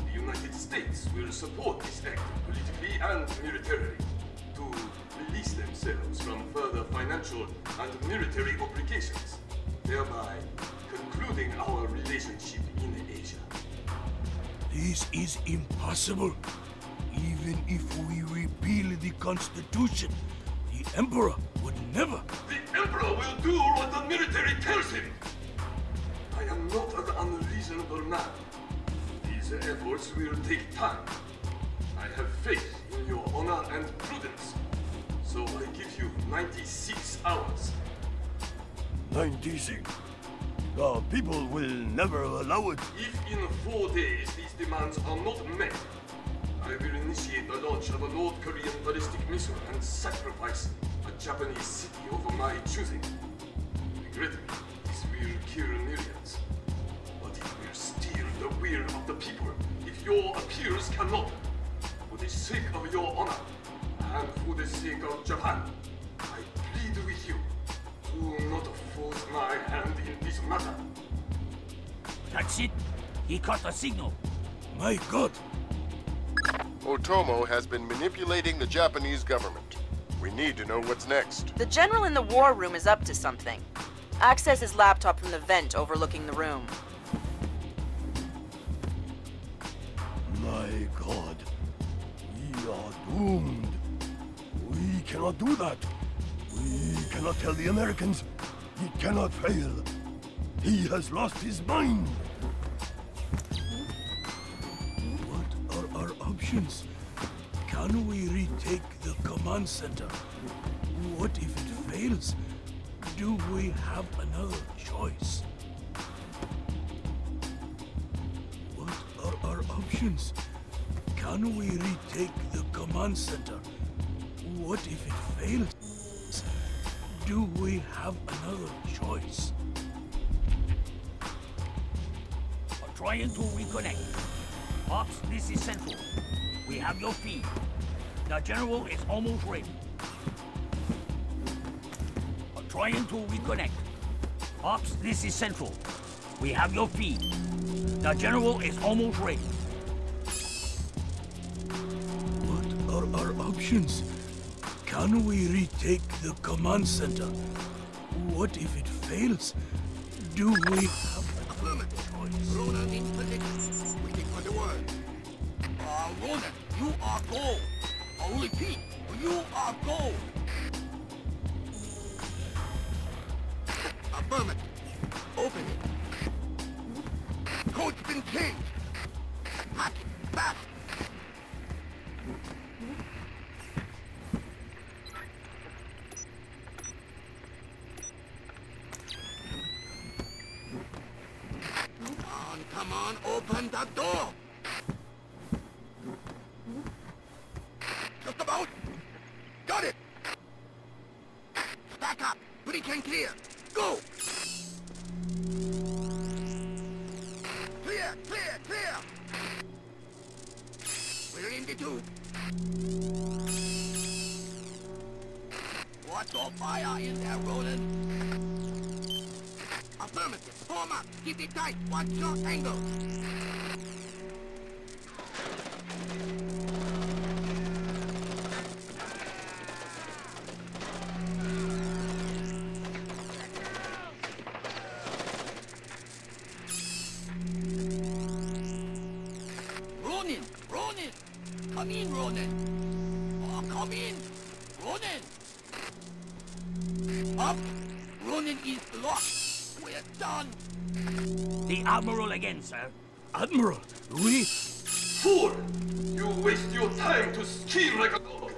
The United States will support this act politically and militarily to release themselves from further financial and military obligations, thereby concluding our relationship in Asia. This is impossible. Even if we repeal the Constitution, the Emperor would never. The Emperor will do what the military tells him. I am not an unreasonable man. These efforts will take time. I have faith in your honor and prudence. So I give you 96 hours. 96? The people will never allow it. If in 4 days these demands are not met, I will initiate the launch of a North Korean ballistic missile and sacrifice a Japanese city of my choosing. Regrettably, this will kill millions, but it will steal the will of the people if your appeals cannot. For the sake of your honor, and for the sake of Japan, I plead with you, do not force my hand in this matter. That's it. He caught the signal. My God. Otomo has been manipulating the Japanese government. We need to know what's next. The general in the war room is up to something. Access his laptop from the vent overlooking the room. My God. We are doomed. We cannot do that. We cannot tell the Americans. He cannot fail. He has lost his mind. What are our options? Can we retake the command center? What if it fails? Do we have another choice? What are our options? Can we retake the command center? What if it fails? Do we have another choice? We're trying to reconnect. Ops, this is Central. We have your feed. The general is almost ready. We're trying to reconnect. Ops, this is Central. We have your feed. The general is almost ready. What are our options? Can we retake the command center? What if it fails? Do we have another choice? Ronan in position. Waiting for the word. Ronan, you are gold. I'll repeat, you are gold. Affirmative. Open it. Code's been changed. Hack it back. Come on, open the door. Just about. Got it. Back up. Breach and clear. Go. Clear, clear, clear. We're in the tube. What's on fire in there, Roland? Affirmative. Form up. Keep it tight. Watch your angle. Ronan. Oh, come in. Ronan. Up. Ronan is blocked. We're done. The Admiral again, sir. Admiral, we... Fool! You waste your time to scheme like a dog.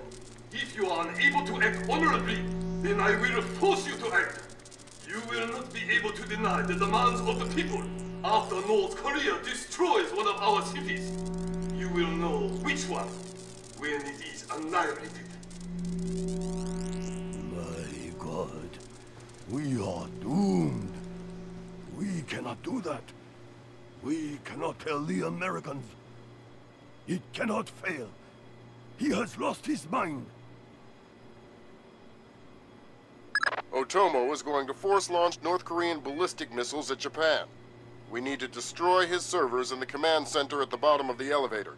If you are unable to act honorably, then I will force you to act. You will not be able to deny the demands of the people. After North Korea destroys one of our cities, you will know which one when it is annihilated. My God, we are doomed. We cannot do that. We cannot tell the Americans. It cannot fail. He has lost his mind. Otomo is going to force-launch North Korean ballistic missiles at Japan. We need to destroy his servers in the command center at the bottom of the elevator.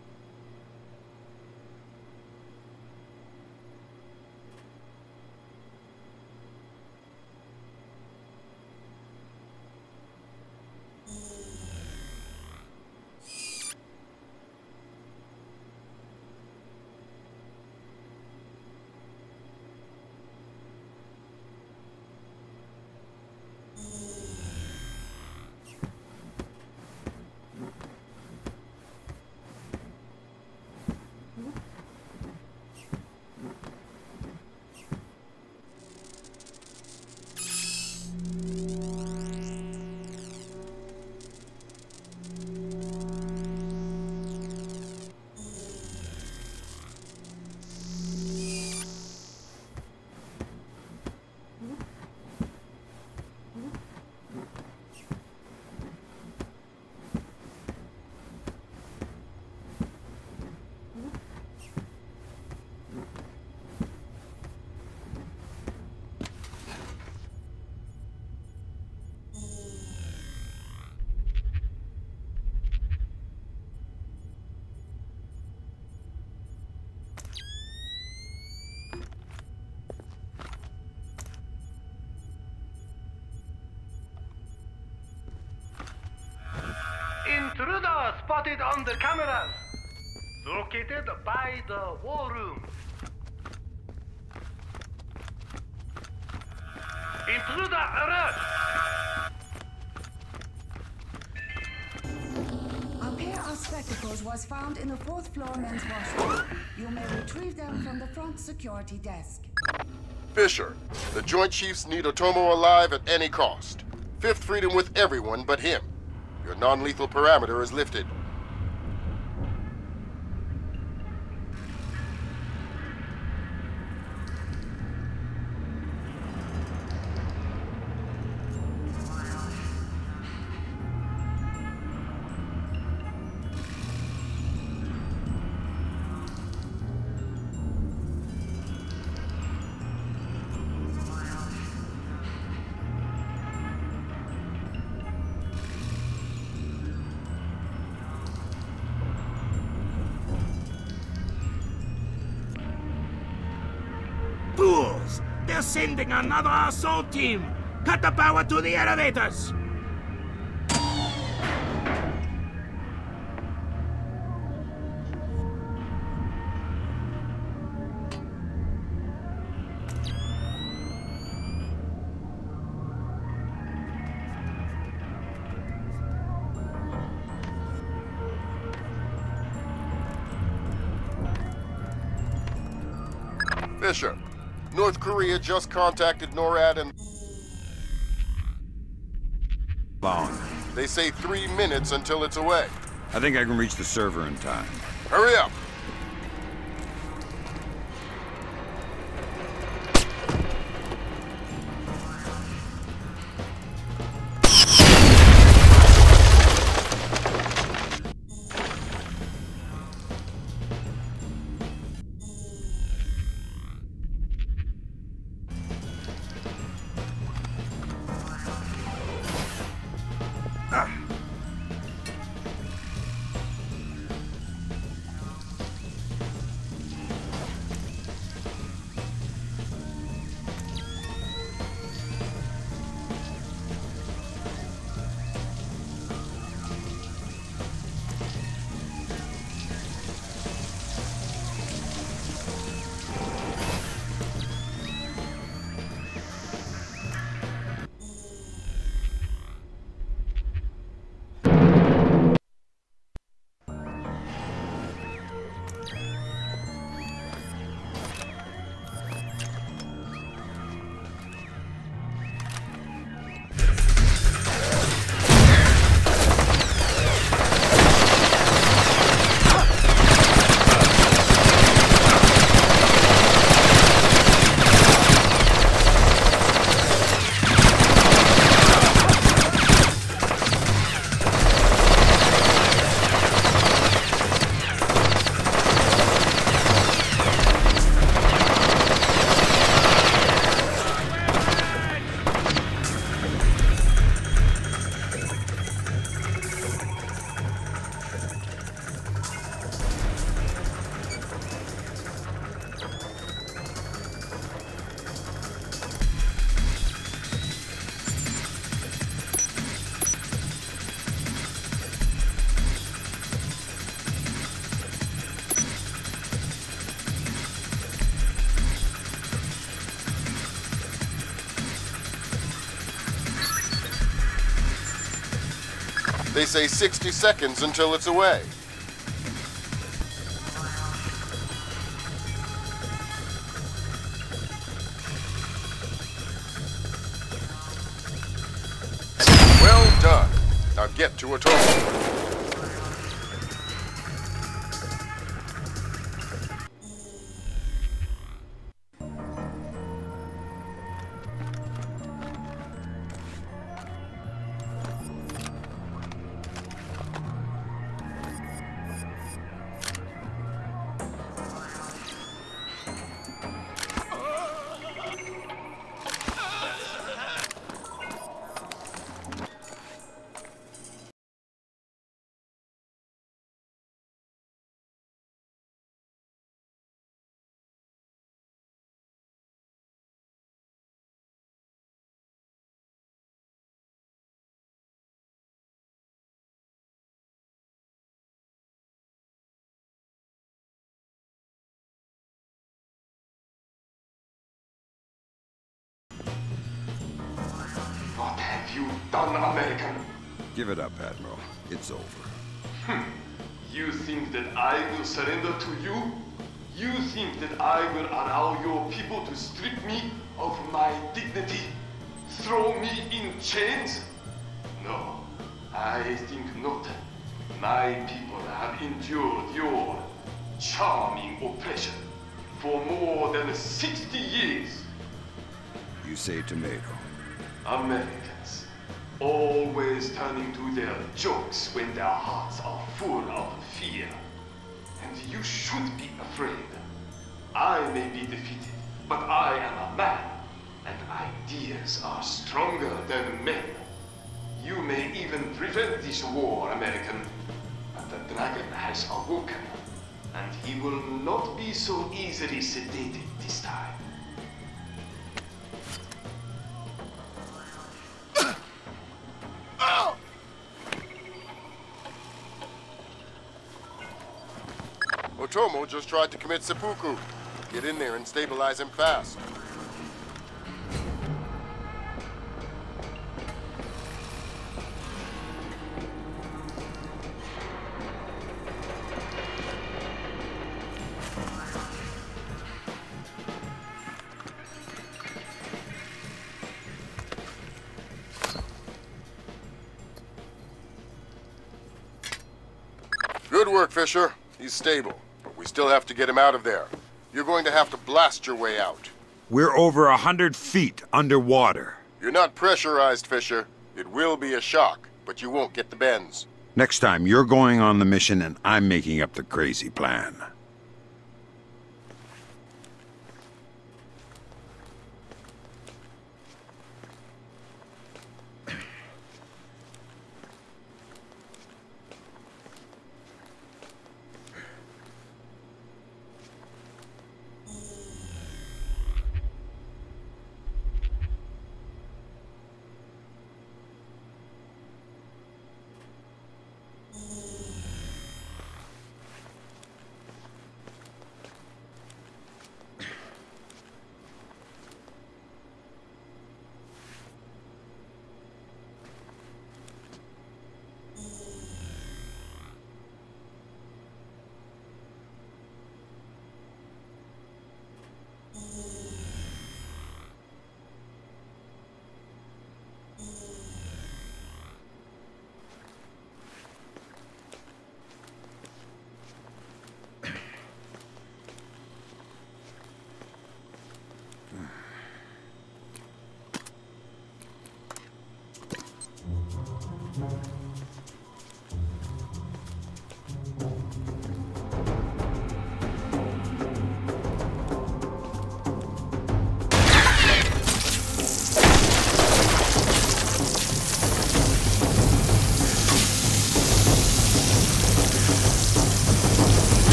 Intruder spotted on the cameras. Located by the war room. Intruder alert! A pair of spectacles was found in the 4th floor men's washroom. You may retrieve them from the front security desk. Fisher, the Joint Chiefs need Otomo alive at any cost. Fifth Freedom with everyone but him. Your non-lethal parameter is lifted. Fools! They're sending another assault team! Cut the power to the elevators! Fisher, North Korea just contacted NORAD and... Long. They say 3 minutes until it's away. I think I can reach the server in time. Hurry up! They say 60 seconds until it's away. Well done. Now get to Otomo. What have you done, American? Give it up, Admiral. It's over. You think that I will surrender to you? You think that I will allow your people to strip me of my dignity? Throw me in chains? No, I think not. My people have endured your charming oppression for more than 60 years. You say tomato. Americans, always turning to their jokes when their hearts are full of fear. And you should be afraid. I may be defeated, but I am a man, and ideas are stronger than men. You may even prevent this war, American, but the dragon has awoken, and he will not be so easily sedated this time. Otomo just tried to commit seppuku. Get in there and stabilize him fast. Good work, Fisher. He's stable. We still have to get him out of there. You're going to have to blast your way out. We're over 100 feet underwater. You're not pressurized, Fisher. It will be a shock, but you won't get the bends. Next time, you're going on the mission and I'm making up the crazy plan.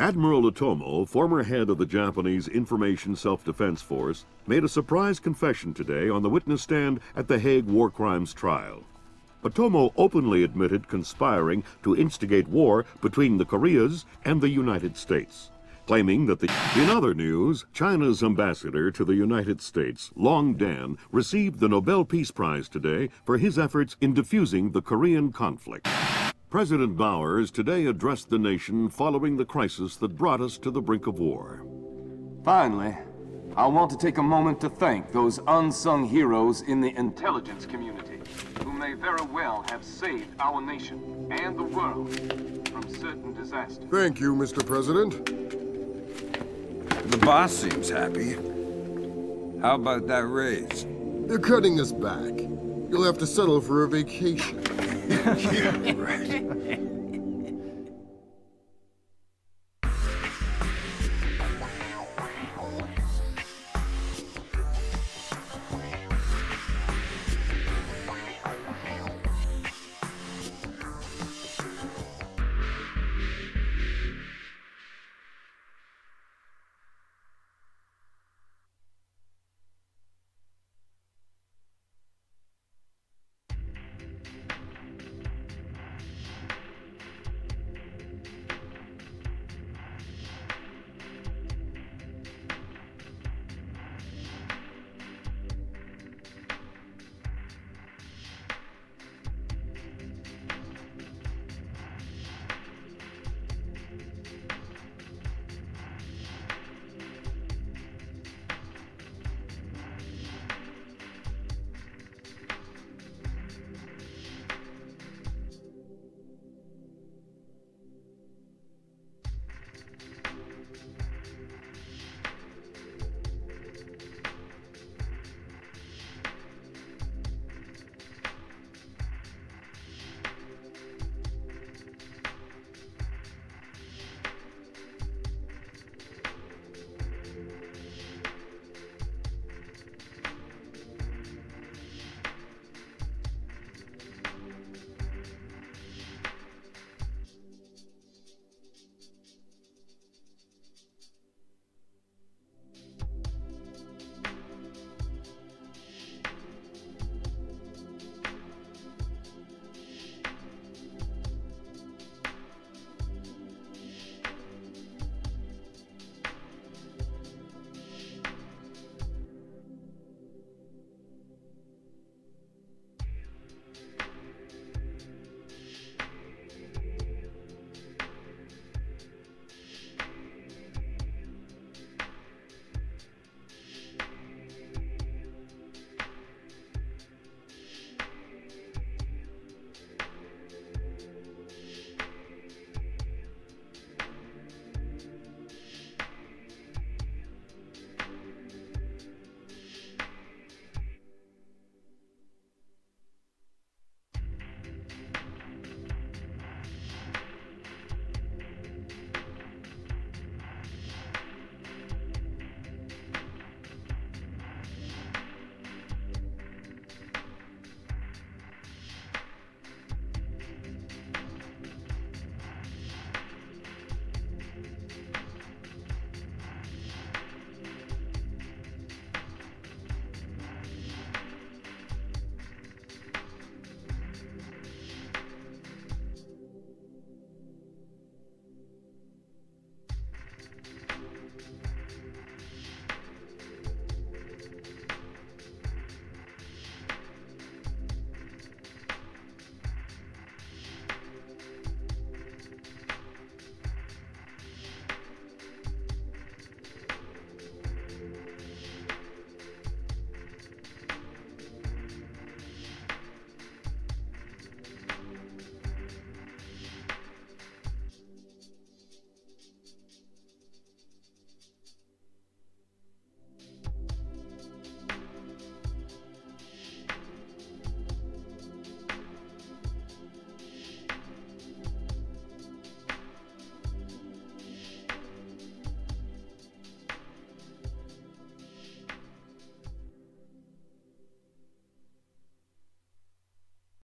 Admiral Otomo, former head of the Japanese Information Self-Defense Force, made a surprise confession today on the witness stand at the Hague War Crimes trial. Otomo openly admitted conspiring to instigate war between the Koreas and the United States, claiming that In other news, China's ambassador to the United States, Long Dan, received the Nobel Peace Prize today for his efforts in diffusing the Korean conflict. President Bowers today addressed the nation following the crisis that brought us to the brink of war. Finally, I want to take a moment to thank those unsung heroes in the intelligence community who may very well have saved our nation and the world from certain disasters. Thank you, Mr. President. The boss seems happy. How about that raise? They're cutting us back. You'll have to settle for a vacation. Yeah, right.